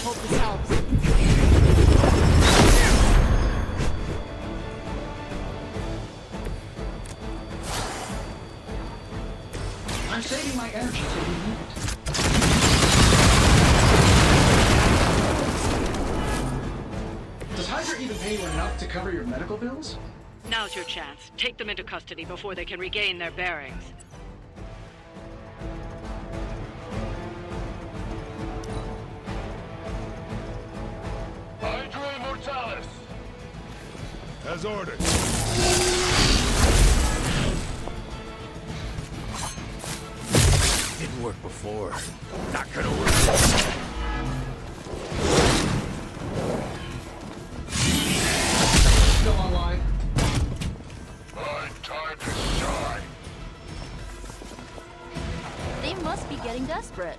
Hope this helps. I'm saving my energy till you need it. Does Hydra even pay you enough to cover your medical bills? Now's your chance. Take them into custody before they can regain their bearings. Hydra Immortalis! As ordered. Didn't work before. Not gonna work this time. Still online? My time to shine. They must be getting desperate.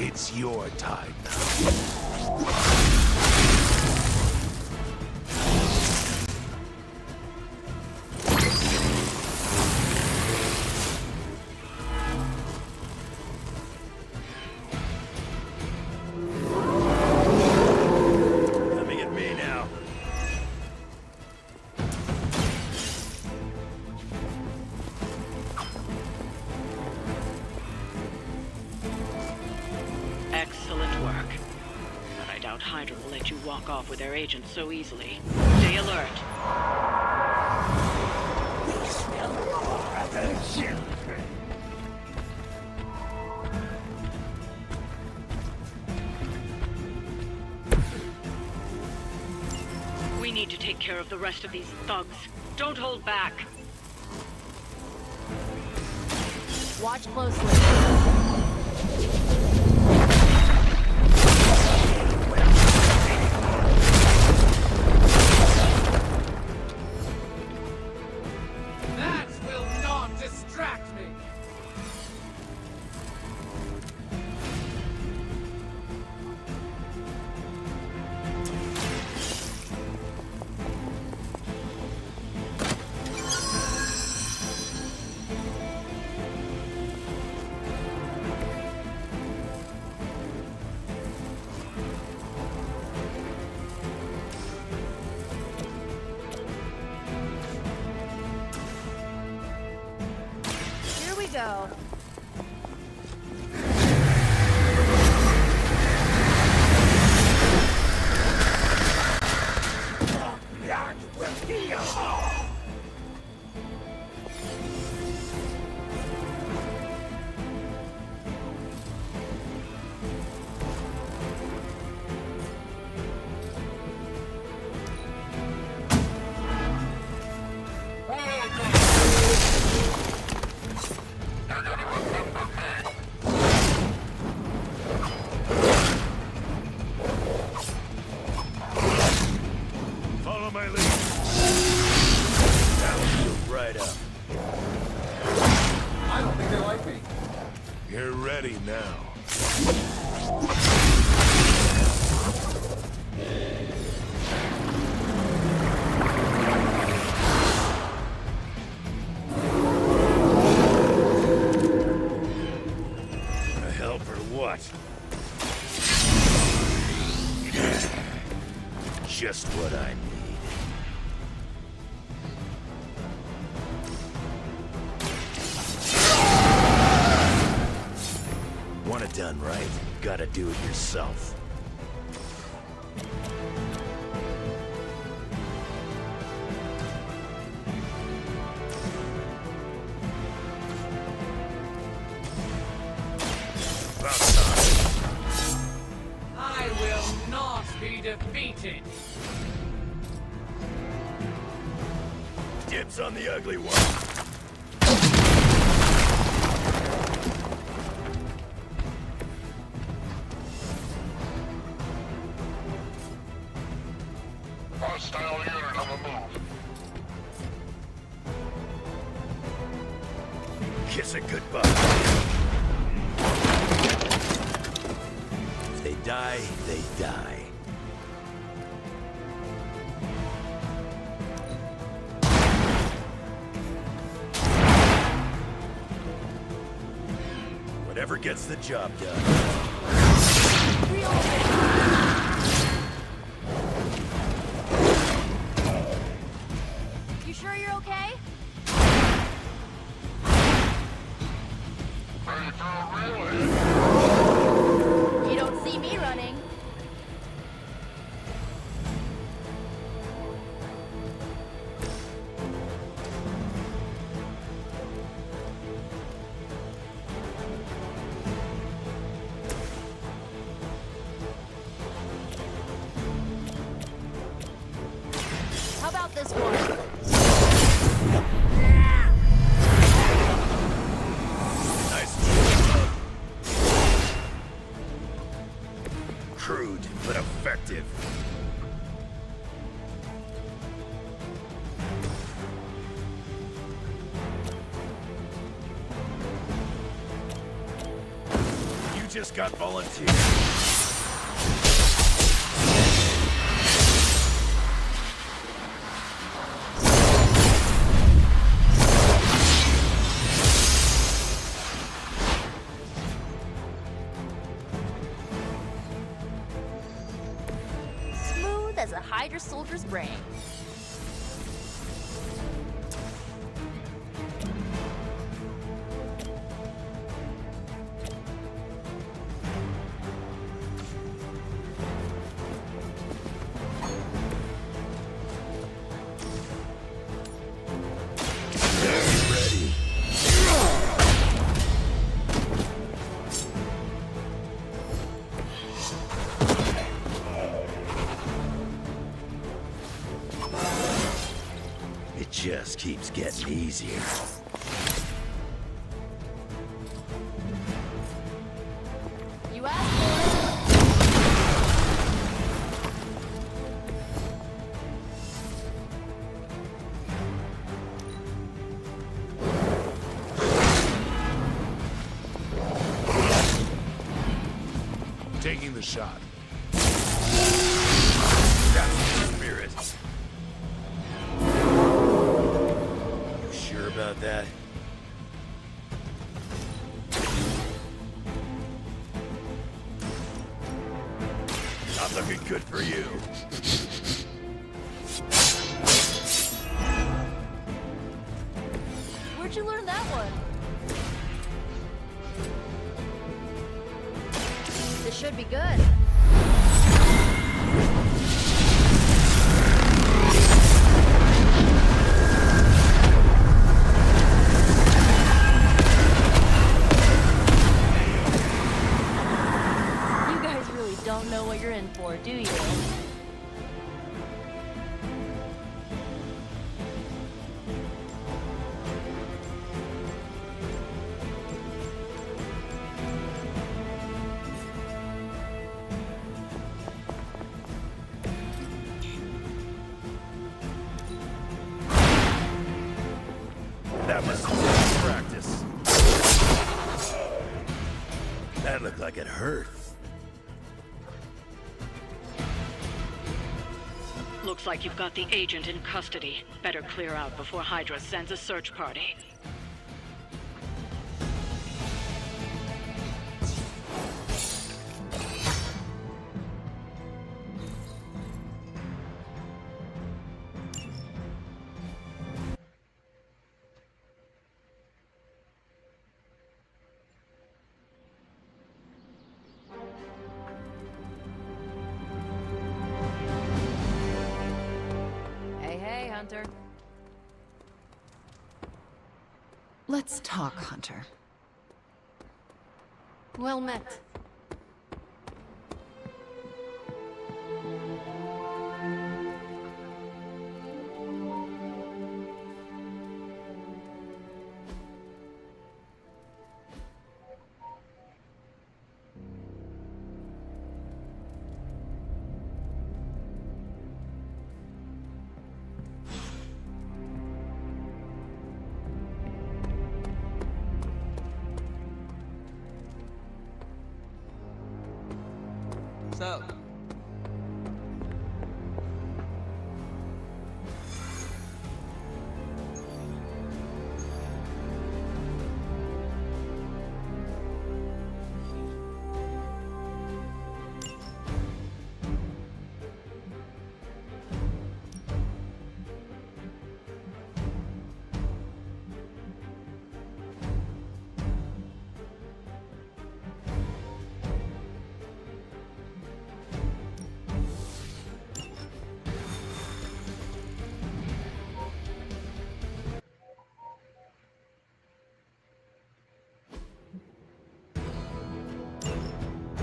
It's your time now. Coming at me now. Excellent work. But I doubt Hydra will let you walk off with their agents so easily. Stay alert. We smell more of the children. We need to take care of the rest of these thugs. Don't hold back. Watch closely. That will not distract me! Here we go. Follow my lead. That'll shoot right up. I don't think they like me. You're ready now. Gonna help or what? Just what I need. Want it done right? Gotta do it yourself. About time. I will not be defeated! Dibs on the ugly one. Hostile unit on the move. Kiss it goodbye. die, they die. Whatever gets the job done. You sure you're okay? You don't see me running. How about this one? Crude, but effective. You just got volunteered. As a Hydra soldier's brain. Ready. It just keeps getting easier. You asked for Taking the shot. That's the spirit. You sure about that? Not looking good for you. Where'd you learn that one? This should be good. You guys really don't know what you're in for, do you? That must have been practice. That looked like it hurt. Looks like you've got the agent in custody. Better clear out before Hydra sends a search party. Hey, Hunter. Let's talk, Hunter. Well met. What's up?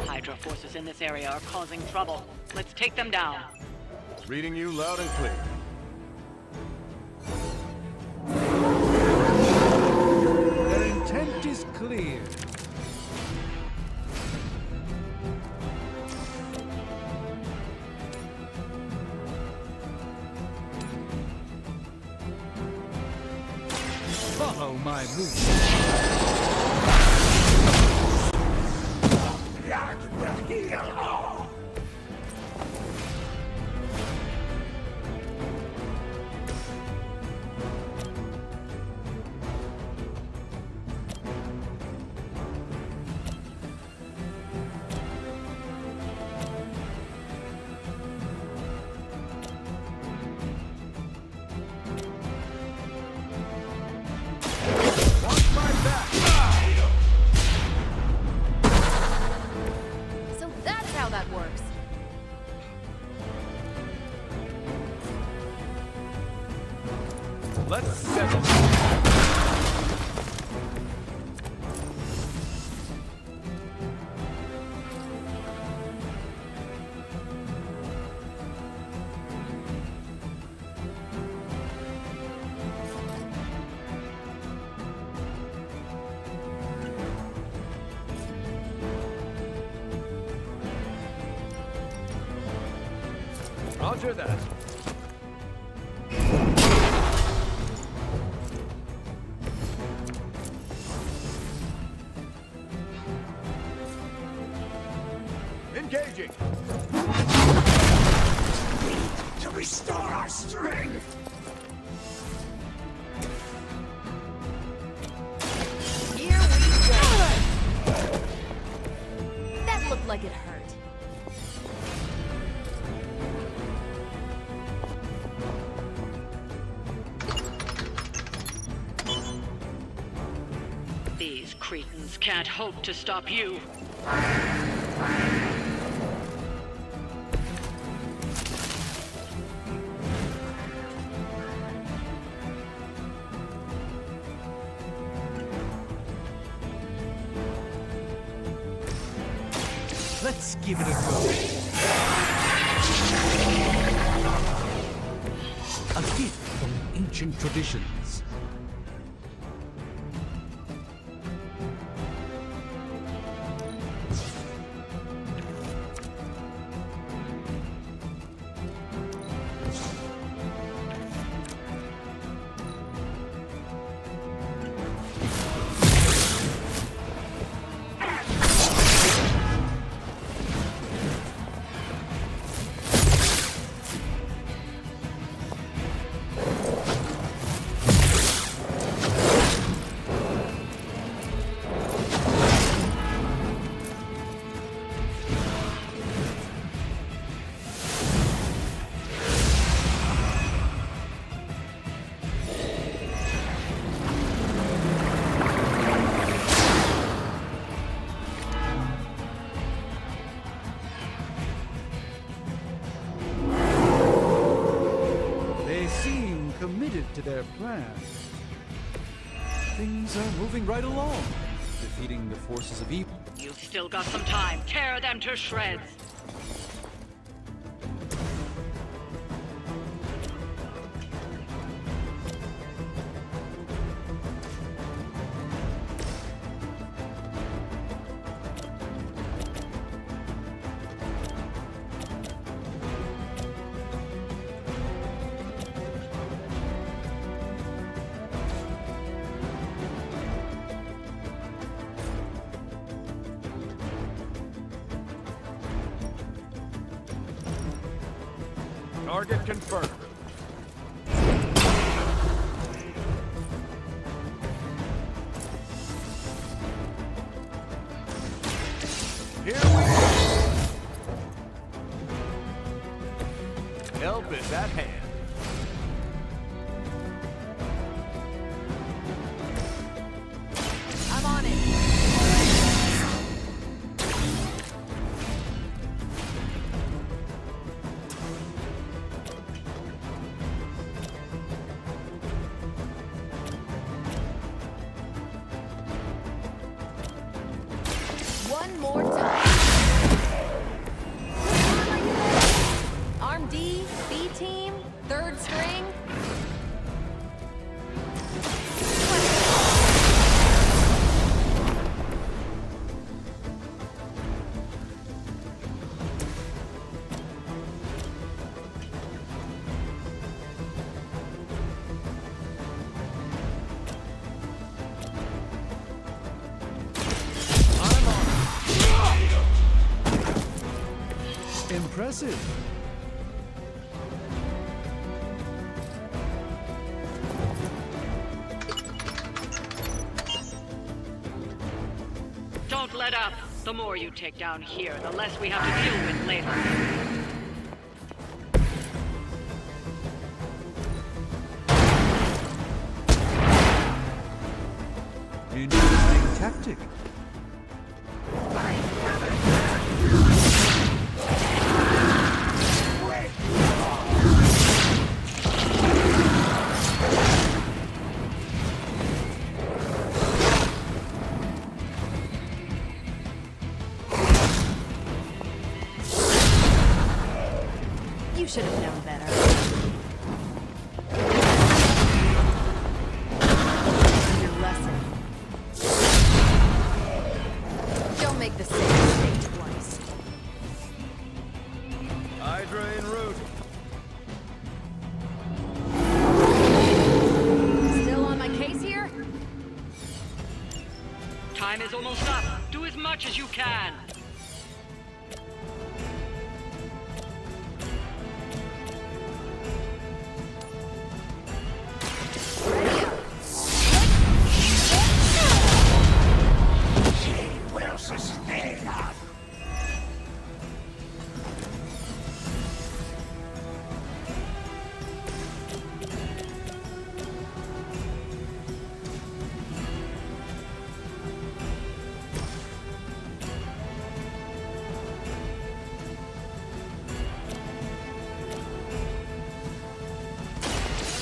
Hydra forces in this area are causing trouble. Let's take them down. Reading you loud and clear. Their intent is clear. Follow my movement. So that's how that works. Let's settle. Roger that. Engaging. To restore our strength! Here we go. That looked like it hurt. These cretins can't hope to stop you. Let's give it a go. A gift from ancient traditions. Committed to their plan. Things are moving right along, defeating the forces of evil. You've still got some time. Tear them to shreds. Target confirmed. Here we go. Help is at hand. I'm on it. One more time. Arm D, B team, third string. Impressive. Don't let up. The more you take down here, the less we have to deal with later. Interesting tactic. You should have known better. Your lesson. Don't make the same mistake twice. Hydra en route. Still on my case here? Time is almost up. Do as much as you can.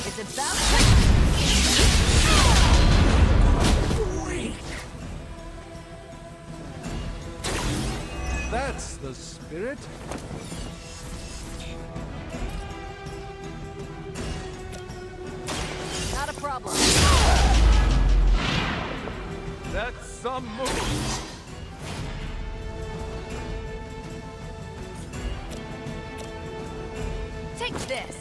It's about That's the spirit. not a problem. That's some move. Take this.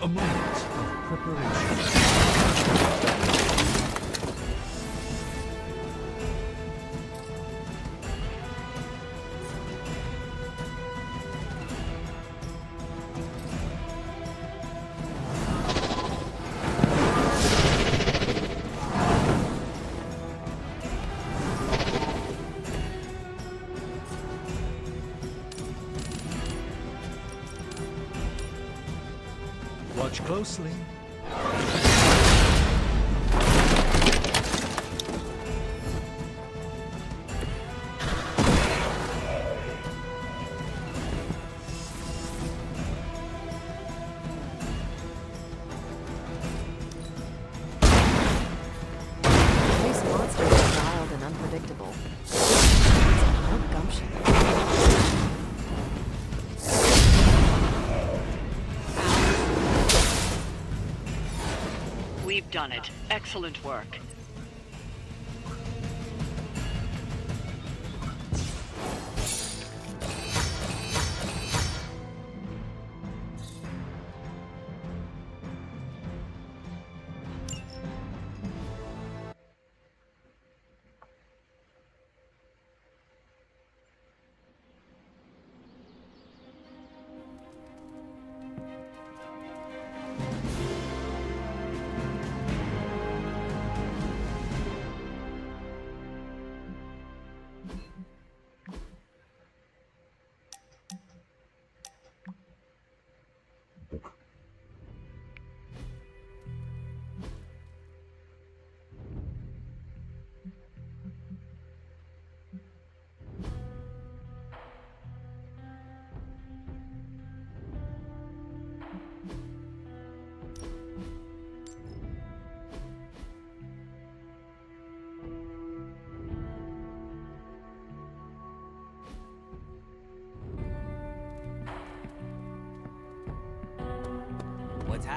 A moment of preparation. Watch closely. These monsters are wild and unpredictable. What gumption. We've done it. Excellent work.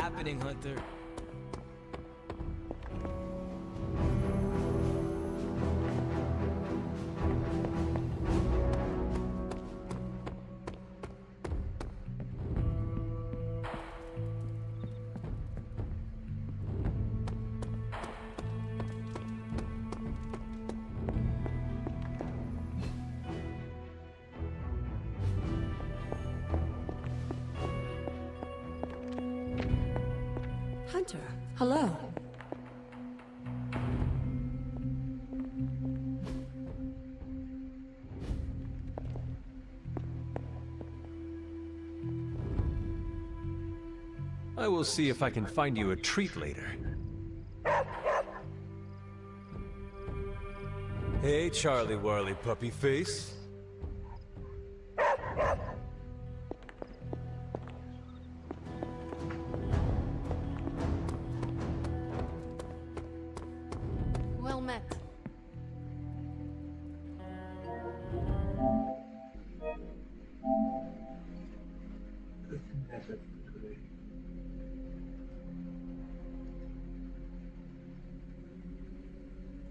happening, Hunter? Hunter, hello. I will see if I can find you a treat later. Hey, Charlie Warley Puppy Face. Well met.